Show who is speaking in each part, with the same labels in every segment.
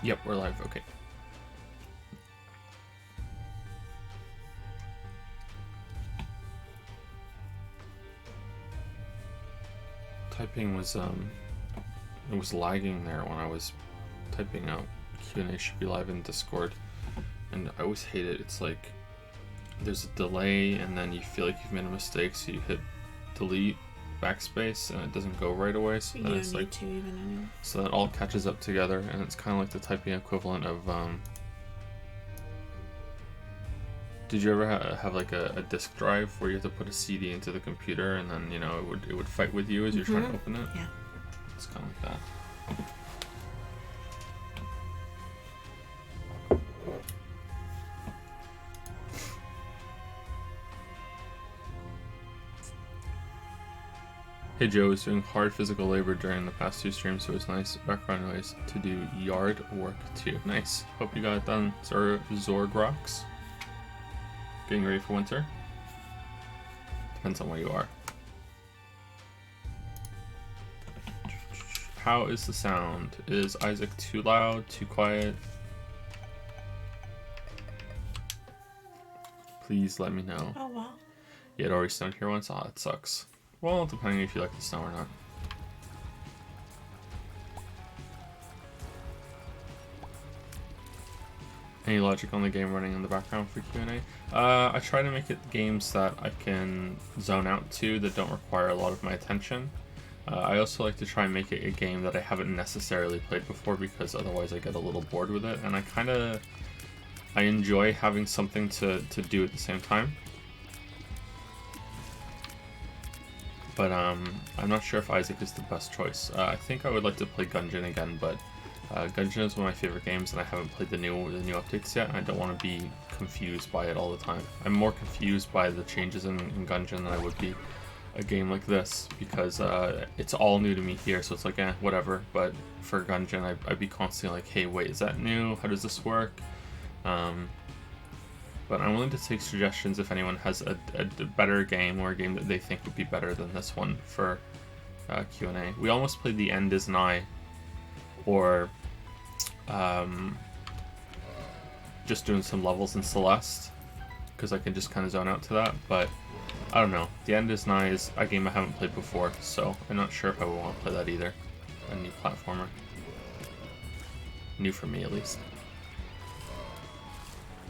Speaker 1: Yep, we're live. Okay. Typing was it was lagging there when I was typing out. Q&A should be live in Discord, and I always hate it. It's like there's a delay, and then you feel like you've made a mistake, so you hit delete, backspace, and it doesn't go right away. So then it's like
Speaker 2: to even anyway.
Speaker 1: So that all catches up together, and it's kind of like the typing equivalent of did you ever have like a disk drive where you have to put a CD into the computer, and then it would fight with you as you're trying to open it?
Speaker 2: Yeah.
Speaker 1: It's kind of like that. Hey Joe, was doing hard physical labor during the past 2 streams, so it was nice background noise to do yard work too. Nice. Hope you got it done, Zorgrox. Getting ready for winter? Depends on where you are. How is the sound? Is Isaac too loud, too quiet? Please let me know.
Speaker 2: Oh, wow.
Speaker 1: Yeah, it already snowed here once? Ah, that sucks. Well, depending if you like the snow or not. Any logic on the game running in the background for Q&A? I try to make it games that I can zone out to that don't require a lot of my attention. I also like to try and make it a game that I haven't necessarily played before, because otherwise I get a little bored with it, and I enjoy having something to do at the same time. But I'm not sure if Isaac is the best choice. I think I would like to play Gungeon again, but Gungeon is one of my favorite games, and I haven't played the new updates yet, and I don't want to be confused by it all the time. I'm more confused by the changes in Gungeon than I would be a game like this, because it's all new to me here, so it's like, whatever. But for Gungeon, I'd be constantly like, hey, wait, is that new? How does this work? But I'm willing to take suggestions if anyone has a better game, or a game that they think would be better than this one for Q&A. We almost played The End Is Nigh, or just doing some levels in Celeste, because I can just kind of zone out to that, but I don't know. The End Is Nigh is a game I haven't played before, so I'm not sure if I would want to play that either. A new platformer. New for me, at least.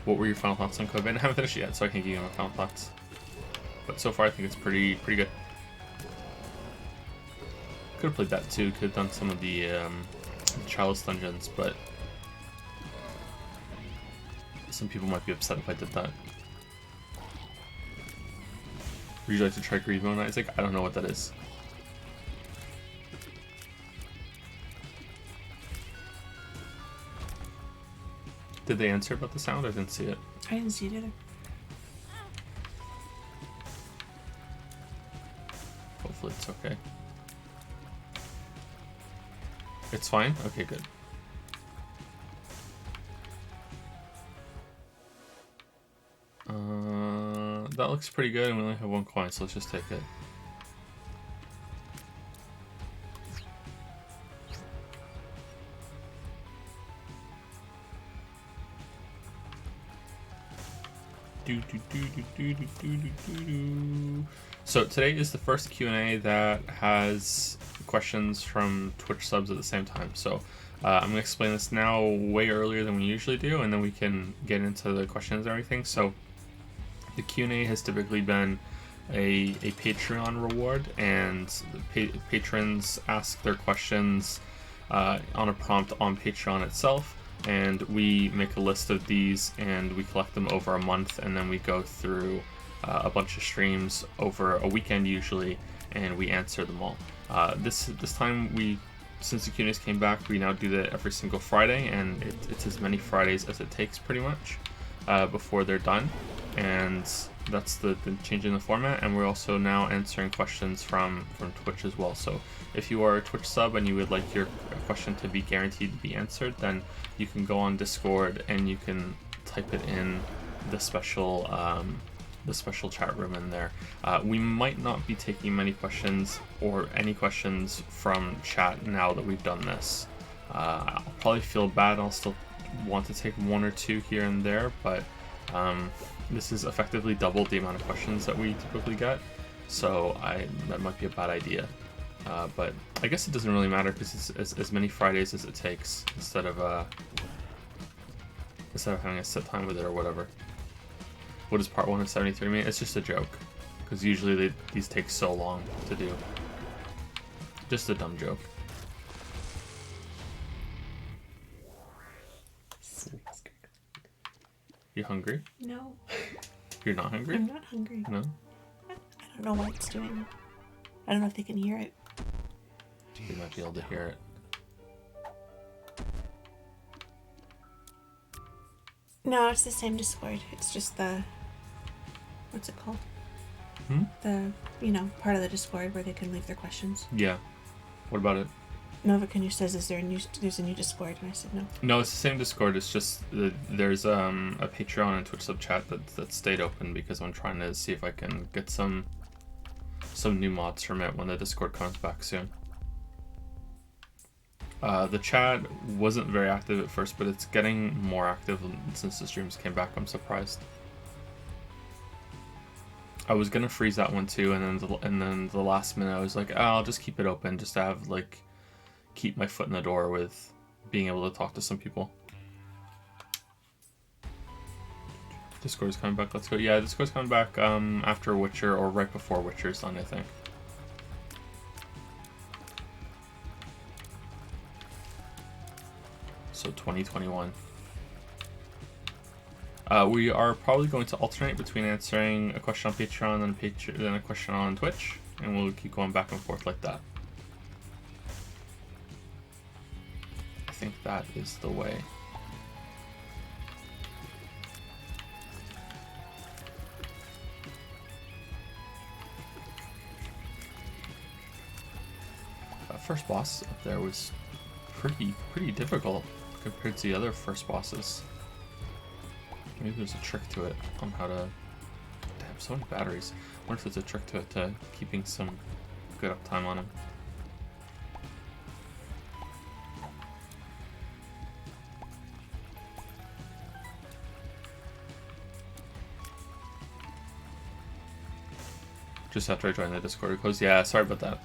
Speaker 1: What were your final thoughts on Code Vein? I haven't finished it yet, so I can't give you my final thoughts. But so far, I think it's pretty good. Could have played that too. Could have done some of the Chalice dungeons, but some people might be upset if I did that. Would you like to try Grieve Mode, Isaac? I don't know what that is. Did they answer about the sound? I didn't see it.
Speaker 2: I didn't see it either.
Speaker 1: Hopefully it's okay. It's fine? Okay, good. That looks pretty good, and we only have 1 coin, so let's just take it. So today is the first Q&A that has questions from Twitch subs at the same time. So I'm going to explain this now way earlier than we usually do, and then we can get into the questions and everything. So the Q&A has typically been a Patreon reward, and patrons ask their questions on a prompt on Patreon itself. And we make a list of these, and we collect them over a month, and then we go through a bunch of streams over a weekend usually, and we answer them all. This time, since the Q&As came back, we now do that every single Friday, and it's as many Fridays as it takes pretty much before they're done. And that's the change in the format, and we're also now answering questions from Twitch as well. So if you are a Twitch sub and you would like your question to be guaranteed to be answered, then you can go on Discord and you can type it in the special chat room in there. We might not be taking many questions or any questions from chat now that we've done this. I'll probably feel bad. I'll still want to take 1 or 2 here and there, but this is effectively double the amount of questions that we typically get, so that might be a bad idea. But I guess it doesn't really matter because it's as many Fridays as it takes instead of having a set time with it or whatever. What is part 1 of 73 minutes? It's just a joke, because usually these take so long to do. Just a dumb joke. You hungry?
Speaker 2: No.
Speaker 1: You're not hungry?
Speaker 2: I'm not hungry.
Speaker 1: No?
Speaker 2: I don't know what it's doing. I don't know if they can hear it.
Speaker 1: You might be able to hear it.
Speaker 2: No, it's the same Discord. It's just the... What's it called? The, part of the Discord where they can leave their questions.
Speaker 1: Yeah. What about it?
Speaker 2: Nova Canoe says, there's a new Discord? And I said no.
Speaker 1: No, it's the same Discord. It's just there's a Patreon and Twitch sub chat that stayed open because I'm trying to see if I can get some new mods from it when the Discord comes back soon. The chat wasn't very active at first, but it's getting more active since the streams came back. I'm surprised. I was gonna freeze that one too, and then the last minute I was like, I'll just keep it open, just to have keep my foot in the door with being able to talk to some people. Discord's coming back. Let's go. Yeah, Discord's coming back after Witcher or right before Witcher's done, I think. So 2021. We are probably going to alternate between answering a question on Patreon and then a question on Twitch, and we'll keep going back and forth like that. I think that is the way. That first boss up there was pretty difficult compared to the other first bosses. Maybe there's a trick to it on how to... Damn, so many batteries. I wonder if there's a trick to it to keeping some good uptime on them. Just after I joined the Discord, it goes, yeah, sorry about that.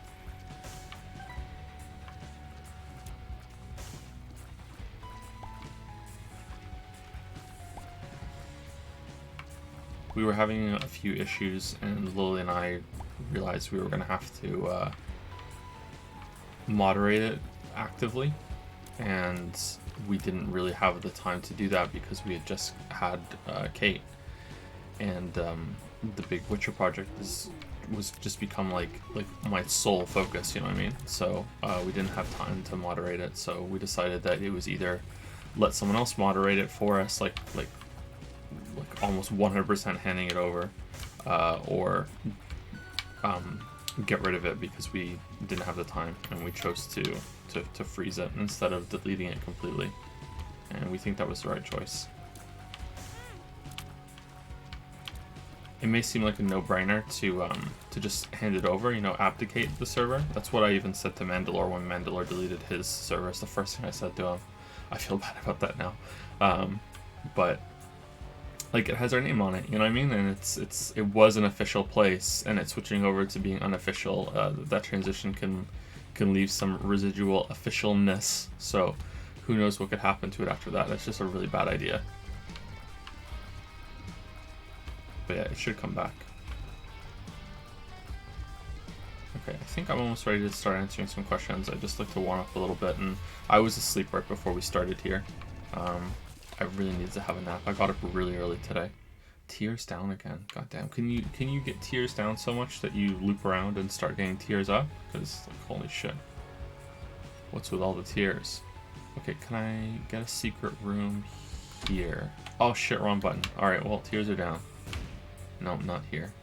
Speaker 1: We were having a few issues, and Lili and I realized we were going to have to moderate it actively, and we didn't really have the time to do that because we had just had Kate, and the big Witcher project was just become like my sole focus, you know what I mean? So we didn't have time to moderate it, so we decided that it was either let someone else moderate it for us, like almost 100% handing it over, or get rid of it because we didn't have the time and we chose to freeze it instead of deleting it completely, and we think that was the right choice. It may seem like a no-brainer to just hand it over, abdicate the server. That's what I even said to Mandalore when Mandalore deleted his server. It's the first thing I said to him. I feel bad about that now, but it has our name on it, you know what I mean? And it was an official place, and it's switching over to being unofficial. That transition can leave some residual officialness. So who knows what could happen to it after that? That's just a really bad idea. But yeah, it should come back. Okay, I think I'm almost ready to start answering some questions. I just like to warm up a little bit, and I was asleep right before we started here. I really needed to have a nap. I got up really early today. Tears down again. Goddamn. Can you get tears down so much that you loop around and start getting tears up? Because holy shit. What's with all the tears? Okay, can I get a secret room here? Oh shit, wrong button. Alright, well, tears are down. No, not here.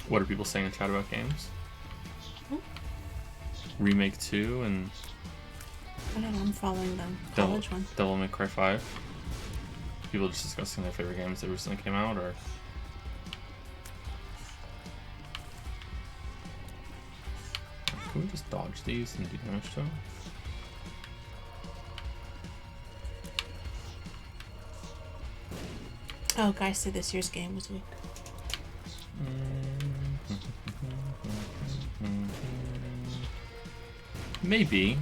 Speaker 1: What are people saying in chat about games? Remake 2 and
Speaker 2: I don't know, I'm following the college one.
Speaker 1: Devil May Cry 5. People just discussing their favorite games that recently came out, or... Can we just dodge these and do damage to them?
Speaker 2: Oh, guys said this year's game was weak.
Speaker 1: Maybe.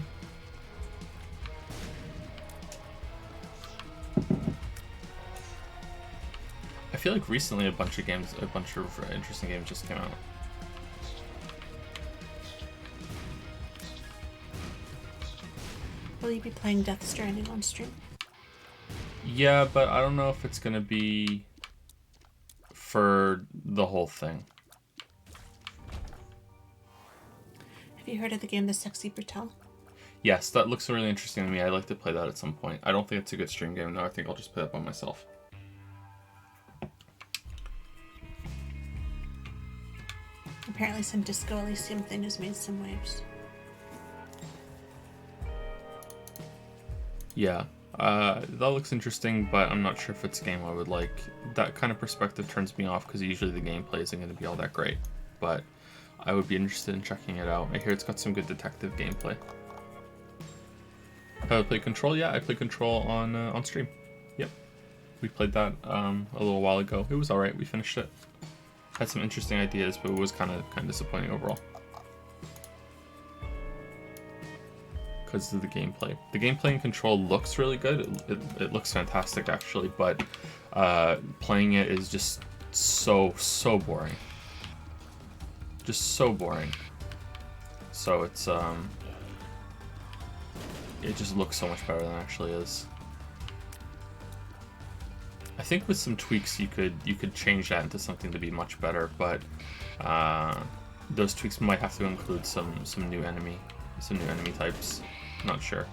Speaker 1: I feel like recently a bunch of interesting games just came out.
Speaker 2: Will you be playing Death Stranding on stream?
Speaker 1: Yeah, but I don't know if it's gonna be for the whole thing.
Speaker 2: Have you heard of the game The Sexy Bertel?
Speaker 1: Yes, that looks really interesting to me. I'd like to play that at some point. I don't think it's a good stream game, though. I think I'll just play that by myself.
Speaker 2: Apparently some Disco Elysium thing has made some waves.
Speaker 1: Yeah, that looks interesting, but I'm not sure if it's a game I would like. That kind of perspective turns me off because usually the gameplay isn't going to be all that great. But I would be interested in checking it out. I hear it's got some good detective gameplay. Have I played Control? Yeah, I played Control on stream. Yep, we played that a little while ago. It was alright. We finished it. Had some interesting ideas, but it was kind of disappointing overall because of the gameplay. The gameplay in Control looks really good. It looks fantastic actually, but playing it is just so boring. Just so boring. So it's it just looks so much better than it actually is. I think with some tweaks you could change that into something to be much better, but those tweaks might have to include some new enemy types. Not sure.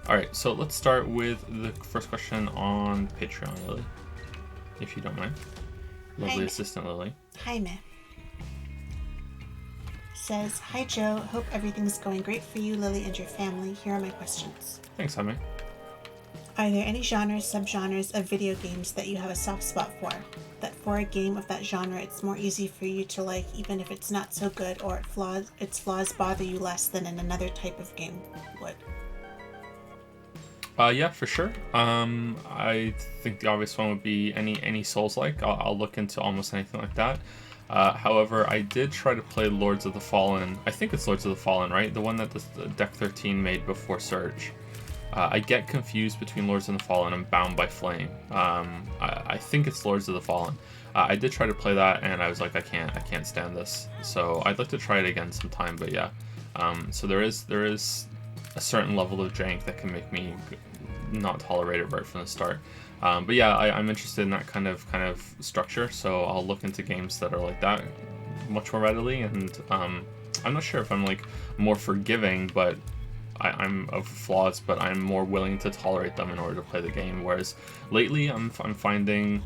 Speaker 1: Alright, so let's start with the first question on Patreon, Lily, if you don't mind. Lovely
Speaker 2: Hi,
Speaker 1: assistant Lily.
Speaker 2: Jaime says, "Hi Joe, hope everything's going great for you, Lily, and your family. Here are my questions.
Speaker 1: Thanks, Jaime.
Speaker 2: Are there any genres, subgenres of video games that you have a soft spot for? That for a game of that genre, it's more easy for you to like, even if it's not so good, or its flaws bother you less than in another type of game would?"
Speaker 1: Yeah, for sure. I think the obvious one would be any Souls-like. I'll look into almost anything like that. However, I did try to play Lords of the Fallen. I think it's Lords of the Fallen, right? The one that the Deck 13 made before Surge. I get confused between Lords of the Fallen and Bound by Flame. I think it's Lords of the Fallen. I did try to play that, and I was like, I can't stand this. So I'd like to try it again sometime. But yeah, so there is a certain level of jank that can make me not tolerate it right from the start. But yeah, I'm interested in that kind of structure, so I'll look into games that are like that much more readily. And I'm not sure if I'm like more forgiving, but I'm of flaws, but I'm more willing to tolerate them in order to play the game. Whereas lately, I'm finding,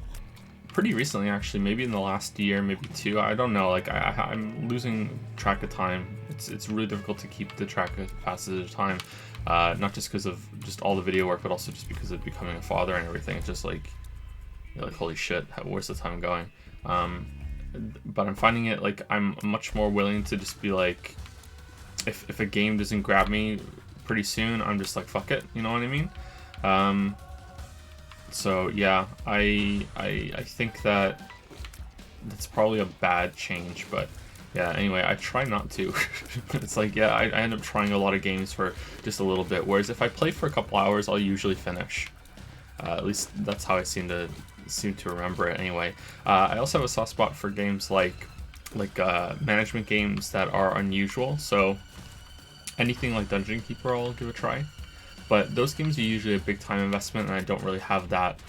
Speaker 1: pretty recently actually, maybe in the last year, maybe two, I don't know, like I'm losing track of time. It's really difficult to keep the track of passage of time. Not just because of just all the video work, but also just because of becoming a father and everything. It's just like, you're like, holy shit, where's the time going? But I'm finding it like I'm much more willing to just be like, if a game doesn't grab me pretty soon, I'm just like, fuck it, you know what I mean? So yeah, I think that's probably a bad change, but yeah, anyway, I try not to. It's like, yeah, I end up trying a lot of games for just a little bit, whereas if I play for a couple hours, I'll usually finish. At least that's how I seem to remember it anyway. I also have a soft spot for games like management games that are unusual, so anything like Dungeon Keeper I'll give a try. But those games are usually a big time investment, and I don't really have that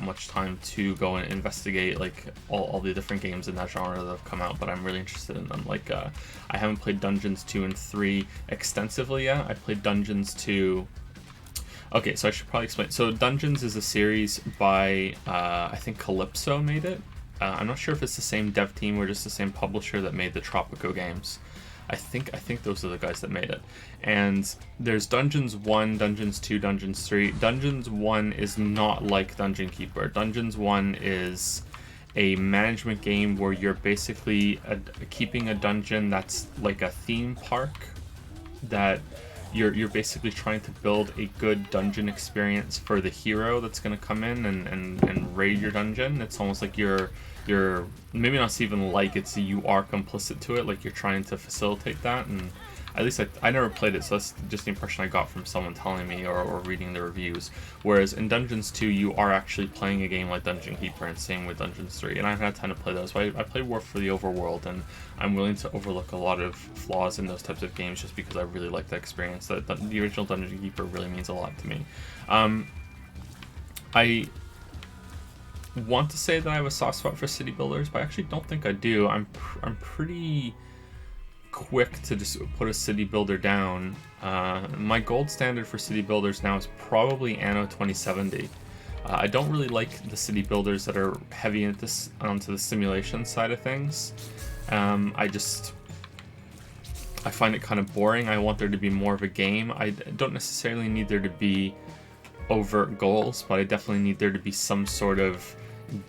Speaker 1: much time to go and investigate like all the different games in that genre that have come out, but I'm really interested in them. Like I haven't played Dungeons 2 and 3 extensively yet. I played Dungeons 2. Okay, so I should probably explain. So Dungeons is a series by I think Calypso made it. I'm not sure if it's the same dev team or just the same publisher that made the Tropico games. I think those are the guys that made it. And there's Dungeons 1, Dungeons 2, Dungeons 3. Dungeons 1 is not like Dungeon Keeper. Dungeons 1 is a management game where you're basically keeping a dungeon that's like a theme park, that you're basically trying to build a good dungeon experience for the hero that's going to come in and raid your dungeon. It's almost like you're maybe not even like it's you are complicit to it, like you're trying to facilitate that. And at least I never played it, so that's just the impression I got from someone telling me or reading the reviews. Whereas in Dungeons 2, you are actually playing a game like Dungeon Keeper, and same with Dungeons 3. And I've had time to play those, so I play War for the Overworld, and I'm willing to overlook a lot of flaws in those types of games just because I really like that experience. The original Dungeon Keeper really means a lot to me. I want to say that I have a soft spot for city builders, but I actually don't think I do. I'm pretty quick to just put a city builder down. My gold standard for city builders now is probably Anno 2070. I don't really like the city builders that are heavy onto the simulation side of things. I find it kind of boring. I want there to be more of a game. I don't necessarily need there to be overt goals, but I definitely need there to be some sort of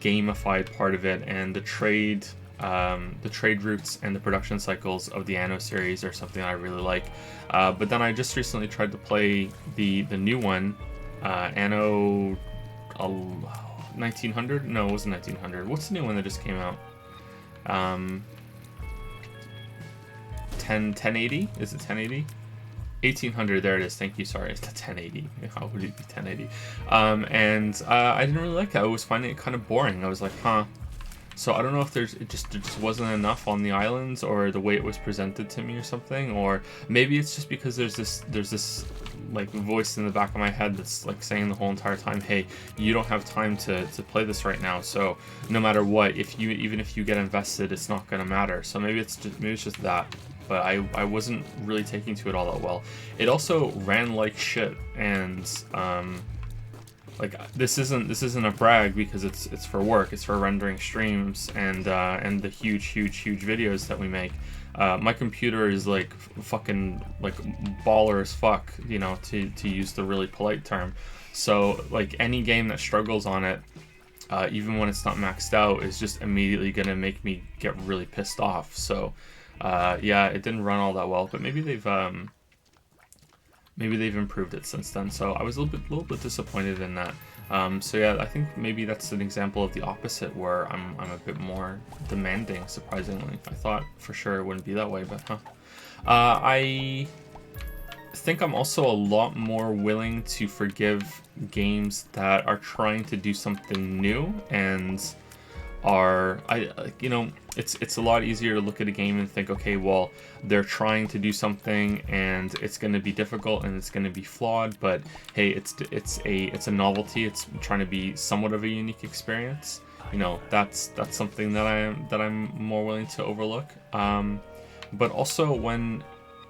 Speaker 1: gamified part of it, and the trade routes and the production cycles of the Anno series are something I really like. But then I just recently tried to play the new one, Anno 1900? No, it wasn't 1900. What's the new one that just came out? 1080? Is it 1080? 1800, there it is. Thank you. Sorry, it's the 1080. How would it be 1080? I didn't really like that. I was finding it kind of boring. I was like, huh. So I don't know if it just wasn't enough on the islands, or the way it was presented to me or something, or maybe it's just because there's this like voice in the back of my head that's like saying the whole entire time, hey, you don't have time to play this right now, so no matter what, even if you get invested, it's not gonna matter. So maybe it's just that. But I wasn't really taking to it all that well. It also ran like shit, and like this isn't a brag because it's for work. It's for rendering streams and the huge videos that we make. My computer is like fucking like baller as fuck, you know, to use the really polite term. So like any game that struggles on it, even when it's not maxed out, is just immediately gonna make me get really pissed off. So yeah, it didn't run all that well, but maybe they've improved it since then. So I was a little bit disappointed in that. So yeah, I think maybe that's an example of the opposite, where I'm a bit more demanding. Surprisingly, I thought for sure it wouldn't be that way, but I think I'm also a lot more willing to forgive games that are trying to do something new and it's a lot easier to look at a game and think, okay, well, they're trying to do something and it's going to be difficult and it's going to be flawed, but hey, it's a novelty. It's trying to be somewhat of a unique experience. You know, that's something that I'm more willing to overlook. But also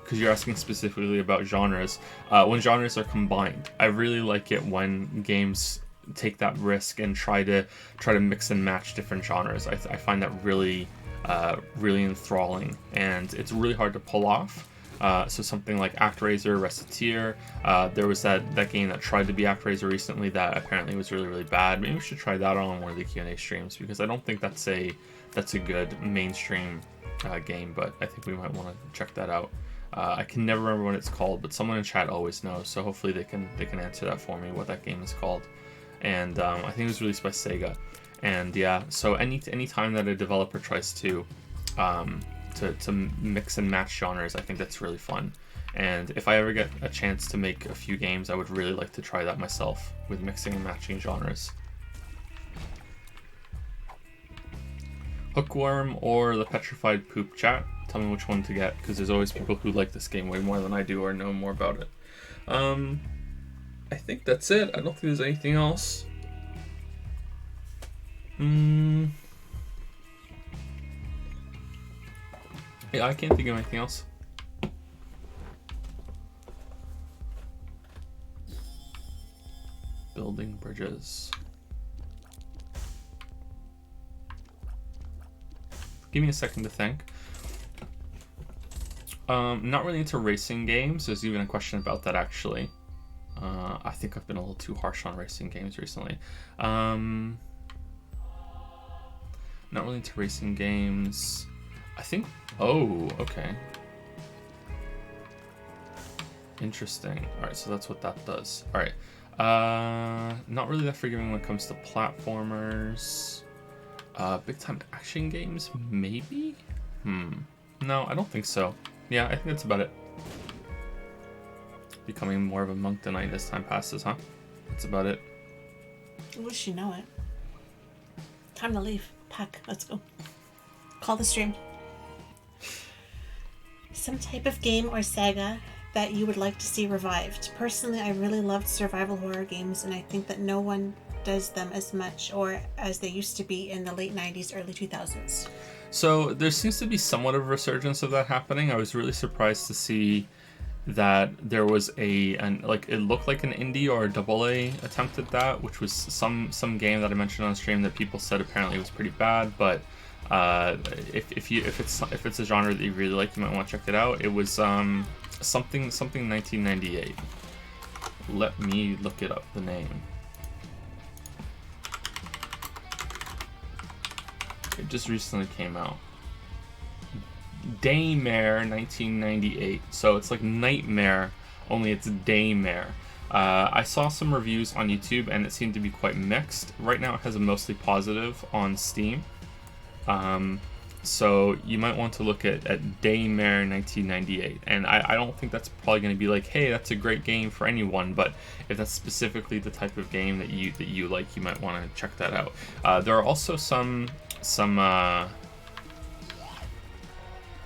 Speaker 1: because you're asking specifically about genres, when genres are combined, I really like it when games take that risk and try to mix and match different genres. I find that really enthralling, and it's really hard to pull off. So something like ActRaiser, Recettear, there was that game that tried to be ActRaiser recently that apparently was really bad. Maybe we should try that on one of the Q&A streams, because I don't think that's a good mainstream game, but I think we might want to check that out. I can never remember what it's called, but someone in chat always knows, so hopefully they can answer that for me, what that game is called. And I think it was released by Sega. And yeah, so any time that a developer tries to mix and match genres, I think that's really fun. And if I ever get a chance to make a few games, I would really like to try that myself, with mixing and matching genres. Hookworm or the Petrified Poop, chat? Tell me which one to get, because there's always people who like this game way more than I do or know more about it. I think that's it. I don't think there's anything else. Yeah, I can't think of anything else. Building bridges. give me a second to think. Not really into racing games. There's even a question about that, actually. I think I've been a little too harsh on racing games recently. Not really into racing games. I think... Oh, okay. Interesting. Alright, so that's what that does. Alright. Not really that forgiving when it comes to platformers. Big time action games, maybe? No, I don't think so. Yeah, I think that's about it. Becoming more of a monk tonight as time passes, huh? That's about it.
Speaker 2: I wish you know it. Time to leave. Pack. Let's go. Call the stream. Some type of game or saga that you would like to see revived. Personally, I really loved survival horror games, and I think that no one does them as much or as they used to be in the late 90s, early 2000s.
Speaker 1: So there seems to be somewhat of a resurgence of that happening. I was really surprised to see that there was like it looked like an indie or a AA attempt at that, which was some game that I mentioned on stream that people said apparently was pretty bad. But if it's a genre that you really like, you might want to check it out. It was something 1998. Let me look it up, the name. It just recently came out. Daymare 1998. So it's like Nightmare, only it's Daymare. I saw some reviews on YouTube and it seemed to be quite mixed. Right now it has a mostly positive on Steam. So you might want to look at Daymare 1998. And I don't think that's probably going to be like, hey, that's a great game for anyone. But if that's specifically the type of game that you like, you might want to check that out. There are also some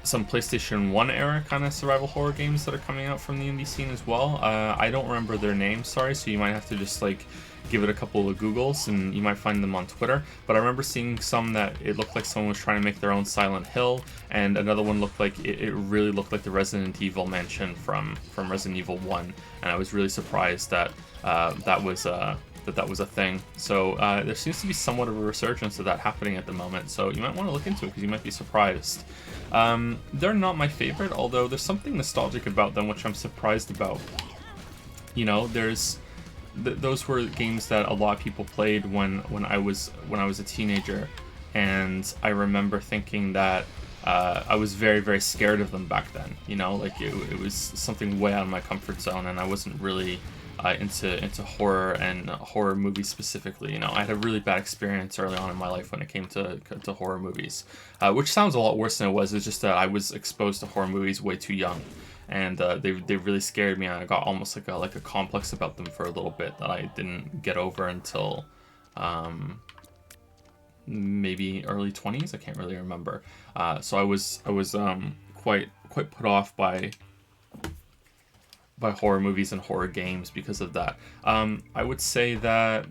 Speaker 1: PlayStation 1 era kind of survival horror games that are coming out from the indie scene as well. I don't remember their names, sorry, so you might have to just like give it a couple of Googles and you might find them on Twitter. But I remember seeing some that it looked like someone was trying to make their own Silent Hill, and another one looked like it really looked like the Resident Evil mansion from Resident Evil 1, and I was really surprised that that was a thing. So there seems to be somewhat of a resurgence of that happening at the moment, so you might want to look into it because you might be surprised. They're not my favorite, although there's something nostalgic about them which I'm surprised about. You know, those were games that a lot of people played when I was a teenager, and I remember thinking that I was very, very scared of them back then. You know, like it was something way out of my comfort zone, and I wasn't really into horror and horror movies specifically. You know, I had a really bad experience early on in my life when it came to horror movies, which sounds a lot worse than it was. It's just that I was exposed to horror movies way too young, and they really scared me. And I got almost like a complex about them for a little bit that I didn't get over until maybe early 20s. I can't really remember. So I was quite put off by horror movies and horror games because of that. I would say that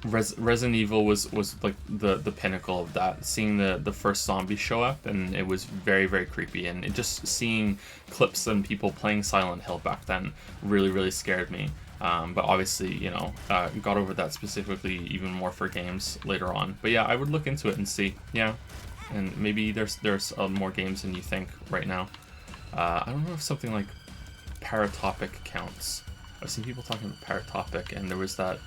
Speaker 1: Resident Evil was like the pinnacle of that. Seeing the first zombie show up, and it was very, very creepy, and just seeing clips and people playing Silent Hill back then really scared me. But obviously, you know, got over that specifically even more for games later on. But yeah, I would look into it and see. Yeah. And maybe there's more games than you think right now. I don't know if something like Paratopic counts. I've seen people talking about Paratopic, and there was that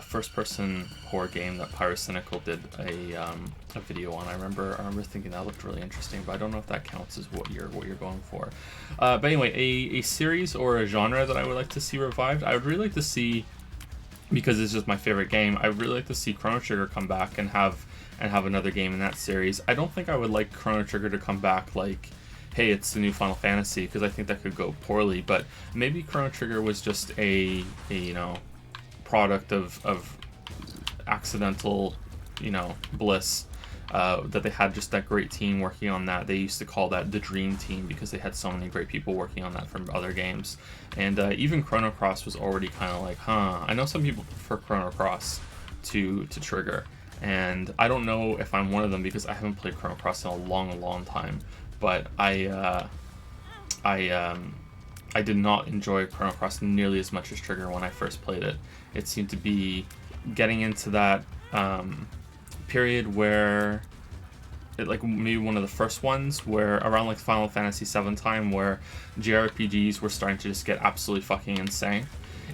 Speaker 1: first-person horror game that Pyrocynical did a video on. I remember thinking that looked really interesting, but I don't know if that counts as what you're going for. But anyway, a series or a genre that I would like to see revived. I would really like to see, because it's just my favorite game, I would really like to see Chrono Trigger come back and have another game in that series. I don't think I would like Chrono Trigger to come back like, hey, it's the new Final Fantasy, because I think that could go poorly. But maybe Chrono Trigger was just a you know, product of accidental, you know, bliss, that they had just that great team working on that. They used to call that the Dream Team because they had so many great people working on that from other games. And even Chrono Cross was already kind of like, I know some people prefer Chrono Cross to Trigger, and I don't know if I'm one of them because I haven't played Chrono Cross in a long time. But I did not enjoy Chrono Cross nearly as much as Trigger when I first played it. It seemed to be getting into that period where like maybe one of the first ones where around like Final Fantasy VII time where JRPGs were starting to just get absolutely fucking insane.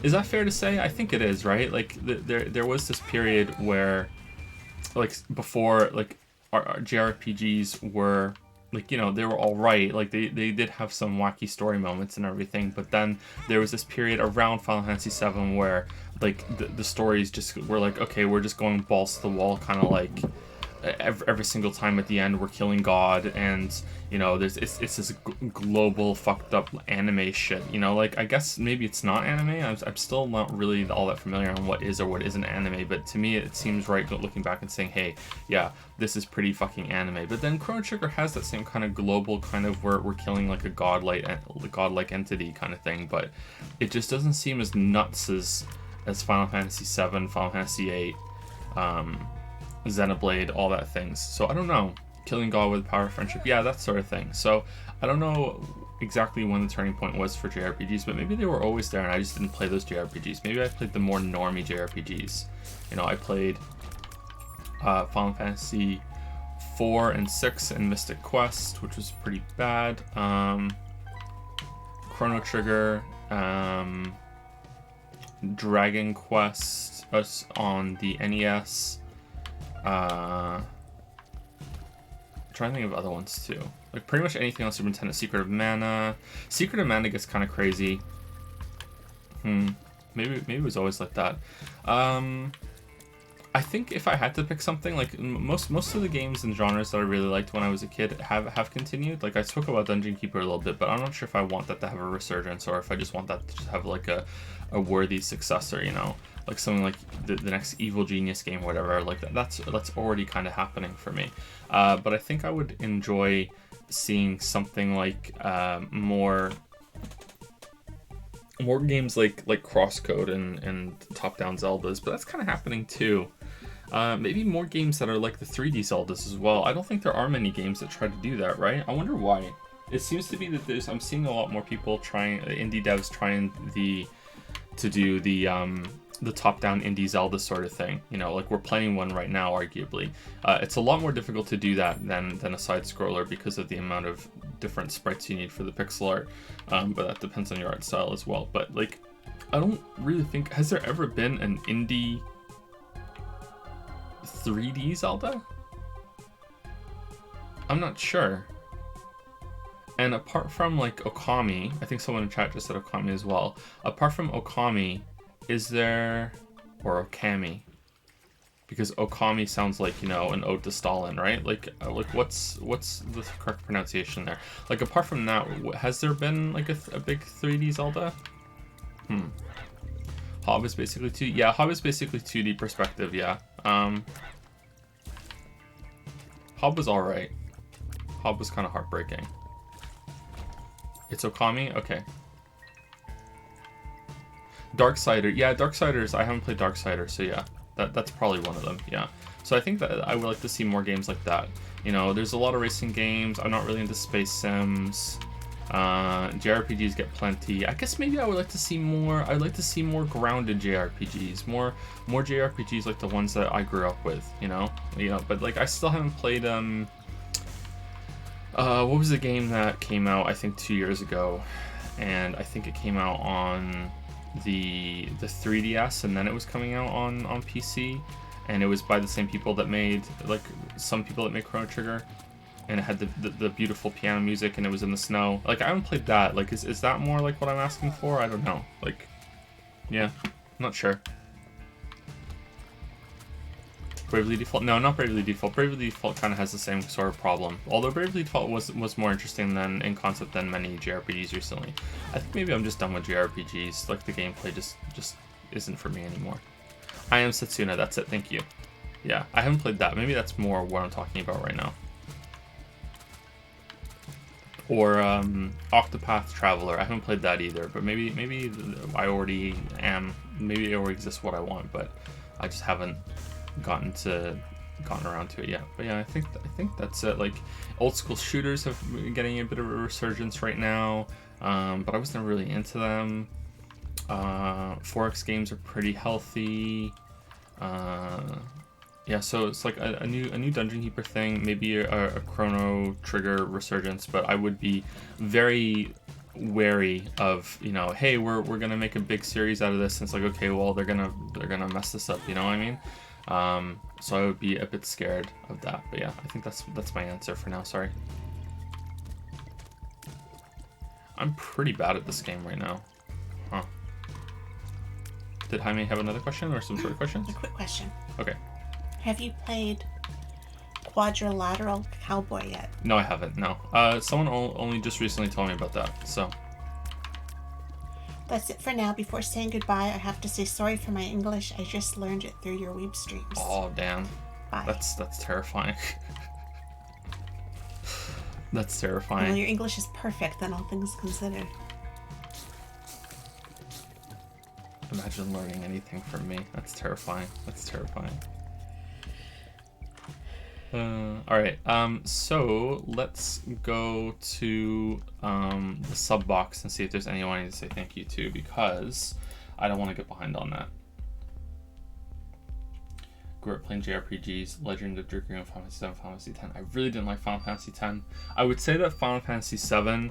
Speaker 1: Is that fair to say? I think it is, right? Like there was this period where like before like our JRPGs were like, you know, they were all right. Like they did have some wacky story moments and everything, but then there was this period around Final Fantasy VII where like the stories just were like, okay, we're just going balls to the wall, kind of like every single time at the end we're killing God, and you know there's it's this global fucked up anime shit, you know. Like I guess maybe it's not anime. I'm still not really all that familiar on what is or what isn't anime, but to me it seems right looking back and saying, hey, yeah, this is pretty fucking anime. But then Chrono Trigger has that same kind of global kind of where we're killing like a godlike entity kind of thing, but it just doesn't seem as nuts as Final Fantasy VII, Final Fantasy VIII, Xenoblade, all that things. So I don't know. Killing God with power of friendship, yeah, that sort of thing. So I don't know exactly when the turning point was for JRPGs, but maybe they were always there and I just didn't play those JRPGs. Maybe I played the more normie JRPGs. You know, I played Final Fantasy 4 and 6 and Mystic Quest, which was pretty bad. Chrono Trigger, Dragon Quest on the NES. Trying to think of other ones too. Like pretty much anything on Super Nintendo. Secret of Mana. Secret of Mana gets kind of crazy. Maybe it was always like that. I think if I had to pick something, like most of the games and genres that I really liked when I was a kid have continued. Like I spoke about Dungeon Keeper a little bit, but I'm not sure if I want that to have a resurgence or if I just want that to just have like a worthy successor, you know, like something like the next Evil Genius game or whatever. Like that's already kind of happening for me. But I think I would enjoy seeing something like more games like Crosscode and top-down Zeldas, but that's kind of happening too. Maybe more games that are like the 3D Zeldas as well. I don't think there are many games that try to do that, right? I wonder why. It seems to be that I'm seeing a lot more people trying, indie devs trying to do the top-down indie Zelda sort of thing. You know, like we're playing one right now, arguably. It's a lot more difficult to do that than a side-scroller because of the amount of different sprites you need for the pixel art. But that depends on your art style as well. But like, I don't really think, has there ever been an indie 3D Zelda? I'm not sure. And apart from like Okami, I think someone in chat just said Okami as well. Apart from Okami, is there, or Okami? Because Okami sounds like, you know, an ode to Stalin, right? Like what's the correct pronunciation there? Like apart from that, has there been like a big 3D Zelda? Hob is basically 2D. Yeah, Hob is basically 2D perspective. Yeah. Hob was all right. Hob was kind of heartbreaking. It's Okami? Okay. Darksider. Yeah, Darksiders. I haven't played Darksider, so yeah. That's probably one of them, yeah. So I think that I would like to see more games like that. You know, there's a lot of racing games. I'm not really into space sims. JRPGs get plenty. I guess maybe I would like to see more. I'd like to see more grounded JRPGs. More JRPGs like the ones that I grew up with, you know? But like I still haven't played what was the game that came out I think 2 years ago? And I think it came out on the 3DS and then it was coming out on PC, and it was by the same people that made, like, some people that made Chrono Trigger, and it had the beautiful piano music and it was in the snow. Like I haven't played that. Like is that more like what I'm asking for? I don't know. Like, yeah, I'm not sure. Bravely Default? No, not Bravely Default. Bravely Default kind of has the same sort of problem. Although Bravely Default was more interesting than in concept than many JRPGs recently. I think maybe I'm just done with JRPGs. Like the gameplay just isn't for me anymore. I am Setsuna. That's it. Thank you. Yeah, I haven't played that. Maybe that's more what I'm talking about right now. Or Octopath Traveler. I haven't played that either. But maybe I already am. Maybe it already exists what I want, but I just haven't gotten around to it yet. But yeah, I think that's it. Like old school shooters have been getting a bit of a resurgence right now, but I was never really into them. 4X games are pretty healthy. Yeah, so it's like a new Dungeon Keeper thing, maybe a Chrono Trigger resurgence, but I would be very wary of, you know, hey, we're gonna make a big series out of this, and it's like, okay, well, they're gonna mess this up, you know what I mean? So I would be a bit scared of that, but yeah, I think that's my answer for now. Sorry. I'm pretty bad at this game right now. Huh. Did Jaime have another question or some sort of questions?
Speaker 2: A quick question.
Speaker 1: Okay.
Speaker 2: Have you played Quadrilateral Cowboy yet?
Speaker 1: No, I haven't. No. Someone only just recently told me about that. So.
Speaker 2: That's it for now. Before saying goodbye, I have to say sorry for my English. I just learned it through your weeb streams.
Speaker 1: Oh damn.
Speaker 2: Bye.
Speaker 1: That's terrifying. That's terrifying.
Speaker 2: Well, your English is perfect, then all things considered.
Speaker 1: Imagine learning anything from me. That's terrifying. That's terrifying. Alright, so let's go to the sub box and see if there's anyone I need to say thank you to, because I don't want to get behind on that. Grew up playing JRPGs, Legend of Dragoon, Final Fantasy 7, Final Fantasy 10. I really didn't like Final Fantasy 10. I would say that Final Fantasy 7,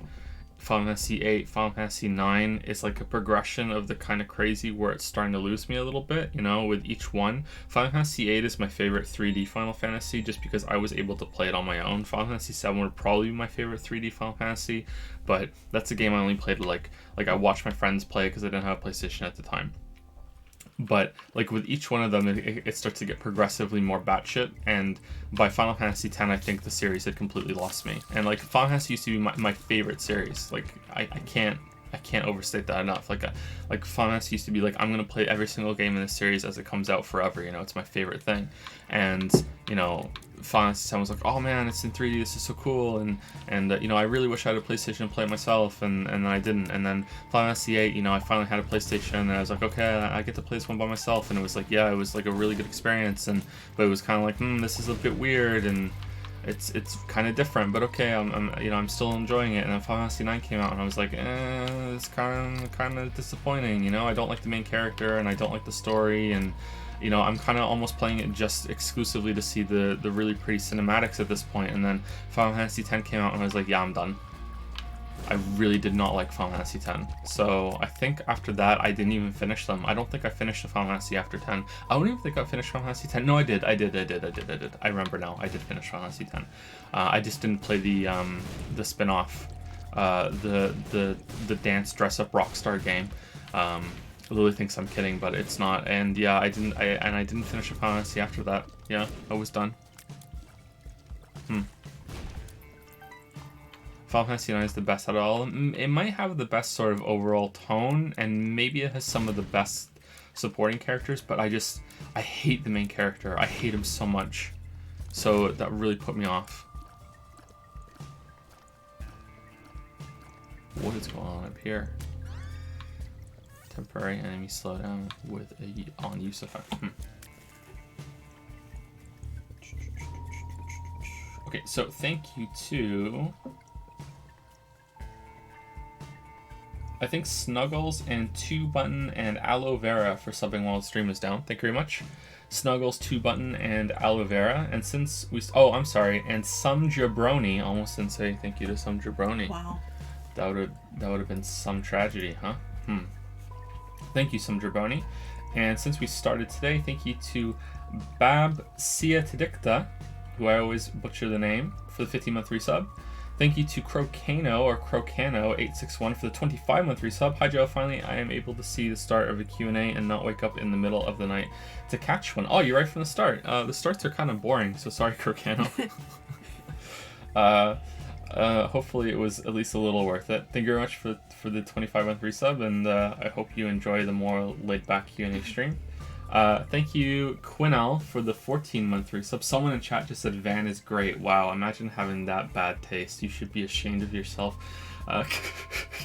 Speaker 1: Final Fantasy 8, Final Fantasy 9 is like a progression of the kind of crazy where it's starting to lose me a little bit, you know, with each one. Final Fantasy 8 is my favorite 3D Final Fantasy just because I was able to play it on my own. Final Fantasy 7 would probably be my favorite 3D Final Fantasy, but that's a game I only played like I watched my friends play because I didn't have a PlayStation at the time. But like with each one of them, it starts to get progressively more batshit, and by Final Fantasy X, I think the series had completely lost me. And like Final Fantasy used to be my favorite series. Like I can't overstate that enough. Like Final Fantasy used to be like, I'm gonna play every single game in this series as it comes out forever. You know, it's my favorite thing. And you know, Final Fantasy X was like, oh man, it's in 3D. This is so cool. And you know, I really wish I had a PlayStation to play it myself, and I didn't. And then Final Fantasy 8, you know, I finally had a PlayStation, and I was like, okay, I get to play this one by myself. And it was like, yeah, it was like a really good experience. But it was kind of like, this is a bit weird, and it's kind of different, but okay, I'm still enjoying it. And then Final Fantasy 9 came out, and I was like, it's kind of disappointing. You know, I don't like the main character, and I don't like the story, and you know, I'm kind of almost playing it just exclusively to see the really pretty cinematics at this point. And then Final Fantasy X came out, and I was like, yeah, I'm done. I really did not like Final Fantasy X. So I think after that, I didn't even finish them. I don't think I finished the Final Fantasy after 10. I don't even think I finished Final Fantasy X. No, I did. I remember now. I did finish Final Fantasy X. I just didn't play the spin-off, the dance dress-up Rockstar game. Lily thinks I'm kidding, but it's not. And yeah, I didn't finish a Final Fantasy after that. Yeah, I was done. Final Fantasy 9 is the best out of all. It might have the best sort of overall tone, and maybe it has some of the best supporting characters, but I hate the main character. I hate him so much. So that really put me off. What is going on up here? Temporary enemy slowdown with a on-use effect. Okay, so thank you to, I think, Snuggles and 2Button and Aloe Vera for subbing while the stream is down. Thank you very much. Snuggles, 2Button, and Aloe Vera. And since we... Oh, I'm sorry. And Some Jabroni. Almost didn't say thank you to Some Jabroni.
Speaker 2: Wow.
Speaker 1: That would have been some tragedy, huh? Thank you, Some Jabroni. And since we started today, thank you to Bab Siatidicta, who I always butcher the name, for the 15-month resub. Thank you to Crocano861 for the 25-month resub. Hi Joe, finally I am able to see the start of a Q&A and not wake up in the middle of the night to catch one. Oh, you're right from the start. The starts are kind of boring, so sorry Crocano. Hopefully it was at least a little worth it. Thank you very much for the 25-month resub, and I hope you enjoy the more laid-back Q&A stream. Thank you, Quinnell, for the 14-month resub. Someone in chat just said Van is great. Wow, imagine having that bad taste. You should be ashamed of yourself.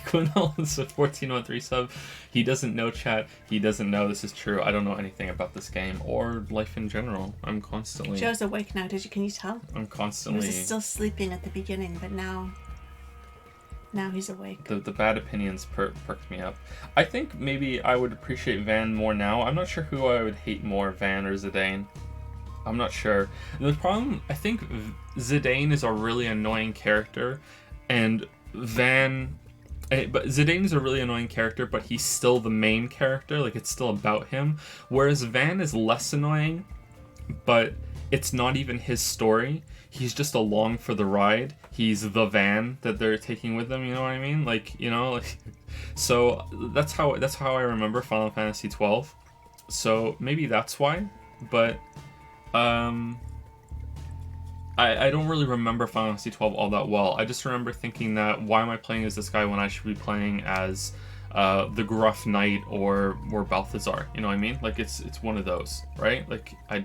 Speaker 1: Quinnell is a 14-month resub. He doesn't know chat. He doesn't know this is true. I don't know anything about this game or life in general. I'm constantly...
Speaker 2: Joe's awake now. Can you tell?
Speaker 1: I'm constantly...
Speaker 2: He was still sleeping at the beginning, but now Now he's awake.
Speaker 1: The bad opinions perked me up. I think maybe I would appreciate Van more now. I'm not sure who I would hate more, Van or Zidane. I'm not sure. The problem, I think Zidane is a really annoying character, and Van... But Zidane is a really annoying character, but he's still the main character. Like, it's still about him. Whereas Van is less annoying, but it's not even his story. He's just along for the ride. He's the van that they're taking with them, you know what I mean? Like, you know, like... So, that's how I remember Final Fantasy 12. So, maybe that's why, but... I don't really remember Final Fantasy 12 all that well. I just remember thinking that, why am I playing as this guy when I should be playing as the Gruff Knight or Balthazar? You know what I mean? Like, it's one of those, right? Like, I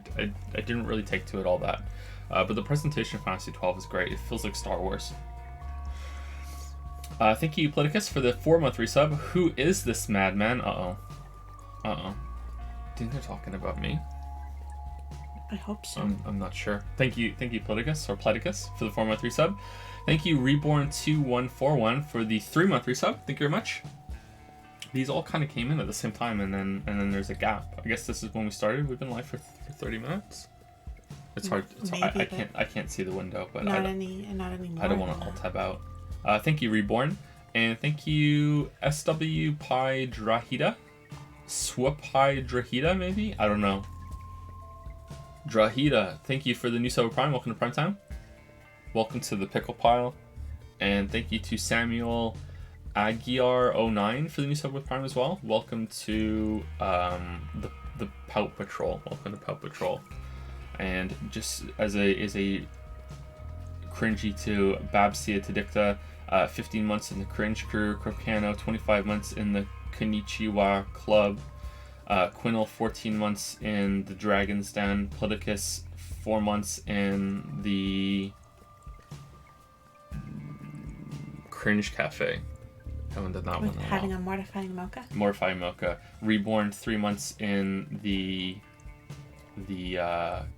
Speaker 1: didn't really take to it all that. But the presentation of Fantasy 12 is great. It feels like Star Wars. Thank you, Politicus, for the 4-month resub. Who is this madman? Uh-oh. Uh-oh. Think they're talking about me?
Speaker 2: I hope so.
Speaker 1: I'm not sure. Thank you, Politicus, or Platicus, for the 4-month resub. Thank you, Reborn2141, for the 3-month resub. Thank you very much. These all kind of came in at the same time, and then there's a gap. I guess this is when we started. We've been live for 30 minutes. It's hard. I can't see the window, but
Speaker 2: not anymore.
Speaker 1: I don't want to alt tab out. Thank you, Reborn, and thank you, SW Pi Drahida, Swapai Drahida, maybe. I don't know. Drahida, thank you for the new sub Prime. Welcome to Prime Time. Welcome to the Pickle Pile. And thank you to Samuel Aguiar09 for the new sub with Prime as well. Welcome to the Pout Patrol. Welcome to Pout Patrol. And just as a cringy to Babsia Tadicta, 15 months in the Cringe Crew, Crocano, 25 months in the Konnichiwa Club, Quinnell, 14 months in the Dragon's Den, Politicus, 4 months in the Cringe Cafe. Haven't done that one in a
Speaker 2: having
Speaker 1: while.
Speaker 2: a mortifying mocha.
Speaker 1: Mortifying Mocha. Reborn, 3 months in the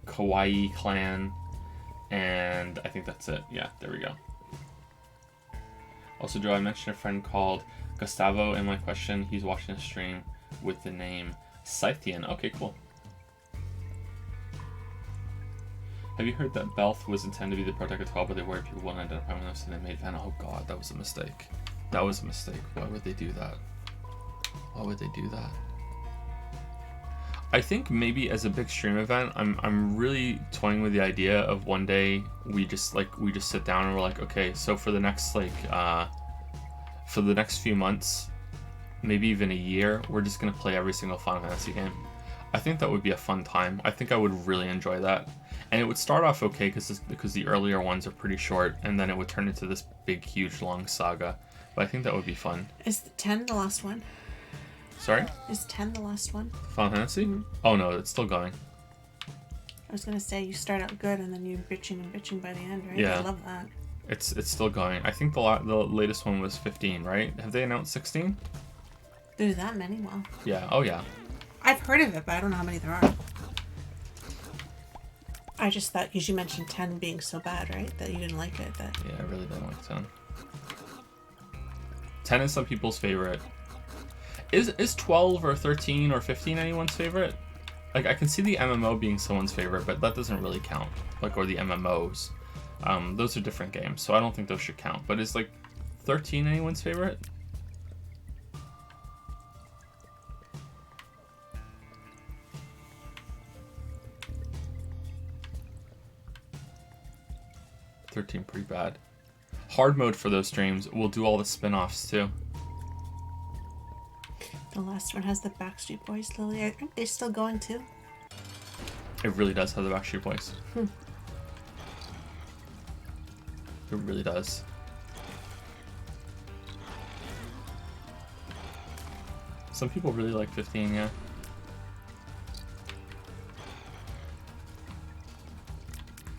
Speaker 1: Kawaii Clan, and I think that's it. Yeah, there we go. Also, Joe, I mentioned a friend called Gustavo in my question. He's watching a stream with the name Scythian. Okay, cool. Have you heard that Belth was intended to be the Protector 12, but they worried people wouldn't identify with them, so they made Van? Oh god, that was a mistake. That was a mistake. Why would they do that? Why would they do that? I think maybe as a big stream event, I'm really toying with the idea of one day we just sit down and we're like, okay, so for the next few months, maybe even a year, we're just gonna play every single Final Fantasy game. I think that would be a fun time. I think I would really enjoy that, and it would start off okay because the earlier ones are pretty short, and then it would turn into this big, huge, long saga. But I think that would be fun.
Speaker 2: Is 10 the last one?
Speaker 1: Sorry?
Speaker 2: Is 10 the last one?
Speaker 1: Final Fantasy? Mm-hmm. Oh no, it's still going.
Speaker 2: I was gonna say you start out good and then you're bitching by the end, right?
Speaker 1: Yeah.
Speaker 2: I love that.
Speaker 1: It's still going. I think the latest one was 15, right? Have they announced 16?
Speaker 2: There's that many? Wow.
Speaker 1: Yeah. Oh yeah.
Speaker 2: I've heard of it, but I don't know how many there are. I just thought, because you mentioned 10 being so bad, right? That you didn't like it. That...
Speaker 1: Yeah, I really don't like 10. 10 is some people's favorite. Is 12 or 13 or 15 anyone's favorite? Like, I can see the MMO being someone's favorite, but that doesn't really count. Like, or the MMOs. Those are different games, so I don't think those should count. But is, like, 13 anyone's favorite? $13 pretty bad. Hard mode for those streams. We'll do all the spin-offs too.
Speaker 2: The last one has the Backstreet Boys, Lily. Aren't they still going too?
Speaker 1: It really does have the Backstreet Boys. It really does. Some people really like 15, yeah.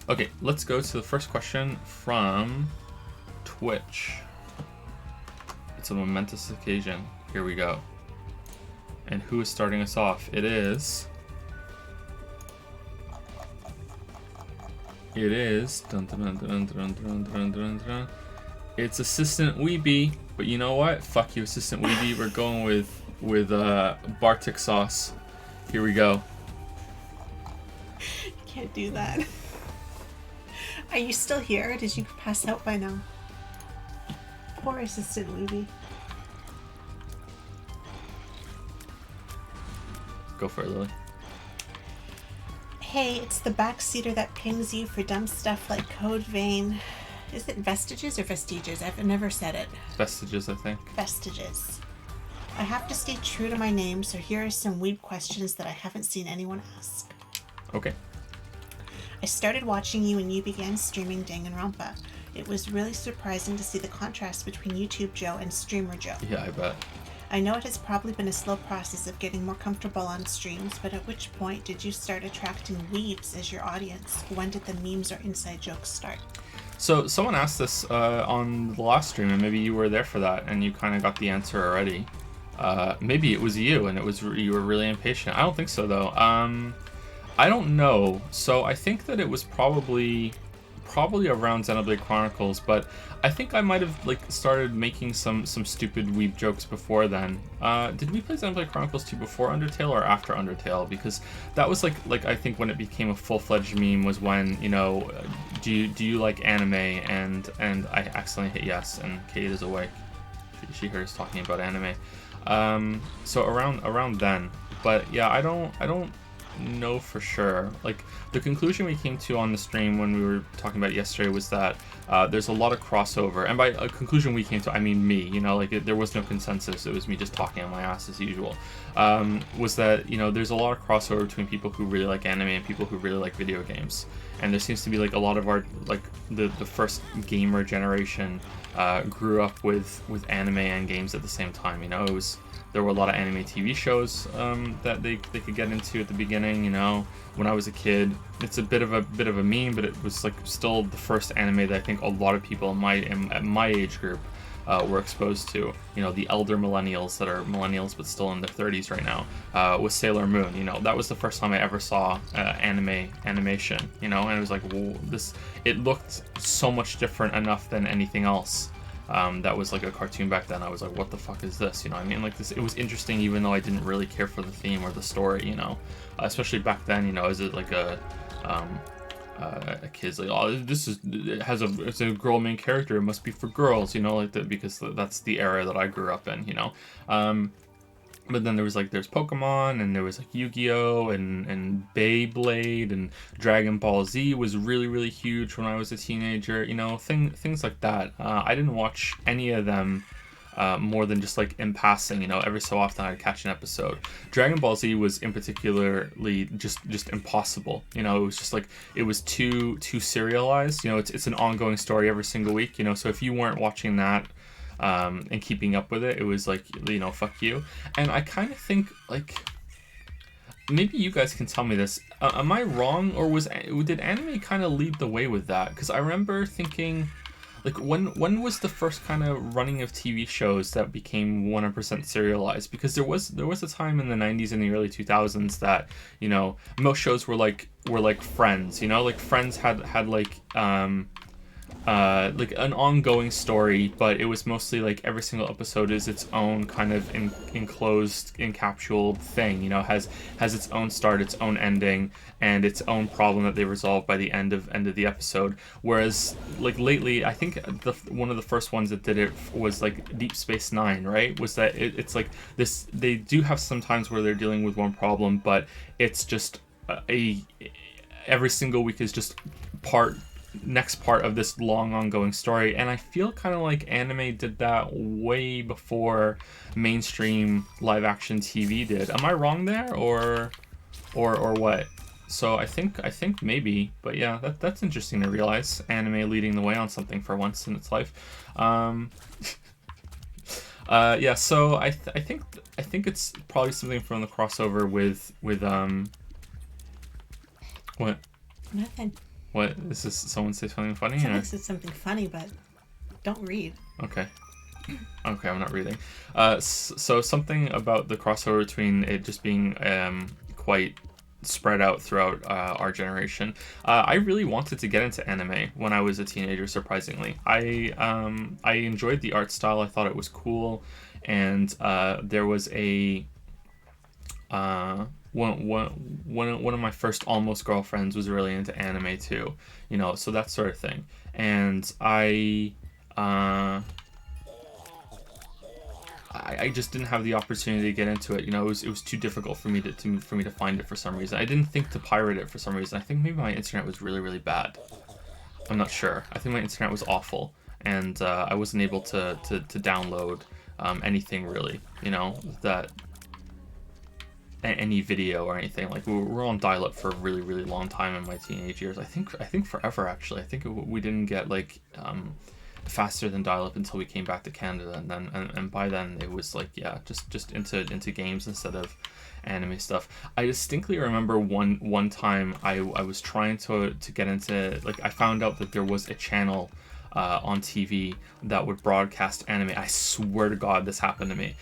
Speaker 1: Okay, let's go to the first question from Twitch. It's a momentous occasion. Here we go. And who is starting us off? It is... Dun, dun, dun, dun, dun, dun, dun, dun, dun, dun. It's Assistant Weeby, but you know what? Fuck you, Assistant Weeby. We're going with Bartik sauce. Here we go.
Speaker 2: You can't do that. Are you still here? Or did you pass out by now? Poor Assistant Weeby.
Speaker 1: Go for it, Lily.
Speaker 2: Hey, it's the backseater that pings you for dumb stuff like Code Vein. Is it Vestiges or Vestiges? I've never said it.
Speaker 1: Vestiges, I think.
Speaker 2: Vestiges. I have to stay true to my name, so here are some weeb questions that I haven't seen anyone ask.
Speaker 1: Okay.
Speaker 2: I started watching you when you began streaming Danganronpa. It was really surprising to see the contrast between YouTube Joe and Streamer Joe.
Speaker 1: Yeah, I bet.
Speaker 2: I know it has probably been a slow process of getting more comfortable on streams, but at which point did you start attracting weebs as your audience? When did the memes or inside jokes start?
Speaker 1: So someone asked this on the last stream, and maybe you were there for that, and you kind of got the answer already. Maybe it was you, and you were really impatient. I don't think so, though. I don't know. So I think that it was probably around Xenoblade Chronicles, but I think I might have like started making some stupid weeb jokes before then. Did we play Xenoblade Chronicles 2 before Undertale or after Undertale? Because that was like I think when it became a full-fledged meme was when, you know, do you like anime, and I accidentally hit yes, and Kate is awake. She heard us talking about anime. So around then. But yeah, I don't know for sure. Like, the conclusion we came to on the stream when we were talking about it yesterday was that there's a lot of crossover, and by a conclusion we came to, I mean me, you know, like there was no consensus, it was me just talking on my ass as usual. Was that, you know, there's a lot of crossover between people who really like anime and people who really like video games, and there seems to be like a lot of our, like the first gamer generation grew up with anime and games at the same time. You know, there were a lot of anime TV shows that they could get into at the beginning. You know, when I was a kid, it's a bit of a meme, but it was like still the first anime that I think a lot of people at my age group were exposed to. You know, the elder millennials that are millennials but still in their 30s right now, was Sailor Moon. You know, that was the first time I ever saw animation. You know, and it was like, whoa, it looked so much different enough than anything else. That was like a cartoon back then. I was like, what the fuck is this? You know, I mean, like this, it was interesting even though I didn't really care for the theme or the story, you know, especially back then, you know, is it like a kid's like, oh, it's a girl main character, it must be for girls, you know, like that, because that's the era that I grew up in, you know. But then there's Pokemon, and there was like Yu-Gi-Oh! and Beyblade, and Dragon Ball Z was really, really huge when I was a teenager, you know, things like that. I didn't watch any of them more than just like in passing, you know, every so often I'd catch an episode. Dragon Ball Z was in particularly just impossible, you know, it was just like, it was too serialized, you know, it's an ongoing story every single week, you know, so if you weren't watching that, and keeping up with it, it was like, you know, fuck you. And I kind of think, like, maybe you guys can tell me this, am I wrong, or did anime kind of lead the way with that? Because I remember thinking, like, when was the first kind of running of TV shows that became 100% serialized? Because there was a time in the 90s and the early 2000s that, you know, most shows were like Friends, you know, like Friends had like an ongoing story, but it was mostly like every single episode is its own kind of enclosed, encapsulated thing, you know, has its own start, its own ending, and its own problem that they resolve by the end of the episode. Whereas like lately, I think one of the first ones that did it was like Deep Space Nine, right? Was that it's like this, they do have some times where they're dealing with one problem, but it's just every single week is just next part of this long ongoing story. And I feel kind of like anime did that way before mainstream live action TV did. Am I wrong there, or what? So I think maybe, but yeah, that's interesting to realize, anime leading the way on something for once in its life. Yeah, so I think it's probably something from the crossover with what?
Speaker 2: Nothing.
Speaker 1: What? Is this someone say something funny?
Speaker 2: Someone said something funny, but don't read.
Speaker 1: Okay, I'm not reading. So something about the crossover between it just being quite spread out throughout our generation. I really wanted to get into anime when I was a teenager. Surprisingly, I enjoyed the art style. I thought it was cool, and there was a one of my first almost girlfriends was really into anime too, so that sort of thing. And I just didn't have the opportunity to get into it. It was too difficult for me to find it for some reason. I didn't think to pirate it for some reason. I think maybe my internet was really, really bad. I'm not sure. I think my internet was awful, and I wasn't able to download anything really. That any video or anything. Like we were on dial-up for a really, really long time in my teenage years. I think forever actually. I think we didn't get like faster than dial-up until we came back to Canada, and then and by then it was like just into games instead of anime stuff. I distinctly remember one time I was trying to get into, like, I found out that there was a channel on TV that would broadcast anime. I swear to God this happened to me.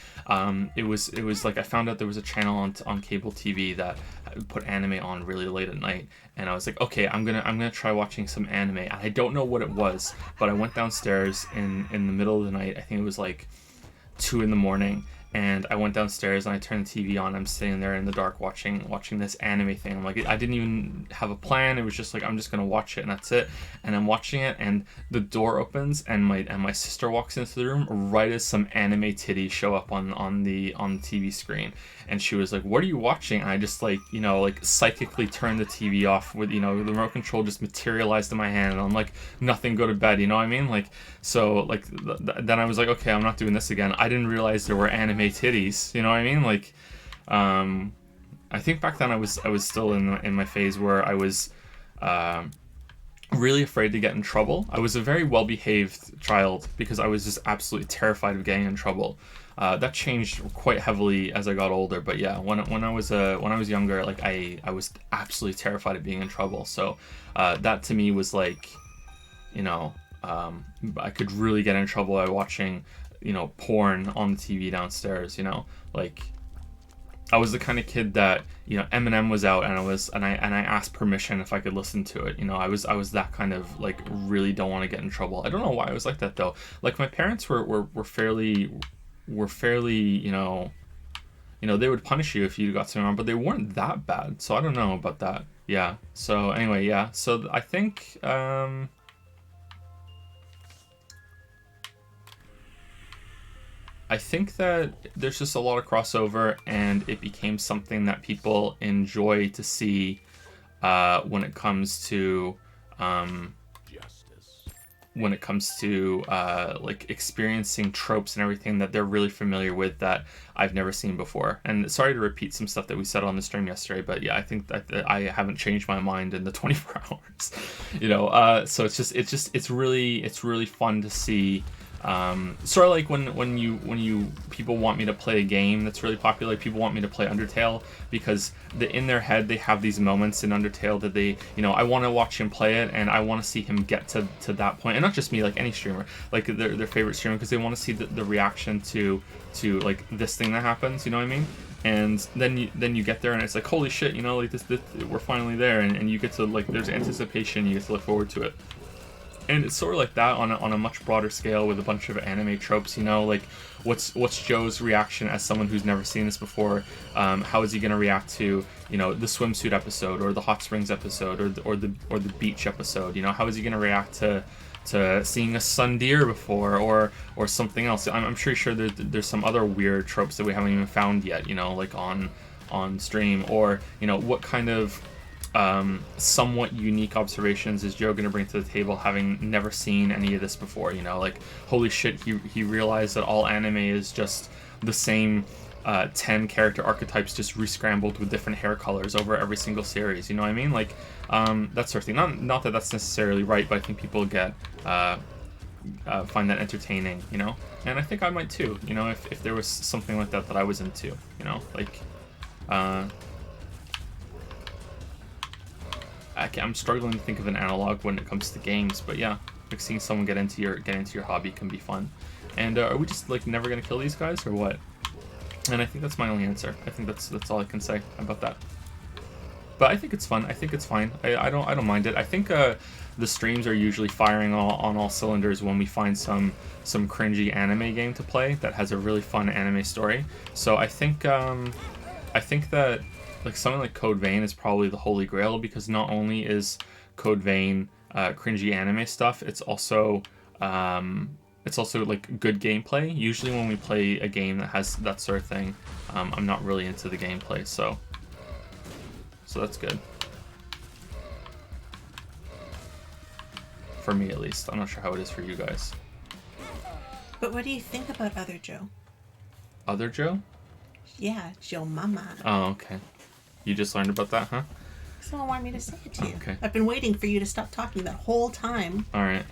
Speaker 1: It was like I found out there was a channel on cable TV that put anime on really late at night, and I was like, okay, I'm gonna try watching some anime. And I don't know what it was, but I went downstairs in the middle of the night. I think it was like 2 a.m. And I went downstairs and I turned the TV on. I'm sitting there in the dark watching this anime thing. I'm like, I didn't even have a plan. It was just like, I'm just gonna watch it and that's it. And I'm watching it, and the door opens and my sister walks into the room right as some anime titties show up on the TV screen. And she was like, "What are you watching?" And I just like psychically turned the TV off with the remote control just materialized in my hand. And I'm like, nothing, go to bed. You know what I mean? Like, so like then I was like, okay, I'm not doing this again. I didn't realize there were anime titties. You know what I mean? Like, I think back then I was still in my phase where I was really afraid to get in trouble. I was a very well-behaved child because I was just absolutely terrified of getting in trouble. That changed quite heavily as I got older, but yeah, when I was younger, like I was absolutely terrified of being in trouble. So that to me was like, I could really get in trouble by watching porn on the TV downstairs. Like, I was the kind of kid that Eminem was out and I asked permission if I could listen to it. I was that kind of like really don't want to get in trouble. I don't know why I was like that though. Like my parents were fairly they would punish you if you got something wrong, but they weren't that bad. So I don't know about that. Yeah. So anyway, yeah. So I think that there's just a lot of crossover, and it became something that people enjoy to see when it comes to like experiencing tropes and everything that they're really familiar with that I've never seen before. And sorry to repeat some stuff that we said on the stream yesterday, but yeah, I think that I haven't changed my mind in the 24 hours. So it's really fun to see. Sort of like when you people want me to play a game that's really popular. Like people want me to play Undertale because in their head they have these moments in Undertale that they I want to watch him play it, and I want to see him get to that point. And not just me, like any streamer, like their favorite streamer, because they want to see the reaction to like this thing that happens. You know what I mean? And then you get there and it's like, holy shit, like this we're finally there, and you get to, like, there's anticipation, you get to look forward to it. And it's sort of like that on a much broader scale with a bunch of anime tropes. Like what's Joe's reaction as someone who's never seen this before? How is he gonna react to the swimsuit episode, or the hot springs episode, or the beach episode? How is he gonna react to seeing a sun deer before, or something else? I'm pretty sure there's some other weird tropes that we haven't even found yet. Like on stream, or what kind of somewhat unique observations is Joe going to bring to the table, having never seen any of this before? Like, holy shit, he realized that all anime is just the same 10 character archetypes just re-scrambled with different hair colors over every single series. You know what I mean? Like, that sort of thing. Not that that's necessarily right, but I think people find that entertaining, and I think I might too, if there was something like that I was into, like I'm struggling to think of an analog when it comes to games, but yeah, like seeing someone get into your hobby can be fun. And are we just like never gonna kill these guys, or what? And I think that's my only answer. I think that's all I can say about that. But I think it's fun. I think it's fine. I don't mind it. I think the streams are usually firing on all cylinders when we find some cringy anime game to play that has a really fun anime story. So I think that like something like Code Vein is probably the holy grail, because not only is Code Vein cringy anime stuff, it's also like good gameplay. Usually when we play a game that has that sort of thing, I'm not really into the gameplay, so that's good. For me, at least. I'm not sure how it is for you guys.
Speaker 2: But what do you think about Other Joe?
Speaker 1: Other Joe?
Speaker 2: Yeah, Joe Mama.
Speaker 1: Oh, okay. You just learned about that, huh?
Speaker 2: Someone wanted me to say it to you.
Speaker 1: Okay.
Speaker 2: I've been waiting for you to stop talking that whole time.
Speaker 1: All right.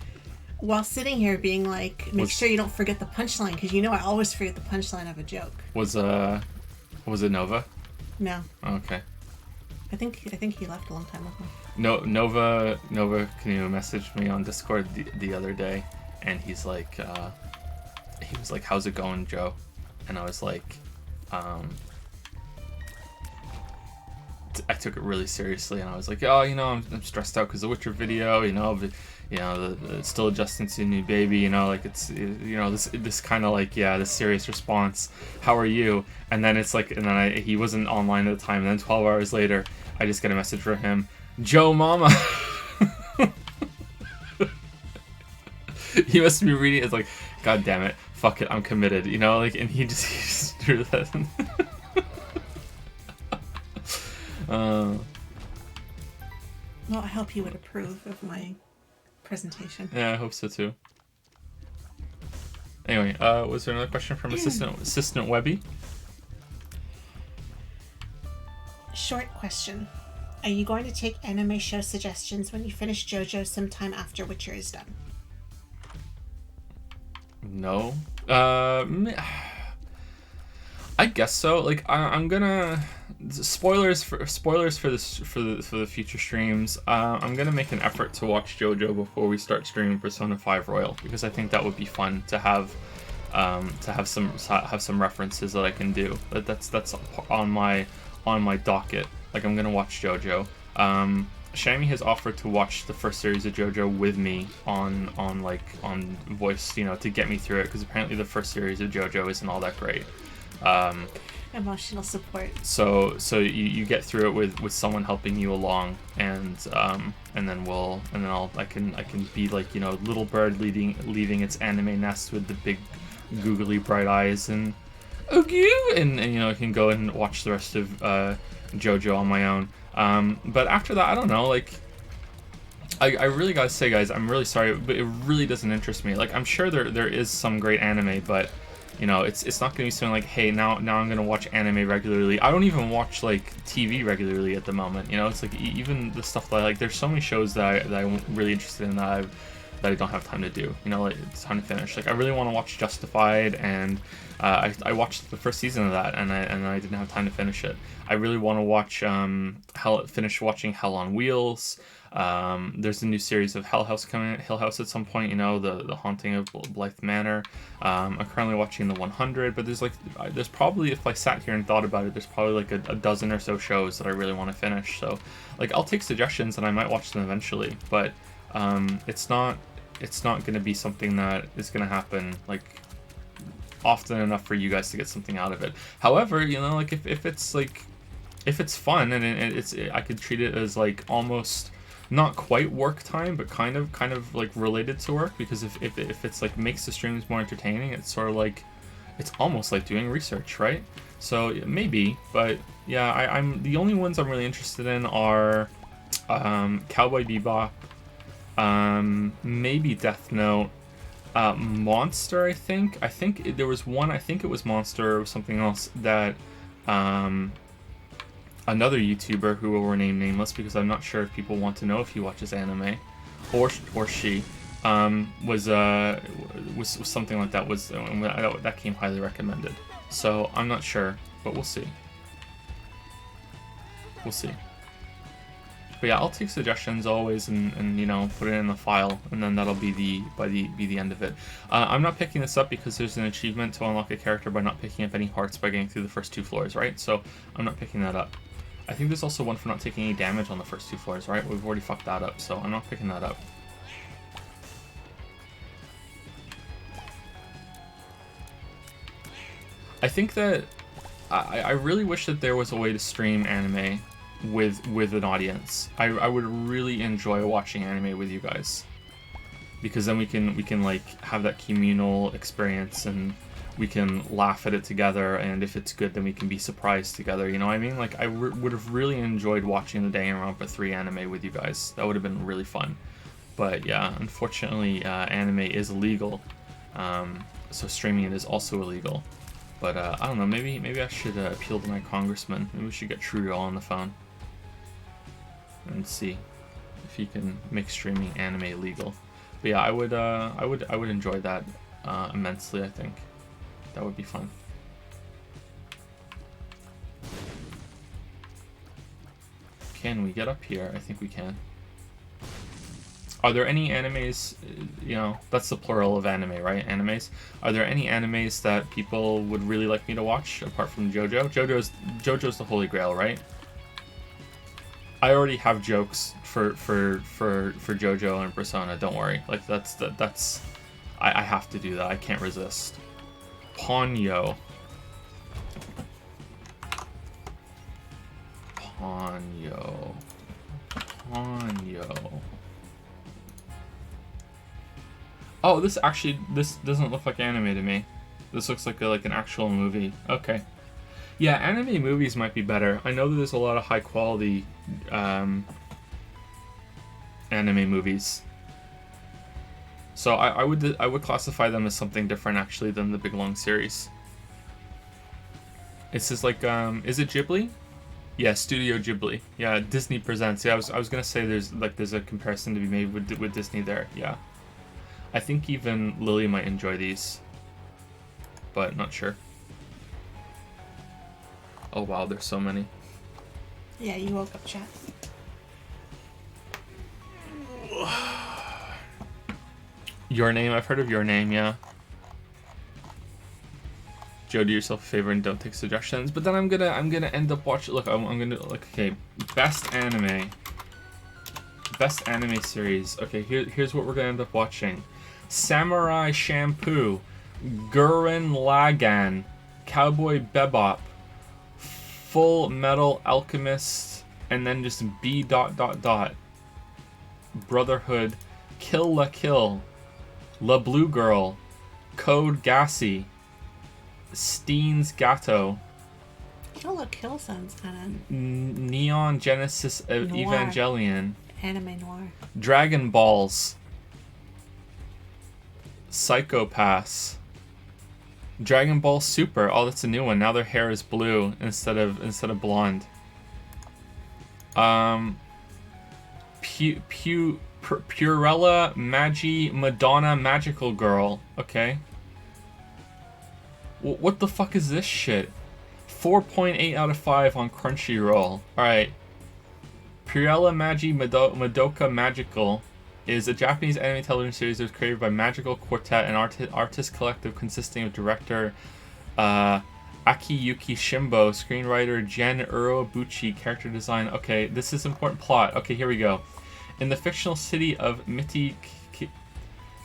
Speaker 2: While sitting here being like, make sure you don't forget the punchline, because you know I always forget the punchline of a joke.
Speaker 1: Was it Nova?
Speaker 2: No.
Speaker 1: Oh, okay.
Speaker 2: I think he left a long time ago.
Speaker 1: No, Nova Canoe messaged me on Discord the other day, and he was like, "How's it going, Joe?" And I was like, I took it really seriously, and I was like, "Oh, I'm stressed out because the Witcher video, the still adjusting to a new baby, like it's, this kind of like, this serious response. How are you?" And then it's like, he wasn't online at the time, and then 12 hours later, I just get a message from him, "Joe Mama." He must be reading it. It's like, God damn it, fuck it, I'm committed, and he just drew that.
Speaker 2: Well, I hope you would approve of my presentation.
Speaker 1: Yeah, I hope so too. Anyway, was there another question from Assistant Webby?
Speaker 2: Short question. Are you going to take anime show suggestions when you finish JoJo sometime after Witcher is done?
Speaker 1: No. I guess so. Like I'm gonna spoilers for the future streams. I'm gonna make an effort to watch JoJo before we start streaming Persona 5 Royal, because I think that would be fun to have some references that I can do. That's on my docket. Like I'm gonna watch JoJo. Shami has offered to watch the first series of JoJo with me on voice, to get me through it, because apparently the first series of JoJo isn't all that great.
Speaker 2: Emotional support.
Speaker 1: So you get through it with someone helping you along, and then I can be like, little bird leaving its anime nest with the big googly bright eyes and I can go and watch the rest of JoJo on my own. But after that, I don't know, like I really gotta say, guys, I'm really sorry, but it really doesn't interest me. Like I'm sure there is some great anime, but it's not gonna be something like, hey, now I'm gonna watch anime regularly. I don't even watch like TV regularly at the moment. It's like even the stuff that I like. There's so many shows that I'm really interested in that I don't have time to do. Like, it's time to finish. Like I really want to watch Justified, and I watched the first season of that, and I didn't have time to finish it. I really want to watch finish watching Hell on Wheels. There's a new series of Hill House at some point, the Haunting of Blythe Manor. I'm currently watching the 100, but there's probably, if I sat here and thought about it, there's probably like a dozen or so shows that I really want to finish. So like I'll take suggestions and I might watch them eventually, but it's not going to be something that is going to happen like often enough for you guys to get something out of it. However, like if it's fun and I could treat it as like almost not quite work time, but kind of like related to work, because if it's like makes the streams more entertaining, it's sort of like, it's almost like doing research, right? So maybe, but yeah, I'm the only ones I'm really interested in are Cowboy Bebop, maybe Death Note, Monster. I think there was one. I think it was Monster or something else that another YouTuber who will remain nameless, because I'm not sure if people want to know if he watches anime, or she, was something like that. That came highly recommended. So I'm not sure, but we'll see. But yeah, I'll take suggestions always, and put it in the file, and then that'll be the end of it. I'm not picking this up because there's an achievement to unlock a character by not picking up any hearts by getting through the first 2 floors, right? So I'm not picking that up. I think there's also one for not taking any damage on the first 2 floors, right? We've already fucked that up, so I'm not picking that up. I think that I really wish that there was a way to stream anime with an audience. I would really enjoy watching anime with you guys, because then we can like have that communal experience, and we can laugh at it together, and if it's good then we can be surprised together, you know what I mean? Like I would have really enjoyed watching the Danganronpa 3 anime with you guys. That would have been really fun. But yeah, unfortunately anime is illegal, so streaming it is also illegal. But I don't know, maybe I should appeal to my congressman. Maybe we should get Trudeau on the phone and see if he can make streaming anime legal. But yeah, I would enjoy that immensely. I think that would be fun. Can we get up here? I think we can. Are there any animes, you know, that's the plural of anime, right? Animes. Are there any animes that people would really like me to watch apart from JoJo? JoJo's the holy grail, right? I already have jokes for JoJo and Persona, don't worry. Like that's I have to do that. I can't resist. Ponyo. Oh, this doesn't look like anime to me. This looks like an actual movie. Okay. Yeah, anime movies might be better. I know that there's a lot of high quality anime movies. So I would classify them as something different actually than the Big Long series. It's just like is it Ghibli? Yeah, Studio Ghibli. Yeah, Disney Presents. Yeah, I was gonna say there's a comparison to be made with Disney there. Yeah. I think even Lili might enjoy these, but not sure. Oh wow, there's so many.
Speaker 2: Yeah, you woke up, chat.
Speaker 1: Your Name, I've heard of Your Name, yeah. Joe, do yourself a favor and don't take suggestions. But then I'm gonna end up watching. Look, I'm gonna like, okay, best anime series. Okay, here's what we're gonna end up watching: Samurai Champloo, Gurren Lagann, Cowboy Bebop, Full Metal Alchemist, and then just B ... Brotherhood, Kill la Kill, La Blue Girl, Code Gassy, Steen's Gatto,
Speaker 2: Kill la Kill sounds kind of
Speaker 1: Neon Genesis Evangelion,
Speaker 2: anime noir,
Speaker 1: Dragon Balls, Psychopaths, Dragon Ball Super. Oh, that's a new one. Now their hair is blue instead of blonde. Purella Magi Madonna Magical Girl. Okay. What the fuck is this shit? 4.8 out of 5 on Crunchyroll. Alright. Purella Magi Madoka Magical is a Japanese anime television series that was created by Magical Quartet, an artist collective consisting of director Akiyuki Shimbo, screenwriter Gen Urobuchi, character design. Okay, this is important plot. Okay, here we go. In the fictional city of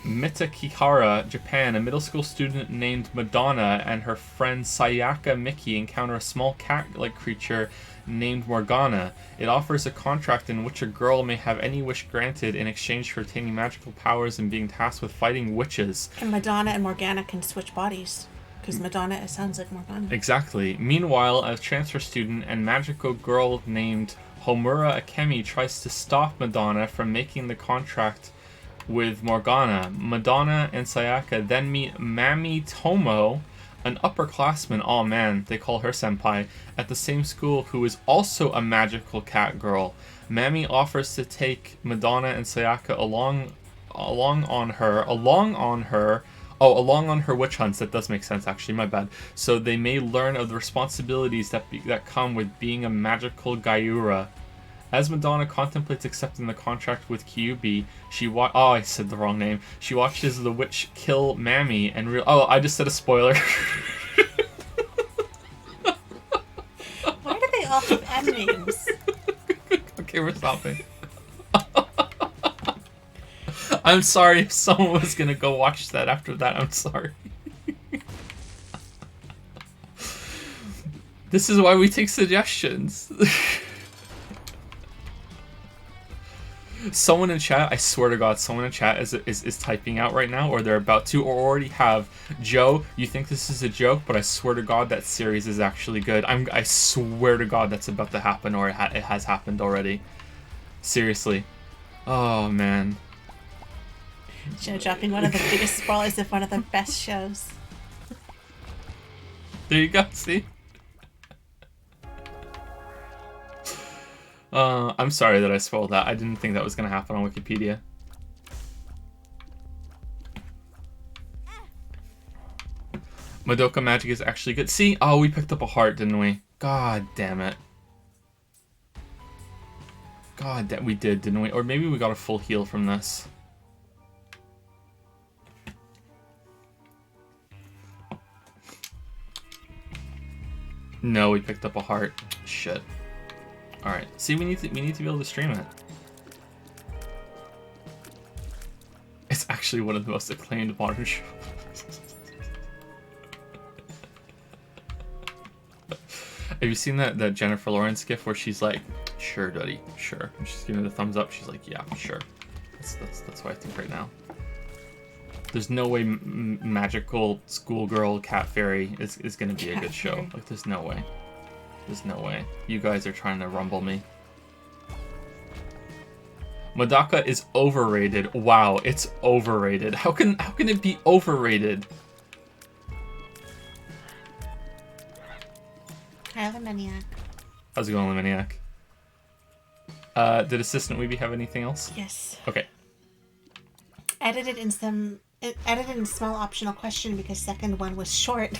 Speaker 1: Mitakihara, Japan, a middle school student named Madonna and her friend Sayaka Miki encounter a small cat-like creature named Morgana. It offers a contract in which a girl may have any wish granted in exchange for attaining magical powers and being tasked with fighting witches.
Speaker 2: And Madonna and Morgana can switch bodies, because Madonna, it sounds like Morgana.
Speaker 1: Exactly. Meanwhile, a transfer student and magical girl named Homura Akemi tries to stop Madonna from making the contract with Morgana. Madonna and Sayaka then meet Mami Tomo, an upperclassman, oh man, they call her senpai, at the same school, who is also a magical cat girl. Mami offers to take Madonna and Sayaka along on her witch hunts. That does make sense, actually, my bad. So they may learn of the responsibilities that come with being a magical Gyura. As Madonna contemplates accepting the contract with Kyubi, I said the wrong name. She watches the witch kill Mami and I just said a spoiler.
Speaker 2: Why do they all have fan names.
Speaker 1: Okay, we're stopping. I'm sorry if someone was gonna go watch that after that. I'm sorry. This is why we take suggestions. Someone in chat, I swear to God, someone in chat is typing out right now, or they're about to, or already have. Joe, you think this is a joke, but I swear to God that series is actually good. I swear to God that's about to happen, or it has happened already. Seriously. Oh, man.
Speaker 2: Joe dropping one of the biggest spoilers of one of the best shows.
Speaker 1: There you go, see? I'm sorry that I spoiled that. I didn't think that was going to happen on Wikipedia. Madoka Magic is actually good. See? Oh, we picked up a heart, didn't we? God damn it. God damn, we did, didn't we? Or maybe we got a full heal from this. No, we picked up a heart. Shit. Alright. See, we need to be able to stream it. It's actually one of the most acclaimed modern shows. Have you seen that Jennifer Lawrence gif where she's like, "Sure, Duddy, sure," and she's giving the thumbs up. She's like, "Yeah, sure." That's what I think right now. There's no way magical schoolgirl cat fairy is gonna be a good show. Like, there's no way. There's no way. You guys are trying to rumble me. Madoka is overrated. Wow, it's overrated. How can it be overrated?
Speaker 2: Hi, Lemaniac.
Speaker 1: How's it going, Lemaniac? Did Assistant Weeby have anything else?
Speaker 2: Yes.
Speaker 1: Okay.
Speaker 2: Edited in a small optional question because second one was short.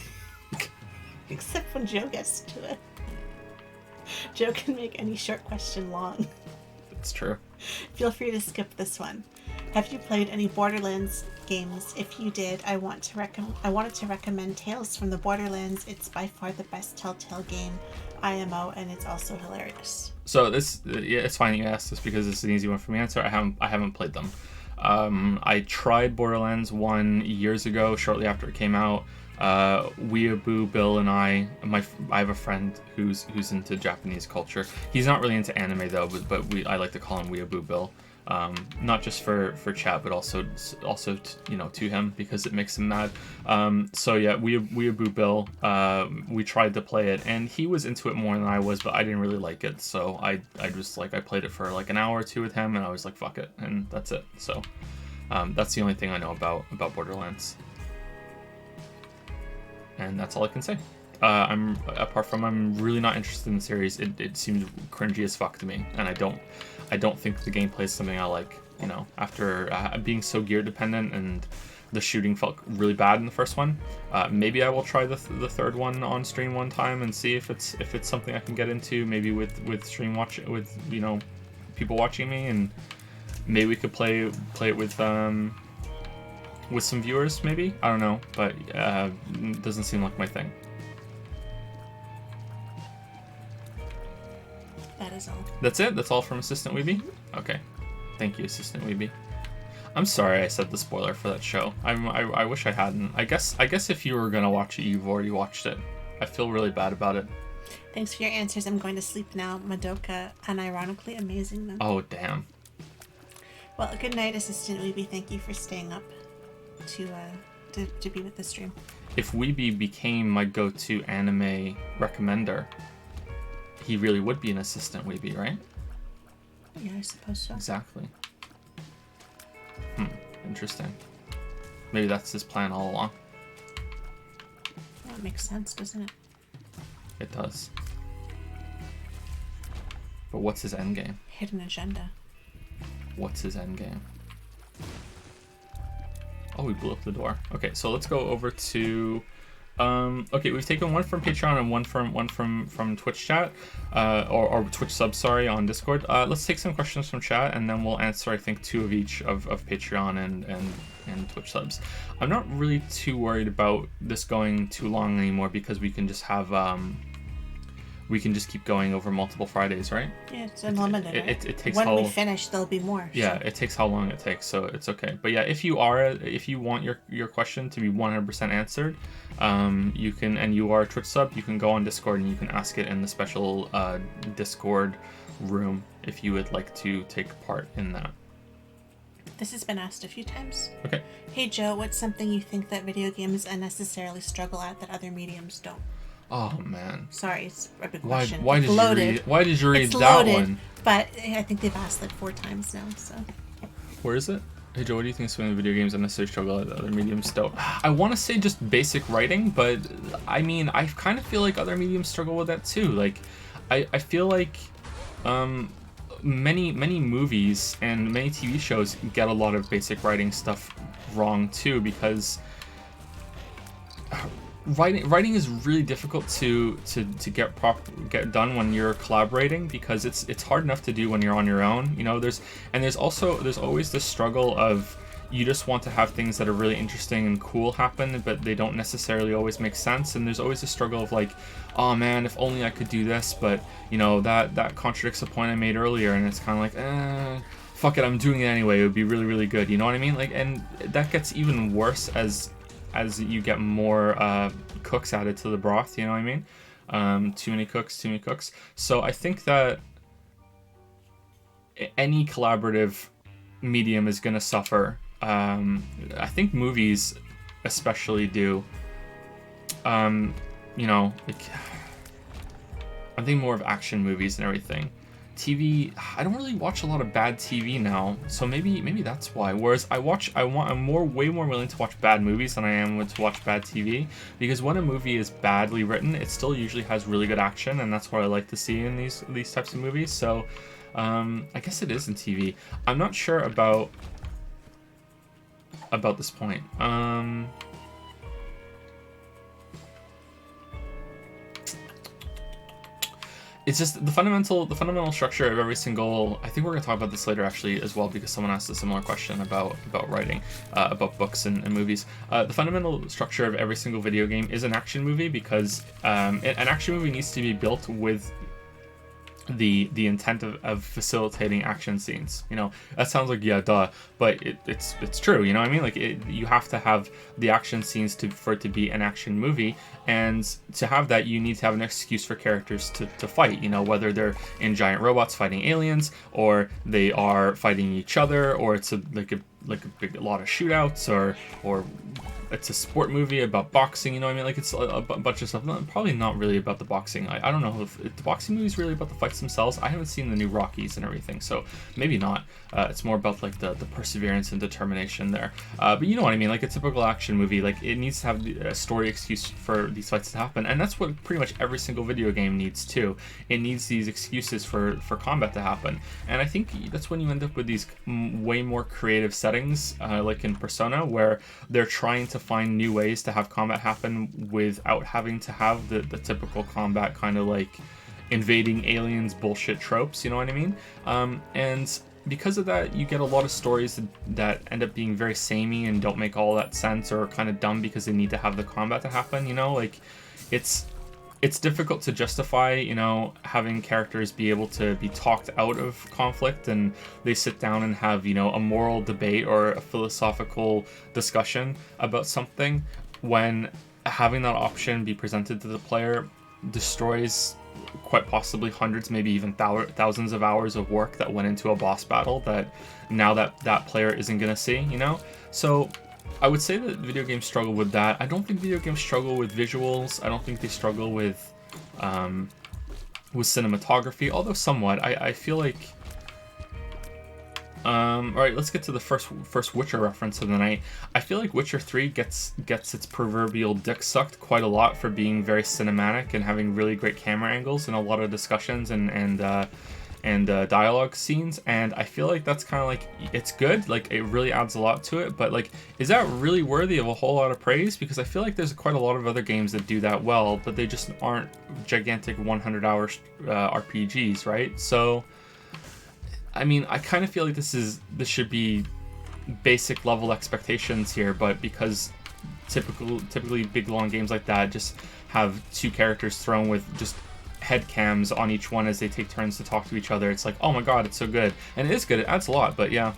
Speaker 2: Except when Joe gets to it. Joe can make any short question long.
Speaker 1: It's true.
Speaker 2: Feel free to skip this one. Have you played any Borderlands games? If you did, I wanted to recommend Tales from the Borderlands. It's by far the best Telltale game, IMO, and it's also hilarious.
Speaker 1: So this, yeah, it's fine you asked this because it's an easy one for me to answer. I haven't played them. I tried Borderlands 1 years ago, shortly after it came out. Weeaboo Bill and I have a friend who's into Japanese culture. He's not really into anime though, but I like to call him Weeaboo Bill. Not just for chat, but also to him because it makes him mad. So yeah, Weeaboo Bill. We tried to play it, and he was into it more than I was, but I didn't really like it. So I just I played it for like an hour or two with him, and I was like, fuck it, and that's it. So that's the only thing I know about Borderlands. And that's all I can say. I'm really not interested in the series. It seemed cringy as fuck to me, and I don't think the gameplay is something I like. You know, after being so gear dependent and the shooting felt really bad in the first one. Maybe I will try the third one on stream one time and see if it's something I can get into. Maybe with stream watch with people watching me, and maybe we could play it with some viewers, maybe. I don't know, but it doesn't seem like my thing.
Speaker 2: That is all.
Speaker 1: That's it? That's all from Assistant Weeby? Okay. Thank you, Assistant Weeby. I'm sorry I said the spoiler for that show. I wish I hadn't. I guess if you were gonna watch it, you've already watched it. I feel really bad about it.
Speaker 2: Thanks for your answers. I'm going to sleep now. Madoka, unironically amazing them.
Speaker 1: Oh, damn.
Speaker 2: Well, good night, Assistant Weeby. Thank you for staying up to be with the stream.
Speaker 1: If Weeby became my go-to anime recommender, he really would be an Assistant Weeby, right?
Speaker 2: Yeah, I suppose so.
Speaker 1: Exactly. Interesting. Maybe that's his plan all along.
Speaker 2: That makes sense, doesn't it?
Speaker 1: It does. But what's his endgame?
Speaker 2: Hidden agenda.
Speaker 1: What's his endgame? Oh, we blew up the door. Okay, so let's go over to... okay, we've taken one from Patreon and one from Twitch chat, or Twitch sub, sorry, on Discord. Let's take some questions from chat, and then we'll answer, I think, 2 of each of Patreon and Twitch subs. I'm not really too worried about this going too long anymore because we can just have we can just keep going over multiple Fridays, right?
Speaker 2: Yeah, it's unlimited.
Speaker 1: It takes
Speaker 2: when we finish, there'll be more.
Speaker 1: Yeah,
Speaker 2: so.
Speaker 1: it takes how long it takes, so it's okay. But yeah, if you want your question to be 100% answered, you can, and you are a Twitch sub, you can go on Discord and you can ask it in the special Discord room if you would like to take part in that.
Speaker 2: This has been asked a few times.
Speaker 1: Okay.
Speaker 2: Hey Joe, what's something you think that video games unnecessarily struggle at that other mediums don't?
Speaker 1: Oh man.
Speaker 2: Sorry, it's a big question.
Speaker 1: Why did you read
Speaker 2: it's
Speaker 1: that
Speaker 2: loaded,
Speaker 1: one?
Speaker 2: But I think they've asked like 4 times now, so.
Speaker 1: Where is it? Hey Joe, what do you think some of the video games unnecessarily struggle at other mediums don't? I want to say just basic writing, but I mean, I kind of feel like other mediums struggle with that too. Like, I feel like many movies and many TV shows get a lot of basic writing stuff wrong too, because writing is really difficult to get done when you're collaborating, because it's hard enough to do when you're on your own. You know, there's always this struggle of, you just want to have things that are really interesting and cool happen, but they don't necessarily always make sense. And there's always a struggle of like, oh man, if only I could do this, but you know, that contradicts the point I made earlier, and it's kind of like, fuck it, I'm doing it anyway. It would be really, really good. You know what I mean? Like, and that gets even worse as you get more cooks added to the broth. You know what I mean? Too many cooks. So I think that any collaborative medium is going to suffer. I think movies especially do. You know, like, I'm thinking more of action movies and everything. TV, I don't really watch a lot of bad TV now, so maybe that's why. Whereas I'm way more willing to watch bad movies than I am to watch bad TV, because when a movie is badly written, it still usually has really good action, and that's what I like to see in these types of movies. So I guess it is in TV. I'm not sure about this point. It's just the fundamental structure of every single. I think we're gonna talk about this later actually as well, because someone asked a similar question about writing, about books and movies. The fundamental structure of every single video game is an action movie, because an action movie needs to be built with the intent of facilitating action scenes. You know, that sounds like, yeah, duh, but it's true. You know what I mean? Like, you have to have the action scenes for it to be an action movie, and to have that, you need to have an excuse for characters to fight. You know, whether they're in giant robots fighting aliens, or they are fighting each other, or it's a lot of shootouts, or it's a sport movie about boxing. You know what I mean? Like, it's a bunch of stuff. Probably not really about the boxing. I don't know if the boxing movie is really about the fights themselves. I haven't seen the new Rockies and everything, so maybe not. It's more about like the perseverance and determination there. But you know what I mean? Like, a typical action movie, like, it needs to have a story excuse for these fights to happen, and that's what pretty much every single video game needs too. It needs these excuses for combat to happen, and I think that's when you end up with these way more creative settings, like in Persona, where they're trying to find new ways to have combat happen without having to have the typical combat kind of like invading aliens bullshit tropes. You know what I mean? And because of that, you get a lot of stories that end up being very samey and don't make all that sense, or kind of dumb because they need to have the combat to happen. You know, like, it's difficult to justify, you know, having characters be able to be talked out of conflict, and they sit down and have, you know, a moral debate or a philosophical discussion about something, when having that option be presented to the player destroys quite possibly hundreds, maybe even thousands of hours of work that went into a boss battle that now that player isn't gonna see, you know? So I would say that video games struggle with that. I don't think video games struggle with visuals. I don't think they struggle with cinematography, although somewhat. I feel like... Alright, let's get to the first Witcher reference of the night. I feel like Witcher 3 gets its proverbial dick sucked quite a lot for being very cinematic and having really great camera angles and a lot of discussions and dialogue scenes, and I feel like that's kind of like, it's good, like, it really adds a lot to it, but like, is that really worthy of a whole lot of praise? Because I feel like there's quite a lot of other games that do that well, but they just aren't gigantic 100-hour RPGs, right? So I mean, I kind of feel like this should be basic level expectations here, but because typically big long games like that just have two characters thrown with just head cams on each one as they take turns to talk to each other. It's like, oh my god, it's so good, and it is good. It adds a lot, but yeah,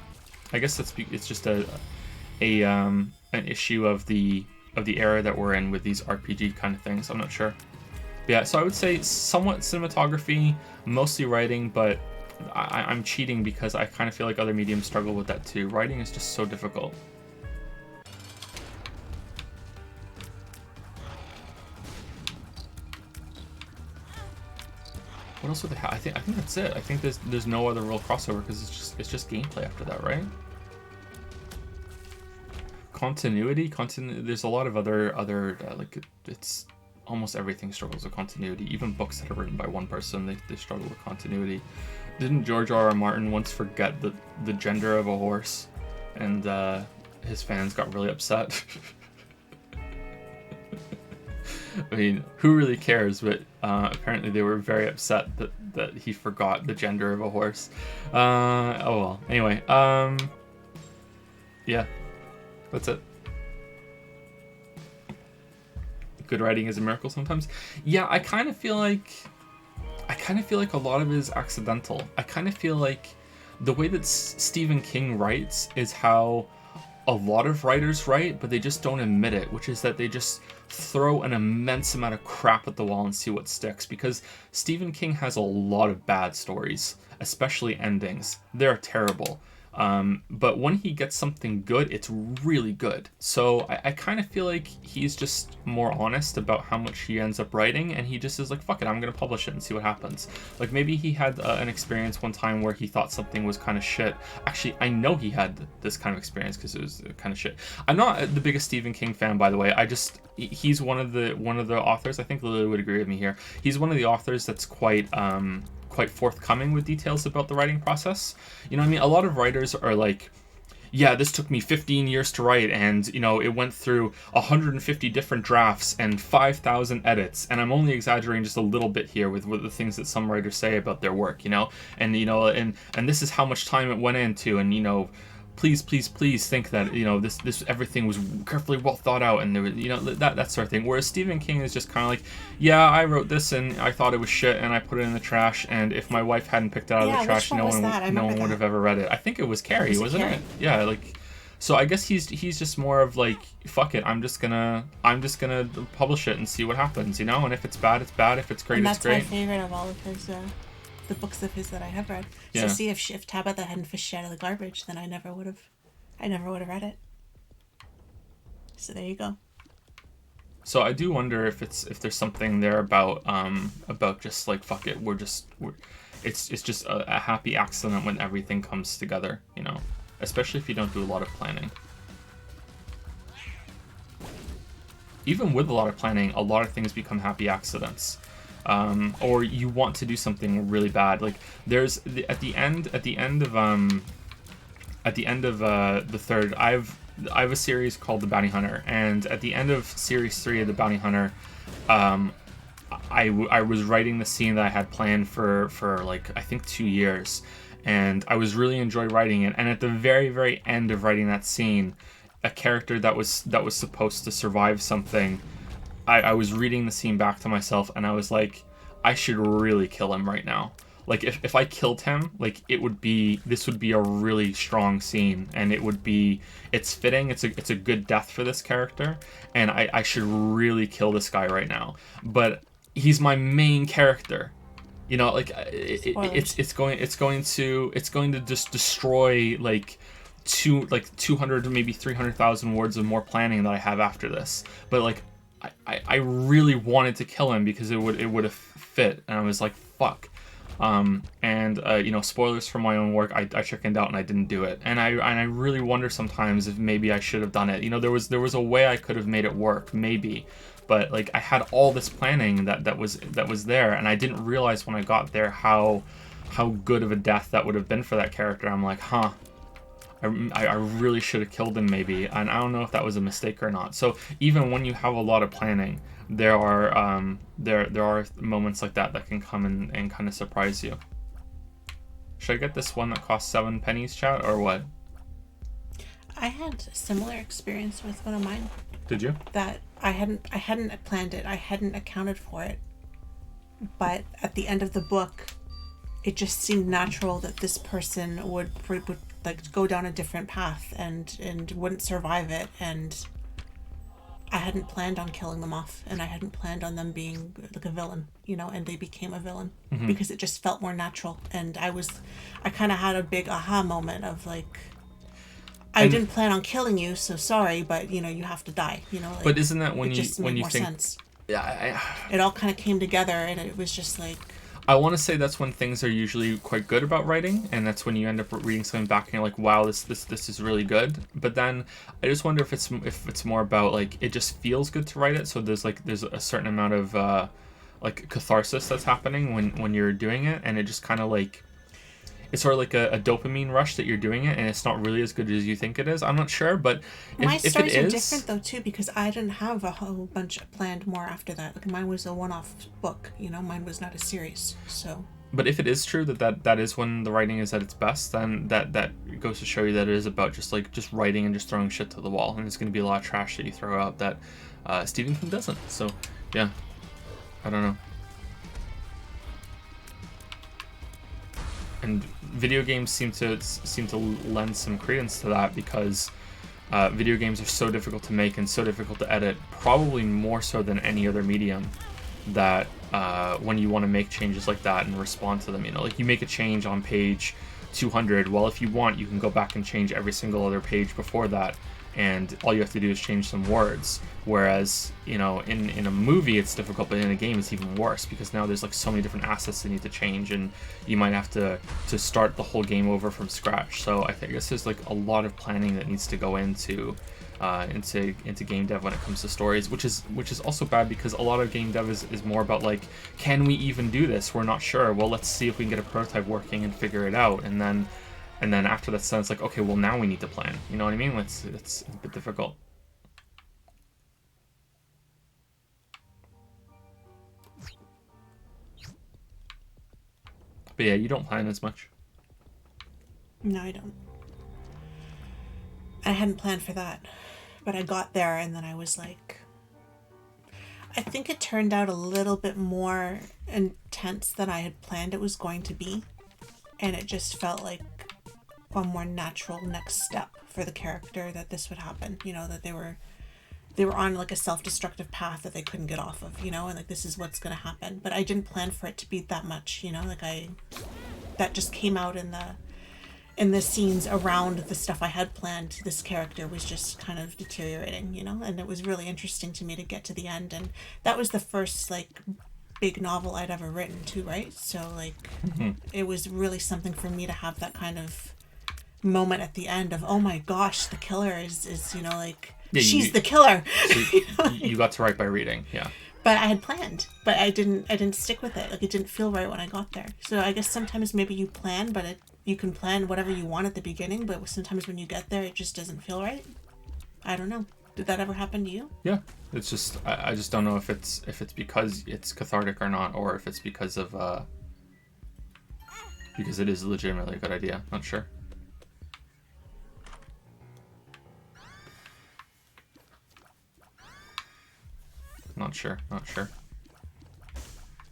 Speaker 1: I guess it's just an issue of the era that we're in with these RPG kind of things. I'm not sure. But yeah, so I would say somewhat cinematography, mostly writing, but I'm cheating because I kind of feel like other mediums struggle with that too. Writing is just so difficult. What else would they have? I think that's it. I think there's no other real crossover because it's just gameplay after that, right? Continuity. There's a lot of other like it's almost everything struggles with continuity. Even books that are written by one person, they struggle with continuity. Didn't George R.R. Martin once forget the gender of a horse, and his fans got really upset? I mean, who really cares? But apparently they were very upset that he forgot the gender of a horse. Oh well. Anyway, yeah, that's it. Good writing is a miracle sometimes. Yeah, I kind of feel like a lot of it is accidental. I kind of feel like the way that Stephen King writes is how a lot of writers write, but they just don't admit it, which is that they just throw an immense amount of crap at the wall and see what sticks, because Stephen King has a lot of bad stories, especially endings. They're terrible. But when he gets something good, it's really good. So I kind of feel like he's just more honest about how much he ends up writing, and he just is like, fuck it, I'm going to publish it and see what happens. Like maybe he had an experience one time where he thought something was kind of shit. Actually, I know he had this kind of experience because it was kind of shit. I'm not the biggest Stephen King fan, by the way. He's one of the authors, I think Lili would agree with me here. He's one of the authors that's quite forthcoming with details about the writing process. You know what I mean? A lot of writers are like, yeah, this took me 15 years to write, and it went through 150 different drafts and 5,000 edits, and I'm only exaggerating just a little bit here with the things that some writers say about their work, and and this is how much time it went into, and please think that this everything was carefully well thought out, and there was that sort of thing. Whereas Stephen King is just kind of like, yeah, I wrote this and I thought it was shit and I put it in the trash, and if my wife hadn't picked it out of the trash, no one would have ever read it. I think it was Carrie, wasn't it? Yeah, like, so I guess he's just more of like, fuck it, I'm just gonna publish it and see what happens, and if it's bad, it's bad. If it's great, it's great.
Speaker 2: That's my favorite of all of his the books of his that I have read. Yeah. So see, if Tabitha hadn't fished out of the garbage, then I never would have read it. So there you go.
Speaker 1: So I do wonder if there's something there about just like, fuck it, it's just a happy accident when everything comes together, especially if you don't do a lot of planning. Even with a lot of planning, a lot of things become happy accidents. Or you want to do something really bad. Like there's at the end of the third, I have a series called The Bounty Hunter, and at the end of series 3 of The Bounty Hunter, I was writing the scene that I had planned for like I think 2 years, and I was really enjoying writing it. And at the very, very end of writing that scene, a character that was supposed to survive something, I was reading the scene back to myself, and I was like, I should really kill him right now. Like, if I killed him, like, this would be a really strong scene, and it's fitting, it's a good death for this character, and I should really kill this guy right now. But he's my main character. It's going to just destroy like 200 maybe 300,000 words of more planning that I have after this. But like, I really wanted to kill him because it would have fit, and I was like, fuck. Spoilers for my own work, I chickened out and I didn't do it, and I really wonder sometimes if maybe I should have done it. There was a way I could have made it work, maybe, but like I had all this planning that was there, and I didn't realize when I got there how good of a death that would have been for that character. I'm like, I really should have killed him maybe, and I don't know if that was a mistake or not. So even when you have a lot of planning, there are moments like that can come and kind of surprise you. Should I get this one that costs 7 pennies, chat, or what?
Speaker 2: I had a similar experience with one of mine.
Speaker 1: Did you?
Speaker 2: That I hadn't planned it. I hadn't accounted for it. but at the end of the book, it just seemed natural that this person would like go down a different path and wouldn't survive it, and I hadn't planned on killing them off, and I hadn't planned on them being like a villain, and they became a villain because it just felt more natural. And I kind of had a big aha moment of like, I didn't plan on killing you, so sorry, but you have to die. Like,
Speaker 1: but isn't that
Speaker 2: it just made more
Speaker 1: think?
Speaker 2: Sense.
Speaker 1: Yeah,
Speaker 2: it all kind of came together, and it was just like.
Speaker 1: I want to say that's when things are usually quite good about writing, and that's when you end up reading something back and you're like, wow, this is really good. But then I just wonder if it's more about like it just feels good to write it. So there's a certain amount of like catharsis that's happening when you're doing it, and it just kind of like it's sort of like a dopamine rush that you're doing it, and it's not really as good as you think it is. I'm not sure, but
Speaker 2: my stories
Speaker 1: if it
Speaker 2: are
Speaker 1: is,
Speaker 2: different though too, because I didn't have a whole bunch planned more after that. Like mine was a one-off book, mine was not a series. So.
Speaker 1: But if it is true that is when the writing is at its best, then that goes to show you that it is about just writing and just throwing shit to the wall, and it's going to be a lot of trash that you throw out that Stephen King doesn't. So, yeah, I don't know. And video games seem to lend some credence to that because video games are so difficult to make and so difficult to edit, probably more so than any other medium, that when you want to make changes like that and respond to them, like you make a change on page 200, well, if you want, you can go back and change every single other page before that, and all you have to do is change some words. Whereas, in a movie it's difficult, but in a game it's even worse because now there's like so many different assets that need to change, and you might have to start the whole game over from scratch. So I guess there's like a lot of planning that needs to go into game dev when it comes to stories, which is also bad because a lot of game dev is more about like, can we even do this? We're not sure. Well, let's see if we can get a prototype working and figure it out, and then after that's done, it's like, okay, well, now we need to plan. You know what I mean? It's a bit difficult. But yeah, you don't plan as much.
Speaker 2: No, I don't. I hadn't planned for that, but I got there, and then I was like, I think it turned out a little bit more intense than I had planned it was going to be, and it just felt like a more natural next step for the character that this would happen. That they were on like a self-destructive path that they couldn't get off of. And like this is what's going to happen. But I didn't plan for it to be that much. That just came out in the scenes around the stuff I had planned. This character was just kind of deteriorating, and it was really interesting to me to get to the end. And that was the first like big novel I'd ever written too, right? So like It was really something for me to have that kind of moment at the end of, oh my gosh, the killer is she's the killer.
Speaker 1: So you got to write by reading. Yeah.
Speaker 2: But I had planned, but I didn't stick with it. Like it didn't feel right when I got there. So I guess sometimes maybe you plan, but you can plan whatever you want at the beginning, but sometimes when you get there, it just doesn't feel right. I don't know. Did that ever happen to you?
Speaker 1: Yeah. It's just I just don't know if it's because it's cathartic or not, or if it's because of because it is legitimately a good idea. Not sure. Not sure.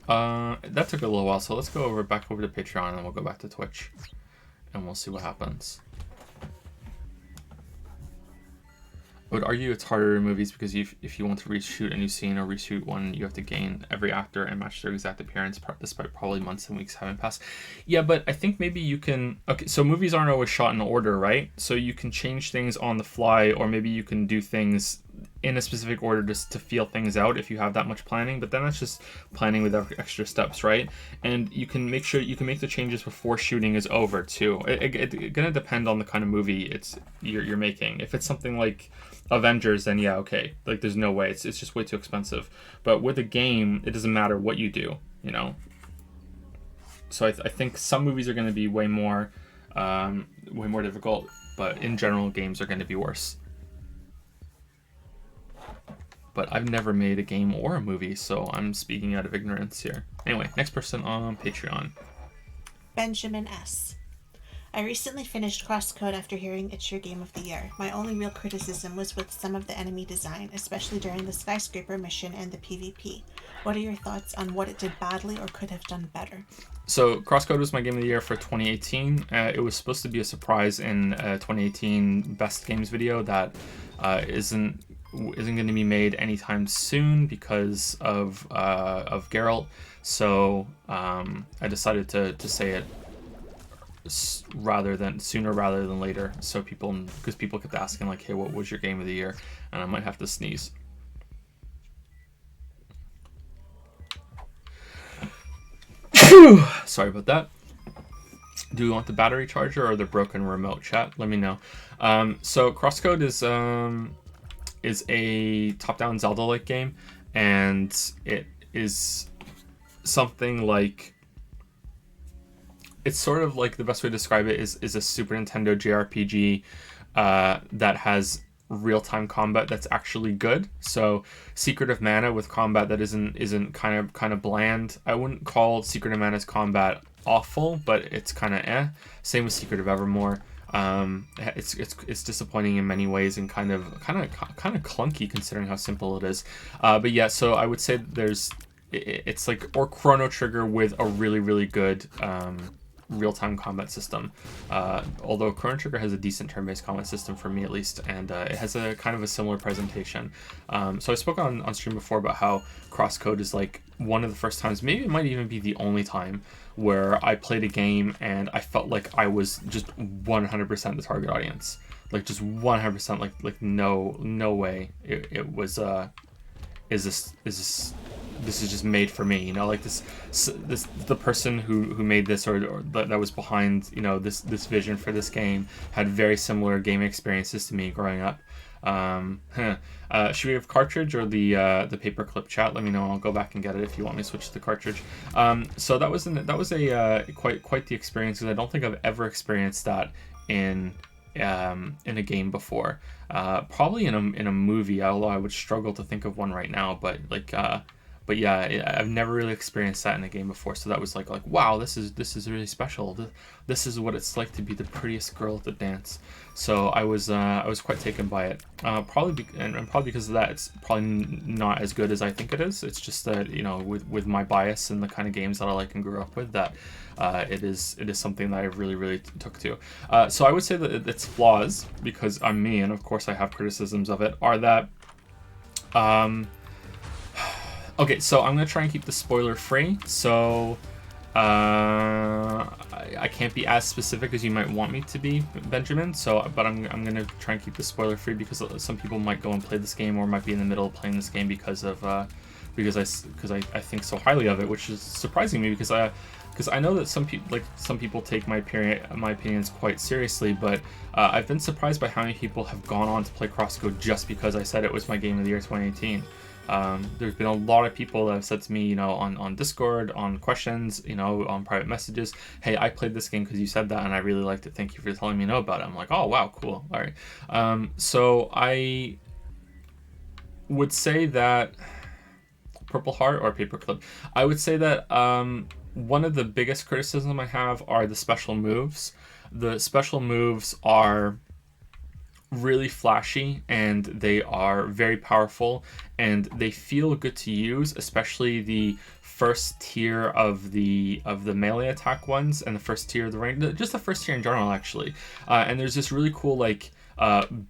Speaker 1: That took a little while, so let's go back over to Patreon, and then we'll go back to Twitch, and we'll see what happens. I would argue it's harder in movies because if you want to reshoot a new scene or reshoot one, you have to gain every actor and match their exact appearance, despite probably months and weeks having passed. Yeah, but I think maybe you can... Okay, so movies aren't always shot in order, right? So you can change things on the fly, or maybe you can do things in a specific order just to feel things out if you have that much planning, but then that's just planning with extra steps, right? And you can make sure you can make the changes before shooting is over too. It's gonna depend on the kind of movie you're making. If it's something like Avengers, then yeah, okay, like there's no way, it's just way too expensive. But with a game, it doesn't matter what you do, so I think some movies are going to be way more difficult, but in general, games are going to be worse. But I've never made a game or a movie, so I'm speaking out of ignorance here. Anyway, next person on Patreon.
Speaker 2: Benjamin S. I recently finished Crosscode after hearing it's your game of the year. My only real criticism was with some of the enemy design, especially during the skyscraper mission and the PvP. What are your thoughts on what it did badly or could have done better?
Speaker 1: So Crosscode was my game of the year for 2018. It was supposed to be a surprise in 2018 Best Games video that isn't going to be made anytime soon because of Geralt. So I decided to say it sooner rather than later, so because people kept asking like, hey, what was your game of the year? And I might have to sneeze. Sorry about that. Do we want the battery charger or the broken remote? Chat, let me know. So Crosscode is a top-down Zelda-like game, and it is something like, it's sort of like, the best way to describe it is a Super Nintendo JRPG that has real-time combat that's actually good. So Secret of Mana with combat that isn't kind of bland. I wouldn't call Secret of Mana's combat awful, but it's kind of Same with Secret of Evermore. It's disappointing in many ways and kind of clunky considering how simple it is. But yeah, so I would say it's like Chrono Trigger with a really good real-time combat system, although Chrono Trigger has a decent turn-based combat system for me at least, and it has a kind of a similar presentation. So I spoke on stream before about how Crosscode is like one of the first times, maybe it might even be the only time, where I played a game and I felt like I was just 100% the target audience, like just 100%, like no way it was this is just made for me, you know, like this the person who made this or that was behind, you know, this vision for this game had very similar game experiences to me growing up. Should we have cartridge or the paperclip? Chat, let me know. I'll go back and get it if you want me to switch to the cartridge. So that was a quite the experience, because I don't think I've ever experienced that in a game before. Probably in a movie, although I would struggle to think of one right now. But yeah, I've never really experienced that in a game before. So that was like wow, this is really special. This is what it's like to be the prettiest girl at the dance. So I was quite taken by it. Probably because of that, it's probably not as good as I think it is. It's just that, you know, with my bias and the kind of games that I like and grew up with, that it is something that I really took to. So I would say that its flaws, because I'm me and of course I have criticisms of it, are that okay, so I'm gonna try and keep the spoiler free. So I can't be as specific as you might want me to be, Benjamin. But I'm gonna try and keep the spoiler free, because some people might go and play this game, or might be in the middle of playing this game because I think so highly of it, which is surprising me, because I know that some people take my opinions quite seriously, but I've been surprised by how many people have gone on to play Crosscode just because I said it was my game of the year 2018. There's been a lot of people that have said to me, you know, on Discord, on questions, you know, on private messages, hey, I played this game because you said that and I really liked it. Thank you for telling me about it. I'm like, oh wow, cool. All right. So I would say that Purple Heart or Paperclip. I would say that one of the biggest criticism I have are the special moves. The special moves are really flashy and they are very powerful and they feel good to use, especially the first tier of the melee attack ones and the first tier of the range, just the first tier in general actually. And there's this really cool like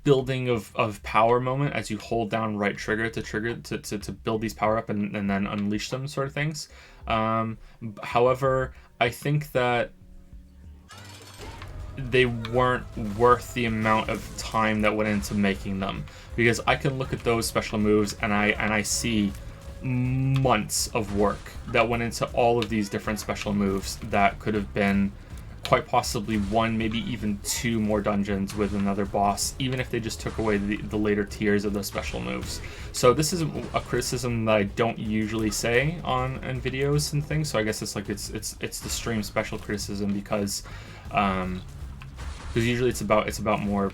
Speaker 1: building of power moment as you hold down right trigger to build these power up and then unleash them, sort of things. However, I think that they weren't worth the amount of time that went into making them, because I can look at those special moves and I see months of work that went into all of these different special moves that could have been quite possibly one, maybe even two more dungeons with another boss, even if they just took away the later tiers of those special moves. So this is a criticism that I don't usually say on videos and things. So I guess it's like it's the stream special criticism, because usually it's about more.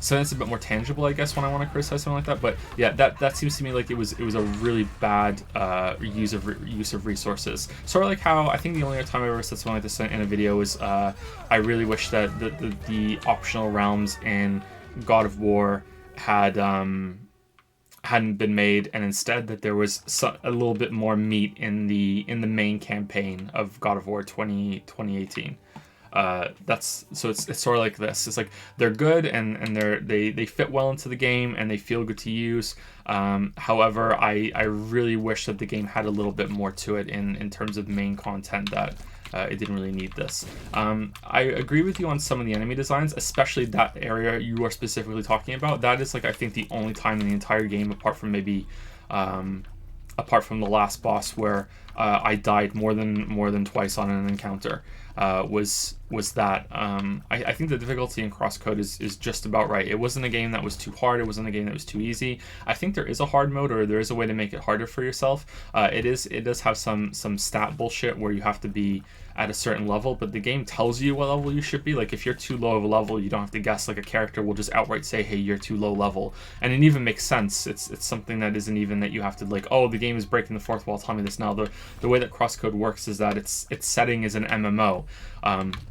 Speaker 1: so that's a bit more tangible, I guess, when I want to criticize something like that. But yeah, that seems to me like it was a really bad use of resources. Sort of like how I think the only other time I ever said something like this in a video was I really wish that the optional realms in God of War had hadn't been made, and instead that there was a little bit more meat in the main campaign of God of War 2018. That's so it's sort of like this. It's like they're good and they fit well into the game and they feel good to use. However, I really wish that the game had a little bit more to it in terms of main content that it didn't really need this. I agree with you on some of the enemy designs, especially that area you are specifically talking about. That is like I think the only time in the entire game, apart from maybe apart from the last boss where I died more than twice on an encounter, was that I think the difficulty in Crosscode is just about right. It wasn't a game that was too hard. It wasn't a game that was too easy. I think there is a hard mode, or there is a way to make it harder for yourself. It does have some stat bullshit where you have to be at a certain level, but the game tells you what level you should be. Like if you're too low of a level, you don't have to guess. Like a character will just outright say, hey, you're too low level, and it even makes sense. It's something that isn't even that you have to like, oh, the game is breaking the fourth wall, tell me this now. The way that Crosscode works is that its setting is an MMO.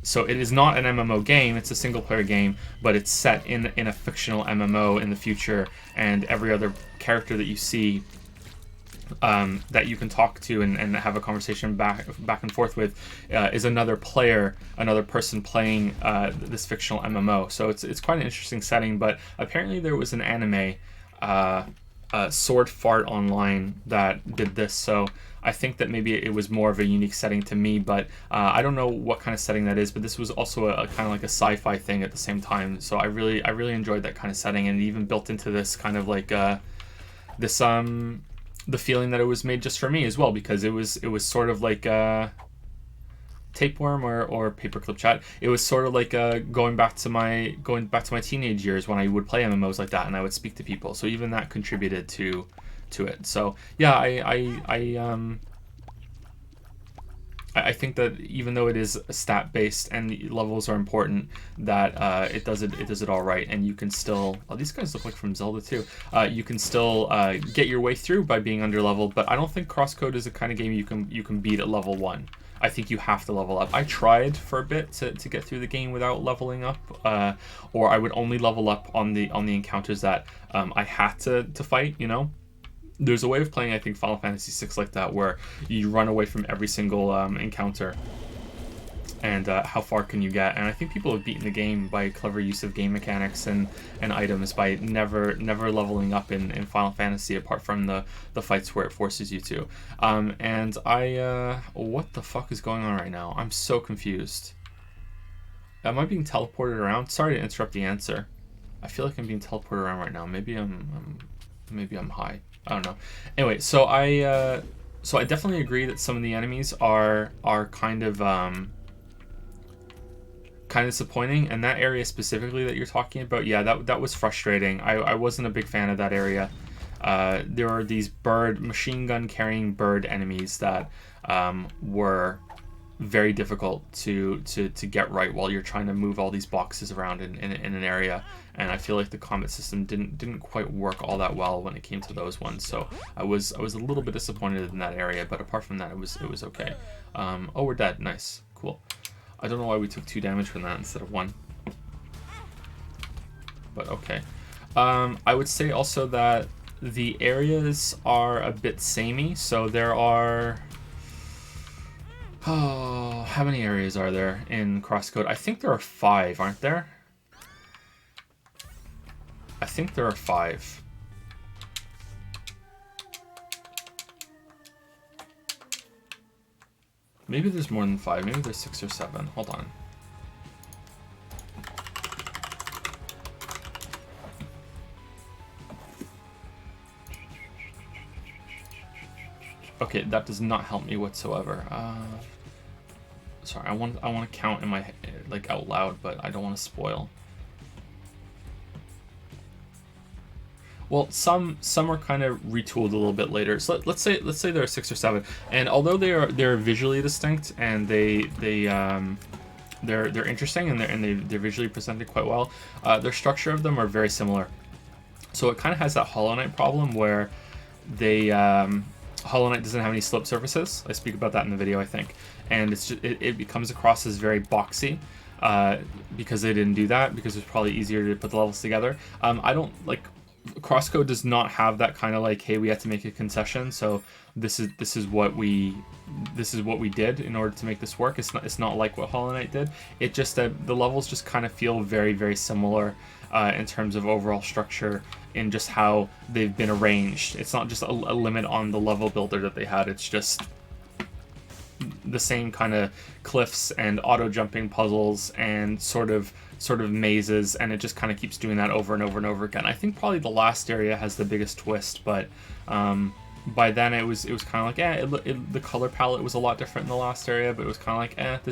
Speaker 1: So it is not an MMO game, it's a single player game, but it's set in a fictional MMO in the future, and every other character that you see that you can talk to and have a conversation back and forth with is another player, another person playing this fictional MMO. So it's quite an interesting setting, but apparently there was an anime, Sword Fart Online, that did this, so I think that maybe it was more of a unique setting to me, but I don't know what kind of setting that is, but this was also a kind of like a sci-fi thing at the same time, so I really enjoyed that kind of setting, and it even built into this kind of like this the feeling that it was made just for me as well, because it was sort of like tapeworm or paperclip chat. It was sort of like going back to my teenage years when I would play MMOs like that and I would speak to people. So even that contributed to it. So yeah, I think that even though it is stat based and the levels are important, that it does it all right, and you can still. Oh, these guys look like from Zelda too. You can still get your way through by being under leveled, but I don't think Crosscode is the kind of game you can beat at level 1. I think you have to level up. I tried for a bit to get through the game without leveling up, or I would only level up on the encounters that I had to fight. You know. There's a way of playing, I think, Final Fantasy VI like that, where you run away from every single encounter, and how far can you get? And I think people have beaten the game by clever use of game mechanics and items by never leveling up in Final Fantasy, apart from the fights where it forces you to. And what the fuck is going on right now? I'm so confused. Am I being teleported around? Sorry to interrupt the answer. I feel like I'm being teleported around right now. Maybe I'm high. I don't know. Anyway, so I definitely agree that some of the enemies are kind of disappointing, and that area specifically that you're talking about, yeah, that was frustrating. I wasn't a big fan of that area. There are these machine gun carrying bird enemies that were very difficult to get right while you're trying to move all these boxes around in an area, and I feel like the combat system didn't quite work all that well when it came to those ones. So I was a little bit disappointed in that area, but apart from that, it was okay. Oh, we're dead. Nice, cool. I don't know why we took 2 damage from that instead of 1, but okay. I would say also that the areas are a bit samey, so there are. Oh, how many areas are there in Crosscode? I think there are 5, aren't there? I think there are 5. Maybe there's more than 5. Maybe there's 6 or 7. Hold on. Okay, that does not help me whatsoever. Sorry, I want to count in my head, like out loud, but I don't want to spoil. Well, some are kind of retooled a little bit later. So let's say there are 6 or 7, and although they're visually distinct and they they're interesting, and they're visually presented quite well. Their structure of them are very similar. So it kind of has that Hollow Knight problem where they Hollow Knight doesn't have any slope surfaces. I speak about that in the video, I think, and it's just, it comes across as very boxy because they didn't do that, because it's probably easier to put the levels together. I don't like Crosscode does not have that kind of like, hey, we have to make a concession, so this is what we did in order to make this work. It's not like what Hollow Knight did. It just that the levels just kind of feel very, very similar in terms of overall structure, in just how they've been arranged. It's not just a limit on the level builder that they had. It's just the same kind of cliffs and auto jumping puzzles and sort of mazes, and it just kind of keeps doing that over and over and over again. I think probably the last area has the biggest twist, but by then it was kind of like the color palette was a lot different in the last area, but it was kind of like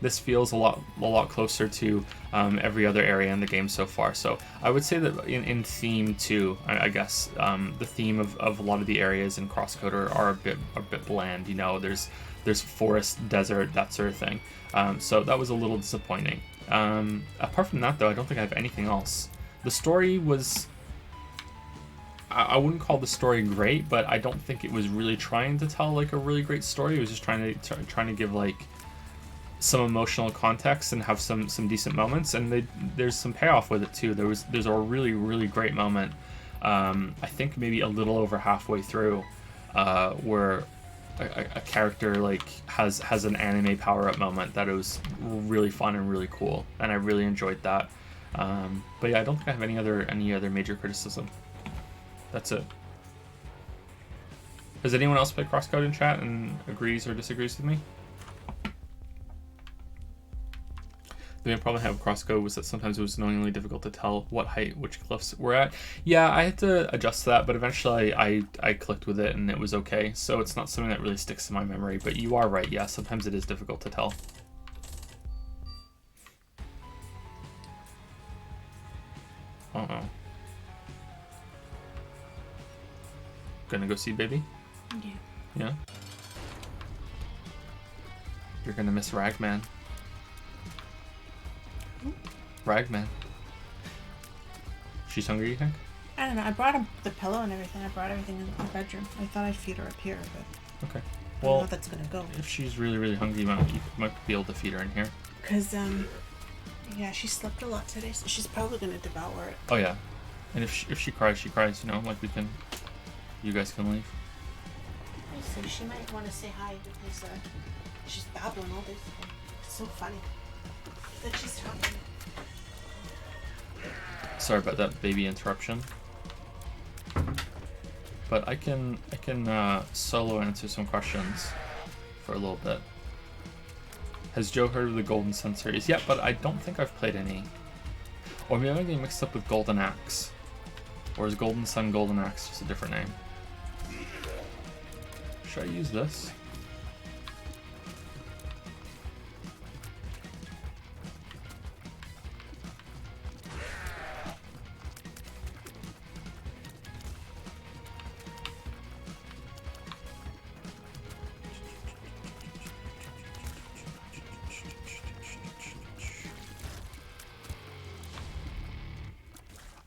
Speaker 1: this feels a lot closer to every other area in the game so far. So I would say that in theme too, I guess the theme of a lot of the areas in Crosscode are a bit bland. You know, there's forest, desert, that sort of thing. So that was a little disappointing. Apart from that, though, I don't think I have anything else. The story was, I wouldn't call the story great, but I don't think it was really trying to tell like a really great story. It was just trying to give like some emotional context and have some decent moments, and there's some payoff with it too. There's a really great moment, I think maybe a little over halfway through, where a character like has an anime power-up moment that it was really fun and really cool, and I really enjoyed that. But yeah, I don't think I have any other major criticism. That's it. Has anyone else played Crosscode in chat and agrees or disagrees with me? The main problem I had with Crosscode was that sometimes it was annoyingly difficult to tell what height which cliffs were at. Yeah, I had to adjust that, but eventually I clicked with it and it was okay. So it's not something that really sticks in my memory, but you are right. Yeah, sometimes it is difficult to tell. Uh-oh. Gonna go see baby?
Speaker 2: Yeah.
Speaker 1: Yeah? You're gonna miss Ragman. Ragman. She's hungry, you think?
Speaker 2: I don't know. I brought him the pillow and everything. I brought everything in the bedroom. I thought I'd feed her up here, but
Speaker 1: okay.
Speaker 2: I don't know if that's gonna go.
Speaker 1: If she's really hungry, you might be able to feed her in here.
Speaker 2: Cause yeah, she slept a lot today, so she's probably gonna devour it.
Speaker 1: Oh yeah, and if she cries, she cries. You know, like you guys can leave.
Speaker 2: So she might want to say hi because she's babbling all this. It's so funny that she's talking.
Speaker 1: Sorry about that baby interruption. But I can solo answer some questions for a little bit. Has Joe heard of the Golden Sun series? Yeah, but I don't think I've played any. Or maybe I'm getting mixed up with Golden Axe. Or is Golden Sun Golden Axe just a different name? Should I use this?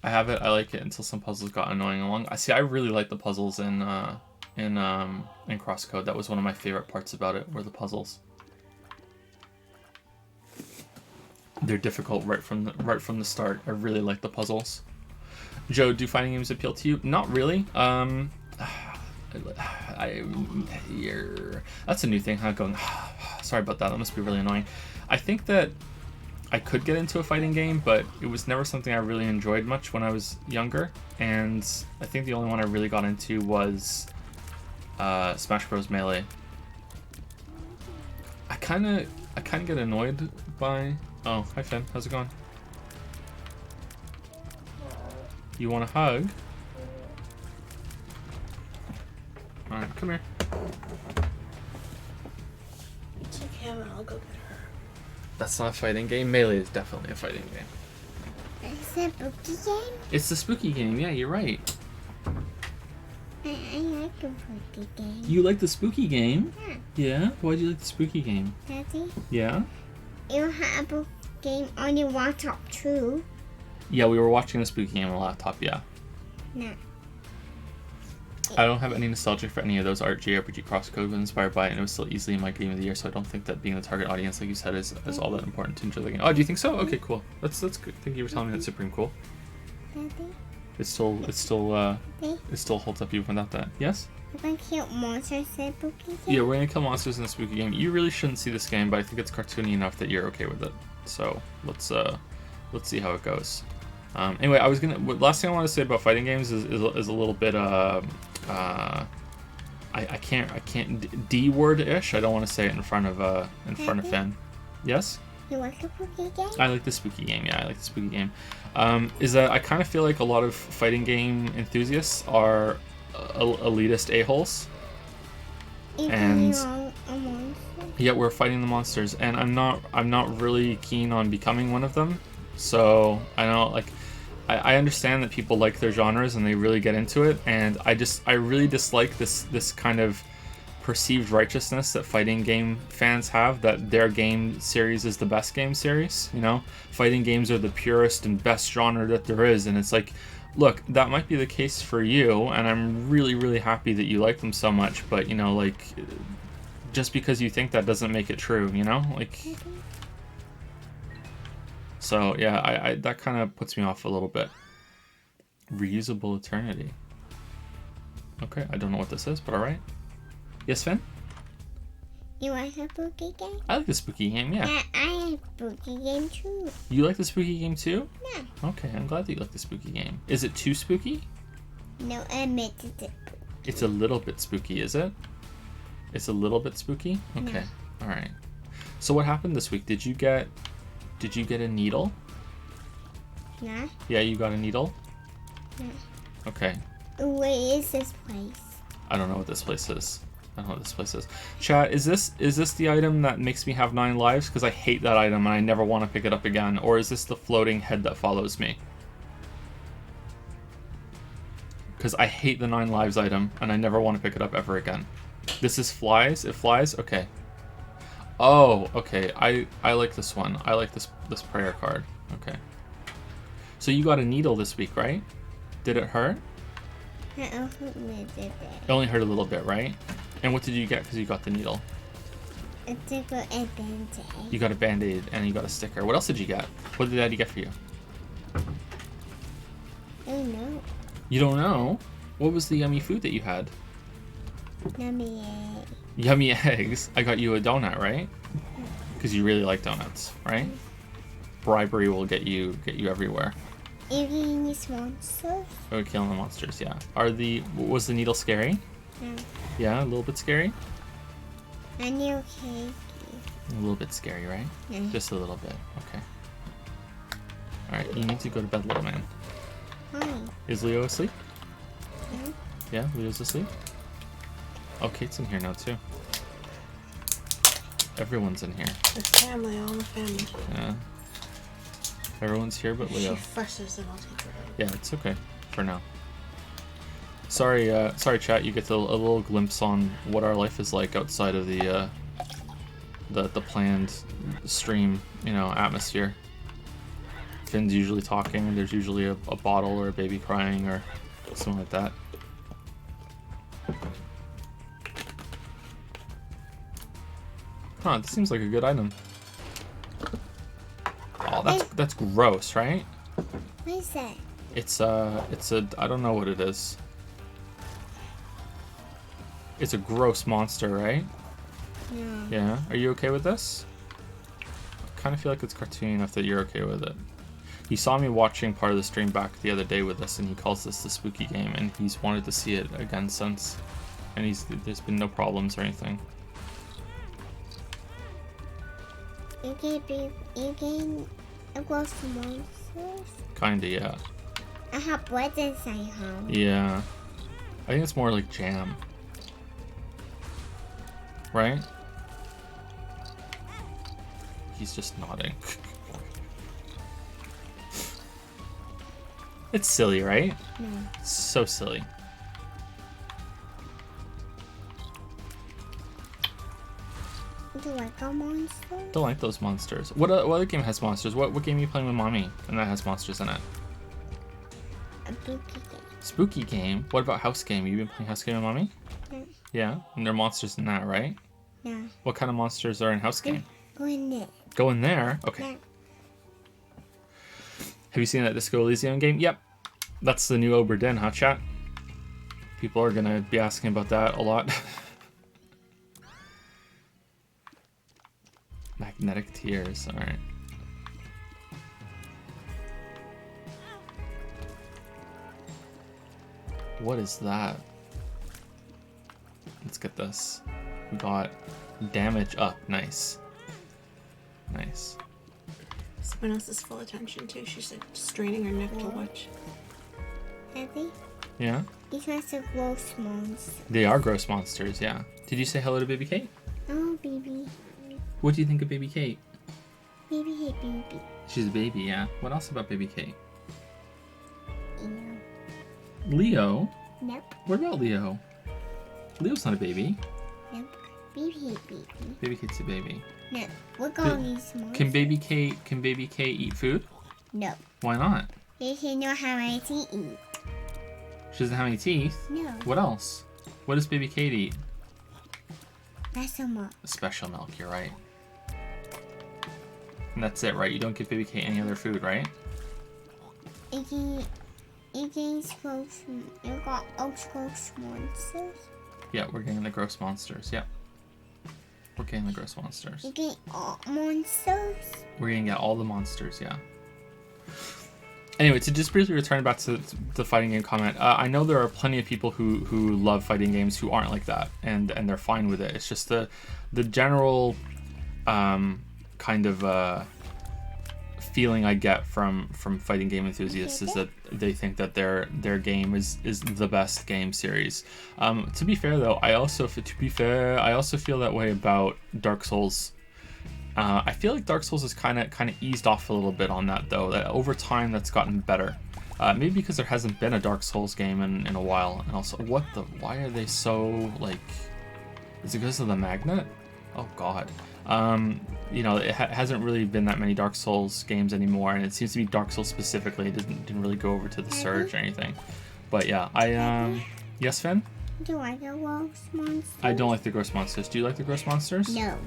Speaker 1: I have it. I like it until some puzzles got annoying along. I see. I really like the puzzles in Crosscode. That was one of my favorite parts about it. Were the puzzles. They're difficult right from the start. I really like the puzzles. Joe, do fighting games appeal to you? Not really. That's a new thing. Huh? Going. Sorry about that. That must be really annoying. I think that I could get into a fighting game, but it was never something I really enjoyed much when I was younger. And I think the only one I really got into was Smash Bros. Melee. I kind of get annoyed by. Oh, hi Finn. How's it going? You want a hug? All right, come here.
Speaker 2: Take him and I'll go get her.
Speaker 1: That's not a fighting game. Melee is definitely a fighting game.
Speaker 3: It's a spooky game?
Speaker 1: It's the spooky game. Yeah, you're right.
Speaker 3: I like the spooky game.
Speaker 1: You like the spooky game?
Speaker 3: Yeah.
Speaker 1: Yeah? Why do you like the spooky game?
Speaker 3: Daddy,
Speaker 1: Yeah?
Speaker 3: you have a game on your laptop too.
Speaker 1: Yeah, we were watching the spooky game on the laptop, yeah.
Speaker 3: No.
Speaker 1: I don't have any nostalgia for any of those art JRPG crosscode was inspired by it, and it was still easily my game of the year, so I don't think that being the target audience, like you said, is all that important to enjoy the game. Oh, do you think so? Okay, cool. That's good. Thank you for telling me that's super cool.
Speaker 3: Daddy,
Speaker 1: It still holds up even without that. Yes?
Speaker 3: if I kill monsters in spooky game?
Speaker 1: Yeah, we're gonna kill monsters in the spooky game. You really shouldn't see this game, but I think it's cartoony enough that you're okay with it. So let's see how it goes. Anyway, last thing I want to say about fighting games is a little bit I can't D word ish. I don't want to say it in front of Finn. Yes.
Speaker 3: You like the spooky game?
Speaker 1: I like the spooky game. Yeah, I like the spooky game. Is that I kind of feel like a lot of fighting game enthusiasts are elitist a-holes. And yet we're fighting the monsters, and I'm not really keen on becoming one of them. So I know, like, I understand that people like their genres and they really get into it, and I really dislike this kind of perceived righteousness that fighting game fans have, that their game series is the best game series. You know, fighting games are the purest and best genre that there is, and it's like, look, that might be the case for you, and I'm really, really happy that you like them so much, but, you know, like, just because you think that doesn't make it true, you know? Like, so, yeah, I that kind of puts me off a little bit. Reusable Eternity. Okay, I don't know what this is, but alright. Yes, Finn?
Speaker 3: You like the spooky game?
Speaker 1: I like the spooky game, yeah.
Speaker 3: Yeah, I like spooky game too.
Speaker 1: You like the spooky game too?
Speaker 3: Yeah.
Speaker 1: Okay, I'm glad that you like the spooky game. Is it too spooky?
Speaker 3: No, I admit it.
Speaker 1: It's a little bit spooky, is it? It's a little bit spooky? Okay.
Speaker 3: Yeah.
Speaker 1: Alright. So what happened this week? Did you get a needle?
Speaker 3: Yeah.
Speaker 1: Yeah, you got a needle?
Speaker 3: Yeah.
Speaker 1: Okay.
Speaker 3: Where is this place?
Speaker 1: I don't know what this place is. I don't know what this place is. Chat, is this the item that makes me have 9 lives? Because I hate that item and I never want to pick it up again. Or is this the floating head that follows me? Because I hate the 9 lives item and I never want to pick it up ever again. This is flies? It flies? Okay. Oh, okay. I like this one. I like this prayer card. Okay. So you got a needle this week, right? Did it hurt?
Speaker 3: I also made it.
Speaker 1: It only hurt a little bit, right? And what did you get because you got the needle?
Speaker 3: I took a band-aid.
Speaker 1: You got a band-aid and you got a sticker. What else did you get? What did Daddy get for you?
Speaker 3: I don't know.
Speaker 1: You don't know? What was the yummy food that you had?
Speaker 3: Yummy.
Speaker 1: Yummy eggs. I got you a donut, right? Because you really like donuts, right? Bribery will get you everywhere.
Speaker 3: You getting these monsters?
Speaker 1: Oh, killing the monsters, yeah. Was the needle scary?
Speaker 3: No.
Speaker 1: Yeah, a little bit scary?
Speaker 3: I need a cake.
Speaker 1: A little bit scary, right?
Speaker 3: Yeah.
Speaker 1: Just a little bit. Okay. Alright, you need to go to bed, little man.
Speaker 3: Hi.
Speaker 1: Is Leo asleep?
Speaker 3: Yeah.
Speaker 1: Yeah, Leo's asleep? Oh, Kate's in here now, too. Everyone's in here.
Speaker 2: The family, all the family.
Speaker 1: Yeah. Everyone's here but Leo.
Speaker 2: She fusses and I'll take her out.
Speaker 1: Yeah, it's okay. For now. Sorry, chat, you get a little glimpse on what our life is like outside of the planned stream, you know, atmosphere. Finn's usually talking, there's usually a bottle or a baby crying or something like that. Huh, this seems like a good item. Oh, that's gross, right?
Speaker 3: What is that?
Speaker 1: It's a I don't know what it is. It's a gross monster, right?
Speaker 3: No.
Speaker 1: Yeah. Are you okay with this? I kind of feel like it's cartoony enough that you're okay with it. He saw me watching part of the stream back the other day with this, and he calls this the spooky game, and he's wanted to see it again since. And there's been no problems or anything.
Speaker 3: You can close to monsters?
Speaker 1: Kinda, yeah.
Speaker 3: I have bread inside home.
Speaker 1: Yeah. I think it's more like jam. Right? He's just nodding. It's silly, right?
Speaker 3: No.
Speaker 1: It's so silly.
Speaker 3: the Lego monster.
Speaker 1: Don't like those monsters. What other game has monsters? What game are you playing with mommy and that has monsters in it?
Speaker 3: A spooky game.
Speaker 1: Spooky game? What about house game? You been playing house game with mommy?
Speaker 3: Yeah.
Speaker 1: Yeah? And there are monsters in that, right?
Speaker 3: Yeah.
Speaker 1: What kind of monsters are in house game?
Speaker 3: Go in there.
Speaker 1: Go in there? Okay.
Speaker 3: Yeah.
Speaker 1: Have you seen that Disco Elysium game? Yep. That's the new Oberdin, huh, chat? People are gonna be asking about that a lot. Magnetic tears, alright. What is that? Let's get this. We got damage up. Nice. Nice.
Speaker 2: Someone else is full attention too. She's like straining her neck to watch.
Speaker 3: Daddy,
Speaker 1: Yeah?
Speaker 3: these are the gross monsters.
Speaker 1: They are gross monsters, yeah. Did you say hello to Baby Kate?
Speaker 3: Oh, baby.
Speaker 1: What do you think of Baby Kate?
Speaker 3: Baby, hey, baby.
Speaker 1: She's a baby, yeah. What else about Baby Kate?
Speaker 3: Ew.
Speaker 1: Leo?
Speaker 3: Nope.
Speaker 1: What about Leo? Leo's not a baby.
Speaker 3: Nope. Baby, hey, baby.
Speaker 1: Baby Kate's a baby.
Speaker 3: No. Look at all these monsters.
Speaker 1: Can Baby Kate eat food?
Speaker 3: No.
Speaker 1: Why not?
Speaker 3: They should know how I to eat.
Speaker 1: She doesn't have any teeth.
Speaker 3: No.
Speaker 1: What else? What does Baby Kate eat?
Speaker 3: That's a mom.
Speaker 1: Special milk, you're right. And that's it, right? You don't give Baby Kate any other food, right?
Speaker 3: It gains gross. You got gross monsters.
Speaker 1: Yeah, we're getting the gross monsters. Yep. We're getting the gross monsters.
Speaker 3: You get all monsters.
Speaker 1: We're gonna get all the monsters, yeah. Anyway, to just briefly return back to the fighting game comment, I know there are plenty of people who love fighting games who aren't like that, and they're fine with it. It's just the general kind of feeling I get from fighting game enthusiasts is that they think that their game is the best game series. To be fair though, I also feel that way about Dark Souls. I feel like Dark Souls has kind of eased off a little bit on that though. That over time that's gotten better. Maybe because there hasn't been a Dark Souls game in a while. And also, why are they so like? Is it because of the magnet? Oh God. You know, it hasn't really been that many Dark Souls games anymore, and it seems to be Dark Souls specifically. It didn't really go over to the Surge or anything. But yeah, yes, Finn?
Speaker 3: Do I like the gross monsters?
Speaker 1: I don't like the gross monsters. Do you like the gross monsters?
Speaker 3: No.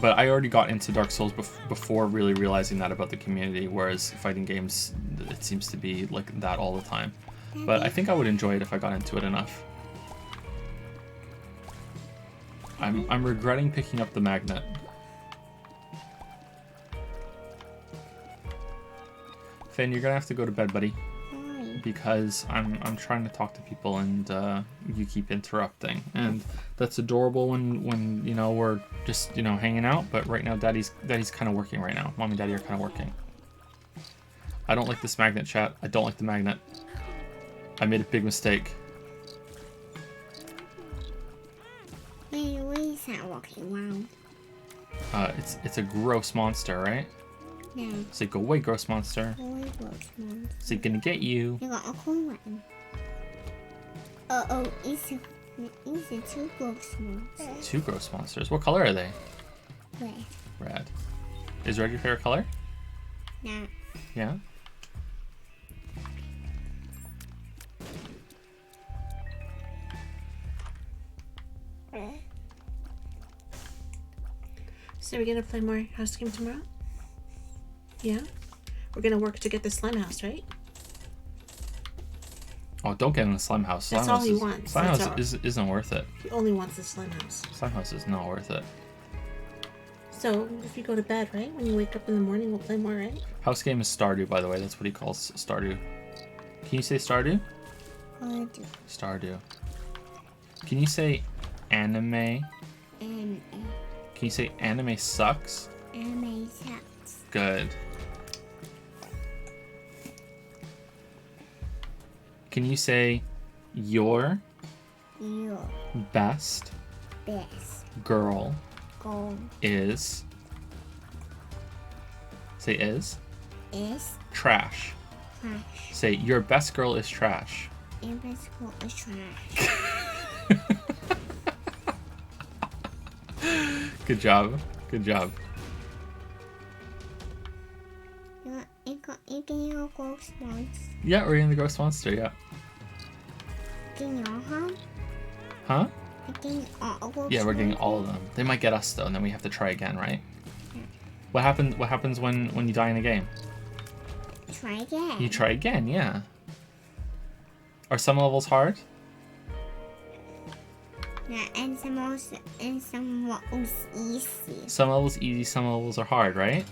Speaker 1: But I already got into Dark Souls before really realizing that about the community, whereas fighting games, it seems to be like that all the time. But I think I would enjoy it if I got into it enough. I'm regretting picking up the magnet. Finn, you're gonna have to go to bed, buddy.
Speaker 3: Why?
Speaker 1: Because I'm trying to talk to people and you keep interrupting, and that's adorable when you know we're just hanging out. But right now, Daddy's kind of working right now. Mom and Daddy are kind of working. I don't like this magnet, chat. I don't like the magnet. I made a big mistake.
Speaker 3: Hey, what is that walking around?
Speaker 1: It's a gross monster, right?
Speaker 3: No.
Speaker 1: Say go away, gross monster.
Speaker 3: Only gross monsters.
Speaker 1: Say gonna get you.
Speaker 3: You got a cool one. It's a two gross monsters.
Speaker 1: Two gross monsters. What color are they?
Speaker 3: Red.
Speaker 1: Red. Is red your favorite color?
Speaker 3: No.
Speaker 1: Yeah.
Speaker 2: So we're gonna play more house game tomorrow? Yeah? We're gonna work to get the slime house, right?
Speaker 1: Oh, don't get in the slime house. Slime
Speaker 2: That's
Speaker 1: house
Speaker 2: all he wants.
Speaker 1: Slime
Speaker 2: That's
Speaker 1: house isn't worth it.
Speaker 2: He only wants the slime house.
Speaker 1: Slime house is not worth it.
Speaker 2: So if you go to bed, right? When you wake up in the morning, we'll play more, right?
Speaker 1: House game is Stardew, by the way. That's what he calls Stardew. Can you say Stardew? Stardew. Can you say anime?
Speaker 3: Anime.
Speaker 1: Can you say anime sucks?
Speaker 3: Anime sucks.
Speaker 1: Good. Can you say your
Speaker 3: Your
Speaker 1: best
Speaker 3: best
Speaker 1: girl
Speaker 3: goal
Speaker 1: is? Say is. Trash.
Speaker 3: Trash.
Speaker 1: Say your best girl is trash.
Speaker 3: Your best goal is trash.
Speaker 1: Good job. Good job.
Speaker 3: You can your ghost monster.
Speaker 1: Yeah, we're in the ghost monster. Yeah.
Speaker 3: Can you have?
Speaker 1: Huh?
Speaker 3: Getting all ghost
Speaker 1: Yeah, we're getting
Speaker 3: monster?
Speaker 1: all of them. They might get us though, and then we have to try again, right? What happens when you die in a game?
Speaker 3: Try again.
Speaker 1: You try again, yeah. Are some levels hard?
Speaker 3: Yeah, and some was easy.
Speaker 1: Some levels easy, some levels are hard, right?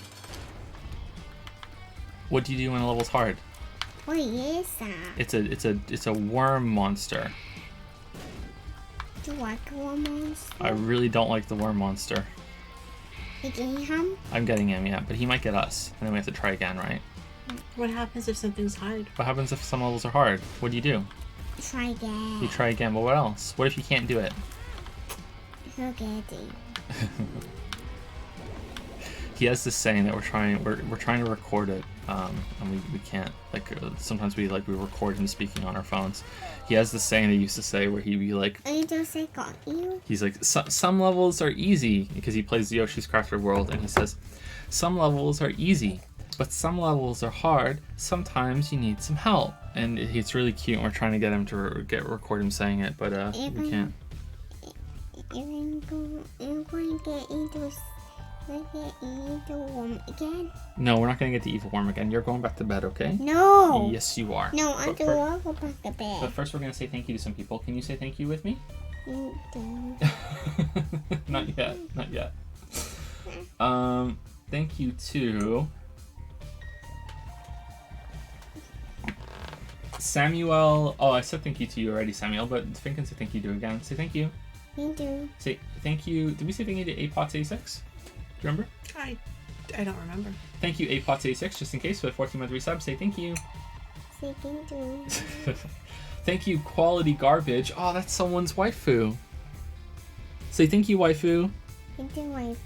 Speaker 1: What do you do when a level's hard?
Speaker 3: What is that?
Speaker 1: It's a worm monster.
Speaker 3: Do you like a monster?
Speaker 1: I really don't like the worm monster.
Speaker 3: You getting him?
Speaker 1: I'm getting him, yeah, but he might get us, and then we have to try again, right?
Speaker 2: What happens if something's hard?
Speaker 1: What happens if some levels are hard? What do you do?
Speaker 3: Try again.
Speaker 1: You try again, but what else? What if you can't do it?
Speaker 3: Spaghetti.
Speaker 1: He has this saying that we're trying to record it, and we can't. Like sometimes we record him speaking on our phones. He has this saying that he used to say where he'd be like,
Speaker 3: I just say got you.
Speaker 1: he's like, some levels are easy because he plays the Yoshi's Crafted World, and he says, some levels are easy, but some levels are hard. Sometimes you need some help, and it's really cute. And we're trying to get him to record him saying it, but we can't.
Speaker 3: You're going to get into worm again?
Speaker 1: No, we're not gonna get the evil worm again. You're going back to bed, okay?
Speaker 3: No.
Speaker 1: Yes, you are.
Speaker 3: No, I
Speaker 1: But
Speaker 3: do
Speaker 1: fir-
Speaker 3: want to go back to bed.
Speaker 1: But first, we're gonna say thank you to some people. Can you say thank you with me?
Speaker 3: You do.
Speaker 1: Not yet. Not yet. Thank you to Samuel. Oh, I said thank you to you already, Samuel. But Finn can say thank you to you again. Say thank you.
Speaker 3: You do.
Speaker 1: Say thank you. Did we say thank you to APOTS86? Do you remember?
Speaker 2: I don't remember.
Speaker 1: Thank you, APOTS86, just in case for the 14-month resub. Say thank you.
Speaker 3: Say thank you.
Speaker 1: Thank you, Quality Garbage. Oh, that's someone's waifu. Say thank you, waifu.
Speaker 3: Thank you, wife.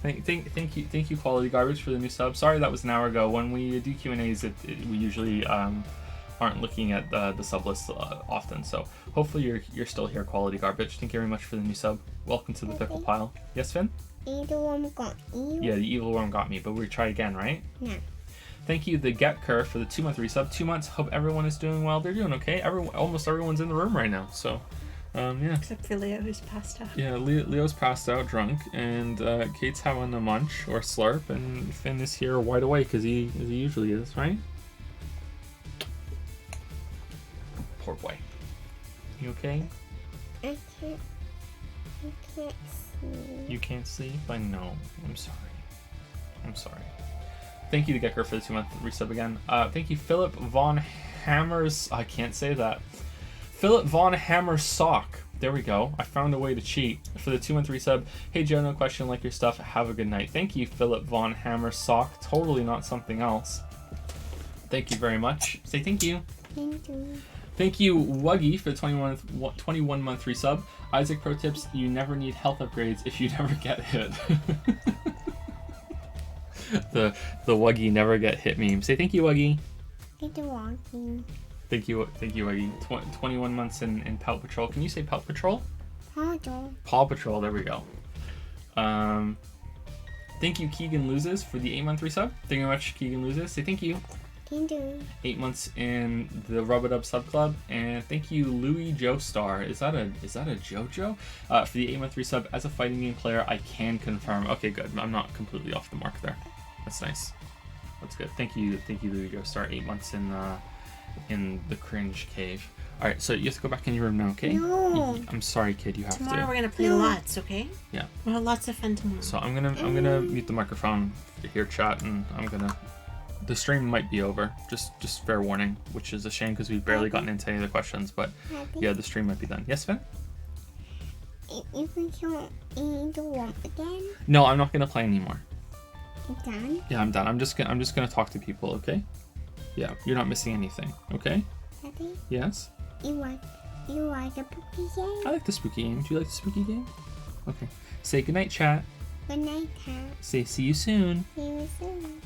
Speaker 1: Thank you, Quality Garbage, for the new sub. Sorry that was an hour ago. When we do Q&As, we usually aren't looking at the sub list often. So hopefully you're still here, Quality Garbage. Thank you very much for the new sub. Welcome to the pickle pile. Yes, Finn?
Speaker 3: Either one got you.
Speaker 1: Yeah, the evil worm got me, but we'll try again, right?
Speaker 3: No.
Speaker 1: Thank you, the Get Cur, for the 2-month resub. 2 months. Hope everyone is doing well. They're doing okay. Almost everyone's in the room right now. So, yeah.
Speaker 2: Except for Leo, who's passed out.
Speaker 1: Yeah, Leo's passed out drunk, and Kate's having a munch or slurp, and Finn is here wide awake as he usually is, right? Poor boy. You okay?
Speaker 3: I can't see.
Speaker 1: You can't sleep? I know. I'm sorry. I'm sorry. Thank you to Gecker for the 2-month resub again. Thank you, Philip Von Hammers. I can't say that. Philip Von Hammer Sock. There we go. I found a way to cheat for the 2-month resub. Hey Joe, no question. Like your stuff. Have a good night. Thank you, Philip Von Hammer Sock. Totally not something else. Thank you very much. Say thank you.
Speaker 3: Thank you.
Speaker 1: Thank you, Wuggy, for the 21-month resub. Isaac, pro tips: you never need health upgrades if you never get hit. the Wuggy never get hit meme. Say thank you, Wuggy.
Speaker 3: Thank you, walking.
Speaker 1: Thank you, Wuggy. 21 months in Paw Patrol. Can you say Paw Patrol?
Speaker 3: Pardon.
Speaker 1: Paw Patrol. There we go. Thank you, Keegan Loses, for the 8-month resub. Thank you very much, Keegan Loses. Say thank you.
Speaker 3: Thank you.
Speaker 1: 8 months in the Rub-a-Dub Sub Club, and thank you, Louis Joestar. Is that a JoJo? For the 8-month resub. As a fighting game player, I can confirm. Okay, good. I'm not completely off the mark there. That's nice. That's good. Thank you, Louis Joestar. 8 months in the cringe cave. All right, so you have to go back in your room now, okay?
Speaker 3: No.
Speaker 1: I'm sorry, kid. You have
Speaker 2: Tomorrow
Speaker 1: to.
Speaker 2: we're gonna play lots, okay?
Speaker 1: Yeah.
Speaker 2: We'll have lots of fun tomorrow.
Speaker 1: So I'm gonna mute the microphone to hear chat, and the stream might be over. Just fair warning, which is a shame because we've barely gotten into any of the questions. But yeah, the stream might be done. Yes, Finn?
Speaker 3: You can show the worm again.
Speaker 1: No, I'm not gonna play anymore.
Speaker 3: You done?
Speaker 1: Yeah, I'm done. I'm just gonna talk to people. Okay? Yeah, you're not missing anything. Okay?
Speaker 3: Daddy,
Speaker 1: Yes.
Speaker 3: you like the spooky game?
Speaker 1: I like the spooky game. Do you like the spooky game? Okay. Say goodnight, chat.
Speaker 3: Good night, Cat.
Speaker 1: Say see you soon.
Speaker 3: See you soon.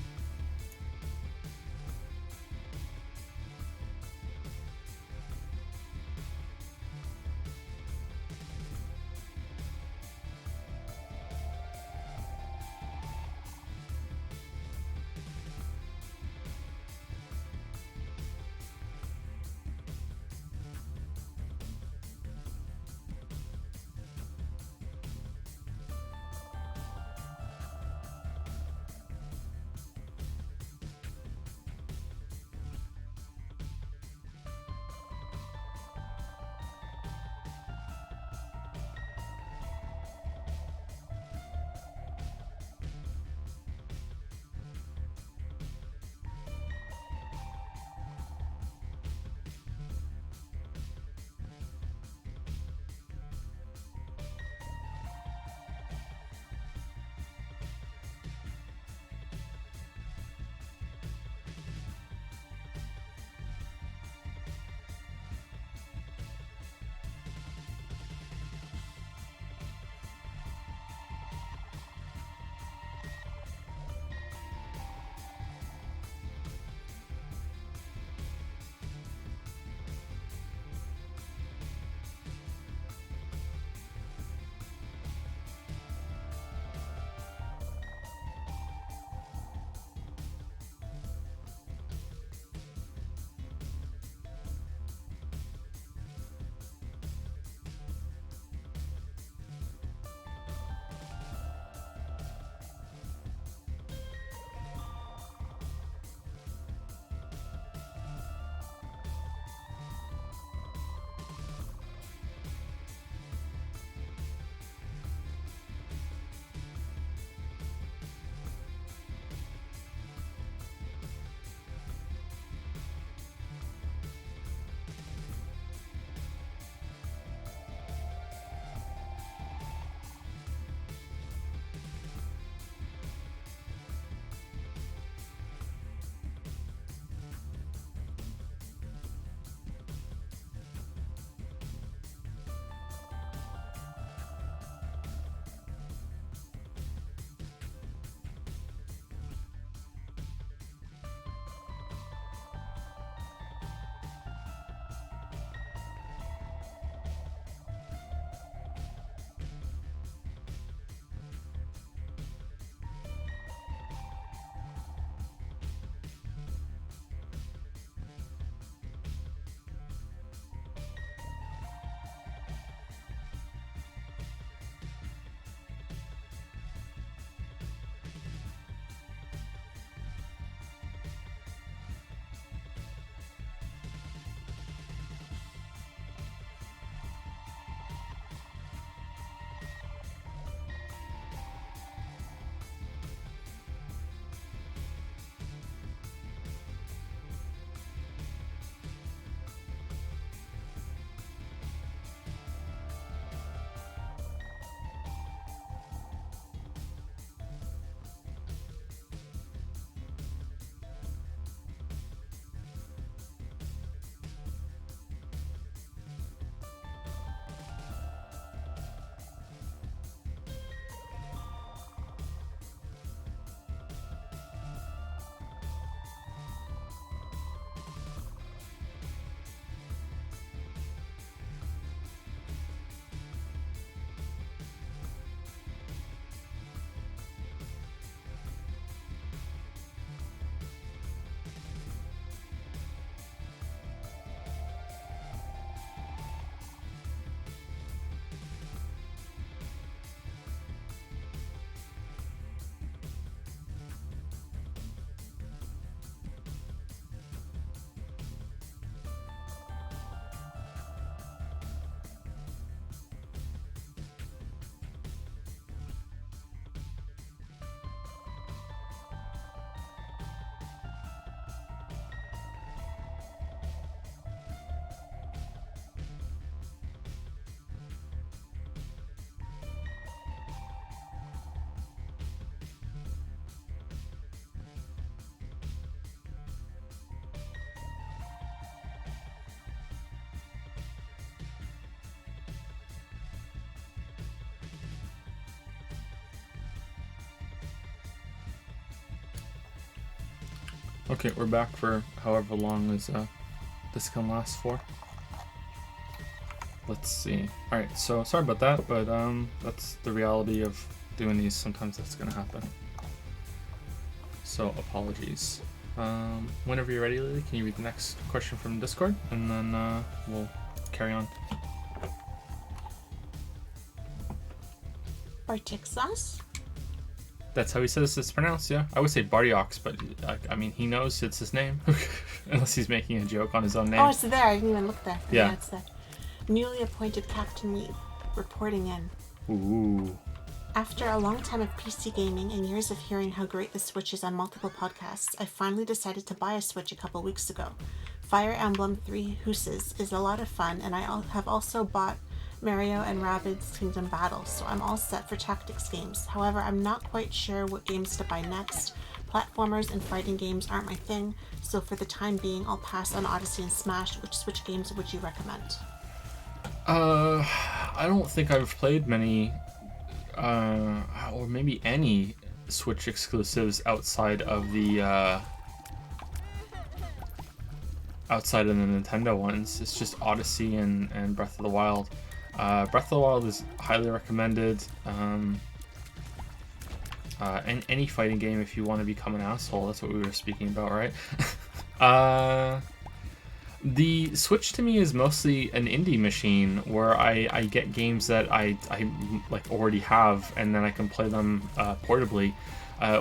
Speaker 1: Okay, we're back for however long as this can last for. Let's see. Alright, so sorry about that, but that's the reality of doing these. Sometimes that's gonna happen. So apologies. Whenever you're ready, Lily, can you read the next question from Discord? And then we'll carry on.
Speaker 2: Bartixas?
Speaker 1: That's how he says it's pronounced, yeah. I would say Bardiox, but I mean, he knows it's his name. Unless he's making a joke on his own name.
Speaker 2: Oh, it's there. I didn't even look there.
Speaker 1: Yeah.
Speaker 2: It's there. Newly appointed Captain Weeb, reporting in.
Speaker 1: Ooh.
Speaker 2: After a long time of PC gaming and years of hearing how great the Switch is on multiple podcasts, I finally decided to buy a Switch a couple weeks ago. Fire Emblem Three Houses is a lot of fun, and I have also bought Mario and Rabbids Kingdom Battle, so I'm all set for tactics games. However, I'm not quite sure what games to buy next. Platformers and fighting games aren't my thing, so for the time being, I'll pass on Odyssey and Smash. Which Switch games would you recommend?
Speaker 1: I don't think I've played many, or maybe any Switch exclusives outside of the Nintendo ones. It's just Odyssey and Breath of the Wild. Breath of the Wild is highly recommended. And any fighting game if you want to become an asshole. That's what we were speaking about, right? The Switch to me is mostly an indie machine where I get games that I like already have, and then I can play them portably,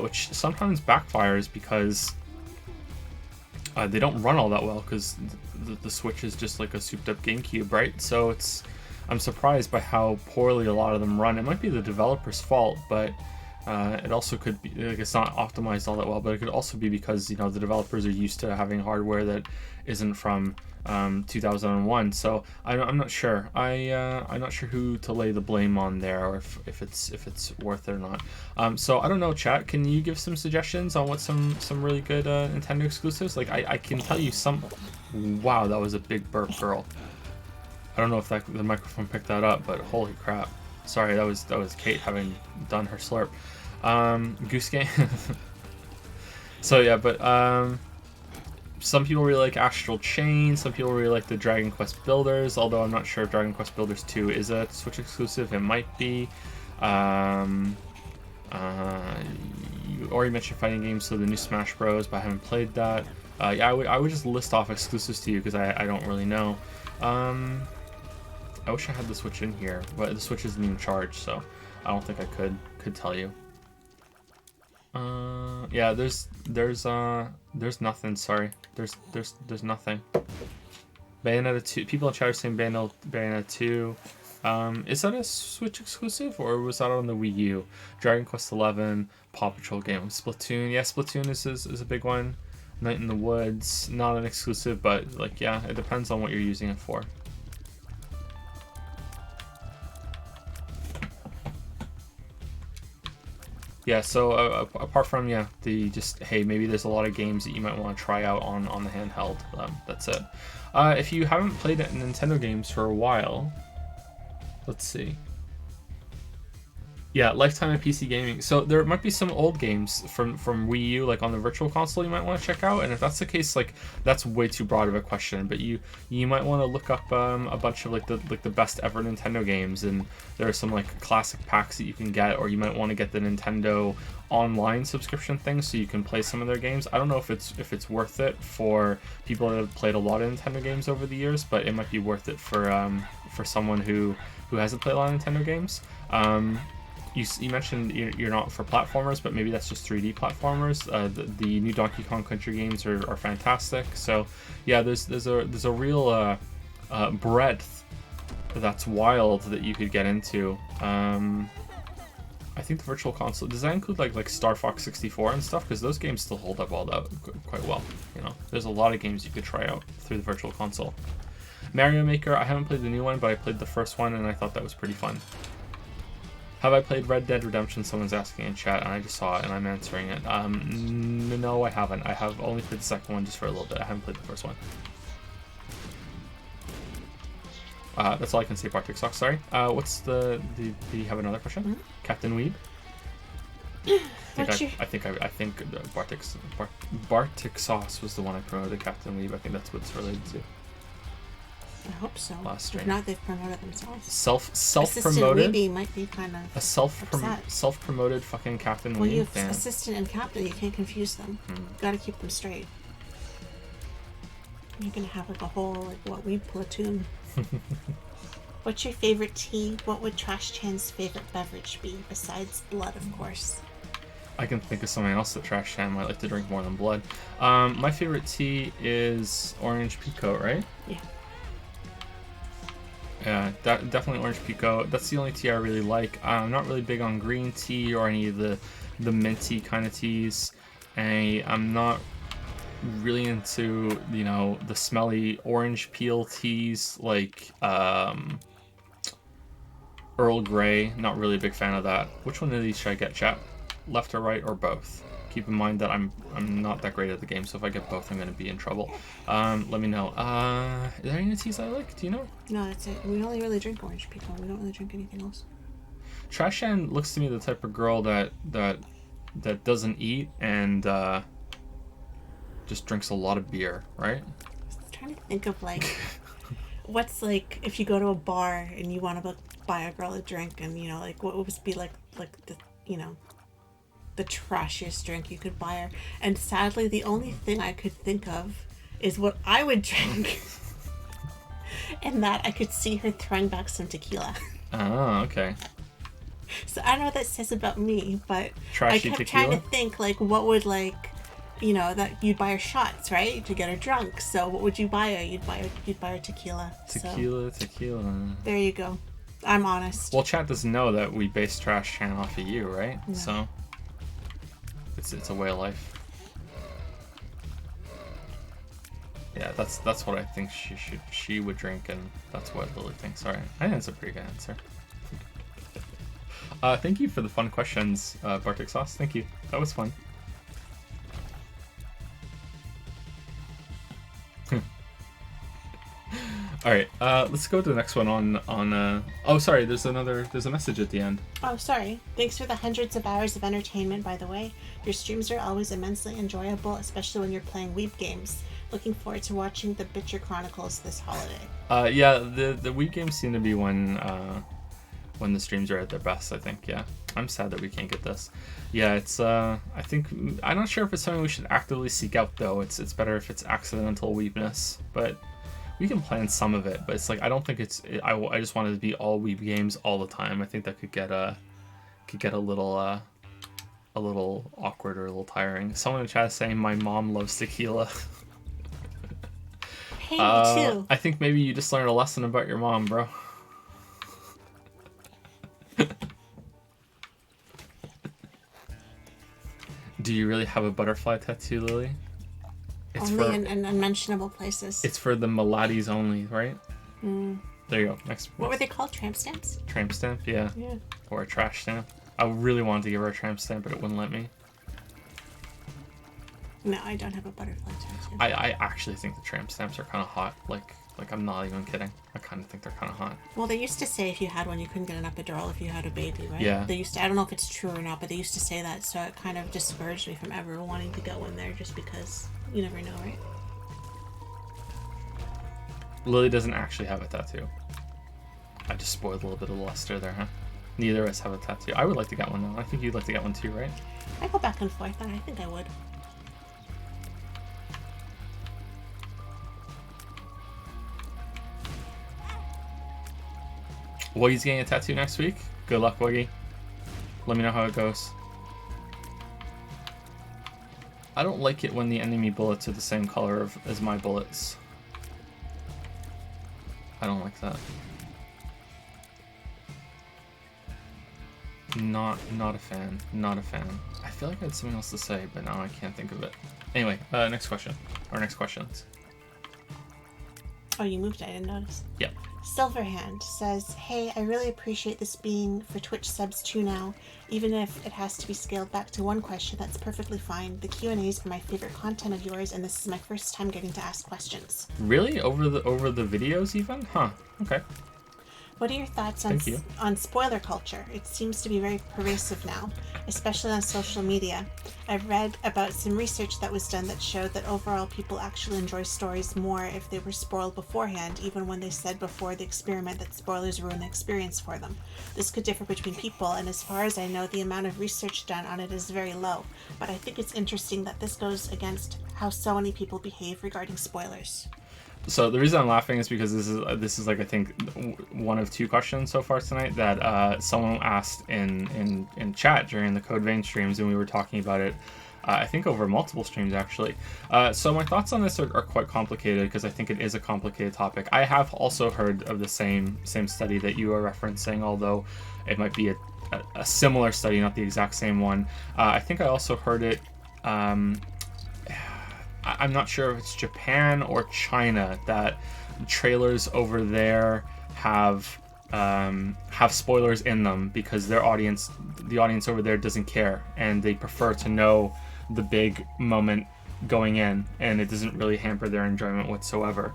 Speaker 1: which sometimes backfires because they don't run all that well because the Switch is just like a souped up GameCube, right? So I'm surprised by how poorly a lot of them run. It might be the developer's fault, but it also could be like it's not optimized all that well. But it could also be because the developers are used to having hardware that isn't from 2001. So I'm not sure. I'm not sure who to lay the blame on there, or if it's worth it or not. So I don't know, chat. Can you give some suggestions on what some really good Nintendo exclusives? Like I can tell you some. Wow, that was a big burp, girl. I don't know if the microphone picked that up, but holy crap. Sorry, that was Kate having done her slurp. Goose Game. So yeah, but some people really like Astral Chain, some people really like the Dragon Quest Builders, although I'm not sure if Dragon Quest Builders 2 is a Switch exclusive. It might be. You already mentioned fighting games, so the new Smash Bros, but I haven't played that. Yeah, I would just list off exclusives to you because I don't really know. I wish I had the Switch in here, but the Switch isn't even charged, so I don't think I could tell you. Yeah, there's nothing. Sorry, there's nothing. Bayonetta 2. People in chat are saying Bayonetta 2. Is that a Switch exclusive or was that on the Wii U? Dragon Quest 11, Paw Patrol game, Splatoon. Yeah, Splatoon is a big one. Night in the Woods, not an exclusive, but like yeah, it depends on what you're using it for. Yeah, so apart from hey, maybe there's a lot of games that you might want to try out on the handheld. That's it. If you haven't played Nintendo games for a while, let's see. Yeah, lifetime of PC gaming. So there might be some old games from Wii U, like on the Virtual Console, you might want to check out. And if that's the case, like that's way too broad of a question. But you might want to look up a bunch of like the best ever Nintendo games, and there are some like classic packs that you can get, or you might want to get the Nintendo online subscription thing so you can play some of their games. I don't know if it's worth it for people that have played a lot of Nintendo games over the years, but it might be worth it for someone who hasn't played a lot of Nintendo games. You mentioned you're not for platformers, but maybe that's just 3D platformers. The new Donkey Kong Country games are fantastic. So yeah, there's a real breadth that's wild that you could get into. I think the Virtual Console, does that include like Star Fox 64 and stuff? Because those games still hold up all that quite well. There's a lot of games you could try out through the Virtual Console. Mario Maker, I haven't played the new one, but I played the first one and I thought that was pretty fun. Have I played Red Dead Redemption? Someone's asking in chat, and I just saw it, and I'm answering it. No, I haven't. I have only played the second one just for a little bit. I haven't played the first one. That's all I can say, Bartik Sock. Sorry. What's do you have another question?
Speaker 2: Mm-hmm.
Speaker 1: Captain Weeb? I think Bartik Sauce was the one I promoted Captain Weeb. I think that's what it's related to.
Speaker 2: I hope so.
Speaker 1: Last stream.
Speaker 2: If not, they've promoted themselves.
Speaker 1: Self-promoted.
Speaker 2: Assistant Weeby might be kind of
Speaker 1: a self-promoted fucking Captain
Speaker 2: Well,
Speaker 1: Weeb
Speaker 2: you have
Speaker 1: fan.
Speaker 2: assistant and captain. You can't confuse them. Got to keep them straight. You're gonna have like a whole Weeb platoon. What's your favorite tea? What would Trash Chan's favorite beverage be besides blood, of course?
Speaker 1: I can think of something else that Trash Chan might like to drink more than blood. My favorite tea is orange pekoe, right?
Speaker 2: Yeah.
Speaker 1: Yeah, definitely orange pekoe. That's the only tea I really like. I'm not really big on green tea or any of the minty kind of teas. And I'm not really into, the smelly orange peel teas like Earl Grey. Not really a big fan of that. Which one of these should I get, chat? Left or right or both? Keep in mind that I'm not that great at the game, so if I get both, I'm going to be in trouble. Let me know. Is there any teas I like? Do you know?
Speaker 2: No, that's it. We only really drink orange pekoe. We don't really drink anything else.
Speaker 1: Trash Shan looks to me the type of girl that doesn't eat and just drinks a lot of beer, right?
Speaker 2: I'm trying to think of what's if you go to a bar and you want to buy a girl a drink, and what would be the the trashiest drink you could buy her. And sadly, the only thing I could think of is what I would drink. And that I could see her throwing back some tequila.
Speaker 1: Oh, okay.
Speaker 2: So I don't know what that says about me, but
Speaker 1: Trashy
Speaker 2: I kept
Speaker 1: tequila?
Speaker 2: trying to think, what would, that you'd buy her shots, right? To get her drunk. So what would you buy her? You'd buy her tequila.
Speaker 1: Tequila.
Speaker 2: There you go. I'm honest.
Speaker 1: Well, chat doesn't know that we base Trash Chan off of you, right?
Speaker 2: No.
Speaker 1: So it's a way of life. Yeah, that's what I think she would drink, and that's what Lily thinks. Alright, I think that's a pretty good answer. Thank you for the fun questions, Bartik Sauce. Thank you. That was fun. All right, let's go to the next one on oh, sorry, there's a message at the end.
Speaker 2: Oh, sorry. Thanks for the hundreds of hours of entertainment, by the way. Your streams are always immensely enjoyable, especially when you're playing Weeb games. Looking forward to watching the Bitcher Chronicles this holiday.
Speaker 1: Yeah, the Weeb games seem to be when the streams are at their best, I think. Yeah, I'm sad that we can't get this. Yeah, it's I'm not sure if it's something we should actively seek out, though. It's better if it's accidental Weebness, but we can plan some of it. But it's I don't think I just want it to be all Weeb games all the time. I think that could get a little awkward or a little tiring. Someone in chat is saying my mom loves tequila.
Speaker 2: Hey, me too.
Speaker 1: I think maybe you just learned a lesson about your mom, bro. Do you really have a butterfly tattoo, Lily? It's
Speaker 2: only in unmentionable places.
Speaker 1: It's for the Maladies only, right?
Speaker 2: Mm.
Speaker 1: There you go. Next.
Speaker 2: What were they called? Tramp stamps?
Speaker 1: Tramp stamp, yeah.
Speaker 2: Yeah.
Speaker 1: Or a trash stamp. I really wanted to give her a tramp stamp, but it wouldn't let me.
Speaker 2: No, I don't have a butterfly tattoo.
Speaker 1: I actually think the tramp stamps are kind of hot. Like I'm not even kidding. I kind of think they're kind of hot.
Speaker 2: Well, they used to say if you had one, you couldn't get an epidural if you had a baby, right?
Speaker 1: Yeah.
Speaker 2: They used to. I don't know if it's true or not, but they used to say that, so it kind of discouraged me from ever wanting to go in there, just because you never know, right?
Speaker 1: Lily doesn't actually have a tattoo. I just spoiled a little bit of luster there, huh? Neither of us have a tattoo. I would like to get one, though. I think you'd like to get one too, right?
Speaker 2: I go back and forth, and I think I would.
Speaker 1: Woggy's getting a tattoo next week. Good luck, Woggy. Let me know how it goes. I don't like it when the enemy bullets are the same color as my bullets. I don't like that. Not a fan. Not a fan. I feel like I had something else to say, but now I can't think of it. Anyway, next question. Or next questions.
Speaker 2: Oh, you moved. I didn't notice.
Speaker 1: Yep.
Speaker 2: Silverhand says, hey, I really appreciate this being for Twitch subs too now. Even if it has to be scaled back to one question, that's perfectly fine. The Q&As are my favorite content of yours, and this is my first time getting to ask questions.
Speaker 1: Really? Over the videos even? Huh. Okay.
Speaker 2: What are your thoughts
Speaker 1: Thank you.
Speaker 2: on spoiler culture? It seems to be very pervasive now, especially on social media. I've read about some research that was done that showed that overall people actually enjoy stories more if they were spoiled beforehand, even when they said before the experiment that spoilers ruin the experience for them. This could differ between people, and as far as I know, the amount of research done on it is very low. But I think it's interesting that this goes against how so many people behave regarding spoilers.
Speaker 1: So the reason I'm laughing is because this is like, I think, one of two questions so far tonight that someone asked in chat during the Code Vein streams, and we were talking about it. I think over multiple streams actually. So my thoughts on this are quite complicated because I think it is a complicated topic. I have also heard of the same study that you are referencing, although it might be a similar study, not the exact same one. I think I also heard it. I'm not sure if it's Japan or China that trailers over there have spoilers in them because the audience over there doesn't care, and they prefer to know the big moment going in, and it doesn't really hamper their enjoyment whatsoever.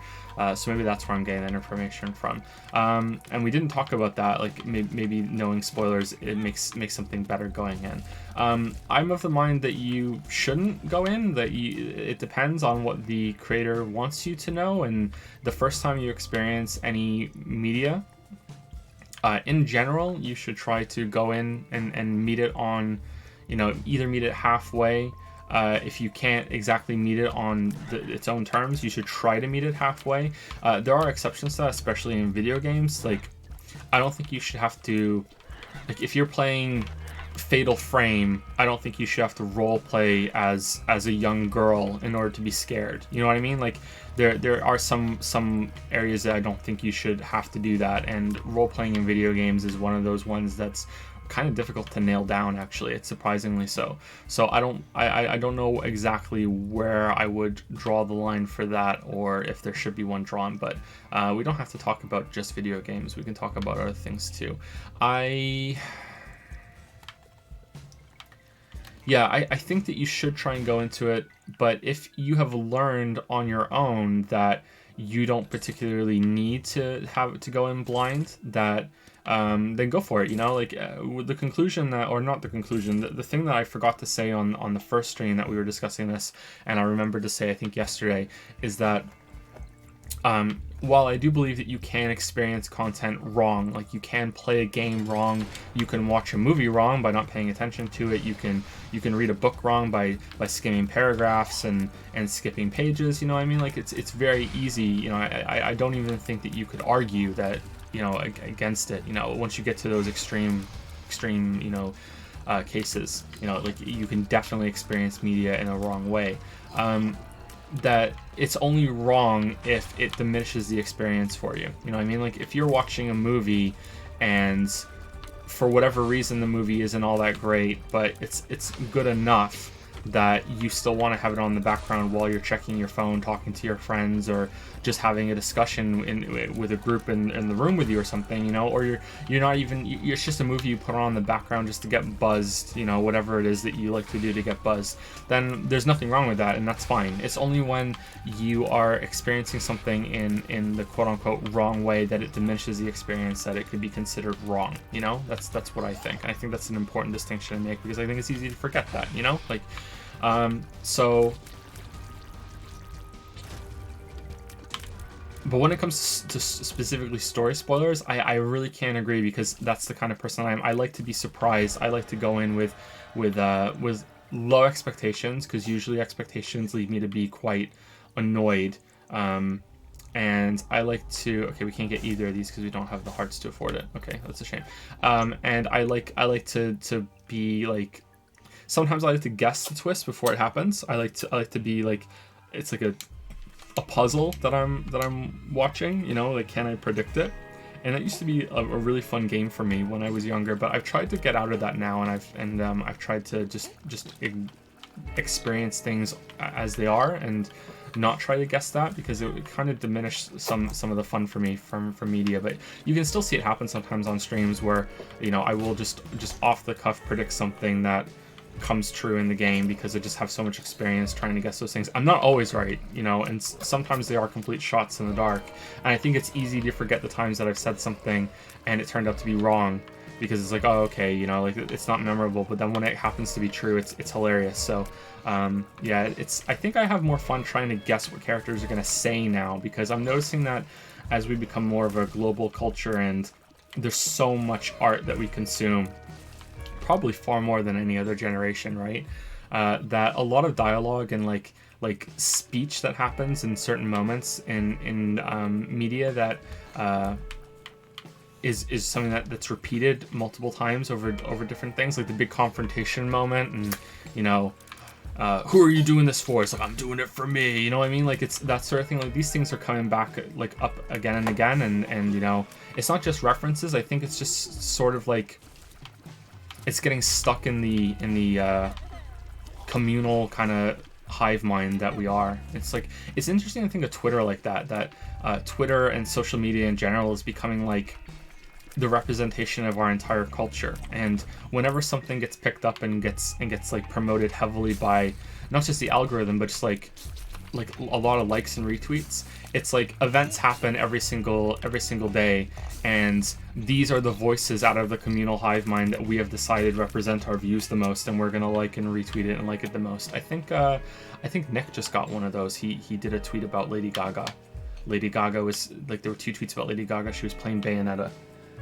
Speaker 1: So maybe that's where I'm getting that information from. And we didn't talk about that, like maybe knowing spoilers, it makes something better going in. I'm of the mind that you shouldn't go in, it depends on what the creator wants you to know, and the first time you experience any media, in general, you should try to go in and meet it on, either meet it halfway. If you can't exactly meet it on its own terms, you should try to meet it halfway. There are exceptions to that, especially in video games. Like, I don't think you should have to, like, if you're playing Fatal Frame, I don't think you should have to role play as a young girl in order to be scared. You know what I mean? Like, there are some areas that I don't think you should have to do that, and role playing in video games is one of those ones that's kind of difficult to nail down. Actually, it's surprisingly so. So I don't know exactly where I would draw the line for that, or if there should be one drawn. But we don't have to talk about just video games. We can talk about other things too. I think that you should try and go into it, but if you have learned on your own that you don't particularly need to go in blind, that then go for it. With the conclusion that, or not the conclusion, the thing that I forgot to say on the first stream that we were discussing this, and I remembered to say I think yesterday, is that while I do believe that you can experience content wrong, like you can play a game wrong, you can watch a movie wrong by not paying attention to it, you can read a book wrong by skimming paragraphs and skipping pages. You know what I mean? Like, it's very easy. I don't even think that you could argue that, against it. Once you get to those extreme cases, like, you can definitely experience media in a wrong way. That it's only wrong if it diminishes the experience for you. You know what I mean? Like, if you're watching a movie and for whatever reason the movie isn't all that great, but it's good enough that you still want to have it on the background while you're checking your phone, talking to your friends, or just having a discussion with a group in the room with you or something, or you're not even, it's just a movie you put on the background just to get buzzed, whatever it is that you like to do to get buzzed, then there's nothing wrong with that, and that's fine. It's only when you are experiencing something in the quote-unquote wrong way that it diminishes the experience that it could be considered wrong. That's what I think, and I think that's an important distinction to make, because I think it's easy to forget that. But when it comes to specifically story spoilers, I really can't agree, because that's the kind of person I am. I like to be surprised. I like to go in with low expectations, because usually expectations lead me to be quite annoyed. And I like to, okay, we can't get either of these because we don't have the hearts to afford it. Okay, that's a shame. And I like to be like, sometimes I like to guess the twist before it happens. I like to be like, it's like a puzzle that I'm watching, like, can I predict it? And it used to be a really fun game for me when I was younger, but I've tried to get out of that now, and I've tried to just experience things as they are and not try to guess that, because it would kind of diminish some of the fun for me from media. But you can still see it happen sometimes on streams where, I will just off the cuff predict something that comes true in the game because I just have so much experience trying to guess those things. I'm not always right, you know, and sometimes they are complete shots in the dark. And I think it's easy to forget the times that I've said something and it turned out to be wrong, because it's like, oh, okay, you know, like it's not memorable. But then when it happens to be true, it's hilarious. So yeah, I think I have more fun trying to guess what characters are going to say now, because I'm noticing that as we become more of a global culture and there's so much art that we consume, probably far more than any other generation, right? That a lot of dialogue and like speech that happens in certain moments in media that is something that's repeated multiple times over different things, like the big confrontation moment, and you know, who are you doing this for? It's like, I'm doing it for me, you know what I mean? Like, it's that sort of thing. Like, these things are coming back like up again and again, and you know, it's not just references. I think it's just sort of like it's getting stuck in the communal kind of hive mind that we are. It's like, it's interesting to think of Twitter like that Twitter and social media in general is becoming like the representation of our entire culture. And whenever something gets picked up and gets like promoted heavily by not just the algorithm, but just like a lot of likes and retweets, it's like events happen every single day, and these are the voices out of the communal hive mind that we have decided represent our views the most, and we're gonna like and retweet it and like it the most. I think Nick just got one of those. He did a tweet about Lady Gaga. Lady Gaga was like, there were 2 tweets about Lady Gaga. She was playing Bayonetta.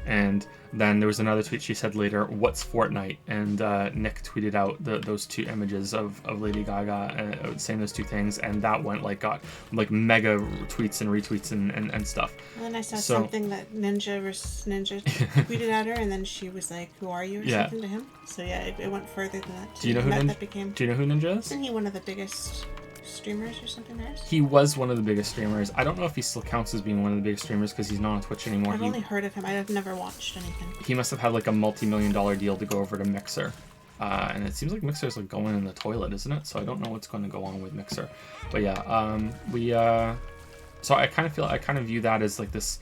Speaker 1: And then there was another tweet she said later, "What's Fortnite?" And Nick tweeted out those 2 images of Lady Gaga saying those 2 things, and that got like mega tweets and retweets and stuff.
Speaker 2: And then I saw something that Ninja tweeted at her, and then she was like, "Who are you?" or something to him. So yeah, it went further than that.
Speaker 1: Do you know who Ninja is?
Speaker 2: Isn't he one of the biggest streamers or something there?
Speaker 1: He was one of the biggest streamers. I don't know if he still counts as being one of the biggest streamers because he's not on Twitch anymore.
Speaker 2: I've only heard of him. I've never watched anything.
Speaker 1: He must have had like a multi-million-dollar deal to go over to Mixer. And it seems like Mixer's like going in the toilet, isn't it? So I don't know what's going to go on with Mixer. But yeah, so I kind of view that as like this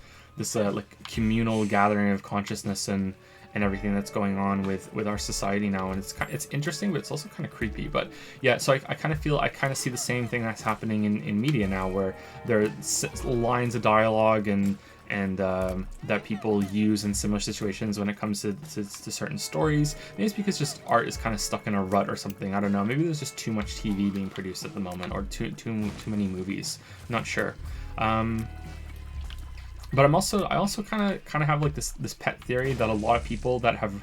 Speaker 1: like communal gathering of consciousness and everything that's going on with our society now, and it's interesting, but it's also kind of creepy. But yeah, so I kind of see the same thing that's happening in media now, where there are lines of dialogue and that people use in similar situations when it comes to certain stories. Maybe it's because just art is kind of stuck in a rut or something. I don't know. Maybe there's just too much TV being produced at the moment, or too many movies. I'm not sure. But I also kind of have like this pet theory that a lot of people that have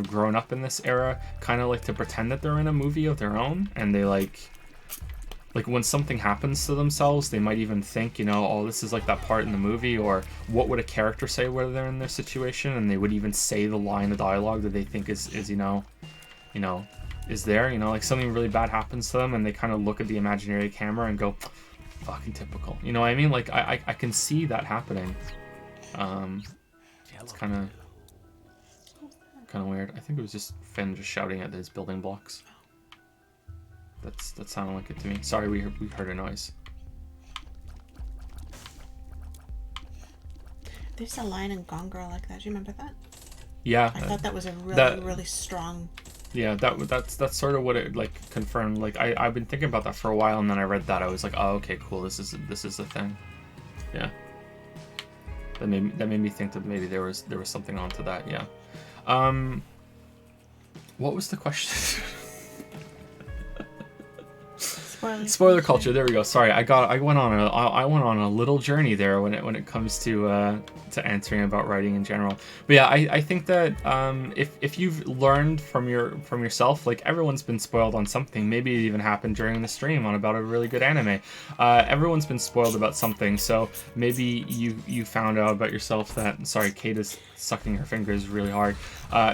Speaker 1: grown up in this era kind of like to pretend that they're in a movie of their own, and they like when something happens to themselves, they might even think, you know, oh, this is like that part in the movie, or what would a character say where they're in their situation, and they would even say the line of dialogue that they think is is there, you know, like something really bad happens to them, and they kind of look at the imaginary camera and go, fucking typical, you know what I mean? Like I can see that happening. It's kind of weird. I think it was just Finn just shouting at his building blocks. That sounded like it to me. Sorry, we heard a noise.
Speaker 2: There's a line in Gone Girl like that. Do you remember that?
Speaker 1: Yeah.
Speaker 2: I thought that was a really strong.
Speaker 1: Yeah, that's sort of what it like confirmed. Like I've been thinking about that for a while, and then I read that. I was like, oh, okay, cool. This is the thing. Yeah. That made me think that maybe there was something onto that. Yeah. What was the question? Spoiler culture. There we go. Sorry, I went on a little journey there when it comes to answering about writing in general. But yeah, I think that if you've learned from yourself, like everyone's been spoiled on something. Maybe it even happened during the stream about a really good anime. Everyone's been spoiled about something. So maybe you found out about yourself that, sorry, Kate is sucking her fingers really hard.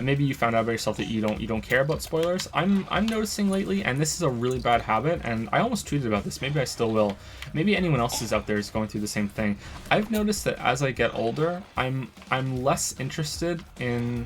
Speaker 1: Maybe you found out about yourself that you don't care about spoilers. I'm noticing lately, and this is a really bad habit, and I almost tweeted about this. Maybe I still will. Maybe anyone else is out there is going through the same thing. I've noticed that as I get older, I'm less interested in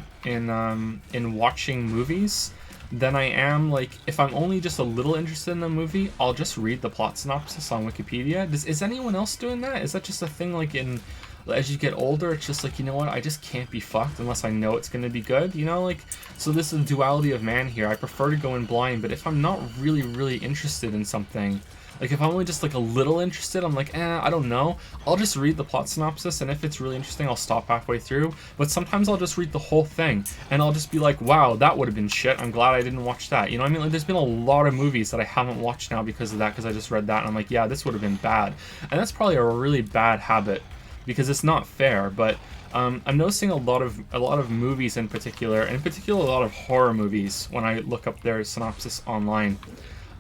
Speaker 1: watching movies than I am, like, if I'm only just a little interested in the movie, I'll just read the plot synopsis on Wikipedia. Is anyone else doing that? Is that just a thing like in as you get older, it's just like, you know what, I just can't be fucked unless I know it's going to be good, you know, like, so this is the duality of man here. I prefer to go in blind, but if I'm not really interested in something, like if I'm only just like a little interested, I'm like, I don't know, I'll just read the plot synopsis, and if it's really interesting, I'll stop halfway through. But sometimes I'll just read the whole thing, and I'll just be like, wow, that would have been shit, I'm glad I didn't watch that, you know what I mean? Like, there's been a lot of movies that I haven't watched now because of that, because I just read that, and I'm like, yeah, this would have been bad. And that's probably a really bad habit, because it's not fair. But I'm noticing a lot of movies in particular a lot of horror movies when I look up their synopsis online.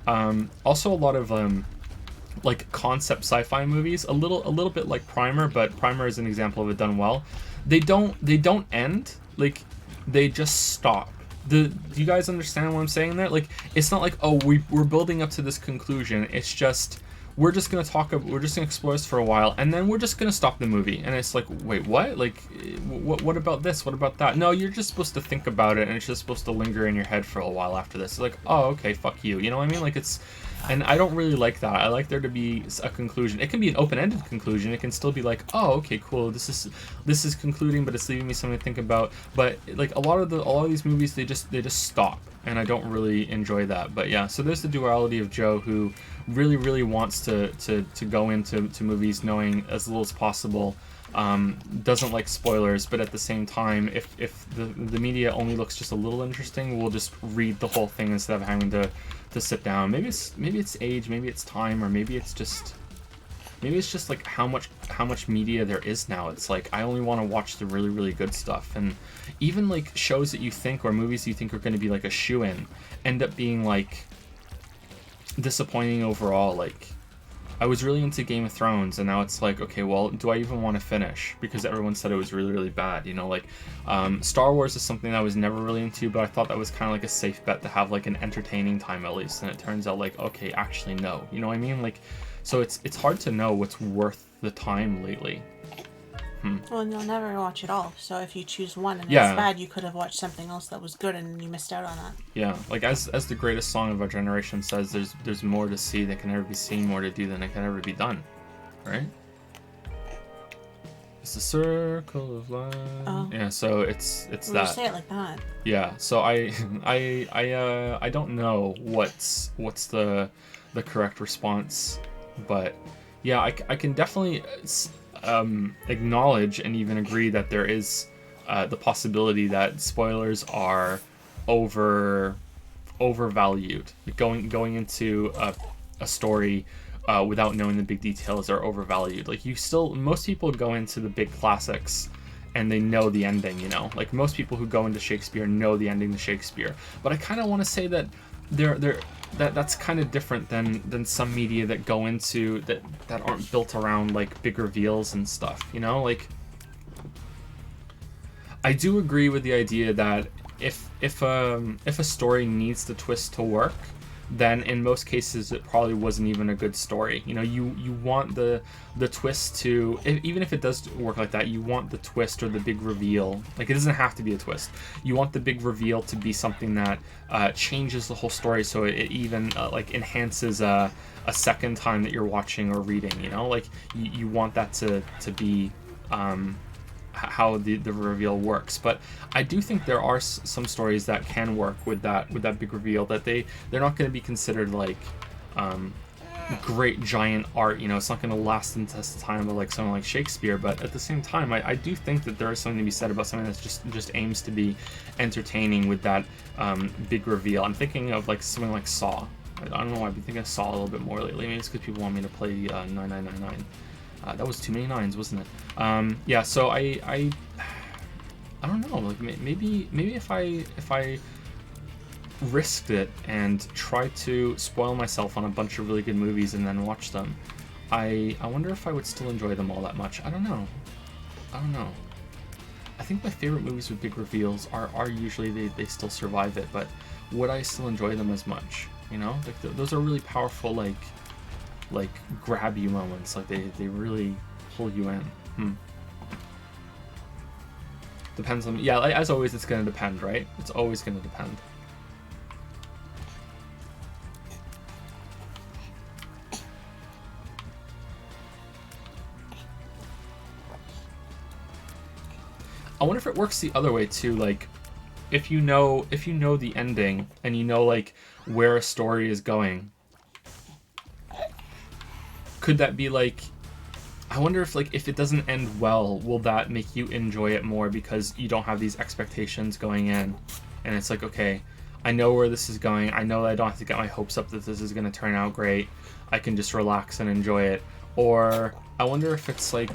Speaker 1: Also a lot of like concept sci-fi movies, a little bit like Primer, but Primer is an example of it done well. They don't end, like they just stop. Do you guys understand what I'm saying there? Like, it's not like, oh, we're building up to this conclusion. It's just, we're just gonna explore this for a while, and then we're just gonna stop the movie. And it's like, wait, what? Like, what about this? What about that? No, you're just supposed to think about it, and it's just supposed to linger in your head for a while after this. It's like, oh, okay, fuck you. You know what I mean? Like, it's, and I don't really like that. I like there to be a conclusion. It can be an open-ended conclusion. It can still be like, oh, okay, cool. This is concluding, but it's leaving me something to think about. But like a lot of these movies, they just stop, and I don't really enjoy that. But yeah, so there's the duality of Joe, who really wants to go into movies knowing as little as possible. Doesn't like spoilers, but at the same time, if the media only looks just a little interesting, we'll just read the whole thing instead of having to sit down. Maybe it's age, maybe it's time, or maybe it's just like how much media there is now. It's like, I only want to watch the really good stuff. And even like shows that you think, or movies you think are going to be like a shoe-in, end up being like disappointing overall. Like, I was really into Game of Thrones, and now it's like, okay, well, do I even want to finish? Because everyone said it was really bad, you know, like, Star Wars is something that I was never really into, but I thought that was kind of like a safe bet to have like an entertaining time at least, and it turns out like, okay, actually no, you know what I mean? Like, so it's hard to know what's worth the time lately.
Speaker 2: Well, you'll never watch it all. So if you choose one and
Speaker 1: Yeah.
Speaker 2: it's bad, you could have watched something else that was good and you missed out on that.
Speaker 1: Yeah, like as the greatest song of our generation says, there's more to see that can never be seen, more to do than it can ever be done, right? It's the circle of life.
Speaker 2: Oh.
Speaker 1: Yeah, so it's
Speaker 2: Well,
Speaker 1: that.
Speaker 2: you say it like that.
Speaker 1: Yeah, so I don't know what's the correct response, but yeah, I can definitely acknowledge and even agree that there is the possibility that spoilers are overvalued. Going into a story without knowing the big details are overvalued. Like, most people go into the big classics and they know the ending, you know? Like, most people who go into Shakespeare know the ending to Shakespeare. But I kind of want to say that that's kind of different than some media that go into that aren't built around like big reveals and stuff, you know? Like, I do agree with the idea that if a story needs the twist to work, then in most cases it probably wasn't even a good story. You know, you want the twist to, even if it does work like that, you want the twist or the big reveal. Like, it doesn't have to be a twist. You want the big reveal to be something that changes the whole story, so it even like enhances a second time that you're watching or reading. You know, like you want that to be how the reveal works. But I do think there are some stories that can work with that big reveal, that they're not going to be considered like great giant art. You know, it's not going to last the test of time of like someone like Shakespeare. But at the same time, I do think that there is something to be said about something that's just aims to be entertaining with that big reveal. I'm thinking of like something like Saw. I don't know why I've been thinking of Saw a little bit more lately. Maybe it's because people want me to play 9999. That was too many nines, wasn't it? Yeah, so I don't know. Like, maybe if I risked it and tried to spoil myself on a bunch of really good movies and then watch them, I wonder if I would still enjoy them all that much. I don't know. I think my favorite movies with big reveals are usually they still survive it, but would I still enjoy them as much? You know, like those are really powerful, like grab you moments. Like they really pull you in. Depends on, yeah, like, as always, it's gonna depend, right? It's always gonna depend. I wonder if it works the other way too. Like, if you know the ending and you know like where a story is going, could that be like? I wonder if like if it doesn't end well, will that make you enjoy it more because you don't have these expectations going in, and it's like, okay, I know where this is going. I know that I don't have to get my hopes up that this is going to turn out great. I can just relax and enjoy it. Or I wonder if it's like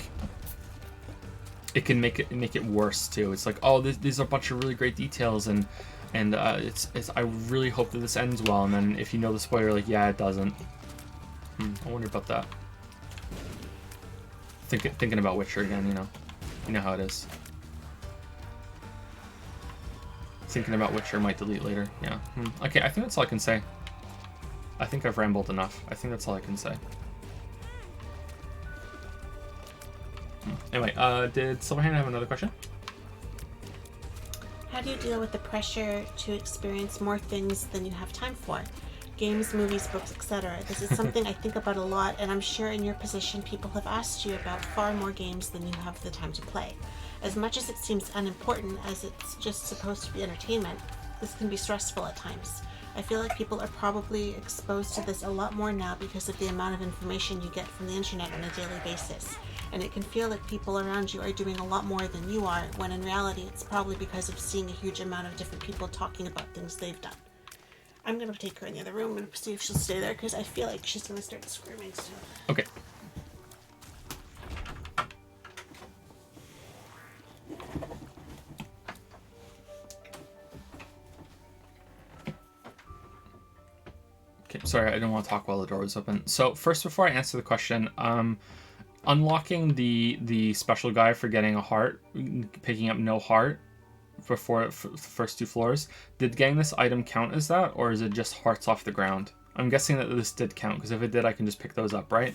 Speaker 1: it can make it worse too. It's like, oh, these are a bunch of really great details, and it's I really hope that this ends well. And then if you know the spoiler, like, yeah, it doesn't. I wonder about that. Thinking about Witcher again, you know how it is. Thinking about Witcher might delete later. Yeah. Okay, I think that's all I can say. I think I've rambled enough. I think that's all I can say. Anyway, did Silverhand have another question?
Speaker 2: How do you deal with the pressure to experience more things than you have time for? Games, movies, books, etc. This is something I think about a lot, and I'm sure in your position people have asked you about far more games than you have the time to play. As much as it seems unimportant, as it's just supposed to be entertainment, this can be stressful at times. I feel like people are probably exposed to this a lot more now because of the amount of information you get from the internet on a daily basis. And it can feel like people around you are doing a lot more than you are, when in reality it's probably because of seeing a huge amount of different people talking about things they've done. I'm going to take her in the other room and see if she'll stay there, because I feel like she's going to start screaming soon.
Speaker 1: Okay. Okay, sorry, I didn't want to talk while the door was open. So first, before I answer the question, unlocking the special guy for getting a heart, picking up no heart before the first 2 floors, did getting this item count as that, or is it just hearts off the ground? I'm guessing that this did count, because if it did, I can just pick those up, right?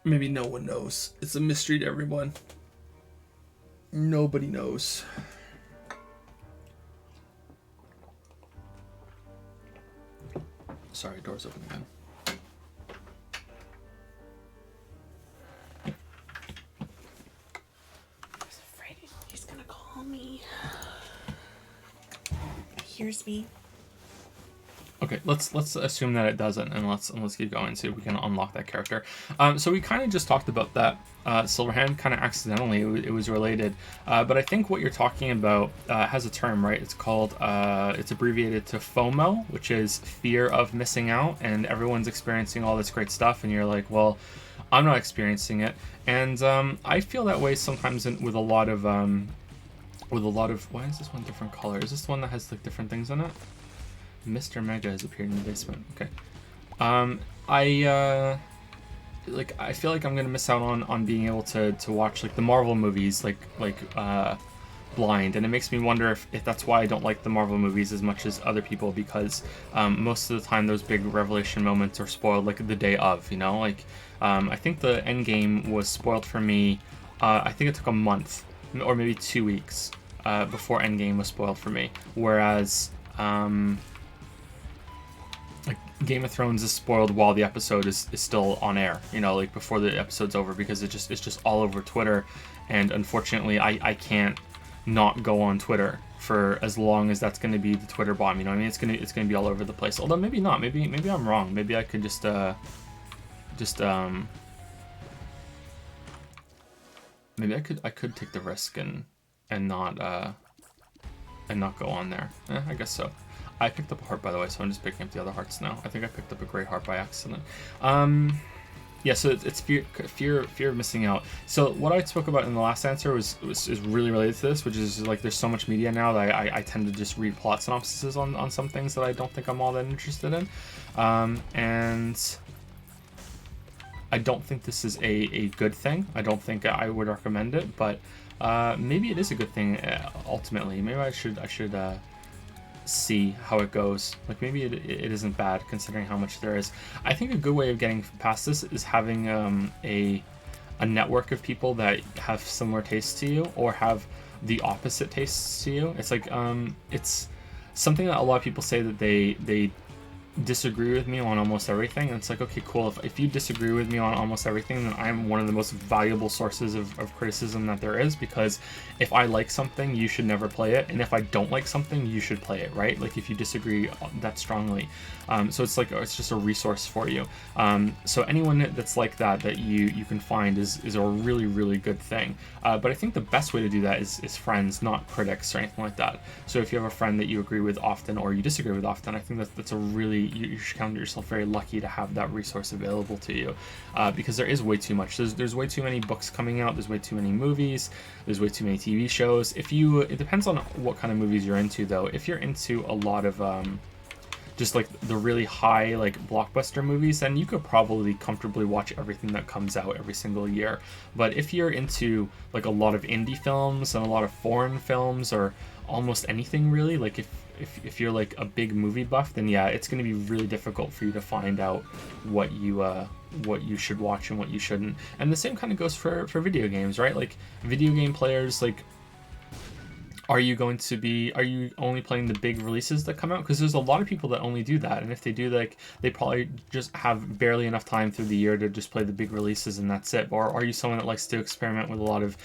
Speaker 1: Maybe no one knows. It's a mystery to everyone. Nobody knows. Sorry, door's open again.
Speaker 2: I was afraid he's gonna call me. He hears me.
Speaker 1: Okay, let's assume that it doesn't, and let's keep going, see if we can unlock that character. So we kind of just talked about that. Silverhand, kind of accidentally, it was related, but I think what you're talking about has a term, right? It's called, it's abbreviated to FOMO, which is fear of missing out, and everyone's experiencing all this great stuff, and you're like, well, I'm not experiencing it. And I feel that way sometimes with a lot of, why is this one different color? Is this the one that has like different things in it? Mr. Mega has appeared in the basement. Okay. I feel like I'm gonna miss out on being able to watch like the Marvel movies like blind, and it makes me wonder if that's why I don't like the Marvel movies as much as other people, because most of the time those big revelation moments are spoiled like the day of, like I think the Endgame was spoiled for me. I think it took a month or maybe 2 weeks before Endgame was spoiled for me, whereas like Game of Thrones is spoiled while the episode is still on air, like before the episode's over, because it's just all over Twitter, and unfortunately I can't not go on Twitter for as long as that's going to be the Twitter bomb. It's going to be all over the place. Although maybe not. Maybe I'm wrong. Maybe I could maybe I could take the risk and not go on there. I guess so. I picked up a heart, by the way, so I'm just picking up the other hearts now. I think I picked up a gray heart by accident. Yeah, so it's fear of missing out. So what I spoke about in the last answer is really related to this, which is like there's so much media now that I tend to just read plot synopsises on some things that I don't think I'm all that interested in. And I don't think this is a good thing. I don't think I would recommend it, but maybe it is a good thing ultimately. Maybe I should see how it goes. Like maybe it isn't bad considering how much there is. I think a good way of getting past this is having a network of people that have similar tastes to you or have the opposite tastes to you. It's like it's something that a lot of people say that they disagree with me on almost everything. And it's like, okay, cool. If you disagree with me on almost everything, then I'm one of the most valuable sources of criticism that there is, because if I like something, you should never play it. And if I don't like something, you should play it, right? Like if you disagree that strongly. So it's like, it's just a resource for you. So anyone that's like that you can find is a really, really good thing. But I think the best way to do that is friends, not critics or anything like that. So if you have a friend that you agree with often or you disagree with often, I think that's a really, you should count yourself very lucky to have that resource available to you, because there is way too much. There's way too many books coming out. There's way too many movies. There's way too many TV shows. It depends on what kind of movies you're into, though. If you're into a lot of just like the really high like blockbuster movies, then you could probably comfortably watch everything that comes out every single year. But if you're into like a lot of indie films and a lot of foreign films, or almost anything really, like if you're like a big movie buff, then yeah, it's going to be really difficult for you to find out what you should watch and what you shouldn't. And the same kind of goes for video games, right? Like video game players, like, are you only playing the big releases that come out? Because there's a lot of people that only do that, and if they do, like, they probably just have barely enough time through the year to just play the big releases and that's it. Or are you someone that likes to experiment with a lot of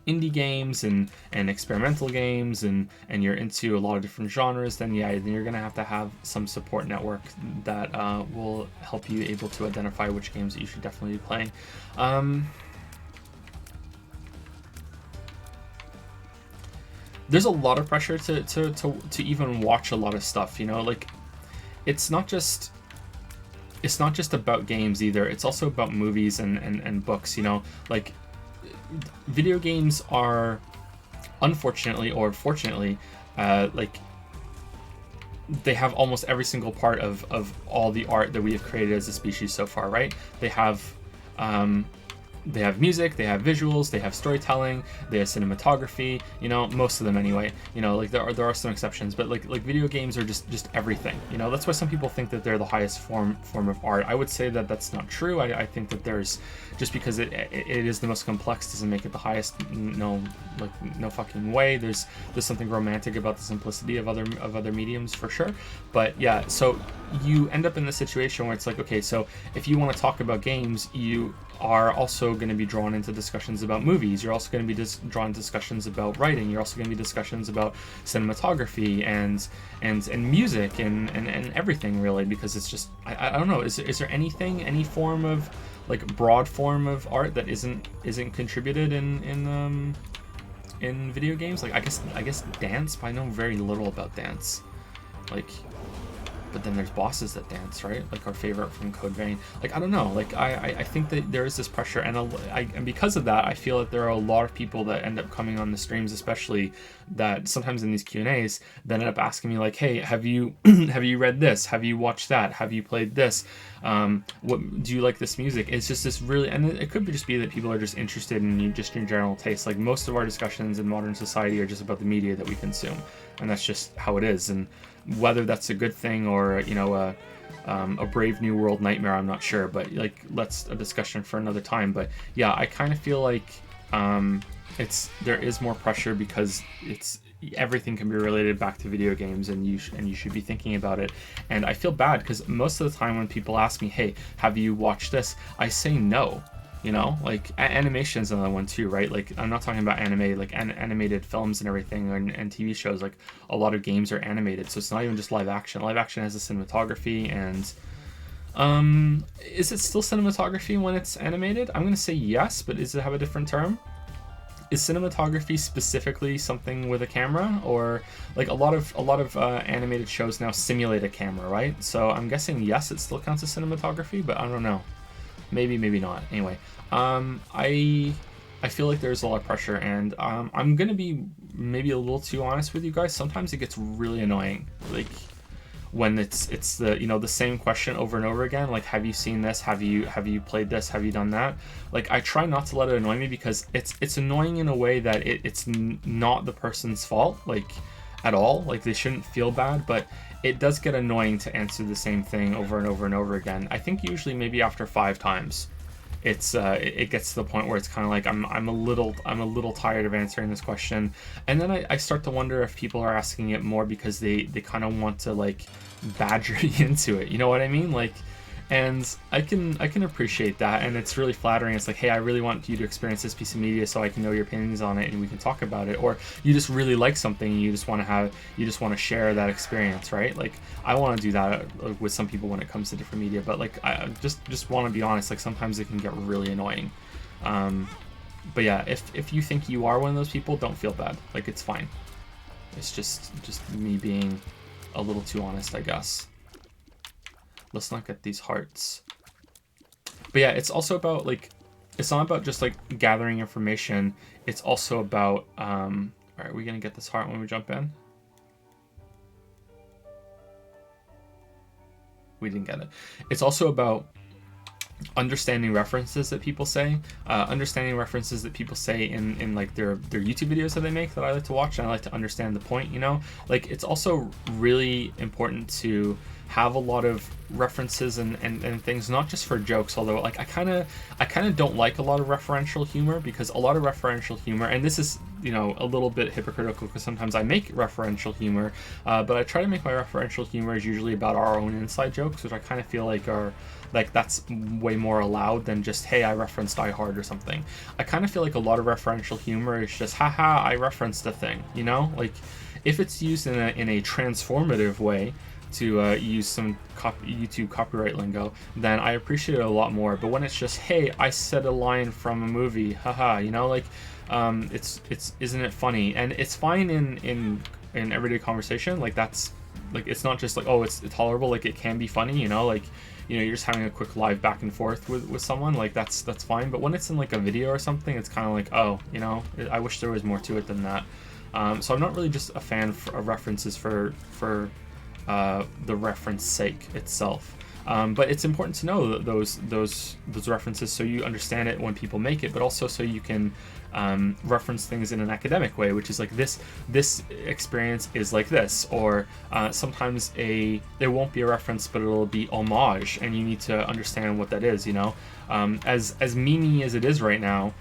Speaker 1: indie games and experimental games, and you're into a lot of different genres? Then yeah, then you're gonna have some support network that will help you able to identify which games that you should definitely be playing. There's a lot of pressure to even watch a lot of stuff, you know, like it's not just about games either. It's also about movies and books, you know, like video games are, unfortunately or fortunately, like they have almost every single part of all the art that we have created as a species so far, right? They have music, they have visuals, they have storytelling, they have cinematography, you know, most of them anyway. You know, like there are some exceptions, but like video games are just everything, you know. That's why some people think that they're the highest form of art. I would say that that's not true. I think that there's, just because it is the most complex doesn't make it the highest. No, like no fucking way. There's something romantic about the simplicity of other mediums for sure. But yeah, so you end up in the situation where it's like, okay, so if you want to talk about games, you are also going to be drawn into discussions about movies. You're also going to be drawn to discussions about writing. You're also going to be discussions about cinematography and music and everything, really, because it's just, I don't know, is there any form of like broad form of art that isn't contributed in video games? Like I guess dance, but I know very little about dance. Like, but then there's bosses that dance, right? Like our favorite from Code Vein. Like, I don't know. Like, I think that there is this pressure, and because of that, I feel that there are a lot of people that end up coming on the streams, especially that sometimes in these Q&As, that end up asking me like, hey, have you have you read this? Have you watched that? Have you played this? What do you like this music? It's just this really, and it could just be that people are just interested in your general taste. Like most of our discussions in modern society are just about the media that we consume, and that's just how it is. And whether that's a good thing or, you know, a Brave New World nightmare, I'm not sure, but like that's a discussion for another time. But yeah, I kind of feel like there is more pressure because everything can be related back to video games, and you should be thinking about it. And I feel bad because most of the time when people ask me, hey, have you watched this, I say no. You know, like animation's another one too, right? Like I'm not talking about anime, like animated films and everything, and TV shows. Like a lot of games are animated, so it's not even just live action. Live action has a cinematography, and is it still cinematography when it's animated? I'm gonna say yes, but does it have a different term? Is cinematography specifically something with a camera, or like a lot of animated shows now simulate a camera, right? So I'm guessing yes, it still counts as cinematography, but I don't know. Maybe not. Anyway, I feel like there's a lot of pressure, and I'm gonna be maybe a little too honest with you guys. Sometimes it gets really annoying, like when it's the, you know, the same question over and over again. Like, have you seen this? Have you played this? Have you done that? Like, I try not to let it annoy me because it's annoying in a way that it's not the person's fault, like at all. Like they shouldn't feel bad, but it does get annoying to answer the same thing over and over and over again. I think usually maybe after 5 times, it gets to the point where it's kind of like I'm a little tired of answering this question, and then I start to wonder if people are asking it more because they kind of want to like badger you into it. You know what I mean? Like, and I can appreciate that, and it's really flattering. It's like, hey, I really want you to experience this piece of media so I can know your opinions on it and we can talk about it. Or you just really like something and you just want to share that experience, right? Like, I want to do that with some people when it comes to different media, but like, I just want to be honest. Like, sometimes it can get really annoying. But yeah, if you think you are one of those people, don't feel bad. Like, it's fine. It's just me being a little too honest, I guess. Let's not get these hearts. But yeah, it's also about like, it's not about just like gathering information. It's also about, all right, are we gonna get this heart when we jump in? We didn't get it. It's also about understanding references that people say, in like their YouTube videos that they make that I like to watch, and I like to understand the point, you know? Like, it's also really important to have a lot of references and things, not just for jokes, although like I kind of don't like a lot of referential humor, because a lot of referential humor, and this is, you know, a little bit hypocritical because sometimes I make referential humor, but I try to make my referential humor is usually about our own inside jokes, which I kind of feel like are like, that's way more allowed than just, hey, I referenced Die Hard or something. I kind of feel like a lot of referential humor is just, haha, I referenced a thing, you know? Like, if it's used in a transformative way, to use some YouTube copyright lingo, then I appreciate it a lot more. But when it's just, hey, I said a line from a movie, haha, you know, like, it's isn't it funny? And it's fine in everyday conversation. Like, that's like, it's not just like, oh, it's tolerable. Like, it can be funny, you know, like, you know, you're just having a quick live back and forth with someone, like, that's fine. But when it's in like a video or something, it's kind of like, oh, you know, I wish there was more to it than that. So I'm not really just a fan of references for the reference sake itself, but it's important to know those references so you understand it when people make it, but also so you can reference things in an academic way, which is like, this experience is like this, or sometimes there won't be a reference, but it'll be homage, and you need to understand what that is, you know. As memey as it is right now,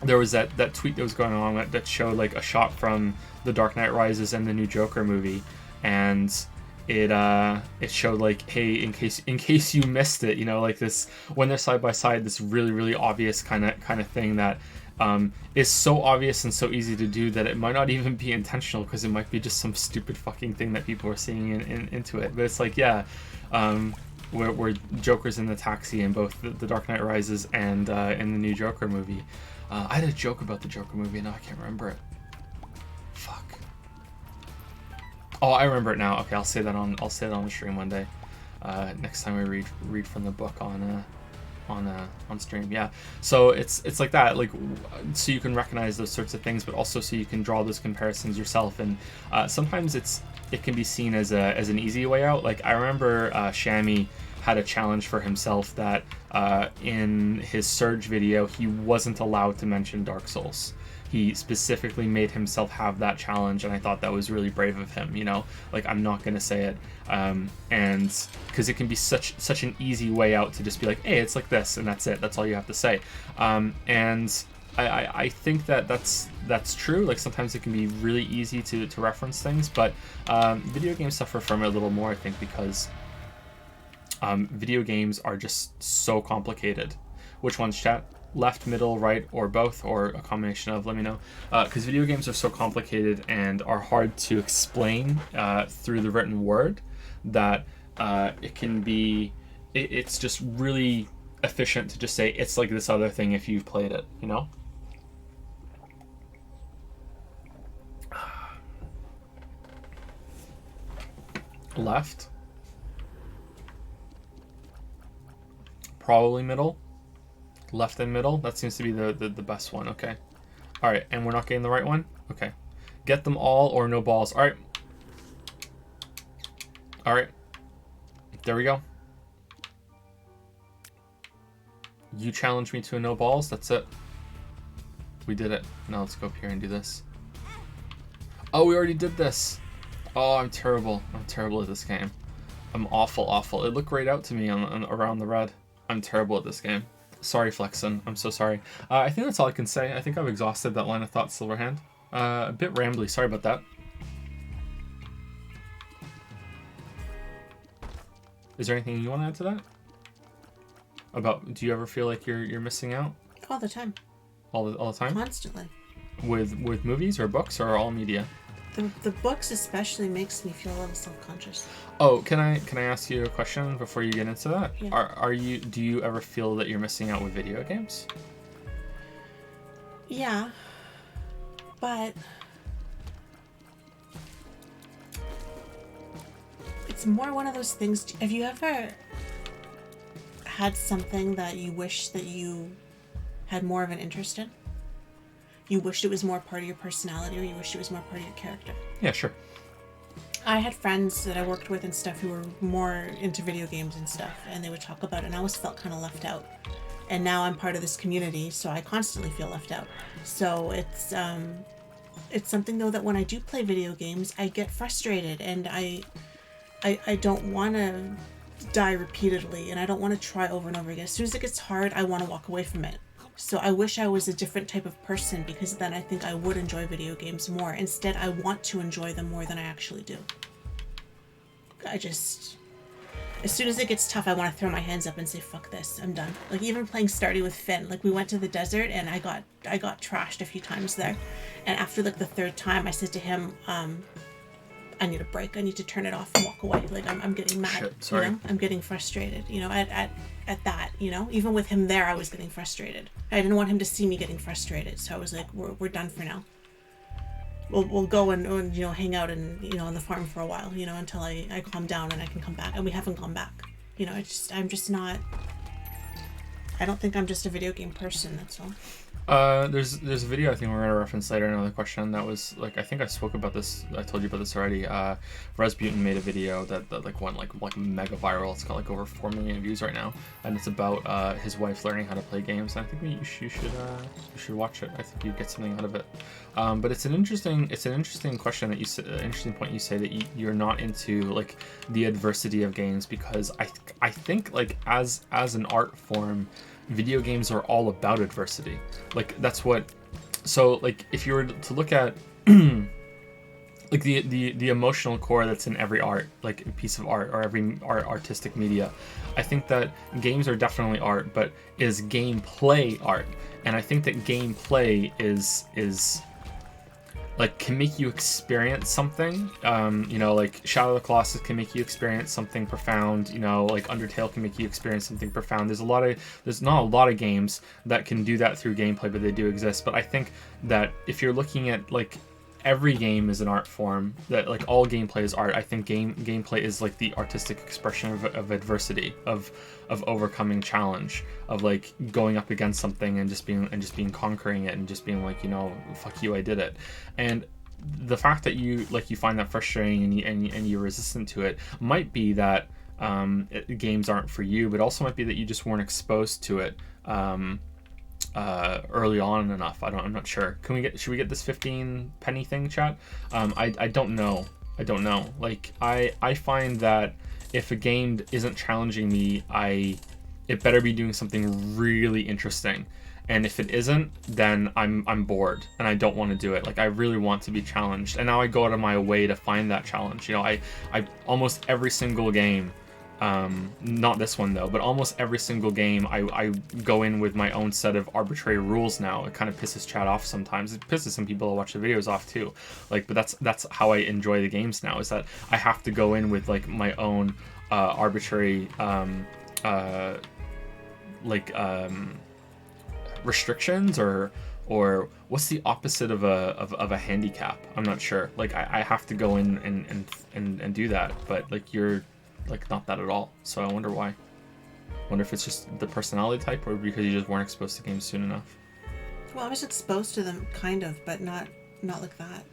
Speaker 1: there was that tweet that was going on that showed like a shot from The Dark Knight Rises and the new Joker movie, and it showed like, hey, in case you missed it, you know, like this, when they're side by side, this really obvious kind of thing that is so obvious and so easy to do that it might not even be intentional, because it might be just some stupid fucking thing that people are seeing into it. But it's like, yeah, where Joker's in the taxi in both the Dark Knight Rises and in the new Joker movie. I had a joke about the Joker movie, and now I can't remember it. Fuck. Oh, I remember it now. Okay, I'll say that on the stream one day. Next time we read from the book on stream. Yeah. So it's like that, like, so you can recognize those sorts of things, but also so you can draw those comparisons yourself. And sometimes it can be seen as an easy way out. Like, I remember Shammy had a challenge for himself that in his Surge video he wasn't allowed to mention Dark Souls. He specifically made himself have that challenge, and I thought that was really brave of him, you know, like, I'm not gonna say it, and because it can be such an easy way out to just be like, hey, it's like this, and that's it, that's all you have to say. And I think that's true. Like, sometimes it can be really easy to reference things, but video games suffer from it a little more, I think, because video games are just so complicated. Which one's chat? Left, middle, right, or both, or a combination of? Let me know. Because video games are so complicated and are hard to explain through the written word, that it can be, it's just really efficient to just say it's like this other thing if you've played it, you know? Left. Probably middle. Left and middle. That seems to be the best one. Okay. All right. And we're not getting the right one? Okay. Get them all or no balls. All right. All right. There we go. You challenged me to a no balls. That's it. We did it. Now let's go up here and do this. Oh, we already did this. Oh, I'm terrible. I'm terrible at this game. I'm awful. It looked grayed out to me on around the red. I'm terrible at this game. Sorry, Flexen. I'm so sorry. I think that's all I can say. I think I've exhausted that line of thought, Silverhand. A bit rambly. Sorry about that. Is there anything you want to add to that? About, do you ever feel like you're missing out?
Speaker 2: All the time.
Speaker 1: All the time?
Speaker 2: Constantly.
Speaker 1: With movies or books or all media?
Speaker 2: The books especially makes me feel a little self-conscious.
Speaker 1: Oh, can I ask you a question before you get into that?
Speaker 2: Yeah.
Speaker 1: Do you ever feel that you're missing out with video games?
Speaker 2: Yeah. But it's more one of those things. Have you ever had something that you wish that you had more of an interest in? You wished it was more part of your personality, or you wished it was more part of your character?
Speaker 1: Yeah, sure.
Speaker 2: I had friends that I worked with and stuff who were more into video games and stuff, and they would talk about it, and I always felt kind of left out. And now I'm part of this community, so I constantly feel left out. So it's something though that when I do play video games, I get frustrated, and I don't want to die repeatedly, and I don't want to try over and over again. As soon as it gets hard, I want to walk away from it. So I wish I was a different type of person, because then I think I would enjoy video games more. Instead, I want to enjoy them more than I actually do. As soon as it gets tough, I want to throw my hands up and say, fuck this, I'm done. Like, even playing Stardew with Finn, like, we went to the desert and I got trashed a few times there. And after, like, the third time, I said to him, I need a break. I need to turn it off and walk away. Like, I'm getting mad.
Speaker 1: Shit, sorry.
Speaker 2: You know? I'm getting frustrated, you know, at that, you know? Even with him there, I was getting frustrated. I didn't want him to see me getting frustrated. So I was like, we're done for now. We'll go and you know, hang out and, you know, on the farm for a while, you know, until I calm down and I can come back. And we haven't gone back. You know, I'm just not, I don't think I'm just a video game person, that's all.
Speaker 1: There's a video I think we're gonna reference later. Another question that was like, I think I spoke about this. I told you about this already. Rasputin made a video that like went like mega viral. It's got like over 4 million views right now, and it's about his wife learning how to play games. And I think you should watch it. I think you get something out of it. But it's an interesting question that interesting point you say that you're not into like the adversity of games, because I think like as an art form, video games are all about adversity. Like that's what, so like if you were to look at like the emotional core that's in every art, like a piece of art or every artistic media, I think that games are definitely art, but is gameplay art? And I think that gameplay is like can make you experience something. You know, like Shadow of the Colossus can make you experience something profound. You know, like Undertale can make you experience something profound. There's not a lot of games that can do that through gameplay, but they do exist. But I think that if you're looking at like every game is an art form, that like all gameplay is art. I think gameplay is like the artistic expression of adversity, of overcoming challenge, of like going up against something and just being conquering it and just being like, you know, fuck you, I did it. And the fact that you find that frustrating and you're resistant to it might be that games aren't for you, but also might be that you just weren't exposed to it early on enough. I'm not sure. Should we get this 15 penny thing, chat? I don't know. Like I find that if a game isn't challenging me, it better be doing something really interesting. And if it isn't, then I'm bored and I don't want to do it. Like I really want to be challenged. And now I go out of my way to find that challenge. You know, I almost every single game, not this one though, but almost every single game I go in with my own set of arbitrary rules now. It kind of pisses chat off sometimes. It pisses some people who watch the videos off too. Like, but that's how I enjoy the games now, is that I have to go in with like my own arbitrary restrictions, or what's the opposite of a handicap? I'm not sure. Like I have to go in and do that, but like you're like not that at all. So I wonder why. Wonder if it's just the personality type, or because you just weren't exposed to games soon enough.
Speaker 2: Well, I was exposed to them kind of, but not like that.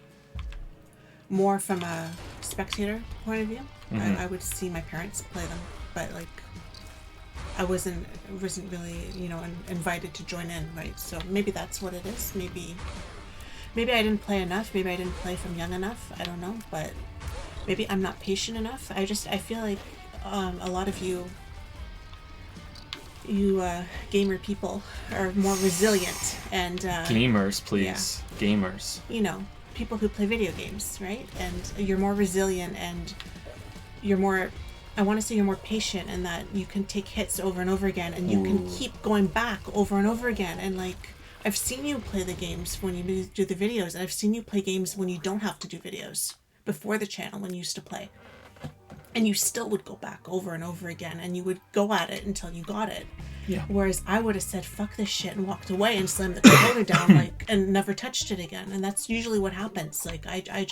Speaker 2: More from a spectator point of view.
Speaker 1: Mm-hmm.
Speaker 2: I would see my parents play them, but like I wasn't really, you know, invited to join in, right? So maybe that's what it is. Maybe I didn't play enough. Maybe I didn't play from young enough. I don't know, but maybe I'm not patient enough. I feel like a lot of you gamer people are more resilient and
Speaker 1: Gamers, please. Yeah. Gamers.
Speaker 2: You know, people who play video games, right? And you're more resilient and you're more, I want to say you're more patient in that you can take hits over and over again and you can keep going back over and over again. And like, I've seen you play the games when you do the videos, and I've seen you play games when you don't have to do videos before the channel when you used to play. And you still would go back over and over again and you would go at it until you got it.
Speaker 1: Yeah.
Speaker 2: Whereas I would have said, fuck this shit and walked away and slammed the controller down like and never touched it again. And that's usually what happens. Like I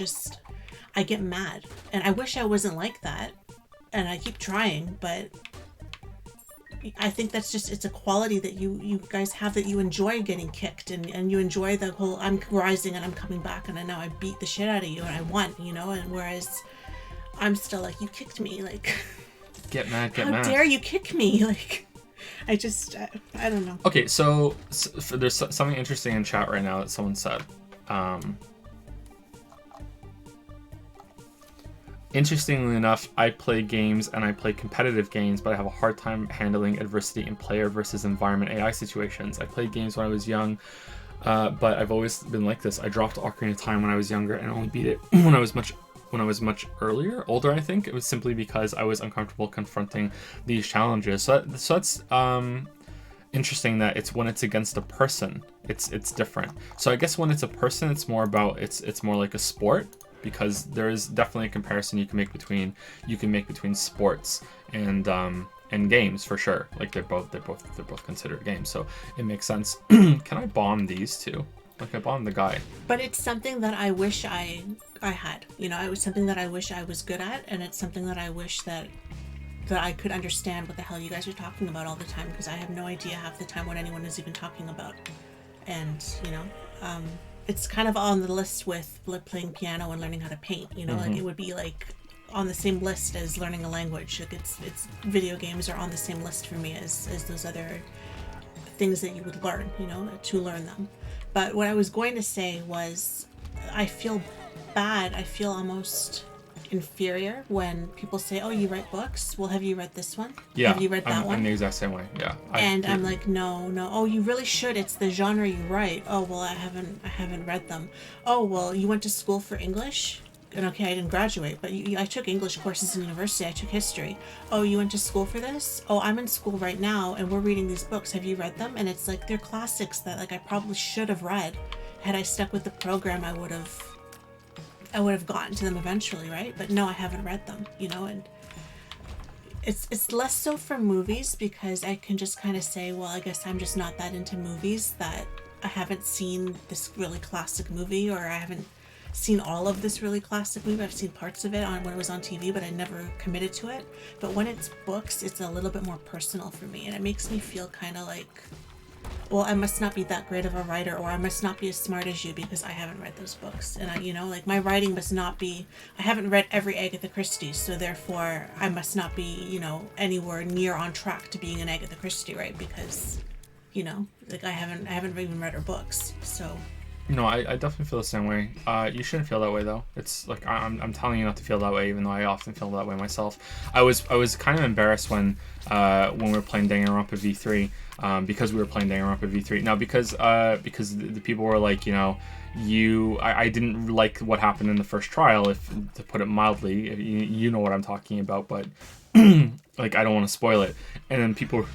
Speaker 2: get mad. And I wish I wasn't like that. And I keep trying, but I think that's just, it's a quality that you guys have, that you enjoy getting kicked and you enjoy the whole I'm rising and I'm coming back and I know I beat the shit out of you and I won, you know, and whereas I'm still like, you kicked me, like
Speaker 1: get mad.
Speaker 2: How dare you kick me? Like I don't know.
Speaker 1: Okay, so there's something interesting in chat right now that someone said. Interestingly enough, I play games and I play competitive games, but I have a hard time handling adversity in player versus environment AI situations. I played games when I was young, but I've always been like this. I dropped Ocarina of Time when I was younger and only beat it when I was much older. I think it was simply because I was uncomfortable confronting these challenges. So that's interesting that it's when it's against a person, it's different. So I guess when it's a person, it's more about it's more like a sport, because there is definitely a comparison you can make between sports and games for sure. Like they're both considered games, so it makes sense. Can I bomb these two? Like I bombed the guy.
Speaker 2: But it's something that I wish I had. You know, it was something that I wish I was good at, and it's something that I wish that I could understand what the hell you guys are talking about all the time, because I have no idea half the time what anyone is even talking about. And, you know, it's kind of on the list with playing piano and learning how to paint, you know, like it would be like on the same list as learning a language. Like it's video games are on the same list for me as those other things that you would learn, you know, to learn them. But what I was going to say was I feel bad. I feel almost inferior when people say, oh, you write books? Well, have you read this one?
Speaker 1: Yeah.
Speaker 2: Have you read that one?
Speaker 1: I'm the exact same way. Yeah.
Speaker 2: I'm like, no. Oh, you really should. It's the genre you write. Oh, well, I haven't read them. Oh, well, you went to school for English? And okay, I didn't graduate, but I took English courses in university. I took history. Oh, you went to school for this? Oh, I'm in school right now and we're reading these books. Have you read them? And it's like, they're classics that like I probably should have read. Had I stuck with the program, I would have gotten to them eventually, right? But no, I haven't read them, you know, and it's less so for movies, because I can just kind of say, well, I guess I'm just not that into movies, that I haven't seen this really classic movie, or I haven't seen all of this really classic movie. I've seen parts of it when it was on TV, but I never committed to it. But when it's books, it's a little bit more personal for me, and it makes me feel kind of like, well, I must not be that great of a writer, or I must not be as smart as you because I haven't read those books. And I, you know, like my writing must not be, I haven't read every Agatha Christie, so therefore I must not be, you know, anywhere near on track to being an Agatha Christie, right? Because, you know, like I haven't even read her books, so.
Speaker 1: No, I definitely feel the same way. You shouldn't feel that way though. It's like I'm telling you not to feel that way, even though I often feel that way myself. I was kind of embarrassed when we were playing Danganronpa V3, because we were playing Danganronpa V3. Now because the people were like, you know, I didn't like what happened in the first trial, if to put it mildly. You know what I'm talking about, but like I don't want to spoil it. And then people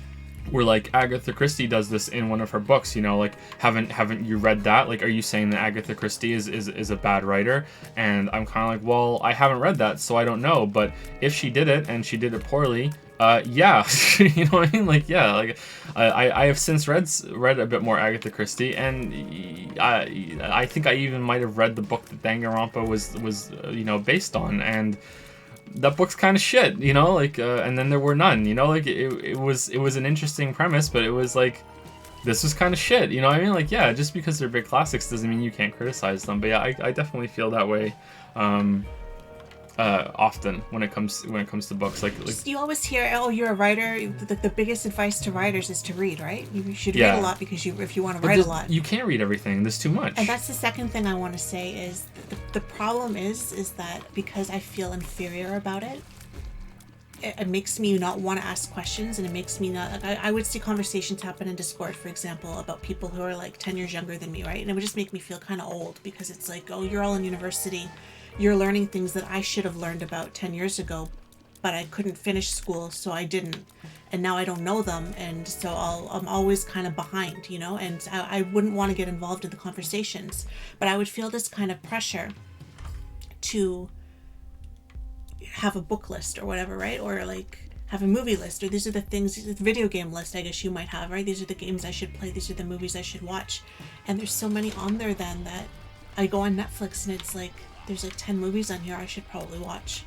Speaker 1: were like, Agatha Christie does this in one of her books, you know, like haven't you read that? Like, are you saying that Agatha Christie is a bad writer? And I'm kind of like, well, I haven't read that, so I don't know. But if she did it and she did it poorly, yeah, you know what I mean? Like, yeah, like I have since read a bit more Agatha Christie, and I think I even might have read the book that Danganronpa was you know, based on, and that book's kind of shit, you know, like, and then there were none, you know, like, it was an interesting premise, but it was like, this was kind of shit, you know what I mean? Like, yeah, just because they're big classics doesn't mean you can't criticize them, but yeah, I definitely feel that way, often when it comes to books, like
Speaker 2: you always hear, oh, you're a writer, the biggest advice to writers is to read, right? You should read a lot, because if you want to write a lot,
Speaker 1: you can't read everything, there's too much.
Speaker 2: And that's the second thing I want to say is the problem is that because I feel inferior about it, it makes me not want to ask questions, and it makes me not like I would see conversations happen in Discord, for example, about people who are like 10 years younger than me, right? And it would just make me feel kind of old because it's like, oh, you're all in university, you're learning things that I should have learned about 10 years ago, but I couldn't finish school, so I didn't, and now I don't know them, and so I'm always kind of behind, you know, and I wouldn't want to get involved in the conversations, but I would feel this kind of pressure to have a book list or whatever, right? Or like have a movie list, or these are the things, video game list, I guess you might have, right? These are the games I should play, these are the movies I should watch. And there's so many on there then that I go on Netflix and it's like, there's like 10 movies on here I should probably watch.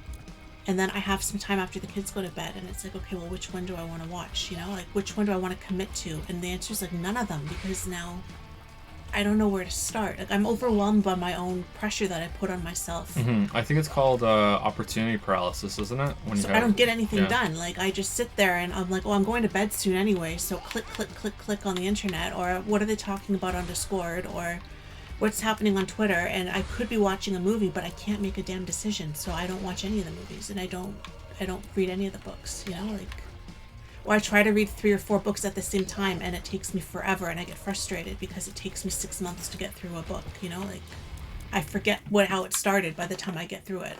Speaker 2: And then I have some time after the kids go to bed and it's like, okay, well, which one do I want to watch? You know, like which one do I want to commit to? And the answer is like none of them, because now I don't know where to start. Like I'm overwhelmed by my own pressure that I put on myself.
Speaker 1: I think it's called opportunity paralysis, isn't it? When
Speaker 2: So I don't get anything done. Like I just sit there and I'm like, oh, I'm going to bed soon anyway. So click, click, click, click on the internet, or what are they talking about on Discord, or what's happening on Twitter. And I could be watching a movie, but I can't make a damn decision. So I don't watch any of the movies, and I don't read any of the books. You know, like. Or I try to read 3 or 4 books at the same time, and it takes me forever, and I get frustrated because it takes me 6 months to get through a book, you know? Like, I forget how it started by the time I get through it.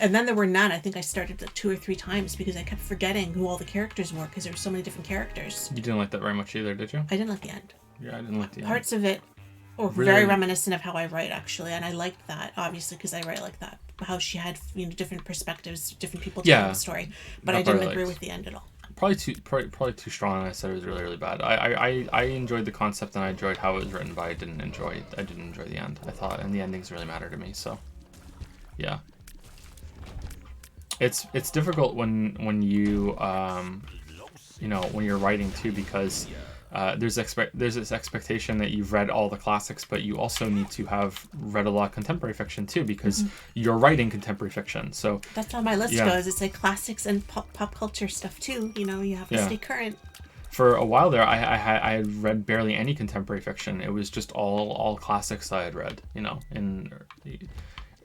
Speaker 2: And then there were none. I think I started like 2 or 3 times because I kept forgetting who all the characters were because there were so many different characters.
Speaker 1: You didn't like that very much either, did you?
Speaker 2: I didn't like the end.
Speaker 1: Yeah, I didn't like the end.
Speaker 2: Parts of it were very reminiscent of how I write, actually, and I liked that, obviously, because I write like that. How she had, you know, different perspectives, different people telling the story. But I didn't agree with the end at all.
Speaker 1: Probably too strong, and I said it was really, really bad. I enjoyed the concept and I enjoyed how it was written, but I didn't enjoy the end. I thought, and the endings really matter to me. So, yeah, it's difficult when you you know, when you're writing too, because there's this expectation that you've read all the classics, but you also need to have read a lot of contemporary fiction too, because you're writing contemporary fiction. So
Speaker 2: that's how my list goes. It's like classics and pop culture stuff too. You know, you have to stay current. For
Speaker 1: a while there, I had read barely any contemporary fiction. It was just all classics I had read. You know,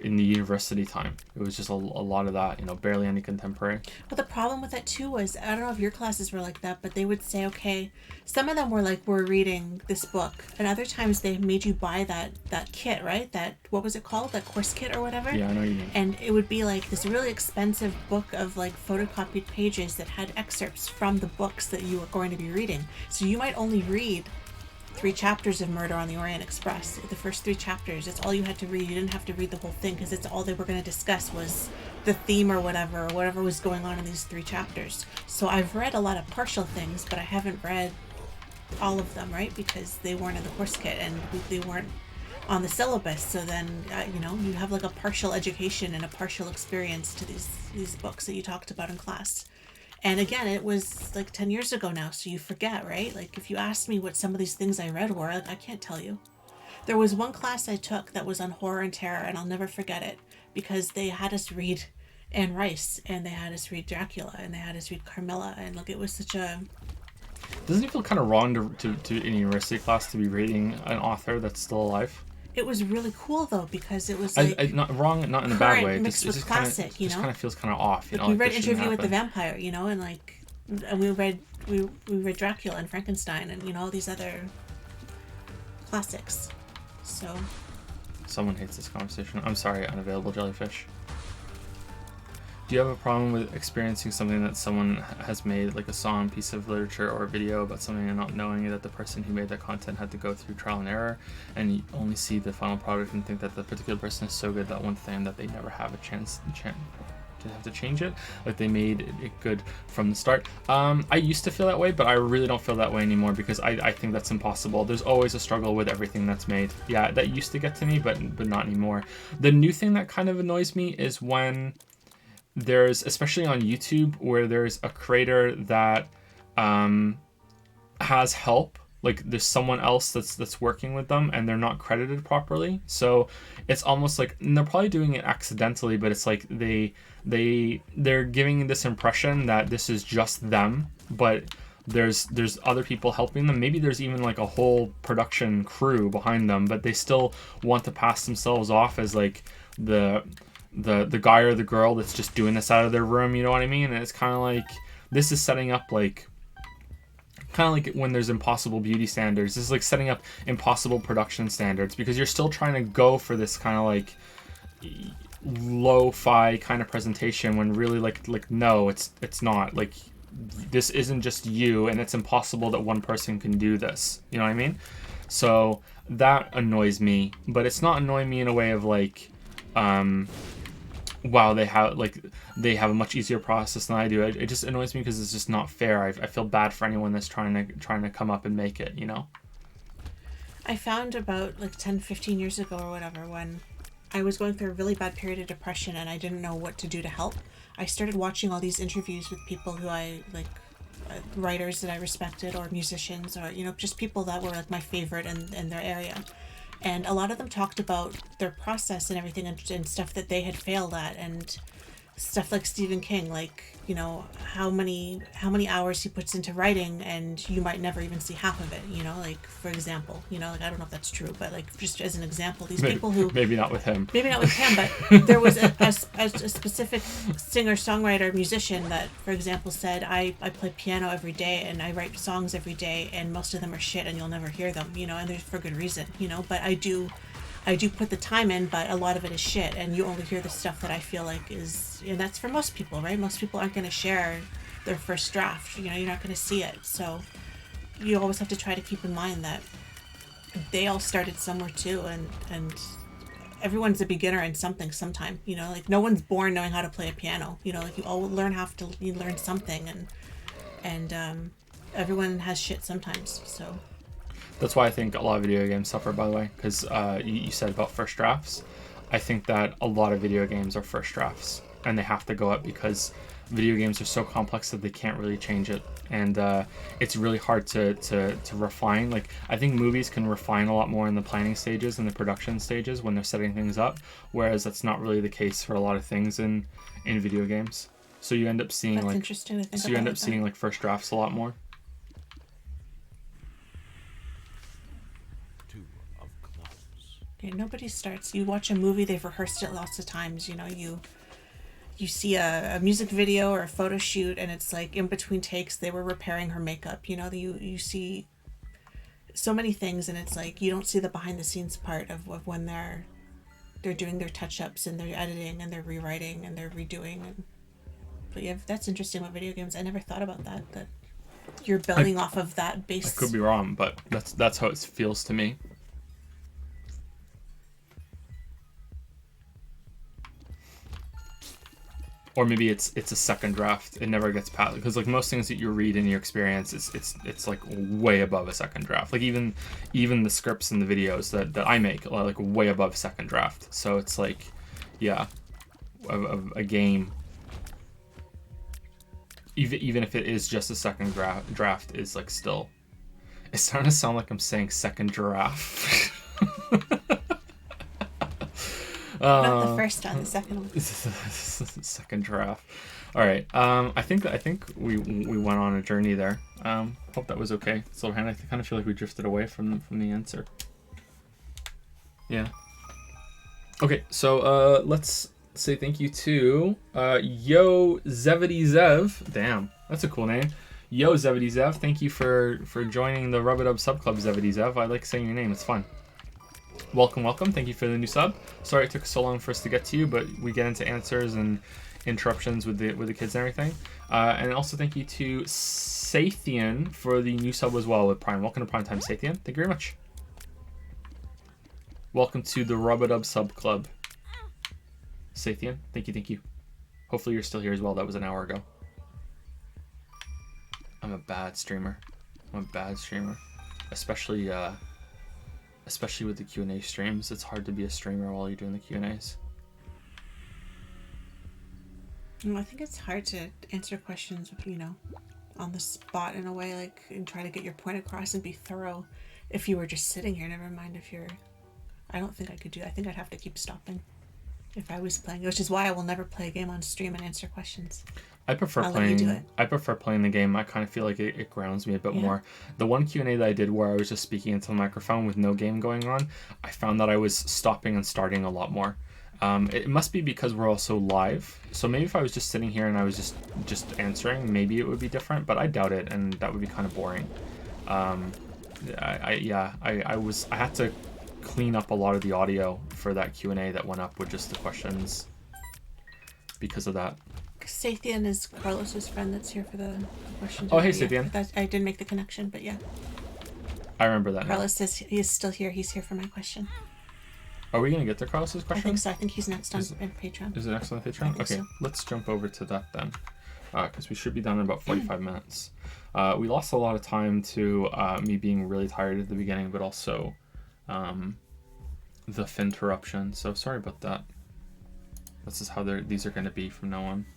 Speaker 1: in the university time, it was just a lot of that, you know, barely any contemporary.
Speaker 2: Well, the problem with that too was, I don't know if your classes were like that, but they would say, okay, some of them were like, we're reading this book, and other times they made you buy that kit, right? That, what was it called? That course kit or whatever?
Speaker 1: Yeah, I know what you mean.
Speaker 2: And it would be like this really expensive book of like photocopied pages that had excerpts from the books that you were going to be reading. So you might only read 3 chapters of Murder on the Orient Express. The first 3 chapters, it's all you had to read. You didn't have to read the whole thing because it's all they were going to discuss was the theme or whatever was going on in these 3 chapters. So I've read a lot of partial things, but I haven't read all of them, right? Because they weren't in the course kit and they weren't on the syllabus. So then, you know, you have like a partial education and a partial experience to these books that you talked about in class. And again, it was like 10 years ago now, so you forget, right? Like if you asked me what some of these things I read were, I can't tell you. There was one class I took that was on horror and terror, and I'll never forget it, because they had us read Anne Rice, and they had us read Dracula, and they had us read Carmilla, and like it was such a...
Speaker 1: Doesn't it feel kind of wrong to in a university class to be reading an author that's still alive?
Speaker 2: It was really cool though, because it was like
Speaker 1: not wrong, not in a bad way.
Speaker 2: Mixed with classic,
Speaker 1: kinda, you know. Just kind of feels kind of off. You
Speaker 2: like
Speaker 1: know,
Speaker 2: we read Interview with the Vampire, you know, and like, and we read Dracula and Frankenstein, and you know all these other classics. So.
Speaker 1: Someone hates this conversation. I'm sorry, unavailable jellyfish. Do you have a problem with experiencing something that someone has made, like a song, piece of literature, or a video about something, and not knowing that the person who made that content had to go through trial and error, and you only see the final product and think that the particular person is so good that one thing that they never have a chance to have to change it, like they made it good from the start? I used to feel that way, but I really don't feel that way anymore, because I think that's impossible. There's always a struggle with everything that's made. Yeah, that used to get to me, but not anymore. The new thing that kind of annoys me is when there's, especially on YouTube, where there's a creator that has help, like there's someone else that's working with them and they're not credited properly. So it's almost like, and they're probably doing it accidentally, but it's like they're giving this impression that this is just them, but there's other people helping them. Maybe there's even like a whole production crew behind them, but they still want to pass themselves off as like the the guy or the girl that's just doing this out of their room, you know what I mean? And it's kind of like, this is setting up like, kind of like when there's impossible beauty standards, this is like setting up impossible production standards, because you're still trying to go for this kind of like lo-fi kind of presentation, when really like no, it's not. Like, this isn't just you, and it's impossible that one person can do this, you know what I mean? So that annoys me, but it's not annoying me in a way of like, wow, they have a much easier process than I do. It just annoys me because it's just not fair. I feel bad for anyone that's trying to come up and make it, you know?
Speaker 2: I found about like 10, 15 years ago or whatever, when I was going through a really bad period of depression and I didn't know what to do to help, I started watching all these interviews with people who I like, writers that I respected, or musicians, or, you know, just people that were like my favorite in their area. And a lot of them talked about their process and everything, and stuff that they had failed at, and stuff like Stephen King, like, you know, how many hours he puts into writing, and you might never even see half of it, you know, like, for example, you know, like, I don't know if that's true, but like, just as an example, these people who
Speaker 1: maybe not with him,
Speaker 2: but there was a specific singer-songwriter musician that, for example, said, I play piano every day and I write songs every day, and most of them are shit and you'll never hear them, you know, and there's for good reason, you know, but I do put the time in, but a lot of it is shit, and you only hear the stuff that I feel like is, and that's for most people, right? Most people aren't going to share their first draft, you know, you're not going to see it. So you always have to try to keep in mind that they all started somewhere too, and everyone's a beginner in something sometime, you know, like no one's born knowing how to play a piano, you know, like you learn something, and everyone has shit sometimes, so.
Speaker 1: That's why I think a lot of video games suffer, by the way, because you said about first drafts. I think that a lot of video games are first drafts, and they have to go up because video games are so complex that they can't really change it, and it's really hard to refine. Like, I think movies can refine a lot more in the planning stages and the production stages when they're setting things up, whereas that's not really the case for a lot of things in video games. So you end up seeing
Speaker 2: That's
Speaker 1: like
Speaker 2: interesting to think
Speaker 1: so you end
Speaker 2: about
Speaker 1: up seeing like first drafts a lot more.
Speaker 2: Okay, nobody starts. You watch a movie, they've rehearsed it lots of times. You know, you see a music video or a photo shoot, and it's like in between takes they were repairing her makeup. You know, you see so many things, and it's like you don't see the behind the scenes part of when they're doing their touch ups and they're editing and they're rewriting and they're redoing. But yeah, that's interesting about video games. I never thought about that you're building off of that base.
Speaker 1: I could be wrong, but that's how it feels to me. Or maybe it's a second draft. It never gets past, because like most things that you read in your experience, it's like way above a second draft. Like even the scripts and the videos that I make are like way above second draft. So it's like, yeah, a game, even if it is just a second draft, is like still. It's starting to sound like I'm saying second giraffe.
Speaker 2: Not the first one, the second one.
Speaker 1: Second giraffe. All right. I think we went on a journey there. Hope that was okay. So I kind of feel like we drifted away from the answer. Yeah. Okay. So let's say thank you to Yo Zevity Zev. Damn, that's a cool name. Yo Zevity Zev. Thank you for joining the Rub It Up Sub Club, Zevity Zev. I like saying your name. It's fun. Welcome. Thank you for the new sub. Sorry it took so long for us to get to you, but we get into answers and interruptions with the kids and everything. And also thank you to Sathian for the new sub as well with Prime. Welcome to Prime Time, Sathian. Thank you very much. Welcome to the Rub-a-Dub Sub Club. Sathian, thank you. Hopefully you're still here as well. That was an hour ago. I'm a bad streamer. Especially with the Q&A streams. It's hard to be a streamer while you're doing the Q&As.
Speaker 2: Well, I think it's hard to answer questions, you know, on the spot in a way, like, and try to get your point across and be thorough if you were just sitting here. Never mind if you're... I don't think I could do that. I think I'd have to keep stopping if I was playing, which is why I will never play a game on stream and answer questions.
Speaker 1: I prefer playing the game. I kind of feel like it grounds me a bit more. The one Q&A that I did where I was just speaking into the microphone with no game going on, I found that I was stopping and starting a lot more. It must be because we're also live. So maybe if I was just sitting here and I was just answering, maybe it would be different, but I doubt it, and that would be kind of boring. I had to clean up a lot of the audio for that Q&A that went up with just the questions because of that.
Speaker 2: Sathian is Carlos's friend that's here for the questions.
Speaker 1: Oh, hey, Sathian.
Speaker 2: I didn't make the connection, but yeah.
Speaker 1: I remember that.
Speaker 2: Carlos says he is still here. He's here for my question.
Speaker 1: Are we going to get to Carlos's question?
Speaker 2: I think so. I think he's next on Patreon.
Speaker 1: Is it next on Patreon? Okay, so. Let's jump over to that then, because we should be done in about 45 minutes. We lost a lot of time to me being really tired at the beginning, but also the interruption. So sorry about that. This is how these are going to be from now on.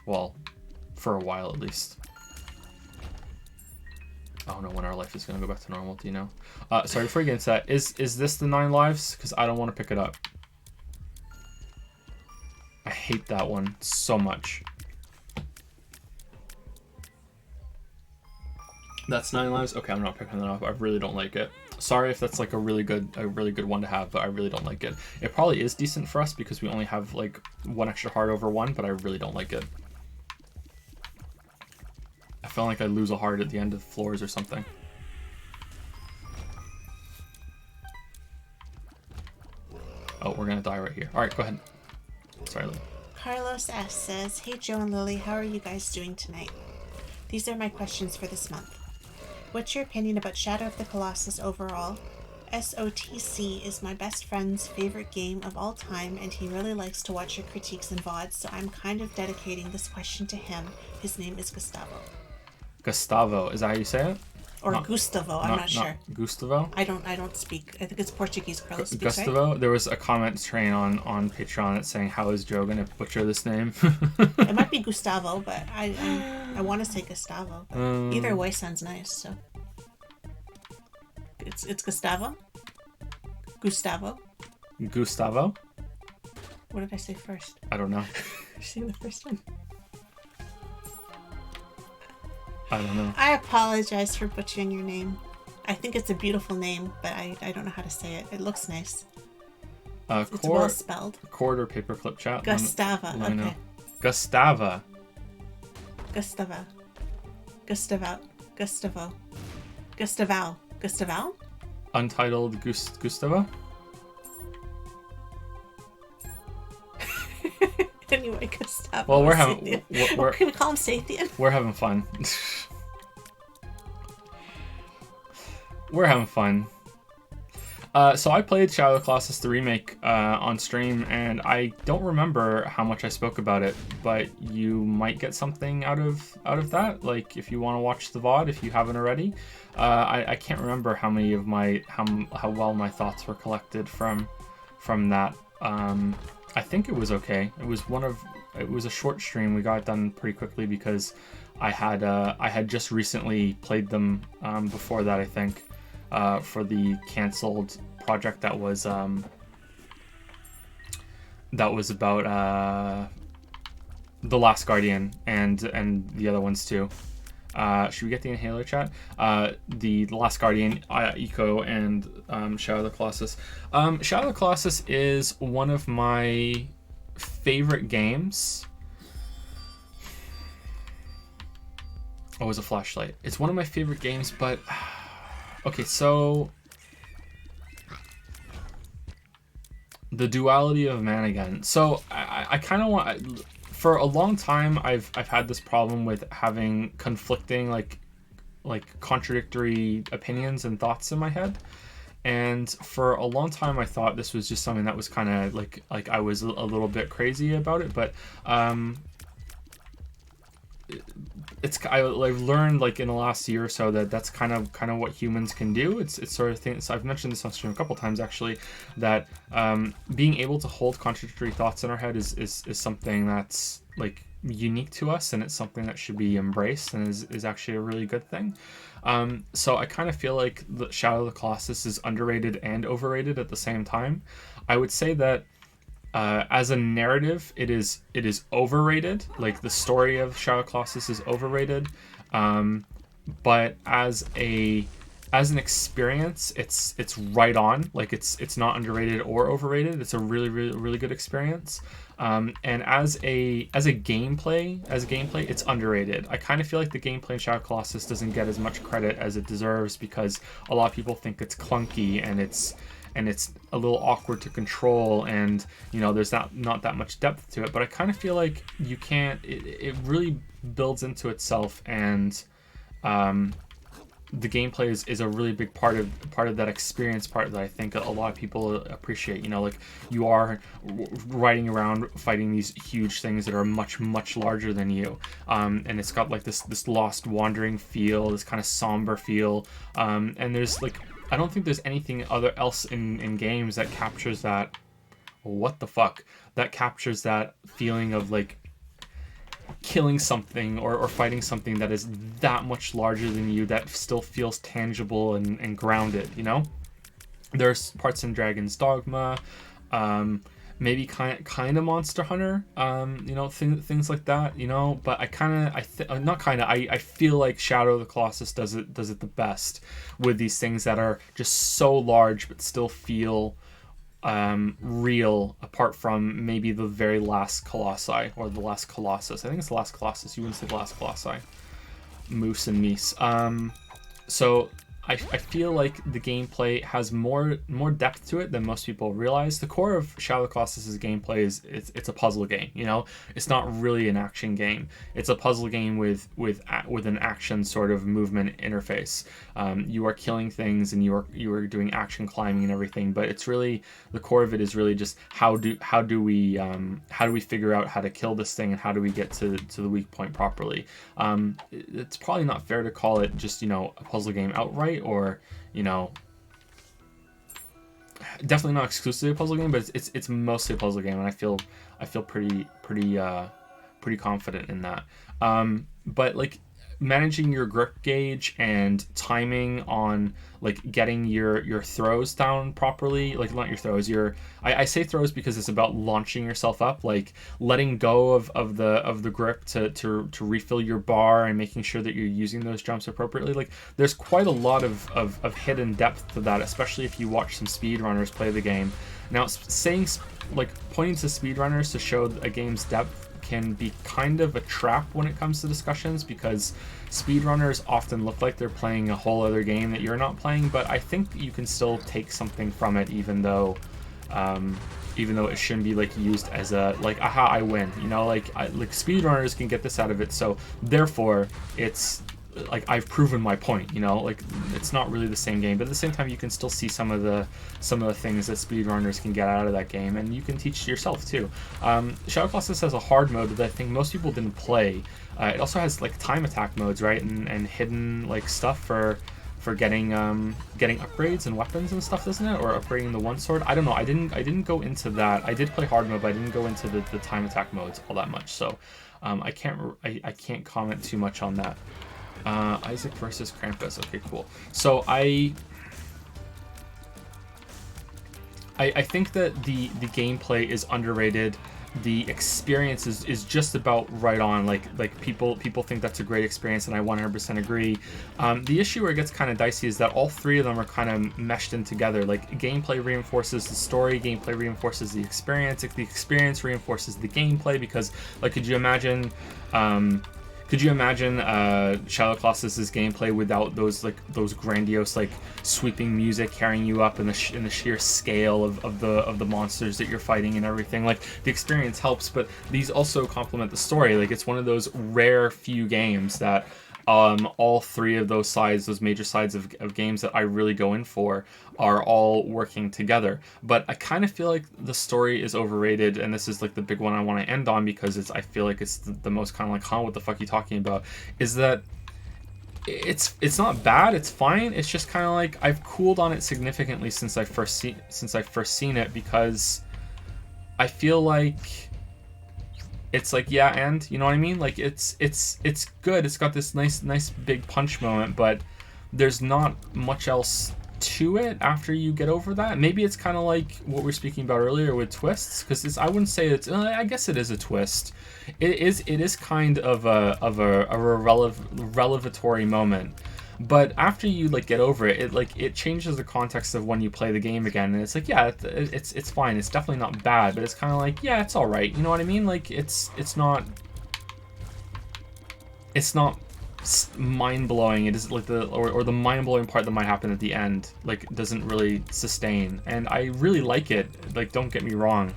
Speaker 1: Well, for a while at least. I don't know when our life is going to go back to normal. Do you know? Sorry, before you get into that, is this the 9 lives? Because I don't want to pick it up. I hate that one so much. That's 9 lives? Okay, I'm not picking that up. I really don't like it. Sorry if that's like a really good one to have, but I really don't like it. It probably is decent for us because we only have like 1 extra heart over 1, but I really don't like it. I feel like I lose a heart at the end of floors or something. Oh, we're gonna die right here. Alright, go ahead. Sorry, Lily.
Speaker 2: Carlos S. says, "Hey Joe and Lily, how are you guys doing tonight? These are my questions for this month. What's your opinion about Shadow of the Colossus overall? SOTC is my best friend's favorite game of all time, and he really likes to watch your critiques and VODs, so I'm kind of dedicating this question to him. His name is Gustavo."
Speaker 1: Gustavo, is that how you say it?
Speaker 2: Or Gustavo, I'm not sure.
Speaker 1: Gustavo?
Speaker 2: I don't speak. I think it's Portuguese. Carlos speaks,
Speaker 1: Gustavo?
Speaker 2: right?
Speaker 1: There was a comment train on Patreon that's saying, "How is Joe gonna butcher this name?"
Speaker 2: It might be Gustavo, but I want to say Gustavo. Either way sounds nice, so. It's Gustavo? Gustavo?
Speaker 1: Gustavo?
Speaker 2: What did I say first?
Speaker 1: I don't know.
Speaker 2: Say the first one.
Speaker 1: I don't know.
Speaker 2: I apologize for butchering your name. I think it's a beautiful name, but I don't know how to say it. It looks nice. It's well spelled.
Speaker 1: Cord or paperclip chat?
Speaker 2: Gustava. Okay.
Speaker 1: Know. Gustava.
Speaker 2: Gustava. Gustavo. Gustavo. Gustavao. Gustavao?
Speaker 1: Untitled Gustavo?
Speaker 2: Anyway, Gustavo.
Speaker 1: Well, we're having...
Speaker 2: What can we call him, Sathian?
Speaker 1: We're having fun. We're having fun. So I played Shadow of the Colossus the remake on stream, and I don't remember how much I spoke about it, but you might get something out of that. Like if you want to watch the VOD, if you haven't already. I can't remember how many of how well my thoughts were collected from that. I think it was okay. It was a short stream. We got it done pretty quickly because I had just recently played them before that, I think. For the canceled project that was about The Last Guardian and the other ones too. Should we get the Inhaler chat? The Last Guardian, Eco, and Shadow of the Colossus. Shadow of the Colossus is one of my favorite games. Oh, it was a flashlight. It's one of my favorite games, but... Okay, so the duality of man again. So I kind of want, for a long time I've had this problem with having conflicting like contradictory opinions and thoughts in my head, and for a long time I thought this was just something that was kind of like I was a little bit crazy about it, but I've learned like in the last year or so that that's kind of what humans can do. It's sort of thing. So I've mentioned this on stream a couple times actually, that being able to hold contradictory thoughts in our head is something that's like unique to us, and it's something that should be embraced and is actually a really good thing. So I kind of feel like the Shadow of the Colossus is underrated and overrated at the same time. I would say that as a narrative, it is overrated. Like the story of Shadow of the Colossus is overrated, but as a as an experience, it's right on. Like it's not underrated or overrated. It's a really really really good experience. And as a gameplay, it's underrated. I kind of feel like the gameplay in Shadow Colossus doesn't get as much credit as it deserves because a lot of people think it's clunky and it's a little awkward to control, and you know there's not that much depth to it. But I kind of feel like you can't. It really builds into itself, and the gameplay is a really big part of that experience, part that I think a lot of people appreciate. You know, like you are riding around fighting these huge things that are much much larger than you, and it's got like this lost wandering feel, this kind of somber feel, and there's like I don't think there's anything else in games that captures that. What the fuck? That captures that feeling of like killing something or fighting something that is that much larger than you that still feels tangible and grounded, you know? There's parts in Dragon's Dogma, maybe kind of Monster Hunter, you know, things like that, you know, but I feel like Shadow of the Colossus does it the best with these things that are just so large but still feel real, apart from maybe the very last Colossi or the last Colossus. I think it's the last Colossus. You wouldn't say the last Colossi. Moose and Meese. So I feel like the gameplay has more depth to it than most people realize. The core of Shadow of the Colossus's gameplay is it's a puzzle game. You know, it's not really an action game. It's a puzzle game with an action sort of movement interface. You are killing things and you are doing action climbing and everything. But it's really the core of it is really just how do we figure out how to kill this thing and how do we get to the weak point properly. It's probably not fair to call it just, you know, a puzzle game outright, or, you know, definitely not exclusively a puzzle game, but it's mostly a puzzle game, and I feel pretty confident in that. But like managing your grip gauge and timing on like getting your throws down properly, like not your throws, I say throws because it's about launching yourself up, like letting go of the grip to refill your bar and making sure that you're using those jumps appropriately. Like there's quite a lot of hidden depth to that, especially if you watch some speedrunners play the game. Now pointing to speedrunners to show a game's depth can be kind of a trap when it comes to discussions, because speedrunners often look like they're playing a whole other game that you're not playing, but I think you can still take something from it, even though it shouldn't be like used as a like, aha, I win, you know, like speedrunners can get this out of it, so therefore it's like I've proven my point, you know, like it's not really the same game, but at the same time you can still see some of the things that speedrunners can get out of that game, and you can teach yourself too. Shadow Colossus has a hard mode that I think most people didn't play. It also has like time attack modes, right, and hidden like stuff for getting upgrades and weapons and stuff, doesn't it? Or upgrading the one sword. I don't know. I didn't go into that. I did play hard mode, but I didn't go into the time attack modes all that much. So I can't comment too much on that. Isaac versus Krampus. Okay, cool. So I think that the gameplay is underrated. The experience is just about right on. Like people think that's a great experience, and I 100% agree. The issue where it gets kind of dicey is that all three of them are kind of meshed in together. Like gameplay reinforces the story, gameplay reinforces the experience, the experience reinforces the gameplay, because like could you imagine Shadow Colossus's gameplay without those grandiose like sweeping music carrying you up in the sheer scale of the monsters that you're fighting and everything? Like the experience helps, but these also complement the story. Like it's one of those rare few games that all three of those major sides of games that I really go in for are all working together. But I kind of feel like the story is overrated, and this is like the big one I want to end on, because I feel like it's the most kind of like, huh, what the fuck are you talking about? Is that it's not bad, it's fine. It's just kind of like I've cooled on it significantly since I first seen it, because I feel like it's like, yeah, and you know what I mean? Like it's good. It's got this nice big punch moment, but there's not much else to it after you get over that. Maybe it's kind of like what we were speaking about earlier with twists, because I wouldn't say it's. I guess it is a twist. It is kind of a revelatory moment, But after you like get over it, it changes the context of when you play the game again, and it's like, yeah, it's fine. It's definitely not bad, but it's kind of like, yeah, it's all right. You know what I mean? Like it's not mind blowing. It is like or the mind blowing part that might happen at the end like doesn't really sustain, and I really like it. Like, don't get me wrong.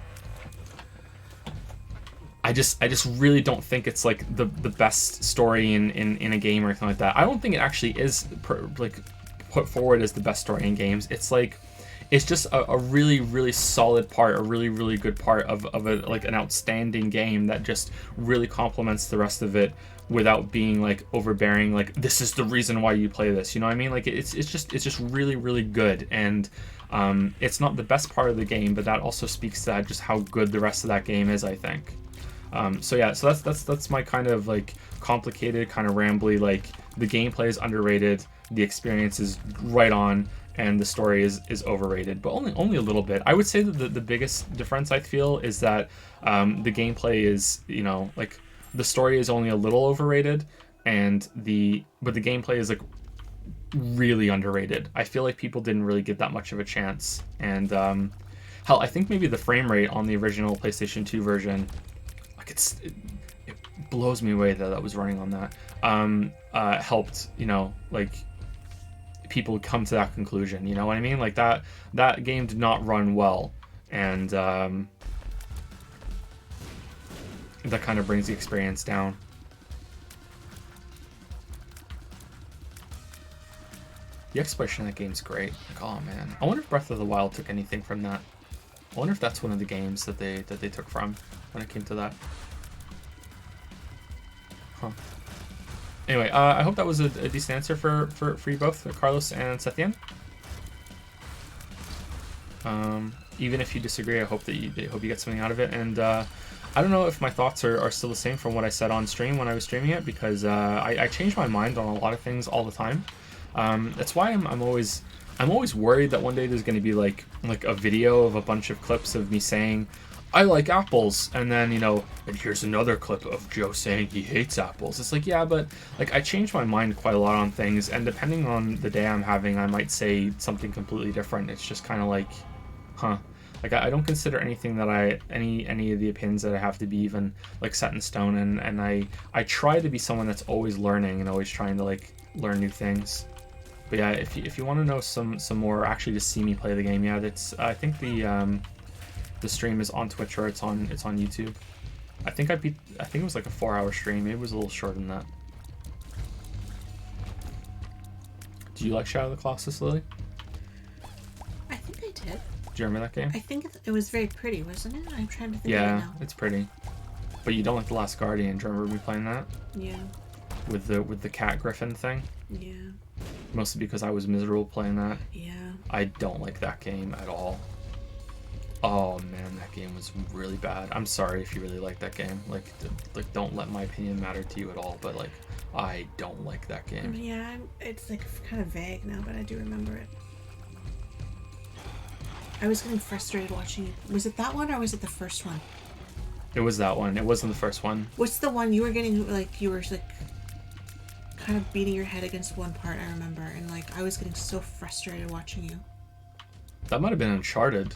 Speaker 1: I just really don't think it's like the best story in a game or anything like that. I don't think it actually is put forward as the best story in games. It's like, it's just a really, really solid part, a really, really good part of a like an outstanding game that just really complements the rest of it without being like overbearing. Like, this is the reason why you play this. You know what I mean? Like, it's just really, really good. And it's not the best part of the game, but that also speaks to just how good the rest of that game is, I think. So yeah, so that's my kind of like complicated, kind of rambly, like the gameplay is underrated, the experience is right on, and the story is overrated, but only a little bit. I would say that the biggest difference I feel is that the gameplay is, you know, like the story is only a little overrated, but the gameplay is like really underrated. I feel like people didn't really get that much of a chance, and hell, I think maybe the frame rate on the original PlayStation 2 version, like it blows me away that was running on that. Helped, you know, like people come to that conclusion. You know what I mean? Like that game did not run well, and that kind of brings the experience down. The exploration of that game's great. Like, oh man, I wonder if Breath of the Wild took anything from that. I wonder if that's one of the games that they took from when it came to that. Huh. Anyway, I hope that was a decent answer for you both, Carlos and Sethian. Even if you disagree, I hope you get something out of it. And I don't know if my thoughts are still the same from what I said on stream when I was streaming it, because I change my mind on a lot of things all the time. That's why I'm always worried that one day there's going to be like a video of a bunch of clips of me saying I like apples, and then, you know, and here's another clip of Joe saying he hates apples. It's like, yeah, but like I change my mind quite a lot on things, and depending on the day I'm having, I might say something completely different. It's just kind of like, huh. Like I don't consider anything that any of the opinions that I have to be even like set in stone, and I try to be someone that's always learning and always trying to like learn new things. But yeah, if you want to know some more, or actually just see me play the game, yeah, that's I think the stream is on Twitch or it's on YouTube. I think it was like a 4-hour stream. Maybe it was a little shorter than that. Do you like Shadow of the Colossus, Lily?
Speaker 2: I think I did.
Speaker 1: Do you remember that game?
Speaker 2: I think it was very pretty, wasn't it? I'm trying to think of it
Speaker 1: Yeah,
Speaker 2: now.
Speaker 1: it's pretty. But you don't like The Last Guardian. Do you remember me playing that?
Speaker 2: Yeah.
Speaker 1: With the cat griffin thing?
Speaker 2: Yeah.
Speaker 1: Mostly because I was miserable playing that.
Speaker 2: Yeah.
Speaker 1: I don't like that game at all. Oh man, that game was really bad. I'm sorry if you really like that game. Like don't let my opinion matter to you at all, but like I don't like that game.
Speaker 2: Yeah, it's like kind of vague now, but I do remember it. I was getting frustrated watching it. Was it that one or was it the first one?
Speaker 1: It was that one. It wasn't the first one.
Speaker 2: What's the one you were getting, like, you were like kind of beating your head against one part, I remember, and like I was getting so frustrated watching you.
Speaker 1: That might have been Uncharted.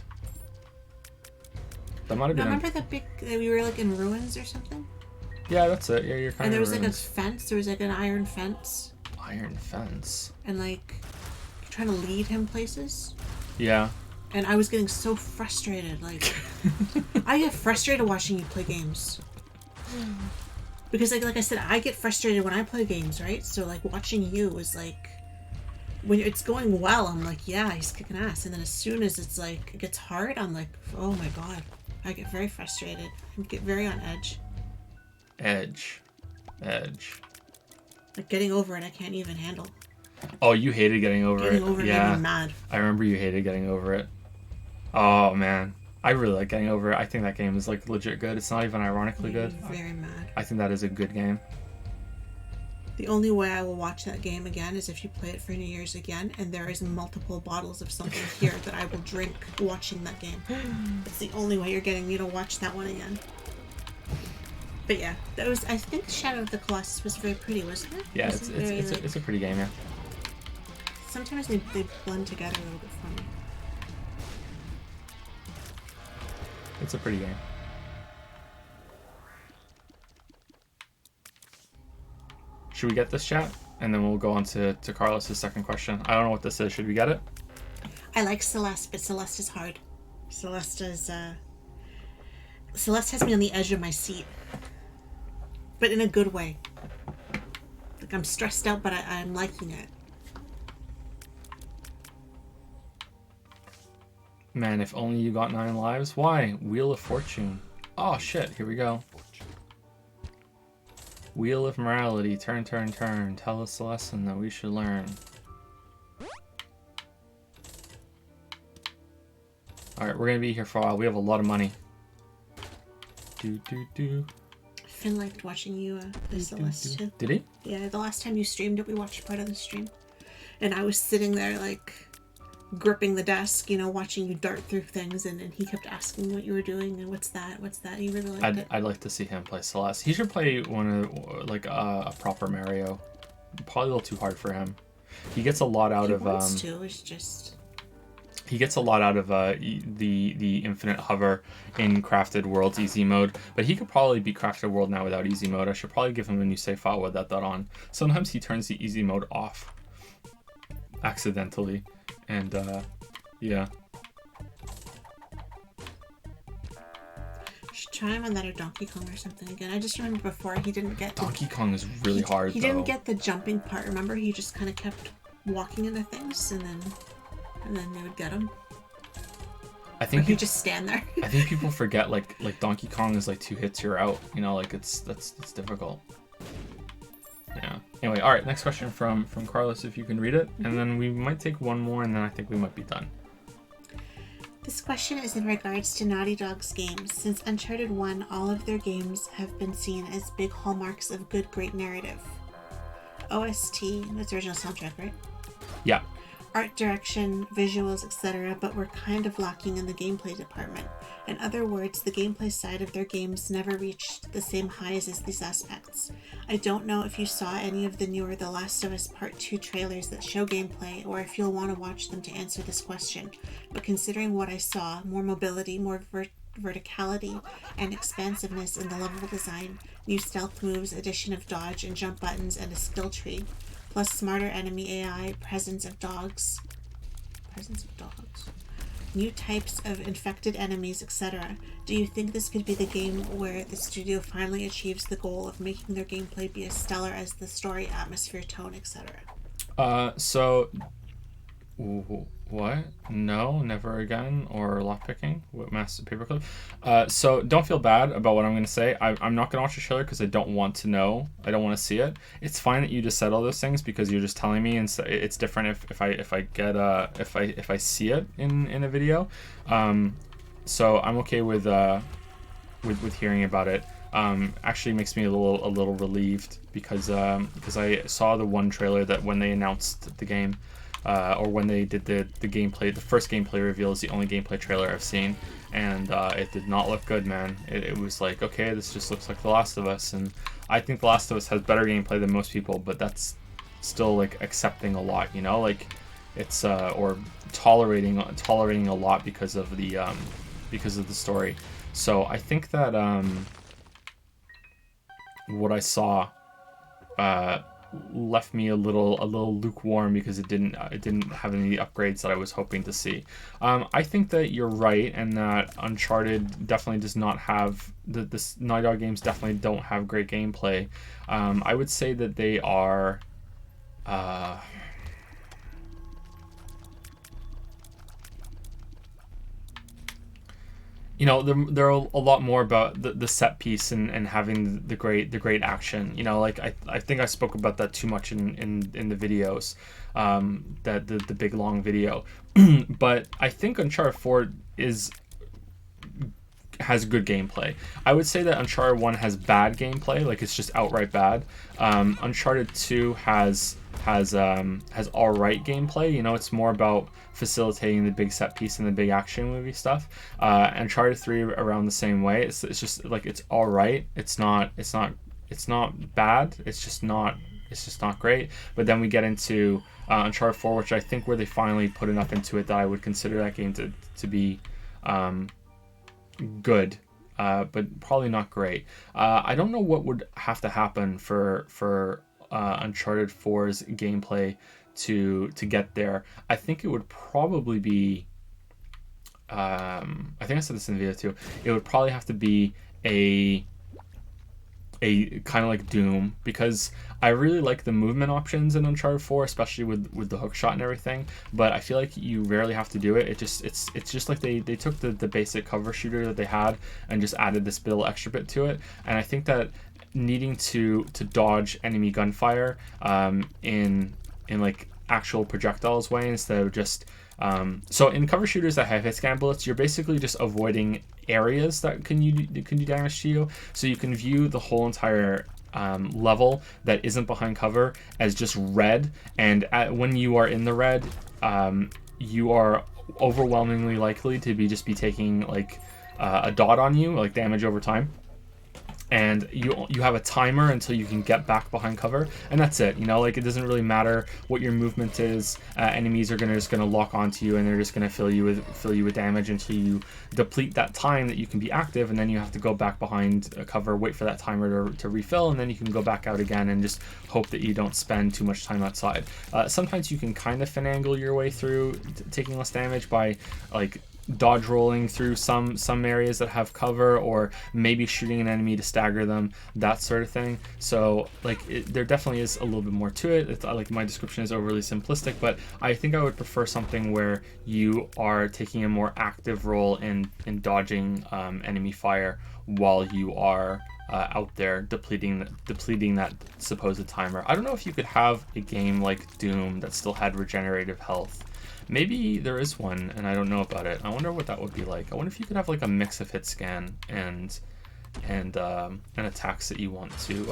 Speaker 1: That might have been.
Speaker 2: Remember the big? We were like in ruins or something.
Speaker 1: Yeah, that's it. Yeah, you're kind of.
Speaker 2: And there was
Speaker 1: ruins.
Speaker 2: like a fence. There was like an iron fence.
Speaker 1: Iron fence.
Speaker 2: And like, you're trying to lead him places.
Speaker 1: Yeah.
Speaker 2: And I was getting so frustrated. Like, I get frustrated watching you play games. Because like I said, I get frustrated when I play games, right? So like watching you is like, when it's going well, I'm like, yeah, he's kicking ass. And then as soon as it's like, it gets hard, I'm like, oh my god. I get very frustrated. I get very on edge.
Speaker 1: Edge.
Speaker 2: Like getting over it, I can't even handle.
Speaker 1: Oh, you hated getting over it.
Speaker 2: Getting over it made me mad.
Speaker 1: I remember you hated getting over it. Oh man, I really like getting over it. I think that game is like legit good. It's not even ironically good.
Speaker 2: Very mad.
Speaker 1: I think that is a good game.
Speaker 2: The only way I will watch that game again is if you play it for New Year's again, and there is multiple bottles of something here that I will drink watching that game. It's the only way you're getting me to watch that one again. But yeah, that was. I think Shadow of the Colossus was very pretty, wasn't it?
Speaker 1: Yeah, it's a pretty game. Yeah.
Speaker 2: Sometimes they blend together a little bit for me.
Speaker 1: It's a pretty game. Should we get this, chat? And then we'll go on to Carlos's second question. I don't know what this is. Should we get it?
Speaker 2: I like Celeste, but Celeste is hard. Celeste has me on the edge of my seat. But in a good way. Like, I'm stressed out, but I'm liking it.
Speaker 1: Man, if only you got 9 lives. Why? Wheel of Fortune. Oh, shit. Here we go. Wheel of Morality. Turn, turn, turn. Tell us a lesson that we should learn. Alright, we're gonna be here for a while. We have a lot of money.
Speaker 2: Finn liked watching you play Celeste too.
Speaker 1: Did he?
Speaker 2: Yeah, the last time you streamed it, we watched part of the stream. And I was sitting there, like, gripping the desk, you know, watching you dart through things, and he kept asking what you were doing and what's that. He really liked it.
Speaker 1: I'd like to see him play Celeste. He should play one of, like, a proper Mario. Probably a little too hard for him. He gets a lot out of...
Speaker 2: wants to, it's just...
Speaker 1: He gets a lot out of the infinite hover in Crafted World's easy mode, but he could probably beat Crafted World now without easy mode. I should probably give him a new save file with that on. Sometimes he turns the easy mode off accidentally, and yeah.
Speaker 2: Should try him on that or Donkey Kong or something again. I just remember before he didn't get
Speaker 1: Donkey Kong is really hard.
Speaker 2: He didn't get the jumping part. Remember, he just kind of kept walking into things, and then they would get him.
Speaker 1: I think
Speaker 2: he'd just stand there.
Speaker 1: I think people forget like Donkey Kong is like 2 hits you're out. You know, like it's difficult. Yeah. Anyway, all right. Next question from Carlos, if you can read it, and then we might take one more, and then I think we might be done.
Speaker 2: This question is in regards to Naughty Dog's games. Since Uncharted 1, all of their games have been seen as big hallmarks of good, great narrative. OST, that's the original soundtrack, right?
Speaker 1: Yeah.
Speaker 2: Art direction, visuals, etc., but were kind of lacking in the gameplay department. In other words, the gameplay side of their games never reached the same highs as these aspects. I don't know if you saw any of the newer The Last of Us Part 2 trailers that show gameplay, or if you'll want to watch them to answer this question, but considering what I saw, more mobility, more verticality, and expansiveness in the level design, new stealth moves, addition of dodge and jump buttons, and a skill tree, plus smarter enemy AI, presence of dogs, new types of infected enemies, etc. Do you think this could be the game where the studio finally achieves the goal of making their gameplay be as stellar as the story, atmosphere, tone, etc.?
Speaker 1: What? No, never again, or lockpicking with massive paperclip. So don't feel bad about what I'm going to say. I'm not going to watch the trailer because I don't want to know. I don't want to see it. It's fine that you just said all those things because you're just telling me, and so it's different if I see it in a video. So I'm okay with hearing about it. Actually makes me a little relieved because I saw the one trailer that when they announced the game. Or when they did the gameplay, the first gameplay reveal is the only gameplay trailer I've seen, and it did not look good, man. It was like, okay, this just looks like The Last of Us, and I think The Last of Us has better gameplay than most people, but that's still like accepting a lot, you know, like it's or tolerating a lot because of the story. So I think that what I saw left me a little lukewarm because it didn't have any upgrades that I was hoping to see. I think that you're right, and that Uncharted definitely does not have this Naughty Dog games definitely don't have great gameplay. I would say that they are you know, they're a lot more about the set piece and having the great action. You know, like I think I spoke about that too much in the videos, that the big long video. But I think Uncharted 4 has good gameplay. I would say that Uncharted 1 has bad gameplay, like it's just outright bad. Uncharted 2 has all right gameplay. You know, it's more about facilitating the big set piece and the big action movie stuff. Uncharted 3 around the same way. It's just like it's all right. It's not bad. It's just not not great. But then we get into Uncharted 4, which I think where they finally put enough into it that I would consider that game to be good, but probably not great. I don't know what would have to happen for Uncharted 4's gameplay to get there. I think it would probably be I think I said this in the video too. It would probably have to be a kind of like Doom, because I really like the movement options in Uncharted 4, especially with the hook shot and everything, but I feel like you rarely have to do it. It's just like they took the basic cover shooter that they had and just added this little extra bit to it. And I think that needing to dodge enemy gunfire in like actual projectiles way instead of just so in cover shooters that have hit scan bullets, you're basically just avoiding areas that can do damage to you. So you can view the whole entire level that isn't behind cover as just red, and when you are in the red, you are overwhelmingly likely to be taking like a dot on you, like damage over time. And you have a timer until you can get back behind cover, and that's it. You know, like it doesn't really matter what your movement is. Enemies are just gonna lock onto you, and they're just gonna fill you with damage until you deplete that time that you can be active, and then you have to go back behind cover, wait for that timer to refill, and then you can go back out again and just hope that you don't spend too much time outside. Sometimes you can kind of finagle your way through taking less damage by like dodge rolling through some areas that have cover, or maybe shooting an enemy to stagger them, that sort of thing. So like there definitely is a little bit more to it. It's like my description is overly simplistic, but I think I would prefer something where you are taking a more active role in dodging enemy fire while you are out there depleting that supposed timer. I don't know if you could have a game like Doom that still had regenerative health. Maybe there is one and I don't know about it. I wonder what that would be like. I wonder if you could have like a mix of hit scan and attacks that you want to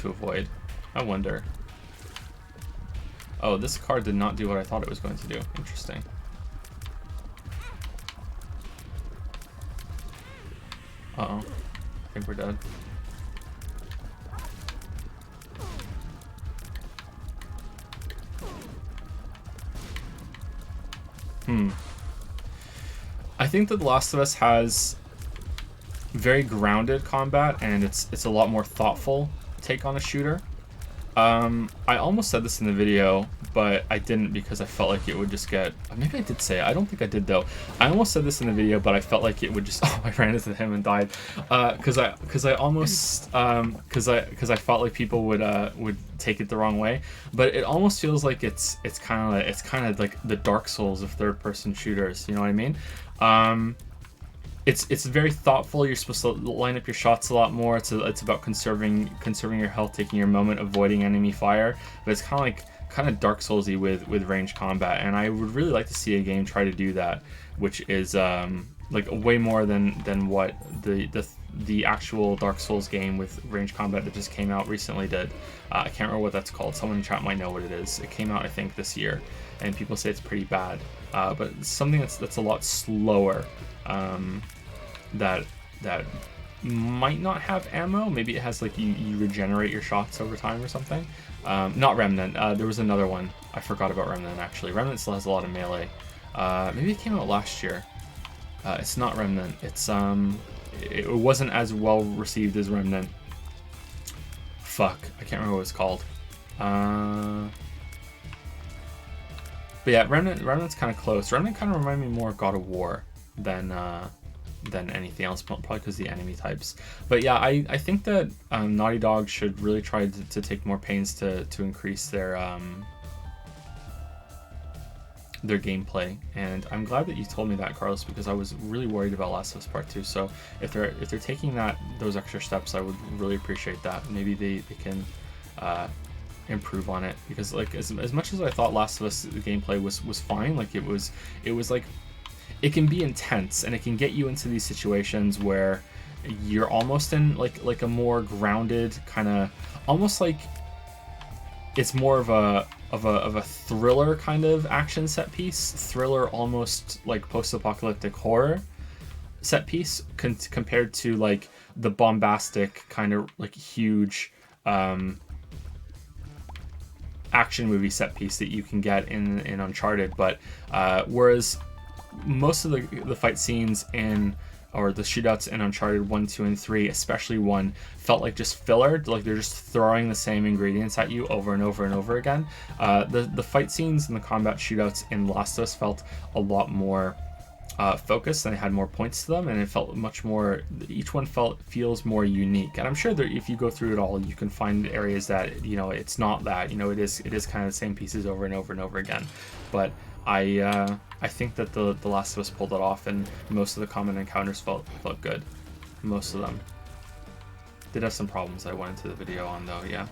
Speaker 1: avoid. I wonder. Oh, this card did not do what I thought it was going to do. Interesting. Uh-oh. I think we're dead. I think that The Last of Us has very grounded combat, and it's a lot more thoughtful take on a shooter. I almost said this in the video, but I didn't because I felt like it would just get... Maybe I did say it. I don't think I did, though. I almost said this in the video, but I felt like it would just... Oh, I ran into him and died. Because I almost... Because I felt like people would take it the wrong way. But it almost feels like it's kind of like the Dark Souls of third-person shooters. You know what I mean? It's very thoughtful. You're supposed to line up your shots a lot more. It's about conserving your health, taking your moment, avoiding enemy fire. But it's kind of Dark Soulsy with range combat, and I would really like to see a game try to do that, which is like way more than what the actual Dark Souls game with range combat that just came out recently did. I can't remember what that's called. Someone in chat might know what it is. It came out I think this year, and people say it's pretty bad. But something that's a lot slower. That might not have ammo. Maybe it has like you regenerate your shots over time or something. Not Remnant. There was another one. I forgot about Remnant actually. Remnant still has a lot of melee. Maybe it came out last year. It's not Remnant. It wasn't as well received as Remnant. Fuck, I can't remember what it's called. But yeah, Remnant's kind of close. Remnant kind of reminded me more of God of War than anything else, probably because of the enemy types. But yeah, I think that Naughty Dog should really try to take more pains to increase their gameplay. And I'm glad that you told me that, Carlos, because I was really worried about Last of Us Part 2. So if they're taking those extra steps, I would really appreciate that. Maybe they can improve on it, because like as much as I thought Last of Us gameplay was fine, like it was like it can be intense and it can get you into these situations where you're almost in like a more grounded kind of, almost like it's more of a thriller kind of action set piece, thriller almost like post-apocalyptic horror set piece compared to like the bombastic kind of like huge action movie set piece that you can get in Uncharted. But whereas most of the fight scenes or the shootouts in Uncharted 1, 2, and 3, especially 1, felt like just filler, like they're just throwing the same ingredients at you over and over and over again. The fight scenes and the combat shootouts in Last of Us felt a lot more focused, and they had more points to them, and it felt much more, each one feels more unique. And I'm sure that if you go through it all, you can find areas that, you know, it's not that, you know, it is kind of the same pieces over and over and over again. But I think that the Last of Us pulled it off, and most of the common encounters felt good. Most of them did have some problems I went into the video on, though. Yeah.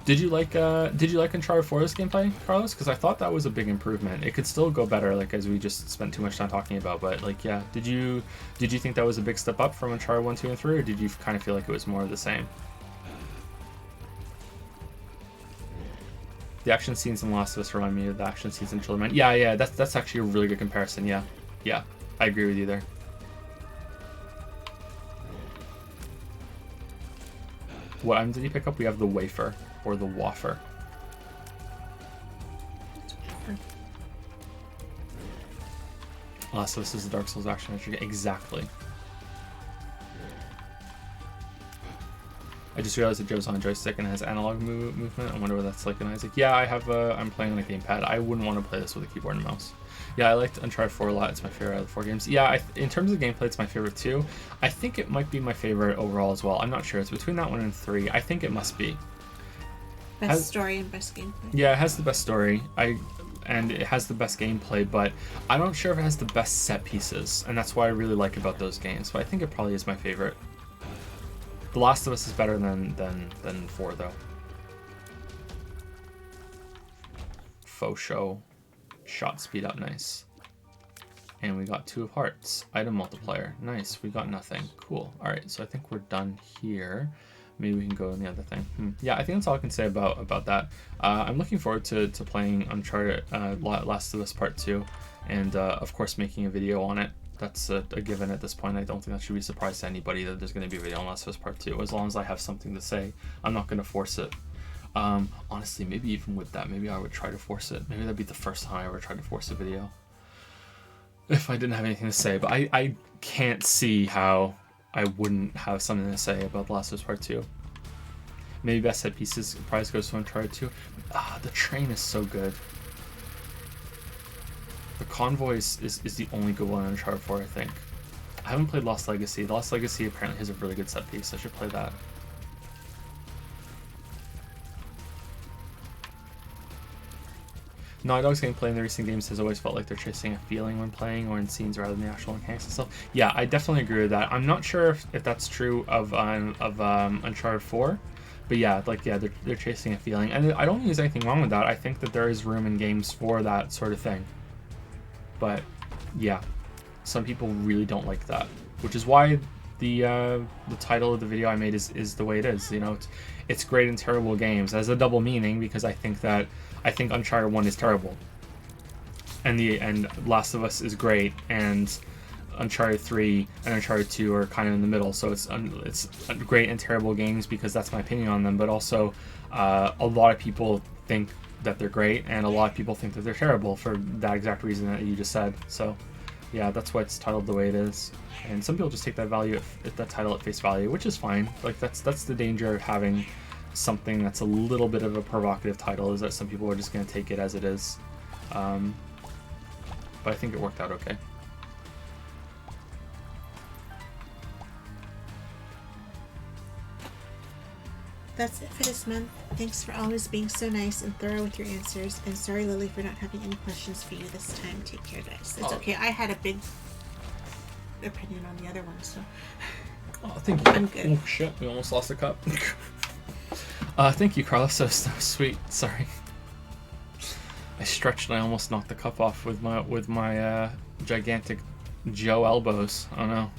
Speaker 1: Did you like Uncharted 4's gameplay, Carlos? Because I thought that was a big improvement. It could still go better, like, as we just spent too much time talking about. But like, yeah, did you think that was a big step up from Uncharted 1, 2, and 3, or did you kind of feel like it was more of the same? The action scenes in Last of Us remind me of the action scenes in Children. Yeah, that's actually a really good comparison. Yeah, I agree with you there. What item did you pick up? We have the wafer, or the wafer. Last of Us is the Dark Souls action adventure. Exactly. I just realized that Joe's on a joystick and has analog movement. I wonder what that's like in Isaac. Yeah, I'm playing on a gamepad. I wouldn't want to play this with a keyboard and mouse. Yeah, I liked Uncharted 4 a lot. It's my favorite out of the 4 games. Yeah, in terms of gameplay, it's my favorite too. I think it might be my favorite overall as well. I'm not sure. It's between that one and 3. I think it must be.
Speaker 2: Best story and best gameplay.
Speaker 1: Yeah, it has the best story. And it has the best gameplay, but I'm not sure if it has the best set pieces, and that's what I really like about those games. But I think it probably is my favorite. The Last of Us is better than 4, though. Faux show. Shot speed up, nice. And we got 2 of hearts. Item multiplier, nice. We got nothing. Cool. All right, so I think we're done here. Maybe we can go in the other thing. Yeah, I think that's all I can say about that. I'm looking forward to playing Uncharted Last of Us Part 2, and of course making a video on it. That's a given at this point. I don't think that should be a surprise to anybody that there's going to be a video on Last of Us Part 2. As long as I have something to say, I'm not going to force it. Honestly, maybe even with that, maybe I would try to force it. Maybe that'd be the first time I ever tried to force a video, if I didn't have anything to say. But I can't see how I wouldn't have something to say about The Last of Us Part 2. Maybe best set pieces prize goes to Uncharted 2. The train is so good. The convoy is the only good one in Uncharted 4, I think. I haven't played Lost Legacy. The Lost Legacy apparently has a really good set piece. I should play that. Naughty Dog's gameplay in the recent games has always felt like they're chasing a feeling when playing, or in scenes rather than the actual mechanics and stuff. Yeah, I definitely agree with that. I'm not sure if that's true of Uncharted 4, but yeah, they're chasing a feeling, and I don't think there's anything wrong with that. I think that there is room in games for that sort of thing. But yeah, some people really don't like that, which is why the title of the video I made is the way it is. You know, it's great and terrible games as a double meaning, because I think Uncharted 1 is terrible, and Last of Us is great, and Uncharted 3 and Uncharted 2 are kind of in the middle. So it's great and terrible games because that's my opinion on them. But also, a lot of people think that they're great, and a lot of people think that they're terrible for that exact reason that you just said. So yeah, that's why it's titled the way it is. And some people just take that that title at face value, which is fine. Like that's the danger of having something that's a little bit of a provocative title, is that some people are just going to take it as it is. But I think it worked out okay.
Speaker 2: That's it for this month. Thanks for always being so nice and thorough with your answers. And sorry, Lily, for not having any questions for you this time. Take care, guys. It's okay. I had a big opinion on the other one, so.
Speaker 1: Oh, thank you.
Speaker 2: I'm good.
Speaker 1: Oh, shit. We almost lost a cup. Thank you, Carlos. So sweet. Sorry. I stretched and I almost knocked the cup off with my gigantic Joe elbows. Oh, no.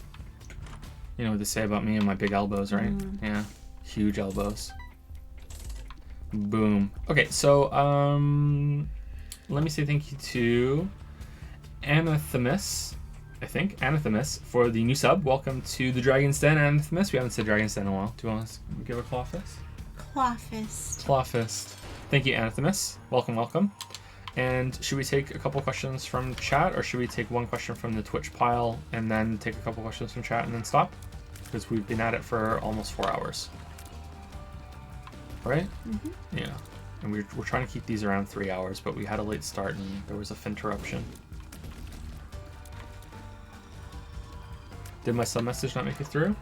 Speaker 1: You know what they say about me and my big elbows, right? Yeah. Huge elbows. Boom. Okay, so let me say thank you to Anathemis I think, Anathemus, for the new sub. Welcome to the Dragon's Den, Anathemus. We haven't said Dragon's Den in a while. Do you want to give a claw fist?
Speaker 2: Claw fist.
Speaker 1: Claw fist. Thank you, Anathemus. Welcome, welcome. And should we take a couple questions from chat, or should we take one question from the Twitch pile and then take a couple questions from chat and then stop? Because we've been at it for almost 4 hours. Right?
Speaker 2: Mm-hmm.
Speaker 1: Yeah. And we're trying to keep these around 3 hours, but we had a late start and there was a interruption. Did my sub message not make it through?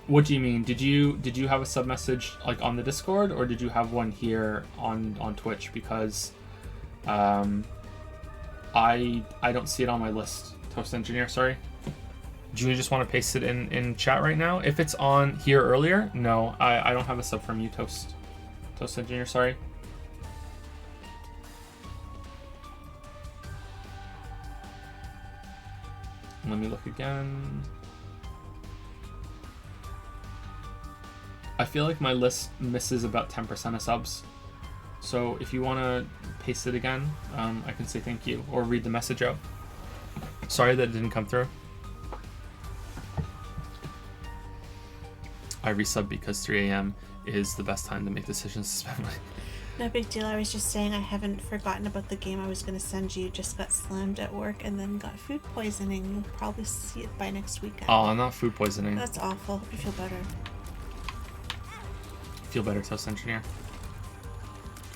Speaker 1: What do you mean? Did you have a sub message like on the Discord, or did you have one here on Twitch? Because I don't see it on my list. Toast Engineer, sorry. Do you just want to paste it in chat right now? If it's on here earlier, no, I don't have a sub from you, Toast Engineer, sorry. Let me look again. I feel like my list misses about 10% of subs. So if you want to paste it again, I can say thank you or read the message out. Sorry that it didn't come through. I resub because 3 a.m. is the best time to make decisions to spend money.
Speaker 2: No big deal. I was just saying I haven't forgotten about the game I was going to send you. Just got slammed at work and then got food poisoning. You'll probably see it by next weekend.
Speaker 1: Oh, not food poisoning.
Speaker 2: That's awful. Hope you feel better.
Speaker 1: Feel better, Toast Engineer.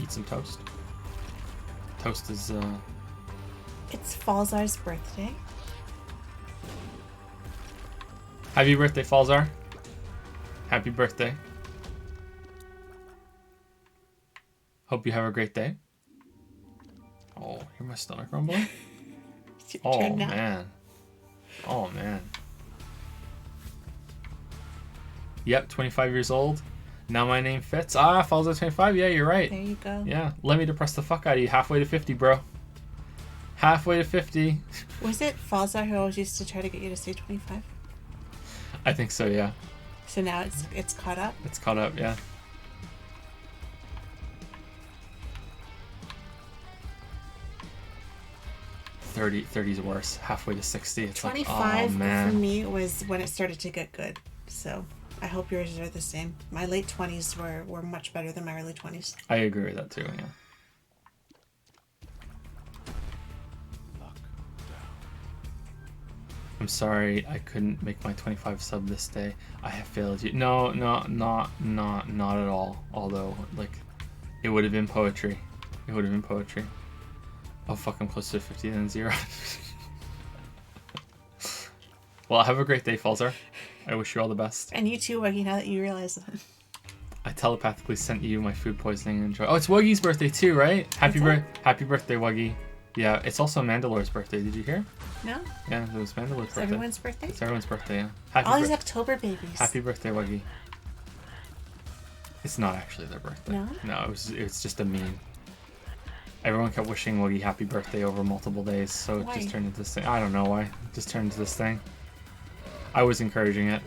Speaker 1: Eat some toast. Toast is
Speaker 2: It's Falzar's birthday.
Speaker 1: Happy birthday, Falzar. Happy birthday. Hope you have a great day. Oh, hear my stomach rumbling?
Speaker 2: It's your
Speaker 1: Oh,
Speaker 2: turn now.
Speaker 1: man. Oh, man. Yep, 25 years old. Now my name fits. Ah, Falzar 25. Yeah, you're right.
Speaker 2: There you go.
Speaker 1: Yeah, let me depress the fuck out of you. Halfway to 50, bro. Halfway to 50.
Speaker 2: Was it Falzar who always used to try to get you to say 25?
Speaker 1: I think so, yeah.
Speaker 2: So now it's caught up?
Speaker 1: It's caught up, yeah. Thirty's worse. Halfway to 60. It's
Speaker 2: 25
Speaker 1: like, oh, man.
Speaker 2: for me was when it started to get good. So I hope yours are the same. My late 20s were much better than my early 20s.
Speaker 1: I agree with that too, yeah. I'm sorry I couldn't make my 25 sub this day. I have failed you. No, not at all. Although, like, it would have been poetry. It would have been poetry. Oh fuck, I'm closer to 50 than 0. Well, have a great day, Falzar. I wish you all the best.
Speaker 2: And you too, Wuggy, now that you realize that.
Speaker 1: I telepathically sent you my food poisoning and joy. Oh, it's Wuggy's birthday too, right? Happy birthday, Wuggy. Yeah, it's also Mandalore's birthday. Did you hear?
Speaker 2: No?
Speaker 1: Yeah, it was Mandalore's birthday.
Speaker 2: Everyone's birthday?
Speaker 1: It's everyone's birthday, yeah.
Speaker 2: All these October babies.
Speaker 1: Happy birthday, Wuggy. It's not actually their birthday.
Speaker 2: No?
Speaker 1: No, it was just a meme. Everyone kept wishing Wuggy happy birthday over multiple days, so it
Speaker 2: Why?
Speaker 1: just turned into this thing. I don't know why. It just turned into this thing. I was encouraging it.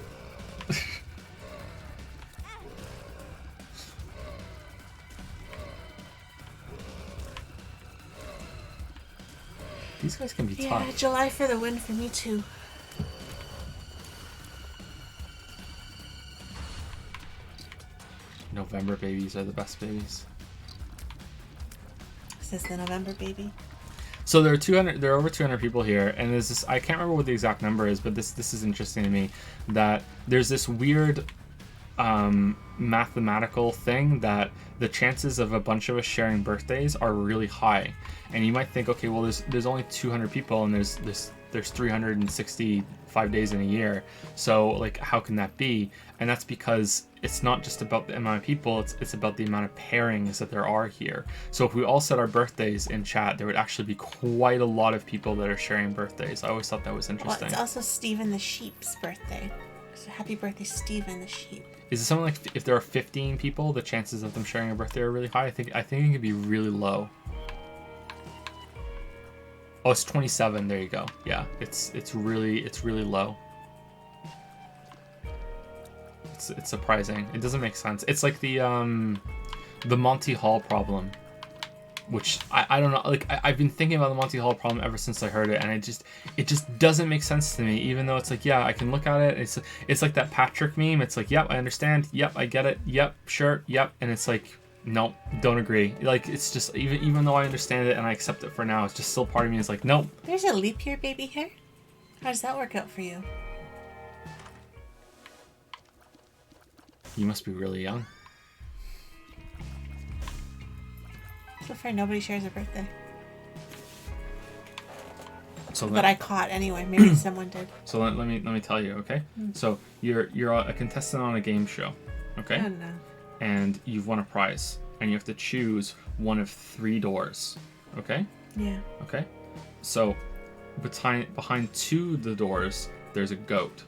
Speaker 1: These guys can be
Speaker 2: Yeah,
Speaker 1: tough.
Speaker 2: July for the win for me too.
Speaker 1: November babies are the best babies.
Speaker 2: Says the November baby.
Speaker 1: So there are over 200 people here, and there's this, I can't remember what the exact number is, but this is interesting to me, that there's this weird mathematical thing that the chances of a bunch of us sharing birthdays are really high. And you might think, okay, well there's only 200 people and there's 365 days in a year, so like how can that be? And that's because it's not just about the amount of people, it's about the amount of pairings that there are here. So if we all said our birthdays in chat, there would actually be quite a lot of people that are sharing birthdays. I always thought that was
Speaker 2: Well,
Speaker 1: interesting.
Speaker 2: it's also Stephen the sheep's birthday. So happy birthday, Stephen the sheep.
Speaker 1: Is it something like if there are 15 people, the chances of them sharing a birthday are really high? I think it could be really low. Oh, it's 27. There you go. Yeah, it's really low. It's surprising. It doesn't make sense. It's like the Monty Hall problem. which I don't know. Like I've been thinking about the Monty Hall problem ever since I heard it, and it just doesn't make sense to me. Even though it's like, yeah, I can look at it. It's like that Patrick meme. It's like, yep, I understand. Yep, I get it. Yep, sure. Yep, and it's like, nope, don't agree. Like it's just even though I understand it and I accept it for now, it's just still part of me is like, nope.
Speaker 2: There's a leap year baby here. How does that work out for you?
Speaker 1: You must be really young.
Speaker 2: So far, nobody shares a birthday.
Speaker 1: So
Speaker 2: But I caught anyway. Maybe someone did.
Speaker 1: So let me tell you, okay? So you're a contestant on a game show, okay?
Speaker 2: Oh no.
Speaker 1: And you've won a prize, and you have to choose one of 3 doors, okay?
Speaker 2: Yeah.
Speaker 1: Okay. So behind 2 of the doors, there's a goat,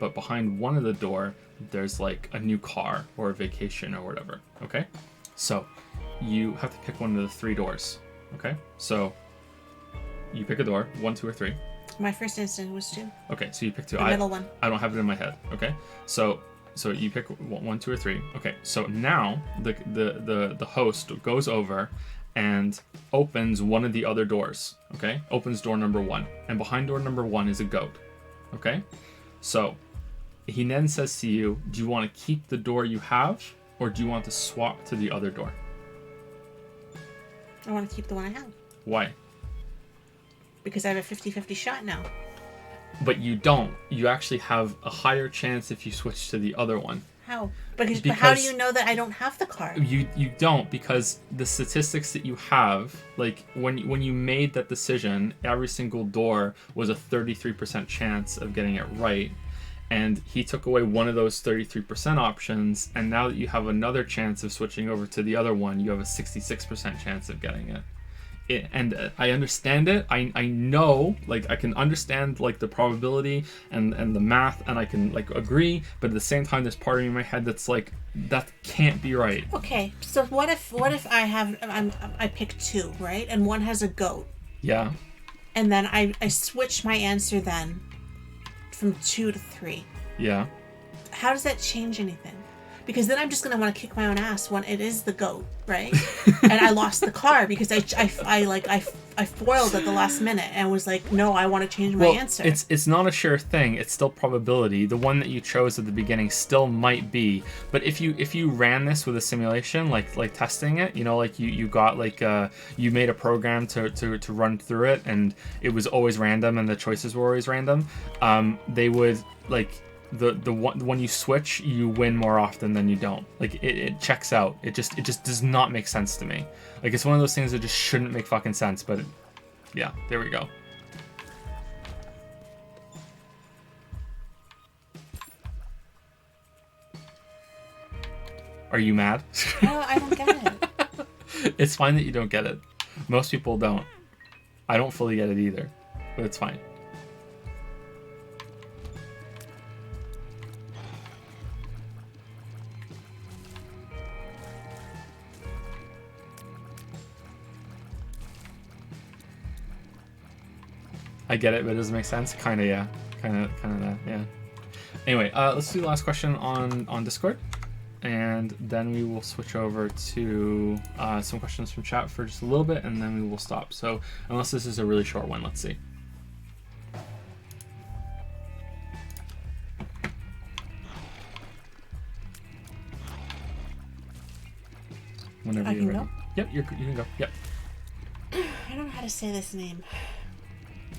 Speaker 1: but behind one of the door, there's like a new car or a vacation or whatever. Okay. So you have to pick one of the 3 doors. Okay. So you pick a door, 1, 2, or 3.
Speaker 2: My first instinct was 2.
Speaker 1: Okay. So you pick 2.
Speaker 2: The middle one.
Speaker 1: I don't have it in my head. Okay. So you pick 1, 2, or 3. Okay. So now the host goes over and opens one of the other doors. Okay. Opens door number 1, and behind door number 1 is a goat. Okay. So he then says to you, do you want to keep the door you have, or do you want to swap to the other door?
Speaker 2: I want to keep the one I have.
Speaker 1: Why?
Speaker 2: Because I have a 50-50 shot now.
Speaker 1: But you don't. You actually have a higher chance if you switch to the other one.
Speaker 2: How? But how do you know that I don't have the card?
Speaker 1: You don't, because the statistics that you have, like when you made that decision, every single door was a 33% chance of getting it right. And he took away one of those 33% options, and now that you have another chance of switching over to the other one, you have a 66% chance of getting it. And I understand it. I know, like, I can understand, like, the probability and the math, and I can, like, agree, but at the same time, there's part of me in my head that's like, that can't be right.
Speaker 2: Okay, so what if I pick 2, right? And one has a goat.
Speaker 1: Yeah.
Speaker 2: And then I switch my answer then from 2 to 3.
Speaker 1: Yeah.
Speaker 2: How does that change anything? Because then I'm just gonna want to kick my own ass when it is the goat, right? And I lost the car because I foiled at the last minute and was like, no, I want to change my answer.
Speaker 1: It's not a sure thing. It's still probability. The one that you chose at the beginning still might be. But if you ran this with a simulation, like testing it, you know, like you got like you made a program to run through it, and it was always random, and the choices were always random. They would like. The one when you switch, you win more often than you don't. Like it checks out. It just does not make sense to me. Like it's one of those things that just shouldn't make fucking sense. But yeah, there we go. Are you mad?
Speaker 2: No, I don't get it.
Speaker 1: It's fine that you don't get it. Most people don't. I don't fully get it either, but it's fine. I get it, but it doesn't make sense. Kind of, yeah. Kind of that, yeah. Anyway, let's do the last question on Discord, and then we will switch over to some questions from chat for just a little bit, and then we will stop. So, unless this is a really short one, let's see. Whenever you're ready.
Speaker 2: Go?
Speaker 1: Yep, you can go. Yep.
Speaker 2: I don't know how to say this name.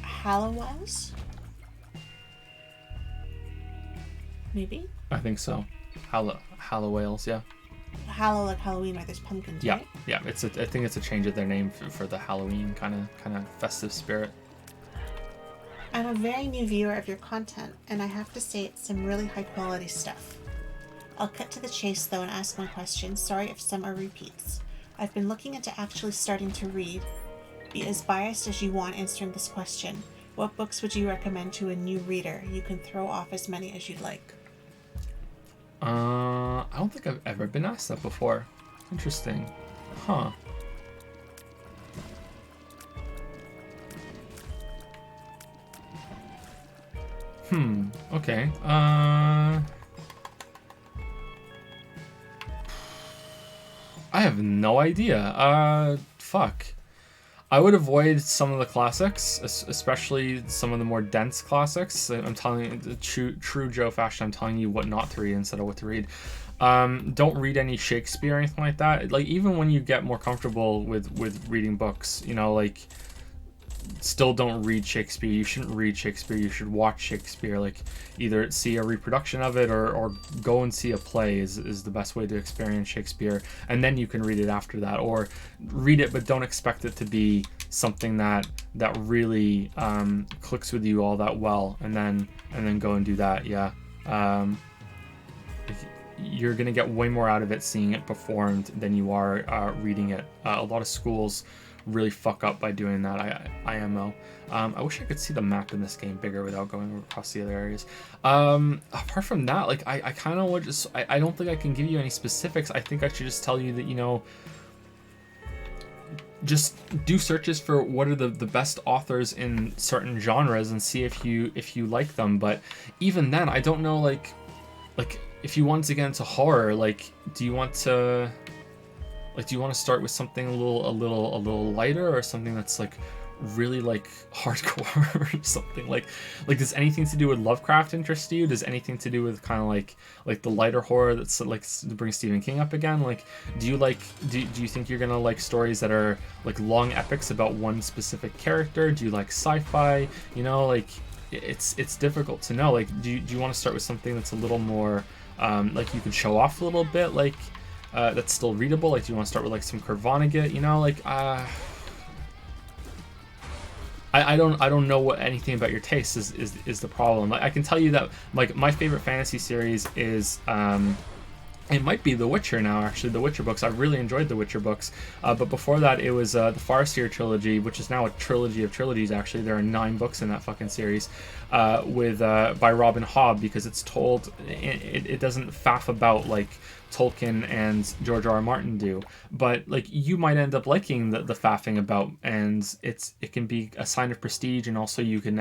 Speaker 2: Hallowells? Maybe?
Speaker 1: I think so. Hallowales, yeah.
Speaker 2: Hallow like Halloween, where there's pumpkins,
Speaker 1: Yeah,
Speaker 2: right?
Speaker 1: yeah. I think it's a change of their name for the Halloween kind of festive spirit.
Speaker 2: I'm a very new viewer of your content, and I have to say it's some really high quality stuff. I'll cut to the chase though and ask my question. Sorry if some are repeats. I've been looking into actually starting to read. Be as biased as you want answering this question. What books would you recommend to a new reader? You can throw off as many as you'd like.
Speaker 1: I don't think I've ever been asked that before. Interesting. Huh. Okay. I have no idea. fuck. I would avoid some of the classics, especially some of the more dense classics. I'm telling you, the true Joe fashion, I'm telling you what not to read instead of what to read. Don't read any Shakespeare or anything like that. Like, even when you get more comfortable with reading books, you know, like, still don't read Shakespeare. You shouldn't read Shakespeare. You should watch Shakespeare. Like, either see a reproduction of it or go and see a play is the best way to experience Shakespeare, and then you can read it after that. Or read it, but don't expect it to be something that really clicks with you all that well, and then go and do that. Yeah. You're gonna get way more out of it seeing it performed than you are reading it. A lot of schools really fuck up by doing that. IMO. I wish I could see the map in this game bigger without going across the other areas. Apart from that, like, I kind of would just, I don't think I can give you any specifics. I think I should just tell you that, you know, just do searches for what are the best authors in certain genres and see if you like them. But even then, I don't know, like if you want to get into horror, like, do you want to start with something a little lighter, or something that's like really like hardcore or something? Like does anything to do with Lovecraft interest you? Does anything to do with kind of like the lighter horror that's like to bring Stephen King up again? Like, do you think you're gonna like stories that are like long epics about one specific character? Do you like sci-fi? You know, like, it's difficult to know. Like, do you want to start with something that's a little more like you could show off a little bit, like that's still readable? Like, do you want to start with like some Kurt Vonnegut? You know, like, I don't know what anything about your taste is the problem. Like, I can tell you that like my favorite fantasy series is it might be The Witcher now, actually. The Witcher books. I really enjoyed The Witcher books. But before that, it was the Farseer trilogy, which is now a trilogy of trilogies, actually. There are 9 books in that fucking series by Robin Hobb, because it's told... It doesn't faff about like Tolkien and George R.R. Martin do. But like, you might end up liking the faffing about, and it can be a sign of prestige, and also you can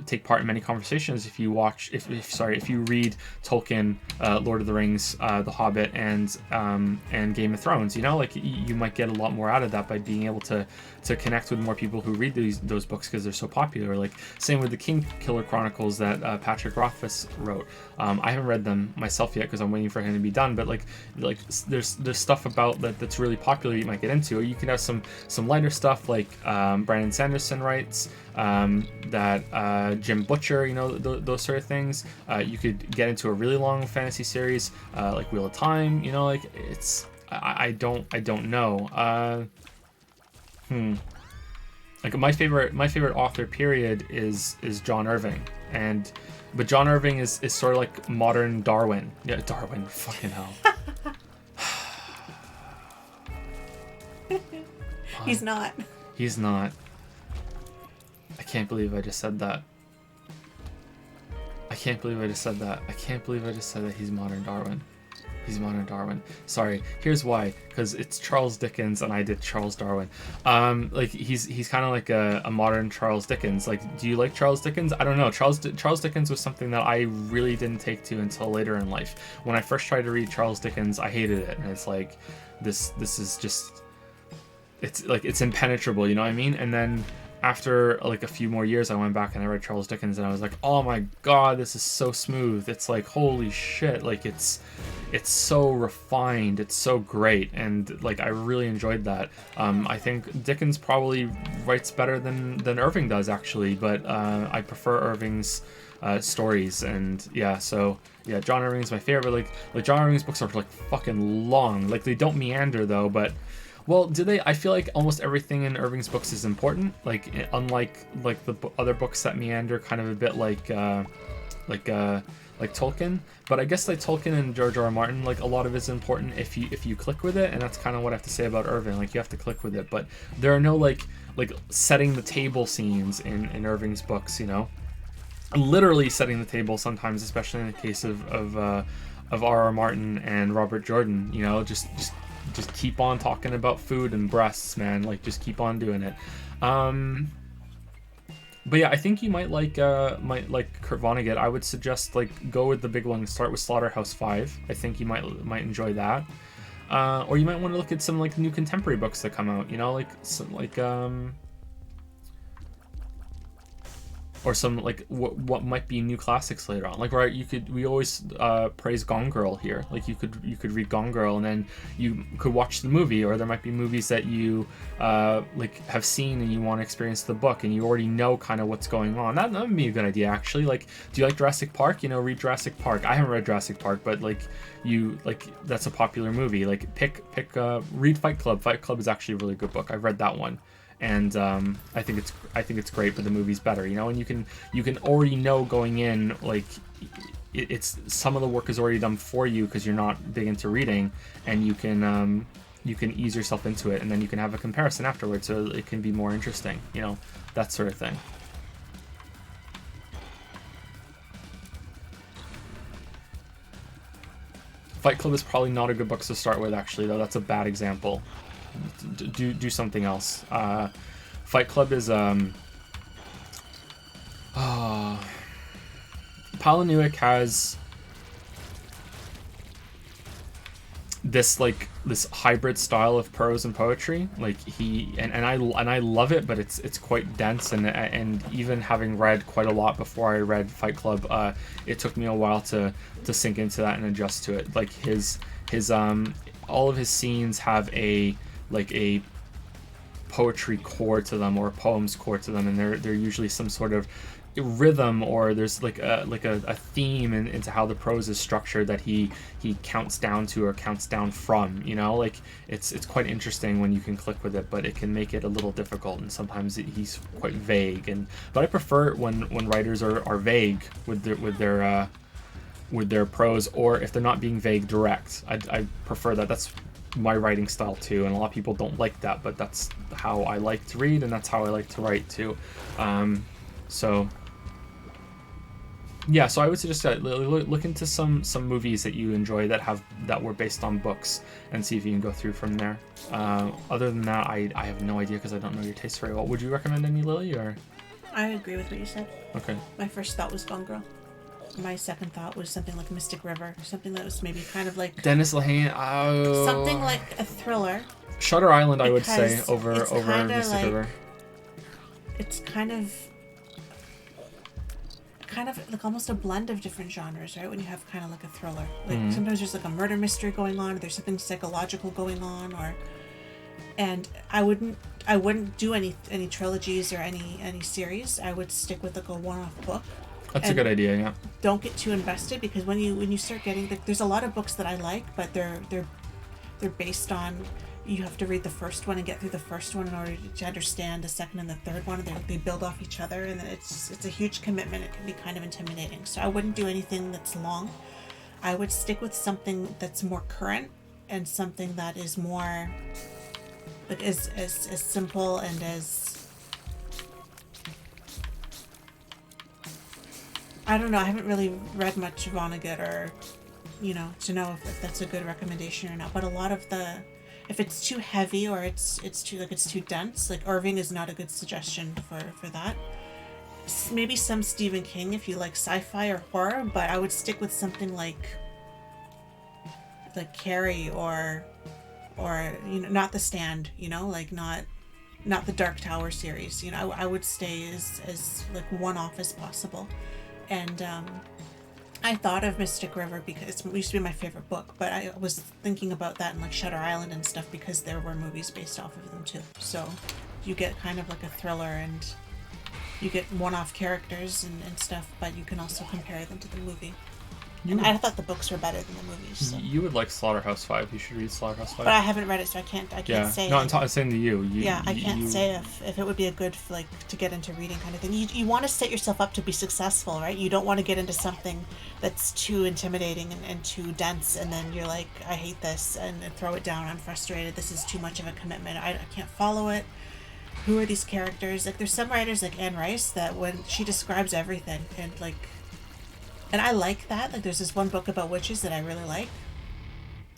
Speaker 1: take part in many conversations if you read Tolkien, Lord of the Rings, The Hobbit, and Game of Thrones. You know, like, you might get a lot more out of that by being able to connect with more people who read those books because they're so popular. Like, same with the King Killer Chronicles that Patrick Rothfuss wrote. I haven't read them myself yet because I'm waiting for him to be done, but like there's stuff about that's really popular you might get into. Or you can have some lighter stuff like Brandon Sanderson writes, that Jim Butcher, you know, those sort of things. You could get into a really long fantasy series like Wheel of Time. You know, like, it's I don't know. Like, my favorite author period is John Irving, but John Irving is sort of like modern Darwin. Yeah, Darwin, fucking hell.
Speaker 2: He's not.
Speaker 1: He's not. I can't believe I just said that. I can't believe I just said that he's modern Darwin. He's modern Darwin. Sorry. Here's why. Because it's Charles Dickens and I did Charles Darwin. Like, he's kind of like a modern Charles Dickens. Like, do you like Charles Dickens? I don't know. Charles Dickens was something that I really didn't take to until later in life. When I first tried to read Charles Dickens, I hated it. And it's like, this is just... It's like, it's impenetrable, you know what I mean? And then after like a few more years, I went back and I read Charles Dickens, and I was like, oh my god, this is so smooth. It's like, holy shit, like, it's so refined, it's so great, and like, I really enjoyed that. I think Dickens probably writes better than Irving does, actually, but I prefer Irving's stories. And yeah, so yeah, John Irving's my favorite. But like John Irving's books are like fucking long. Like, they don't meander though, but... Well, do they? I feel like almost everything in Irving's books is important. Like, unlike like the other books that meander, kind of a bit like Tolkien. But I guess like Tolkien and George R.R. Martin, like, a lot of it's important if you click with it, and that's kind of what I have to say about Irving. Like, you have to click with it, but there are no like setting the table scenes in Irving's books. You know, literally setting the table sometimes, especially in the case of R.R. Martin and Robert Jordan. You know, just keep on talking about food and breasts, man. Like, just keep on doing it. But yeah, I think you might like Kurt Vonnegut. I would suggest like go with the big one. Start with Slaughterhouse-Five. I think you might enjoy that. Or you might want to look at some like new contemporary books that come out, you know, like some or some like what might be new classics later on. Like, right, we always praise Gone Girl here. Like you could read Gone Girl and then you could watch the movie, or there might be movies that you like have seen and you want to experience the book and you already know kind of what's going on. That would be a good idea actually. Like, do you like Jurassic Park? You know, read Jurassic Park. I haven't read Jurassic Park, but like that's a popular movie. Like read Fight Club. Fight Club is actually a really good book. I've read that one. And I think it's great, but the movie's better, you know. And you can already know going in, like it's some of the work is already done for you because you're not big into reading, and you can ease yourself into it, and then you can have a comparison afterwards, so it can be more interesting, you know, that sort of thing. Fight Club is probably not a good book to start with, actually, though. That's a bad example. Do something else. Fight Club is Palahniuk has this hybrid style of prose and poetry. Like I love it, but it's quite dense, and even having read quite a lot before I read Fight Club, it took me a while to sink into that and adjust to it. Like his all of his scenes have a poetry core to them, or a poem's core to them, and they're usually some sort of rhythm, or there's like a theme into how the prose is structured that he counts down to or counts down from, you know. Like it's quite interesting when you can click with it, but it can make it a little difficult, and sometimes he's quite vague, but I prefer when writers are vague with their prose, or if they're not being vague, direct. I prefer that. That's my writing style too, and a lot of people don't like that, but that's how I like to read, and that's how I like to write too. So I would suggest that look into some movies that you enjoy that were based on books, and see if you can go through from there. Other than that, I have no idea because I don't know your taste very well. Would you recommend any, Lily? Or
Speaker 2: I agree with what you said.
Speaker 1: Okay.
Speaker 2: My first thought was Gone Girl. My second thought was something like Mystic River, something that was maybe kind of like
Speaker 1: Dennis Lehane.
Speaker 2: Something like a thriller.
Speaker 1: Shutter Island, I would say, over Mystic River.
Speaker 2: It's kind of like almost a blend of different genres, right? When you have kind of like a thriller, like sometimes there's like a murder mystery going on, or there's something psychological going on, and I wouldn't do any trilogies or any series. I would stick with like a one-off book.
Speaker 1: That's a good idea, yeah.
Speaker 2: Don't get too invested, because when you start getting there's a lot of books that I like, but they're based on, you have to read the first one and get through the first one in order to understand the second and the third one. They build off each other, and then it's a huge commitment. It can be kind of intimidating. So I wouldn't do anything that's long. I would stick with something that's more current, and something that is more like as simple and as, I don't know. I haven't really read much of Vonnegut, or, you know, to know if that's a good recommendation or not. But a lot of if it's too heavy, or it's too dense, like Irving is not a good suggestion for that. Maybe some Stephen King if you like sci-fi or horror, but I would stick with something like Carrie, or you know, not The Stand, you know, like not the Dark Tower series. You know, I would stay as like one-off as possible. And I thought of Mystic River because it used to be my favorite book, but I was thinking about that in like Shutter Island and stuff, because there were movies based off of them too. So you get kind of like a thriller, and you get one-off characters and stuff, but you can also compare them to the movie. I thought the books were better than the movies. So.
Speaker 1: You would like Slaughterhouse-Five. You should read Slaughterhouse-Five.
Speaker 2: But I haven't read it, so I can't say.
Speaker 1: No, I'm saying to you.
Speaker 2: I can't say if it would be a good, like, to get into reading kind of thing. You want to set yourself up to be successful, right? You don't want to get into something that's too intimidating and too dense, and then you're like, I hate this, and throw it down. I'm frustrated. This is too much of a commitment. I can't follow it. Who are these characters? Like, there's some writers like Anne Rice that when she describes everything, and I like that. Like, there's this one book about witches that I really like,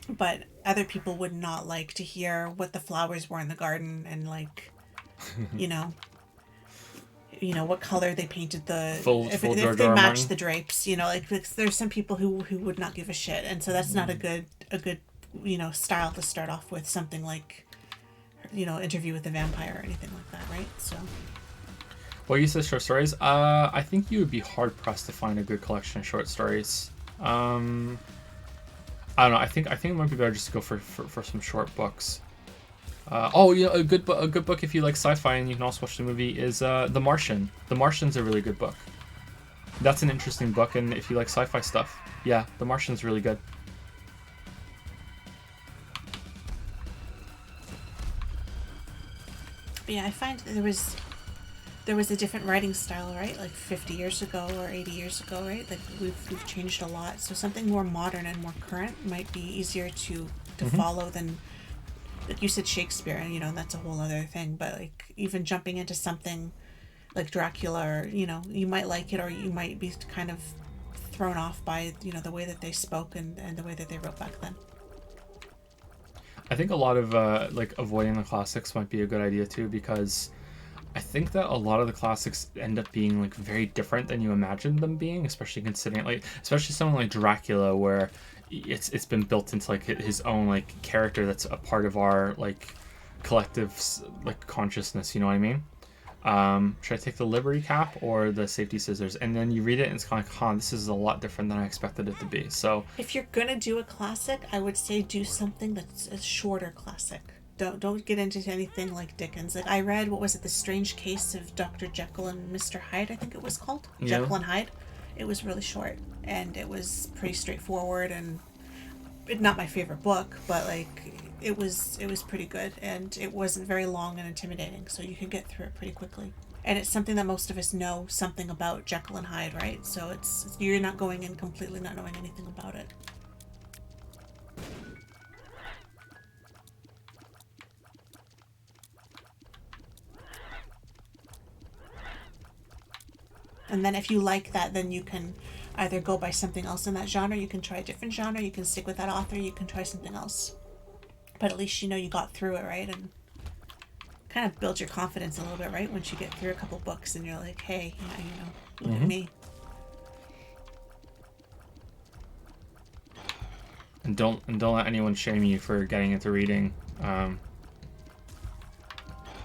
Speaker 2: but other people would not like to hear what the flowers were in the garden, and like, you know, what color they painted if they matched the drapes. You know, like there's some people who would not give a shit, and so that's not a good style to start off with, something like, Interview with the Vampire or anything like that, right? So.
Speaker 1: Well, you said short stories. I think you would be hard pressed to find a good collection of short stories. I don't know. I think it might be better just to go for some short books. A good book if you like sci-fi and you can also watch the movie is The Martian. The Martian's a really good book. That's an interesting book, and if you like sci-fi stuff, yeah, The Martian's really good.
Speaker 2: But yeah, I find there was a different writing style, right? Like 50 years ago or 80 years ago, right? Like we've changed a lot. So something more modern and more current might be easier to follow than, like you said, Shakespeare, and that's a whole other thing. But like even jumping into something like Dracula, or you might like it, or you might be kind of thrown off by the way that they spoke and the way that they wrote back then.
Speaker 1: I think a lot of like avoiding the classics might be a good idea too, because I think that a lot of the classics end up being like very different than you imagined them being, especially considering especially someone like Dracula, where it's been built into like his own like character that's a part of our like collective like consciousness. You know what I mean? Should I take the Liberty Cap or the Safety Scissors? And then you read it and it's kind of like, this is a lot different than I expected it to be. So
Speaker 2: if you're gonna do a classic, I would say do something that's a shorter classic. Don't get into anything like Dickens. Like I read, what was it, The Strange Case of Dr. Jekyll and Mr. Hyde, I think it was called. Yeah. Jekyll and Hyde. It was really short and it was pretty straightforward, and not my favorite book, but like it was pretty good, and it wasn't very long and intimidating, so you can get through it pretty quickly. And it's something that most of us know something about, Jekyll and Hyde, right? So it's you're not going in completely not knowing anything about it. And then if you like that, then you can either go by something else in that genre, you can try a different genre, you can stick with that author, you can try something else. But at least you got through it, right? And kind of build your confidence a little bit, right? Once you get through a couple books and you're like, hey, look at me.
Speaker 1: And don't let anyone shame you for getting into reading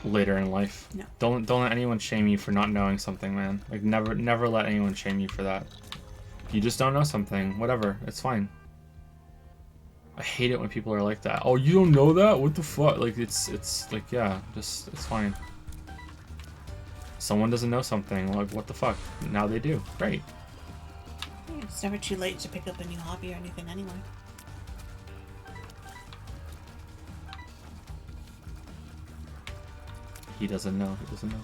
Speaker 1: later in life.
Speaker 2: No.
Speaker 1: Don't let anyone shame you for not knowing something, man. Like never let anyone shame you for that. You just don't know something. Whatever, it's fine. I hate it when people are like that. Oh, you don't know that? What the fuck? Like it's like, yeah, just it's fine. Someone doesn't know something. Like, what the fuck? Now they do. Great.
Speaker 2: Yeah, it's never too late to pick up a new hobby or anything anyway.
Speaker 1: He doesn't know.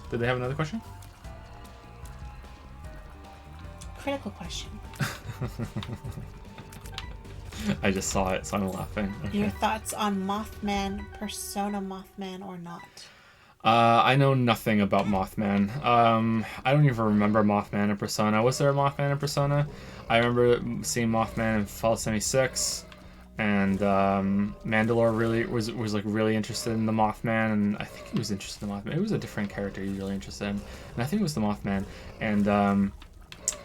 Speaker 1: Did they have another question?
Speaker 2: Critical question.
Speaker 1: I just saw it, so I'm laughing. Okay.
Speaker 2: Your thoughts on Mothman, Persona Mothman or not?
Speaker 1: I know nothing about Mothman. I don't even remember Mothman and Persona. Was there a Mothman and Persona? I remember seeing Mothman in Fallout 76, and Mandalore really was like really interested in the Mothman, and I think he was interested in the Mothman. It was a different character he was really interested in, and I think it was the Mothman, and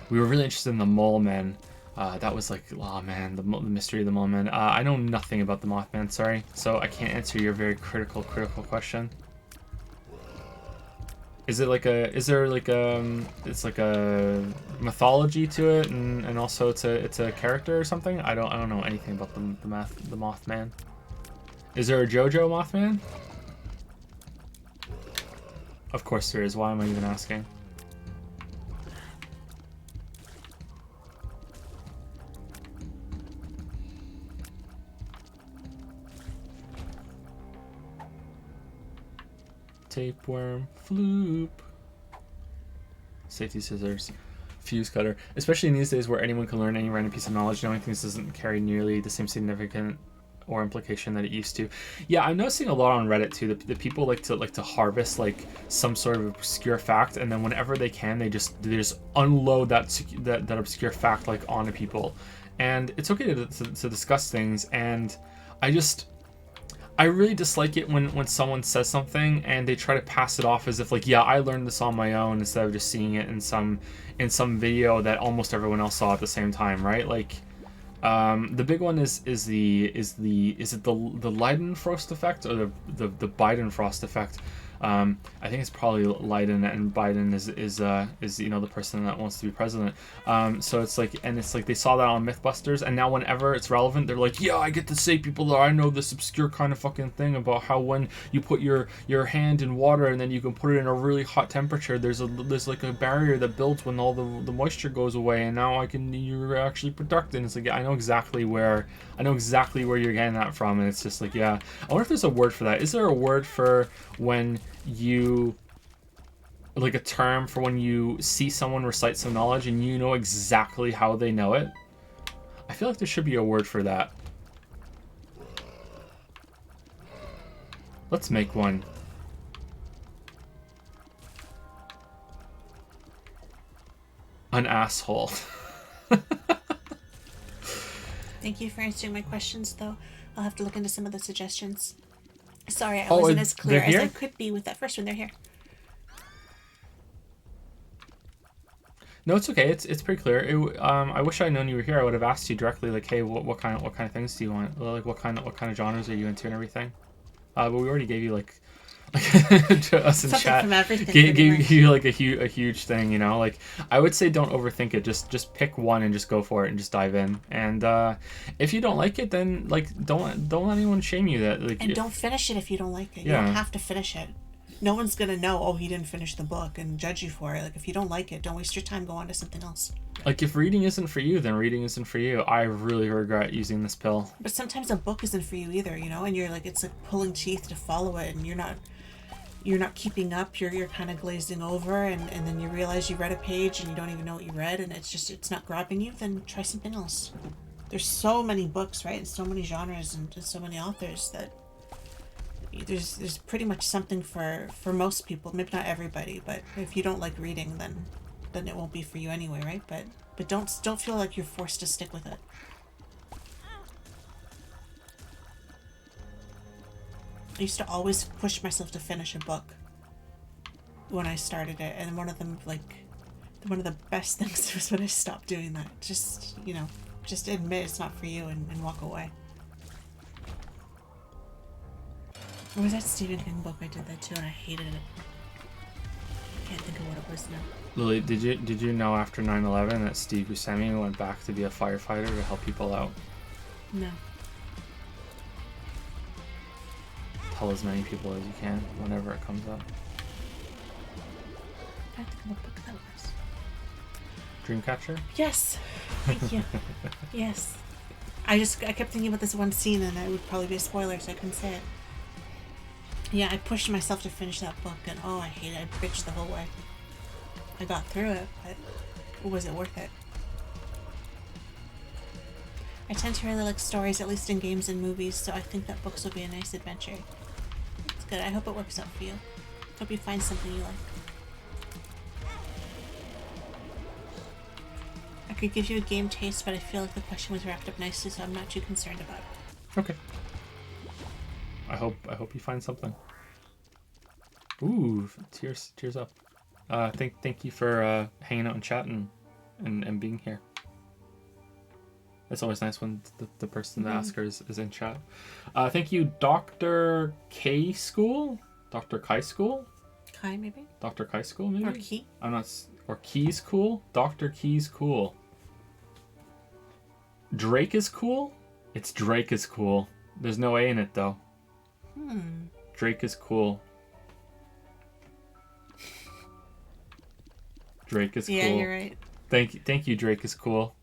Speaker 1: we were really interested in the Mole Men. That was like, oh man, the mystery of the Mole Men. I know nothing about the Mothman, sorry, so I can't answer your very critical question. Is there like a it's like a mythology to it, and also it's a character or something? I don't know anything about the Mothman. Is there a JoJo Mothman? Of course there is. Why am I even asking? Tapeworm, floop. Safety scissors, fuse cutter. Especially in these days where anyone can learn any random piece of knowledge, knowing things doesn't carry nearly the same significant or implication that it used to. Yeah, I'm noticing a lot on Reddit too. The people like to harvest like some sort of obscure fact, and then whenever they can, they just unload that obscure fact like onto people. And it's okay to discuss things, and I really dislike it when someone says something and they try to pass it off as if like, yeah, I learned this on my own, instead of just seeing it in some video that almost everyone else saw at the same time, right? Like, The big one is it the Leidenfrost effect or the Biden-Frost effect? I think it's probably Leiden, and Biden is the person that wants to be president. So it's like they saw that on MythBusters, and now whenever it's relevant, they're like, yeah, I get to say people that I know this obscure kind of fucking thing about how when you put your hand in water and then you can put it in a really hot temperature, there's like a barrier that builds when all the moisture goes away, and now you're actually protected. And it's like, yeah, I know exactly where you're getting that from, and it's just like, yeah, I wonder if there's a word for that. Is there a word for when you, like, a term for when you see someone recite some knowledge and you know exactly how they know it? I feel like there should be a word for that. Let's make one. An asshole.
Speaker 2: Thank you for answering my questions, though. I'll have to look into some of the suggestions. Sorry, I wasn't as clear as I could be with that first one. They're here.
Speaker 1: No, it's okay. It's pretty clear. I wish I'd known you were here. I would have asked you directly, like, hey, what kind of things do you want? Like, what kind of genres are you into and everything? But we already gave you like to us in
Speaker 2: Something
Speaker 1: chat.
Speaker 2: From everything.
Speaker 1: Gave you like a huge thing, you know. Like, I would say don't overthink it. Just pick one and just go for it and just dive in. And if you don't like it, then like don't let anyone shame you that. Like,
Speaker 2: and don't finish it if you don't like it.
Speaker 1: Yeah.
Speaker 2: You don't have to finish it. No one's gonna know, oh, he didn't finish the book and judge you for it. Like, if you don't like it, don't waste your time. Go on to something else.
Speaker 1: Like, if reading isn't for you, then reading isn't for you. I really regret using this pill.
Speaker 2: But sometimes a book isn't for you either, you know, and you're like, it's like pulling teeth to follow it, and you're not keeping up. You're kind of glazing over, and then you realize you read a page and you don't even know what you read, and it's not grabbing you. Then try something else. There's so many books, right, and so many genres and so many authors that there's pretty much something for most people. Maybe not everybody, but if you don't like reading, then it won't be for you anyway, right? But don't feel like you're forced to stick with it. I used to always push myself to finish a book when I started it, and one of the best things was when I stopped doing that. Just admit it's not for you and walk away. What was that Stephen King book? I did that too, and I hated it. I can't think of what it was now.
Speaker 1: Lily, did you know after 9/11 that Steve Buscemi went back to be a firefighter to help people out?
Speaker 2: No.
Speaker 1: Tell as many people as you can whenever it comes up.
Speaker 2: I think what book that was.
Speaker 1: Dreamcatcher?
Speaker 2: Yes. Thank you. Yes. I kept thinking about this one scene, and it would probably be a spoiler, so I couldn't say it. Yeah, I pushed myself to finish that book, and I hate it. I bitched the whole way. I got through it, but was it worth it? I tend to really like stories, at least in games and movies, so I think that books will be a nice adventure. It's good. I hope it works out for you. Hope you find something you like. I could give you a game taste, but I feel like the question was wrapped up nicely, so I'm not too concerned about it.
Speaker 1: Okay. I hope you find something. Ooh, tears up. Thank you for hanging out and chatting and being here. It's always nice when the person, the asker, is in chat. Thank you, Dr. K School? Dr. Kai School?
Speaker 2: Kai, maybe?
Speaker 1: Dr. Kai School, maybe?
Speaker 2: Or Key?
Speaker 1: I'm not... Or Keys Cool? Dr. Keys Cool. Drake is cool? It's Drake is cool. There's no A in it, though. Drake is cool. Drake is cool.
Speaker 2: Yeah, you're right.
Speaker 1: Thank you, Drake is cool.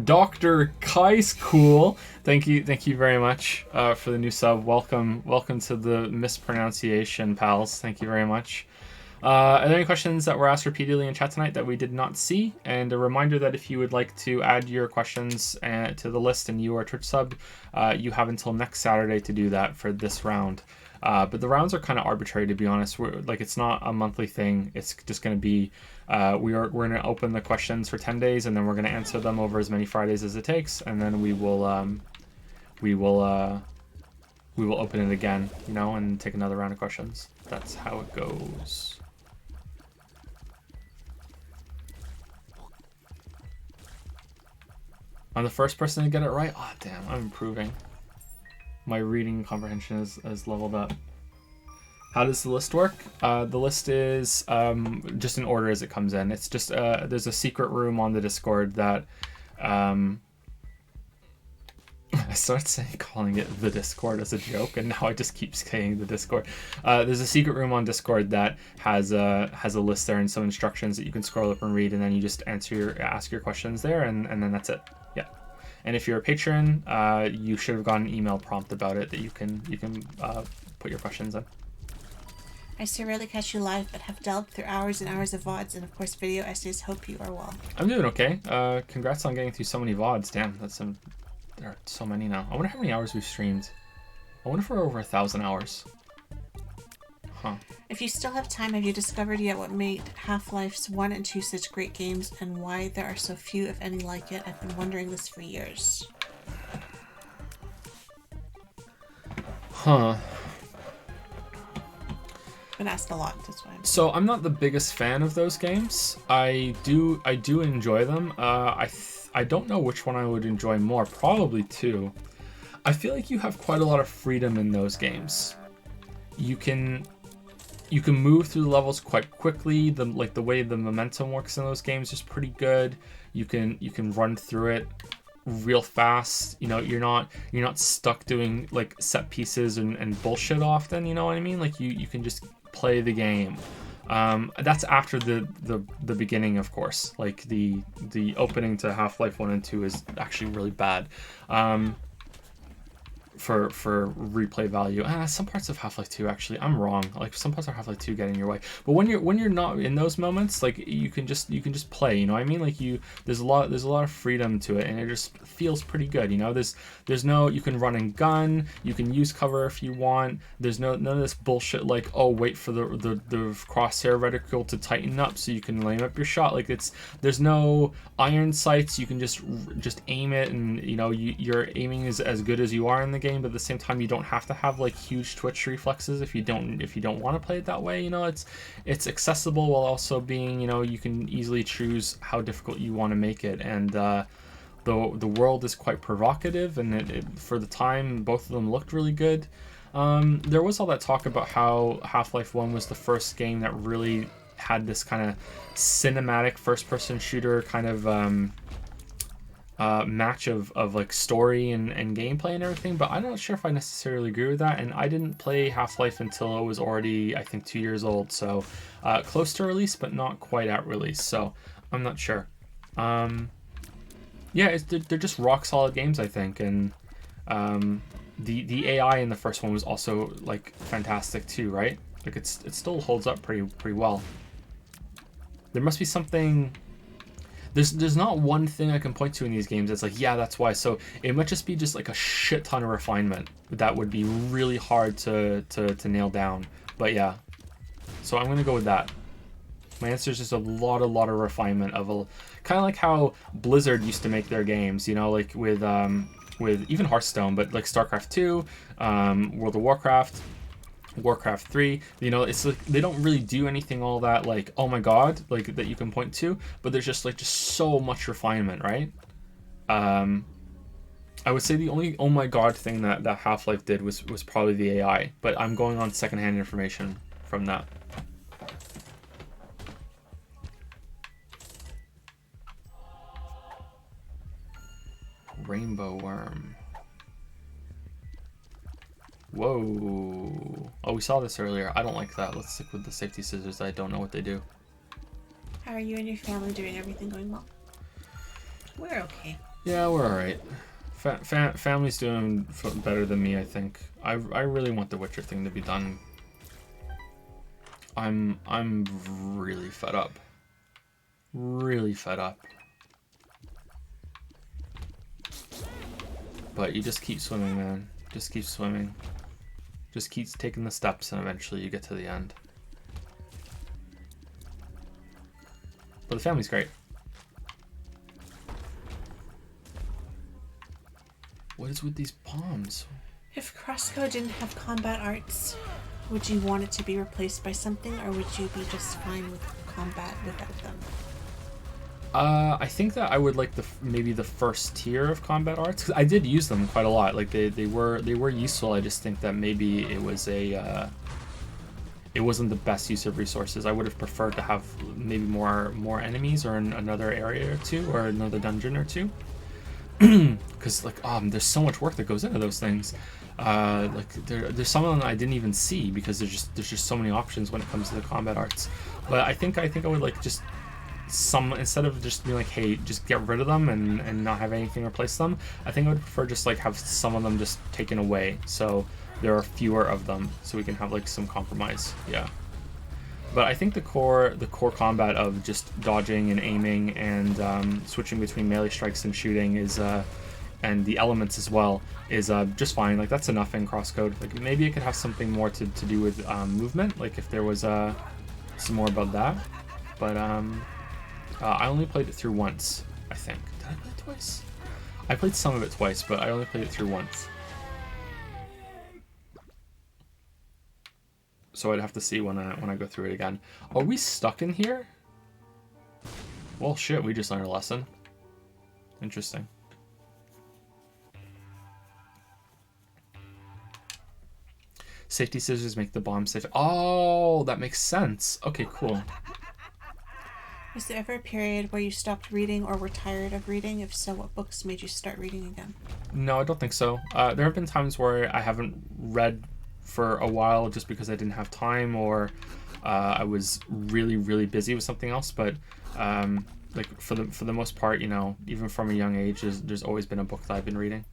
Speaker 1: Dr. Kai's cool. Thank you very much for the new sub. Welcome to the mispronunciation, pals. Thank you very much. Are there any questions that were asked repeatedly in chat tonight that we did not see? And a reminder that if you would like to add your questions to the list and you are a Twitch sub, you have until next Saturday to do that for this round. But the rounds are kind of arbitrary, to be honest. It's not a monthly thing. It's just going to be we're going to open the questions for 10 days, and then we're going to answer them over as many Fridays as it takes, and then we will open it again, and take another round of questions. That's how it goes. I'm the first person to get it right. Oh, damn, I'm improving. My reading comprehension is leveled up. How does the list work? The list is just in order as it comes in. It's just there's a secret room on the Discord that I started calling it the Discord as a joke, and now I just keep saying the Discord. There's a secret room on Discord that has a list there and some instructions that you can scroll up and read, and then you just ask your questions there, and then that's it. Yeah. And if you're a patron, you should have gotten an email prompt about it that you can put your questions in.
Speaker 2: I so rarely catch you live, but have delved through hours and hours of VODs and, of course, video essays. Hope you are well.
Speaker 1: I'm doing okay. Congrats on getting through so many VODs. Damn, there are so many now. I wonder how many hours we've streamed. I wonder if we're over 1,000 hours. Huh.
Speaker 2: If you still have time, have you discovered yet what made Half-Life's 1 and 2 such great games and why there are so few, if any, like it? I've been wondering this for years.
Speaker 1: Huh.
Speaker 2: Been asked a lot, that's why.
Speaker 1: So I'm not the biggest fan of those games. I do enjoy them. I don't know which one I would enjoy more. Probably 2. I feel like you have quite a lot of freedom in those games. You can move through the levels quite quickly. The way the momentum works in those games is pretty good. You can run through it real fast. You know, you're not stuck doing like set pieces and bullshit often. You know what I mean? Like you can just play the game. That's after the beginning, of course. Like the opening to Half-Life 1 and 2 is actually really bad. For replay value. Some parts of Half-Life 2 actually, I'm wrong. Like some parts of Half-Life 2 get in your way. But when you're not in those moments, like you can just play, you know what I mean? Like there's a lot of freedom to it, and it just feels pretty good, you know? There's no, you can run and gun, you can use cover if you want. There's none of this bullshit like, oh, wait for the crosshair reticle to tighten up so you can lane up your shot. Like there's no iron sights. You can just aim it, and you know your aiming is as good as you are in the game, but at the same time you don't have to have like huge twitch reflexes if you don't want to play it that way. You know, it's accessible while also being, you know, you can easily choose how difficult you want to make it, and the world is quite provocative, and it for the time both of them looked really good. There was all that talk about how Half-Life 1 was the first game that really had this kind of cinematic first-person shooter kind of match of like story and gameplay and everything, but I'm not sure if I necessarily agree with that, and I didn't play Half-Life until it was already, I think, 2 years old, so close to release but not quite at release, so I'm not sure. Yeah, they're just rock solid games, I think, and the AI in the first one was also like fantastic too, right? Like it still holds up pretty well. There must be something. There's not one thing I can point to in these games that's like, yeah, that's why. So it might just be just like a shit ton of refinement that would be really hard to nail down. But yeah, so I'm gonna go with that. My answer is just a lot of refinement of a kind of like how Blizzard used to make their games, you know, like with even Hearthstone, but like StarCraft 2, World of Warcraft, Warcraft 3, you know, it's like they don't really do anything all that like, oh my god, like that you can point to, but there's just so much refinement, right? I would say the only oh my god thing that Half-Life did was probably the AI, but I'm going on secondhand information from that. Rainbow worm. Whoa. Oh, we saw this earlier. I don't like that. Let's stick with the safety scissors. I don't know what they do.
Speaker 2: How are you and your family doing? Everything going well? We're okay.
Speaker 1: Yeah, we're alright. Family's doing better than me, I think. I really want the Witcher thing to be done. I'm really fed up. Really fed up. But you just keep swimming, man. Just keep swimming. Just keep taking the steps, and eventually you get to the end. But the family's great. What is with these palms?
Speaker 2: If Crosscode didn't have combat arts, would you want it to be replaced by something, or would you be just fine with combat without them?
Speaker 1: I think that I would like maybe the first tier of combat arts, because I did use them quite a lot. Like they were useful. I just think that maybe it was it wasn't the best use of resources. I would have preferred to have maybe more enemies, or in another area or two, or another dungeon or two. Because like there's so much work that goes into those things. Like there's some of them I didn't even see, because there's just so many options when it comes to the combat arts. But I think I would like just instead of just being like, hey, just get rid of them and not have anything replace them. I think I would prefer just like have some of them just taken away, so there are fewer of them, so we can have like some compromise. Yeah. But I think the core combat of just dodging and aiming and switching between melee strikes and shooting is and the elements as well is just fine. Like that's enough in crosscode. Like maybe it could have something more to do with movement, like if there was some more about that. But I only played it through once, I think. Did I play it twice? I played some of it twice, but I only played it through once. So I'd have to see when I go through it again. Are we stuck in here? Well, shit, we just learned a lesson. Interesting. Safety scissors make the bomb safe. Oh, that makes sense. Okay, cool.
Speaker 2: Was there ever a period where you stopped reading or were tired of reading? If so, what books made you start reading again?
Speaker 1: No, I don't think so. There have been times where I haven't read for a while just because I didn't have time, or I was really, really busy with something else. But like for the most part, you know, even from a young age, there's always been a book that I've been reading.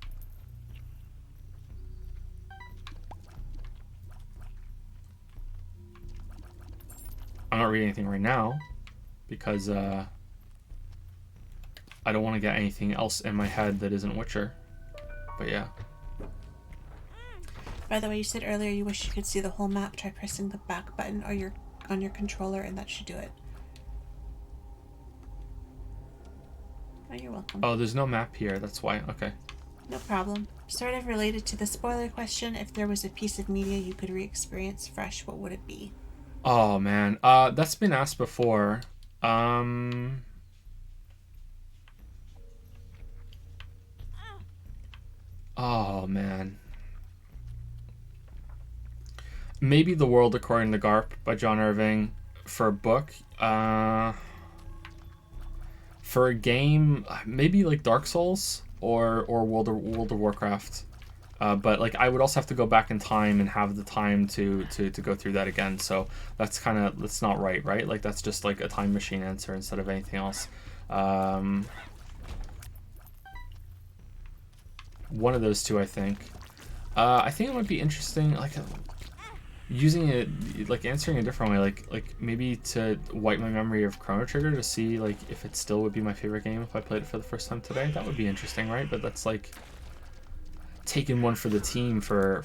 Speaker 1: I'm not reading anything right now because I don't want to get anything else in my head that isn't Witcher. But yeah.
Speaker 2: By the way, you said earlier you wish you could see the whole map. Try pressing the back button on your controller, and that should do it. Oh, you're welcome.
Speaker 1: Oh, there's no map here. That's why. Okay.
Speaker 2: No problem. Sort of related to the spoiler question, if there was a piece of media you could re-experience fresh, what would it be?
Speaker 1: Oh man, that's been asked before. Oh man. Maybe The World According to Garp by John Irving for a book. For a game, maybe like Dark Souls or World of Warcraft. But like I would also have to go back in time and have the time to go through that again. So that's not right? Like that's just like a time machine answer instead of anything else. One of those two, I think. I think it might be interesting, like using it, like answering a different way, like maybe to wipe my memory of Chrono Trigger to see like if it still would be my favorite game if I played it for the first time today. That would be interesting, right? But that's like taking one for the team for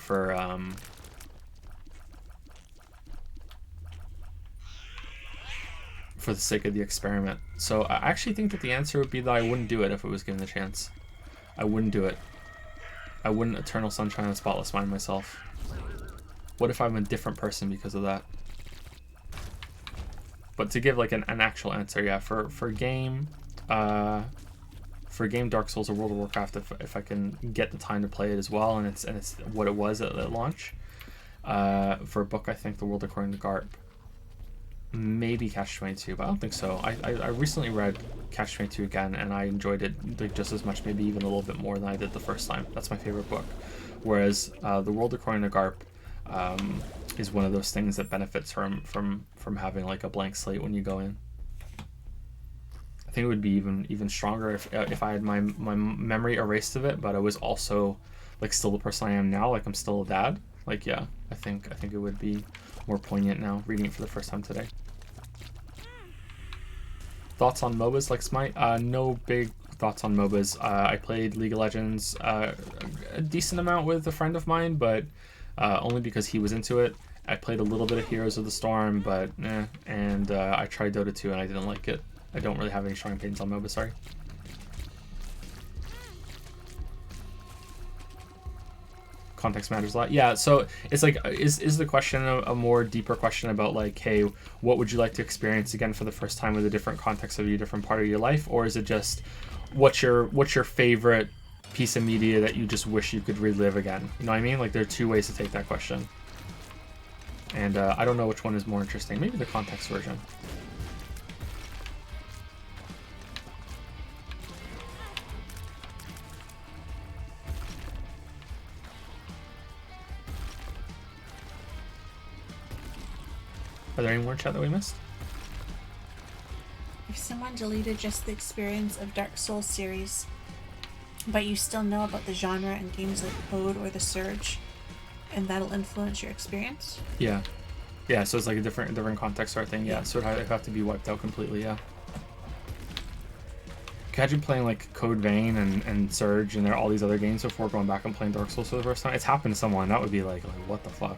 Speaker 1: the sake of the experiment. So I actually think that the answer would be that I wouldn't do it if it was given the chance. I wouldn't do it. I wouldn't Eternal Sunshine of the Spotless Mind myself. What if I'm a different person because of that? But to give like an actual answer, yeah, for game Dark Souls or World of Warcraft, if I can get the time to play it as well, and it's what it was at launch. For a book, I think The World According to Garp. Maybe Catch-22, but I don't think so. I recently read Catch-22 again, and I enjoyed it like just as much, maybe even a little bit more than I did the first time. That's my favorite book. Whereas The World According to Garp is one of those things that benefits from having like a blank slate when you go in. I think it would be even stronger if I had my memory erased of it, but I was also like still the person I am now. Like I'm still a dad. Like yeah, I think it would be more poignant now reading it for the first time today. Thoughts on MOBAs like Smite? No big thoughts on MOBAs. I played League of Legends a decent amount with a friend of mine, but only because he was into it. I played a little bit of Heroes of the Storm, but and I tried Dota 2 and I didn't like it. I don't really have any strong opinions on MOBA, sorry. context matters a lot. Yeah, so it's like, is the question a more deeper question about like, hey, what would you like to experience again for the first time with a different context of a different part of your life, or is it just what's your favorite piece of media that you just wish you could relive again? You know what I mean? Like, there are two ways to take that question, and I don't know which one is more interesting. Maybe the context version. Are there any more in chat that we missed?
Speaker 2: If someone deleted just the experience of Dark Souls series, but you still know about the genre and games like Code or The Surge, and that'll influence your experience?
Speaker 1: Yeah. Yeah, so it's like a different context sort of thing. Yeah, so it'd have to be wiped out completely, yeah. Imagine playing like Code Vein and Surge and there are all these other games before going back and playing Dark Souls for the first time. It's happened to someone. That would be like what the fuck?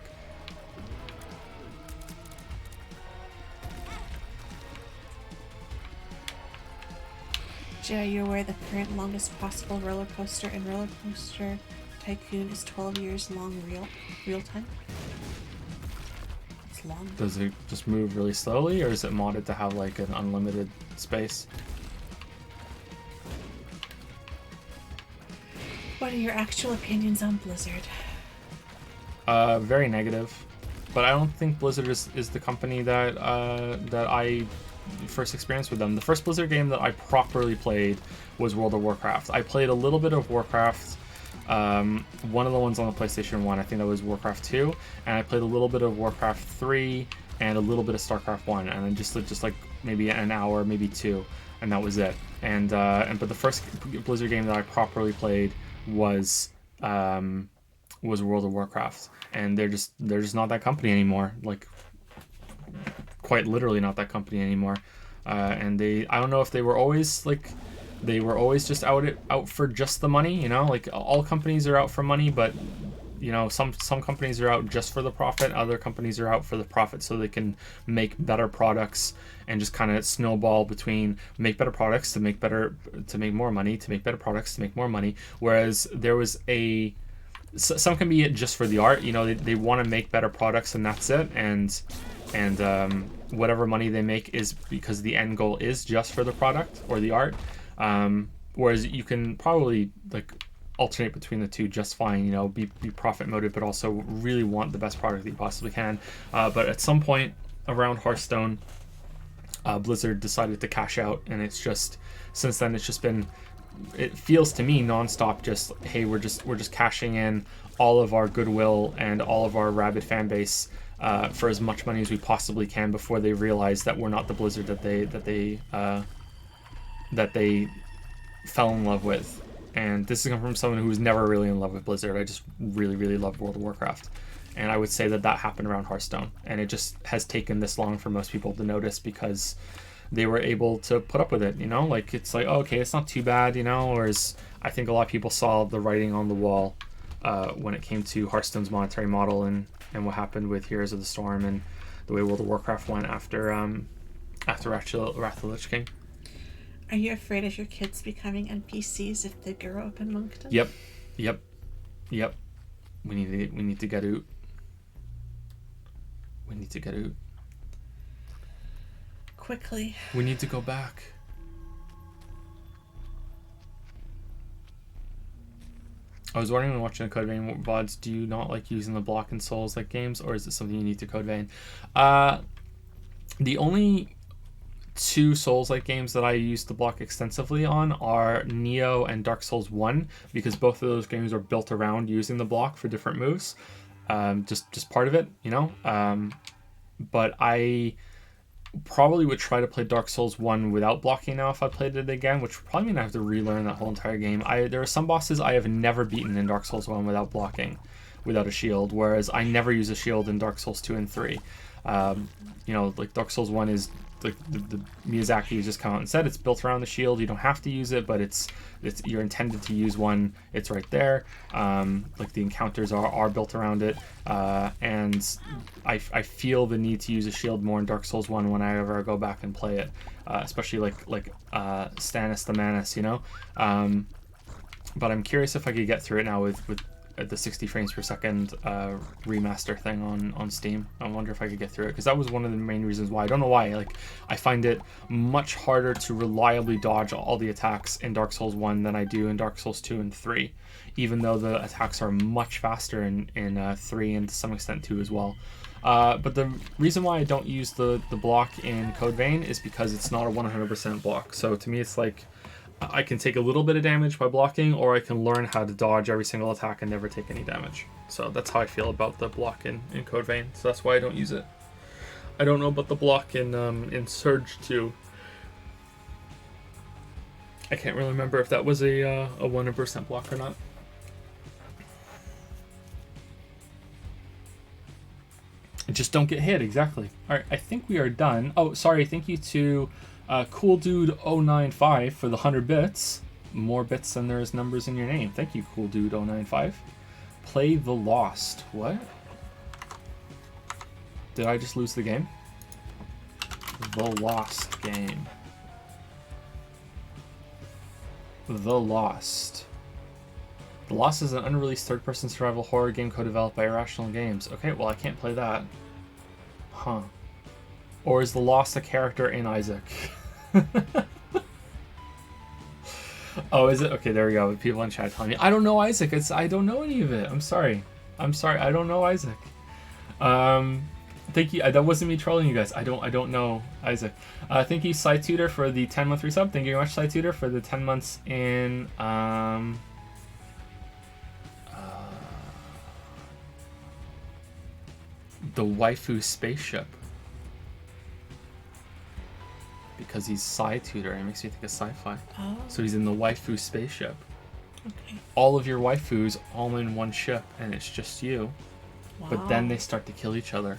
Speaker 2: Jay, are you aware the current longest possible roller coaster in Roller Coaster Tycoon is 12 years long real time? It's long.
Speaker 1: Does it just move really slowly, or is it modded to have like an unlimited space?
Speaker 2: What are your actual opinions on Blizzard?
Speaker 1: Very negative, but I don't think Blizzard is the company that I first experienced with them. The first Blizzard game that I properly played was World of Warcraft. I played a little bit of Warcraft, one of the ones on the PlayStation 1, I think that was Warcraft 2, and I played a little bit of Warcraft 3 and a little bit of StarCraft 1, and then just like maybe an hour, maybe two, and that was it. But the first Blizzard game that I properly played was World of Warcraft, and they're just not that company anymore. Like, quite literally not that company anymore. And I don't know if they were always just out for just the money, you know? Like, all companies are out for money, but you know, some companies are out just for the profit, other companies are out for the profit so they can make better products and just kind of snowball between make better products to make more money, to make better products to make more money. Whereas there was some can be it just for the art, you know, they want to make better products and that's it, and whatever money they make is because the end goal is just for the product or the art. Whereas you can probably like alternate between the two just fine, you know, be profit motive but also really want the best product that you possibly can. But at some point around Hearthstone, Blizzard decided to cash out, and it's just since then it's just been, it feels to me nonstop just, hey, we're just cashing in all of our goodwill and all of our rabid fan base for as much money as we possibly can before they realize that we're not the Blizzard that they fell in love with. And this is coming from someone who was never really in love with Blizzard. I just really, really loved World of Warcraft. And I would say that happened around Hearthstone. And it just has taken this long for most people to notice because they were able to put up with it, you know? Like, it's like, oh, okay, it's not too bad, you know? Whereas I think a lot of people saw the writing on the wall when it came to Hearthstone's monetary model and what happened with Heroes of the Storm and the way World of Warcraft went after Wrath of the Lich King.
Speaker 2: Are you afraid of your kids becoming NPCs if they grow up in Moncton?
Speaker 1: Yep. We need to get out. We need to get out.
Speaker 2: Quickly.
Speaker 1: We need to go back. I was wondering when watching the Code Vein VODs, do you not like using the block in Souls like games, or is it something you need to Code Vein? The only two Souls-like games that I used the block extensively on are Neo and Dark Souls 1, because both of those games are built around using the block for different moves. Just part of it, you know? But I probably would try to play Dark Souls 1 without blocking now if I played it again, which would probably mean I have to relearn that whole entire game. There are some bosses I have never beaten in Dark Souls 1 without blocking, without a shield, whereas I never use a shield in Dark Souls 2 and 3. You know, like Dark Souls 1 is the Miyazaki has just come out and said it's built around the shield. You don't have to use it, but it's you're intended to use one. It's right there. Like the encounters are built around it, and I feel the need to use a shield more in Dark Souls 1 whenever I go back and play it, especially like Stannis the Manus, you know. But I'm curious if I could get through it now with the 60 frames per second remaster thing on Steam. I wonder if I could get through it, because that was one of the main reasons why. I don't know why. Like, I find it much harder to reliably dodge all the attacks in Dark Souls 1 than I do in Dark Souls 2 and 3, even though the attacks are much faster in 3 and to some extent 2 as well. But the reason why I don't use the block in Code Vein is because it's not a 100% block. So to me, it's like I can take a little bit of damage by blocking, or I can learn how to dodge every single attack and never take any damage. So that's how I feel about the block in Code Vein. So that's why I don't use it. I don't know about the block in Surge 2. I can't really remember if that was a 100% block or not. Just don't get hit, exactly. All right, I think we are done. Oh, sorry, thank you to Cool Dude 095 for the 100 bits. More bits than there is numbers in your name. Thank you, Cool Dude 095. Play the Lost. What? Did I just lose the game? The Lost game. The Lost. The Lost is an unreleased third-person survival horror game co-developed by Irrational Games. Okay, well, I can't play that. Huh. Or is The Lost a character in Isaac? Oh, is it? Okay, there we go. People in chat telling me. I don't know Isaac. I don't know any of it. I'm sorry. I don't know Isaac. Thank you. That wasn't me trolling you guys. I don't know Isaac. Thank you, Sly Tutor, for the 10-month resub. Thank you very much, Sly Tutor, for the 10 months in the waifu spaceship. Because he's Sly Tutor, it makes me think of sci-fi.
Speaker 2: Oh.
Speaker 1: So he's in the waifu spaceship.
Speaker 2: Okay.
Speaker 1: All of your waifus all in one ship, and it's just you.
Speaker 2: Wow.
Speaker 1: But then they start to kill each other.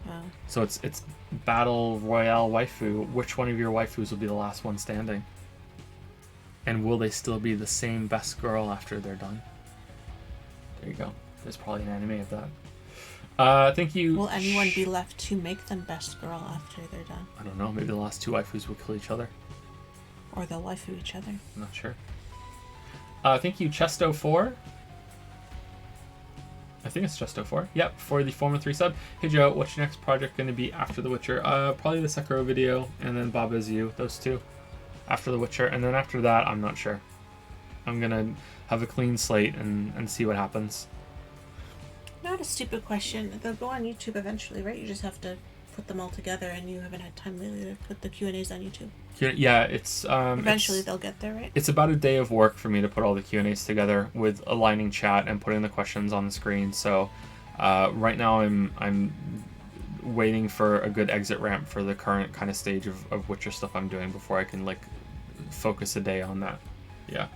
Speaker 2: Wow.
Speaker 1: So it's battle royale waifu. Which one of your waifus will be the last one standing? And will they still be the same best girl after they're done? There you go. There's probably an anime of that. Thank you.
Speaker 2: Will anyone be left to make them best girl after they're done?
Speaker 1: I don't know. Maybe the last two waifus will kill each other.
Speaker 2: Or they'll waifu each other.
Speaker 1: I'm not sure. Thank you, Chesto4. I think it's Chesto4. Yep, for the 4-month resub. Hey Joe, what's your next project going to be after The Witcher? Probably the Sekiro video, and then Baba Is You. Those two. After The Witcher, and then after that, I'm not sure. I'm going to have a clean slate and see what happens.
Speaker 2: Not a stupid question. They'll go on YouTube eventually, right? You just have to put them all together, and you haven't had time lately to put the Q&As on YouTube.
Speaker 1: Yeah, it's...
Speaker 2: Eventually they'll get there, right?
Speaker 1: It's about a day of work for me to put all the Q&As together with aligning chat and putting the questions on the screen. So right now I'm waiting for a good exit ramp for the current kind of stage of Witcher stuff I'm doing before I can, like, focus a day on that. Yeah.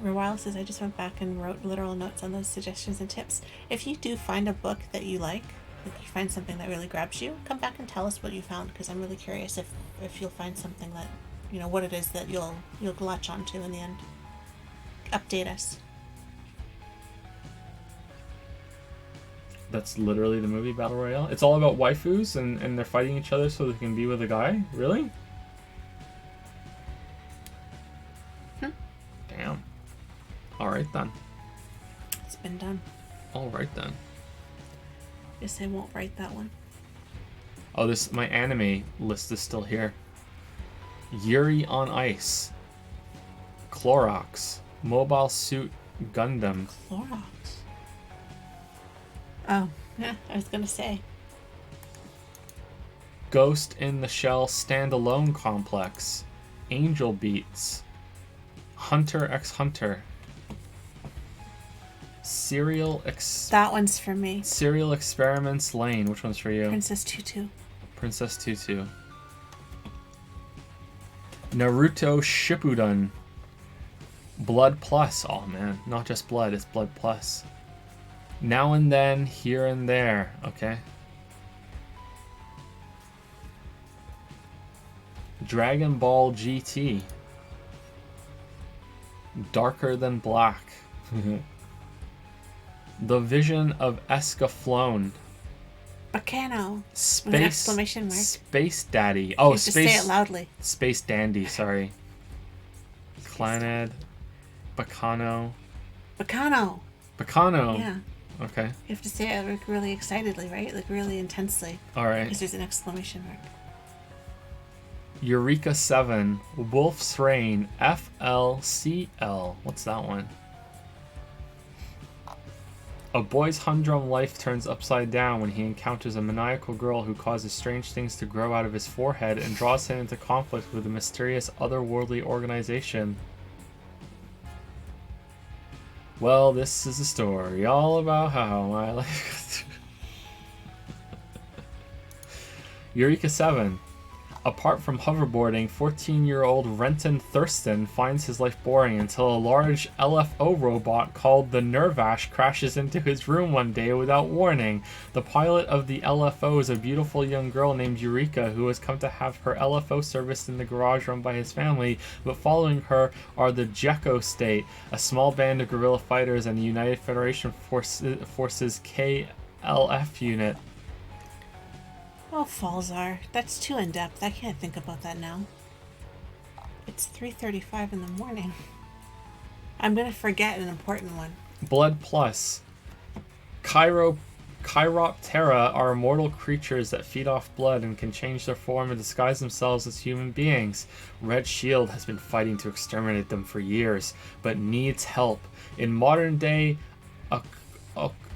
Speaker 2: Rewile says, I just went back and wrote literal notes on those suggestions and tips. If you do find a book that you like you find something that really grabs you, come back and tell us what you found, because I'm really curious if you'll find something that, you know, what it is that you'll latch onto in the end. Update us.
Speaker 1: That's literally the movie Battle Royale? It's all about waifus and they're fighting each other so they can be with a guy? Really? Damn. Alright then.
Speaker 2: It's been done.
Speaker 1: Alright then.
Speaker 2: Guess I won't write that one.
Speaker 1: Oh, my anime list is still here. Yuri on Ice. Clorox. Mobile Suit Gundam.
Speaker 2: Clorox. Oh, yeah, I was gonna say.
Speaker 1: Ghost in the Shell Standalone Complex. Angel Beats. Hunter x Hunter.
Speaker 2: That one's for me.
Speaker 1: Serial Experiments Lane. Which one's for you?
Speaker 2: Princess Tutu.
Speaker 1: Princess Tutu. Naruto Shippuden. Blood Plus. Oh man, not just blood, it's Blood Plus. Now and Then, Here and There. Okay. Dragon Ball GT. Darker Than Black. The Vision of Escaflowne.
Speaker 2: Bacano.
Speaker 1: Space.
Speaker 2: With an exclamation mark.
Speaker 1: Space Daddy. Oh,
Speaker 2: you
Speaker 1: Space.
Speaker 2: Just say it loudly.
Speaker 1: Space Dandy. Sorry. Clannad. Bacano.
Speaker 2: Bacano.
Speaker 1: Bacano.
Speaker 2: Yeah.
Speaker 1: Okay.
Speaker 2: You have to say it like really excitedly, right? Like really intensely.
Speaker 1: All right.
Speaker 2: Because there's an exclamation mark.
Speaker 1: Eureka 7. Wolf's Rain. FLCL. What's that one? A boy's humdrum life turns upside down when he encounters a maniacal girl who causes strange things to grow out of his forehead and draws him into conflict with a mysterious otherworldly organization. Well, this is a story all about how my life... Eureka 7. Apart from hoverboarding, 14-year-old Renton Thurston finds his life boring until a large LFO robot called the Nervash crashes into his room one day without warning. The pilot of the LFO is a beautiful young girl named Eureka who has come to have her LFO serviced in the garage run by his family, but following her are the Jekko State, a small band of guerrilla fighters, and the United Federation Forces KLF unit.
Speaker 2: Oh, Falzar. That's too in-depth. I can't think about that now. It's 3:35 in the morning. I'm going to forget an important one.
Speaker 1: Blood Plus. Chiroptera are immortal creatures that feed off blood and can change their form and disguise themselves as human beings. Red Shield has been fighting to exterminate them for years, but needs help. In modern day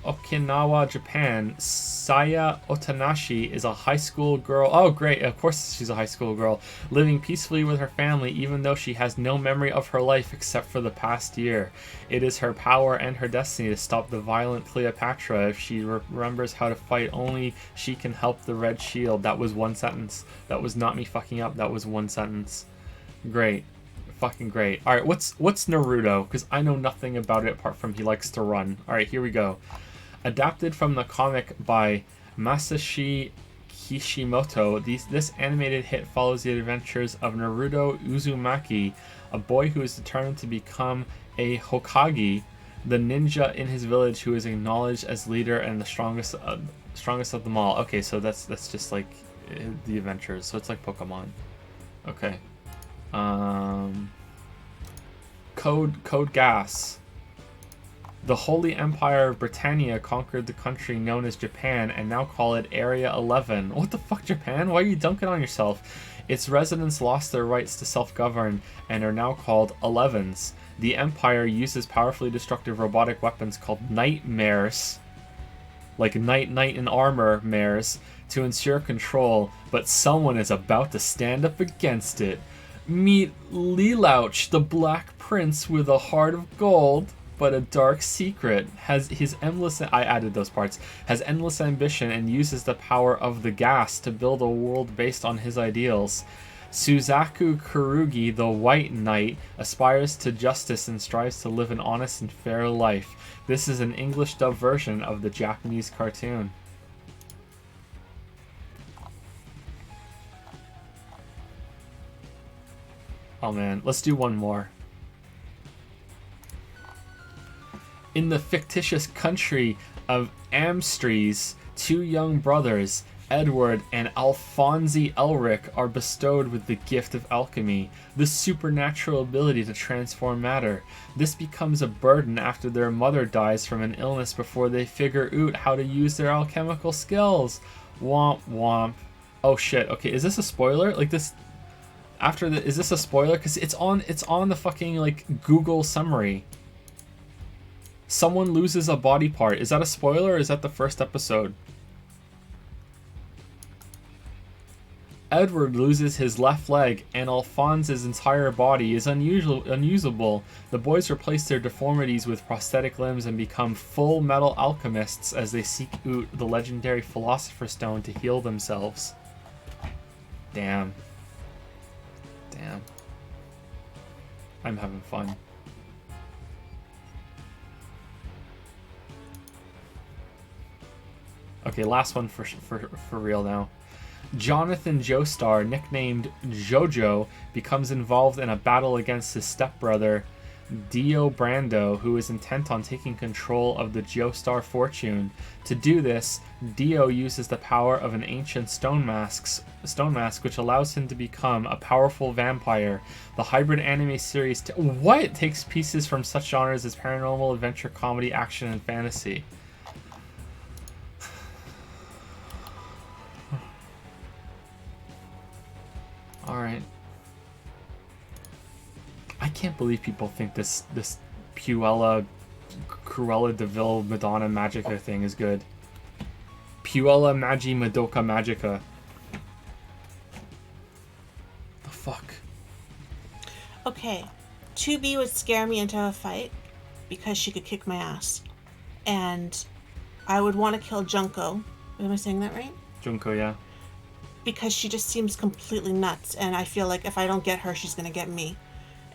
Speaker 1: Okinawa, Japan, Saya Otanashi is a high school girl. Oh, great. Of course she's a high school girl. Living peacefully with her family, even though she has no memory of her life except for the past year. It is her power and her destiny to stop the violent Cleopatra. If she remembers how to fight, only she can help the Red Shield. That was one sentence. That was not me fucking up. That was one sentence. Great. Fucking great. Alright, what's Naruto? Because I know nothing about it apart from he likes to run. Alright, here we go. Adapted from the comic by Masashi Kishimoto, this animated hit follows the adventures of Naruto Uzumaki, a boy who is determined to become a Hokage, the ninja in his village who is acknowledged as leader and the strongest of them all. Okay, so that's just like the adventures. So it's like Pokemon. Okay. Code Gas. The Holy Empire of Britannia conquered the country known as Japan and now call it Area 11. What the fuck, Japan? Why are you dunking on yourself? Its residents lost their rights to self-govern and are now called 11s. The Empire uses powerfully destructive robotic weapons called Nightmares, like knight in armor mares, to ensure control, but someone is about to stand up against it. Meet Lelouch, the Black Prince with a heart of gold, but a dark secret. Has endless ambition and uses the power of the gas to build a world based on his ideals. Suzaku Kurugi, the White Knight, aspires to justice and strives to live an honest and fair life. This is an English dub version of the Japanese cartoon. Oh man, let's do one more. In the fictitious country of Amstries, two young brothers, Edward and Alphonse Elric, are bestowed with the gift of alchemy, the supernatural ability to transform matter. This becomes a burden after their mother dies from an illness before they figure out how to use their alchemical skills. Womp womp. Oh shit, okay, is this a spoiler? Like this... is this a spoiler? Because it's on the fucking, like, Google summary. Someone loses a body part. Is that a spoiler or is that the first episode? Edward loses his left leg and Alphonse's entire body is unusable. The boys replace their deformities with prosthetic limbs and become full metal alchemists as they seek out the legendary Philosopher's Stone to heal themselves. Damn. Damn. I'm having fun. Okay, last one for real now. Jonathan Joestar, nicknamed Jojo, becomes involved in a battle against his stepbrother, Dio Brando, who is intent on taking control of the Geostar Fortune. To do this, Dio uses the power of an ancient stone mask, which allows him to become a powerful vampire. The hybrid anime series takes pieces from such genres as paranormal, adventure, comedy, action, and fantasy. All right. I can't believe people think this Cruella de Vil Madonna Magica thing is good. Puella Magi Madoka Magica. The fuck?
Speaker 2: Okay, 2B would scare me into a fight because she could kick my ass. And I would want to kill Junko. Am I saying that right?
Speaker 1: Junko, yeah.
Speaker 2: Because she just seems completely nuts, and I feel like if I don't get her, she's gonna get me.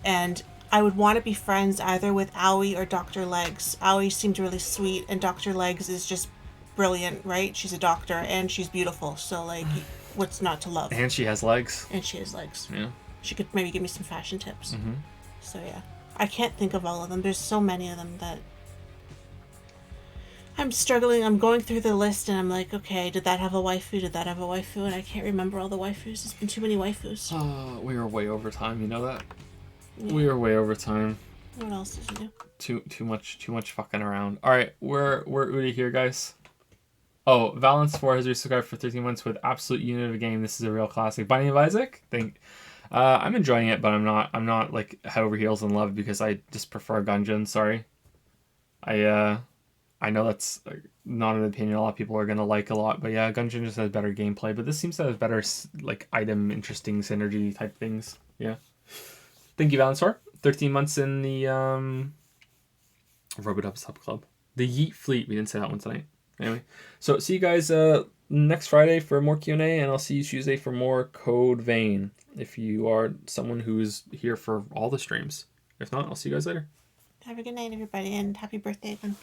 Speaker 2: And I would want to be friends either with Aoi or Dr. Legs. Aoi seemed really sweet, and Dr. Legs is just brilliant, right? She's a doctor, and she's beautiful, so, like, what's not to love?
Speaker 1: And she has legs.
Speaker 2: And she has legs.
Speaker 1: Yeah.
Speaker 2: She could maybe give me some fashion tips.
Speaker 1: Mm-hmm.
Speaker 2: So, yeah. I can't think of all of them. There's so many of them that I'm struggling. I'm going through the list, and I'm like, okay, did that have a waifu? Did that have a waifu? And I can't remember all the waifus. There's been too many waifus.
Speaker 1: We were way over time, you know that?
Speaker 2: Yeah.
Speaker 1: We were way over time.
Speaker 2: What else did you do?
Speaker 1: Too much fucking around. Alright, we're Udi here, guys. Oh, Valence4 has resubscribed for 13 months with absolute unit of a game. This is a real classic. Binding of Isaac? I'm enjoying it, but I'm not like head over heels in love because I just prefer Gungeon, sorry. I know that's not an opinion a lot of people are going to like a lot, but yeah, Gungeon just has better gameplay, but this seems to have better like item interesting synergy type things. Yeah. Thank you, Valensor. 13 months in the Robodub Sub Club. The Yeet Fleet. We didn't say that one tonight. Anyway, so see you guys next Friday for more Q&A, and I'll see you Tuesday for more Code Vein if you are someone who's here for all the streams. If not, I'll see you guys later.
Speaker 2: Have a good night, everybody, and happy birthday again.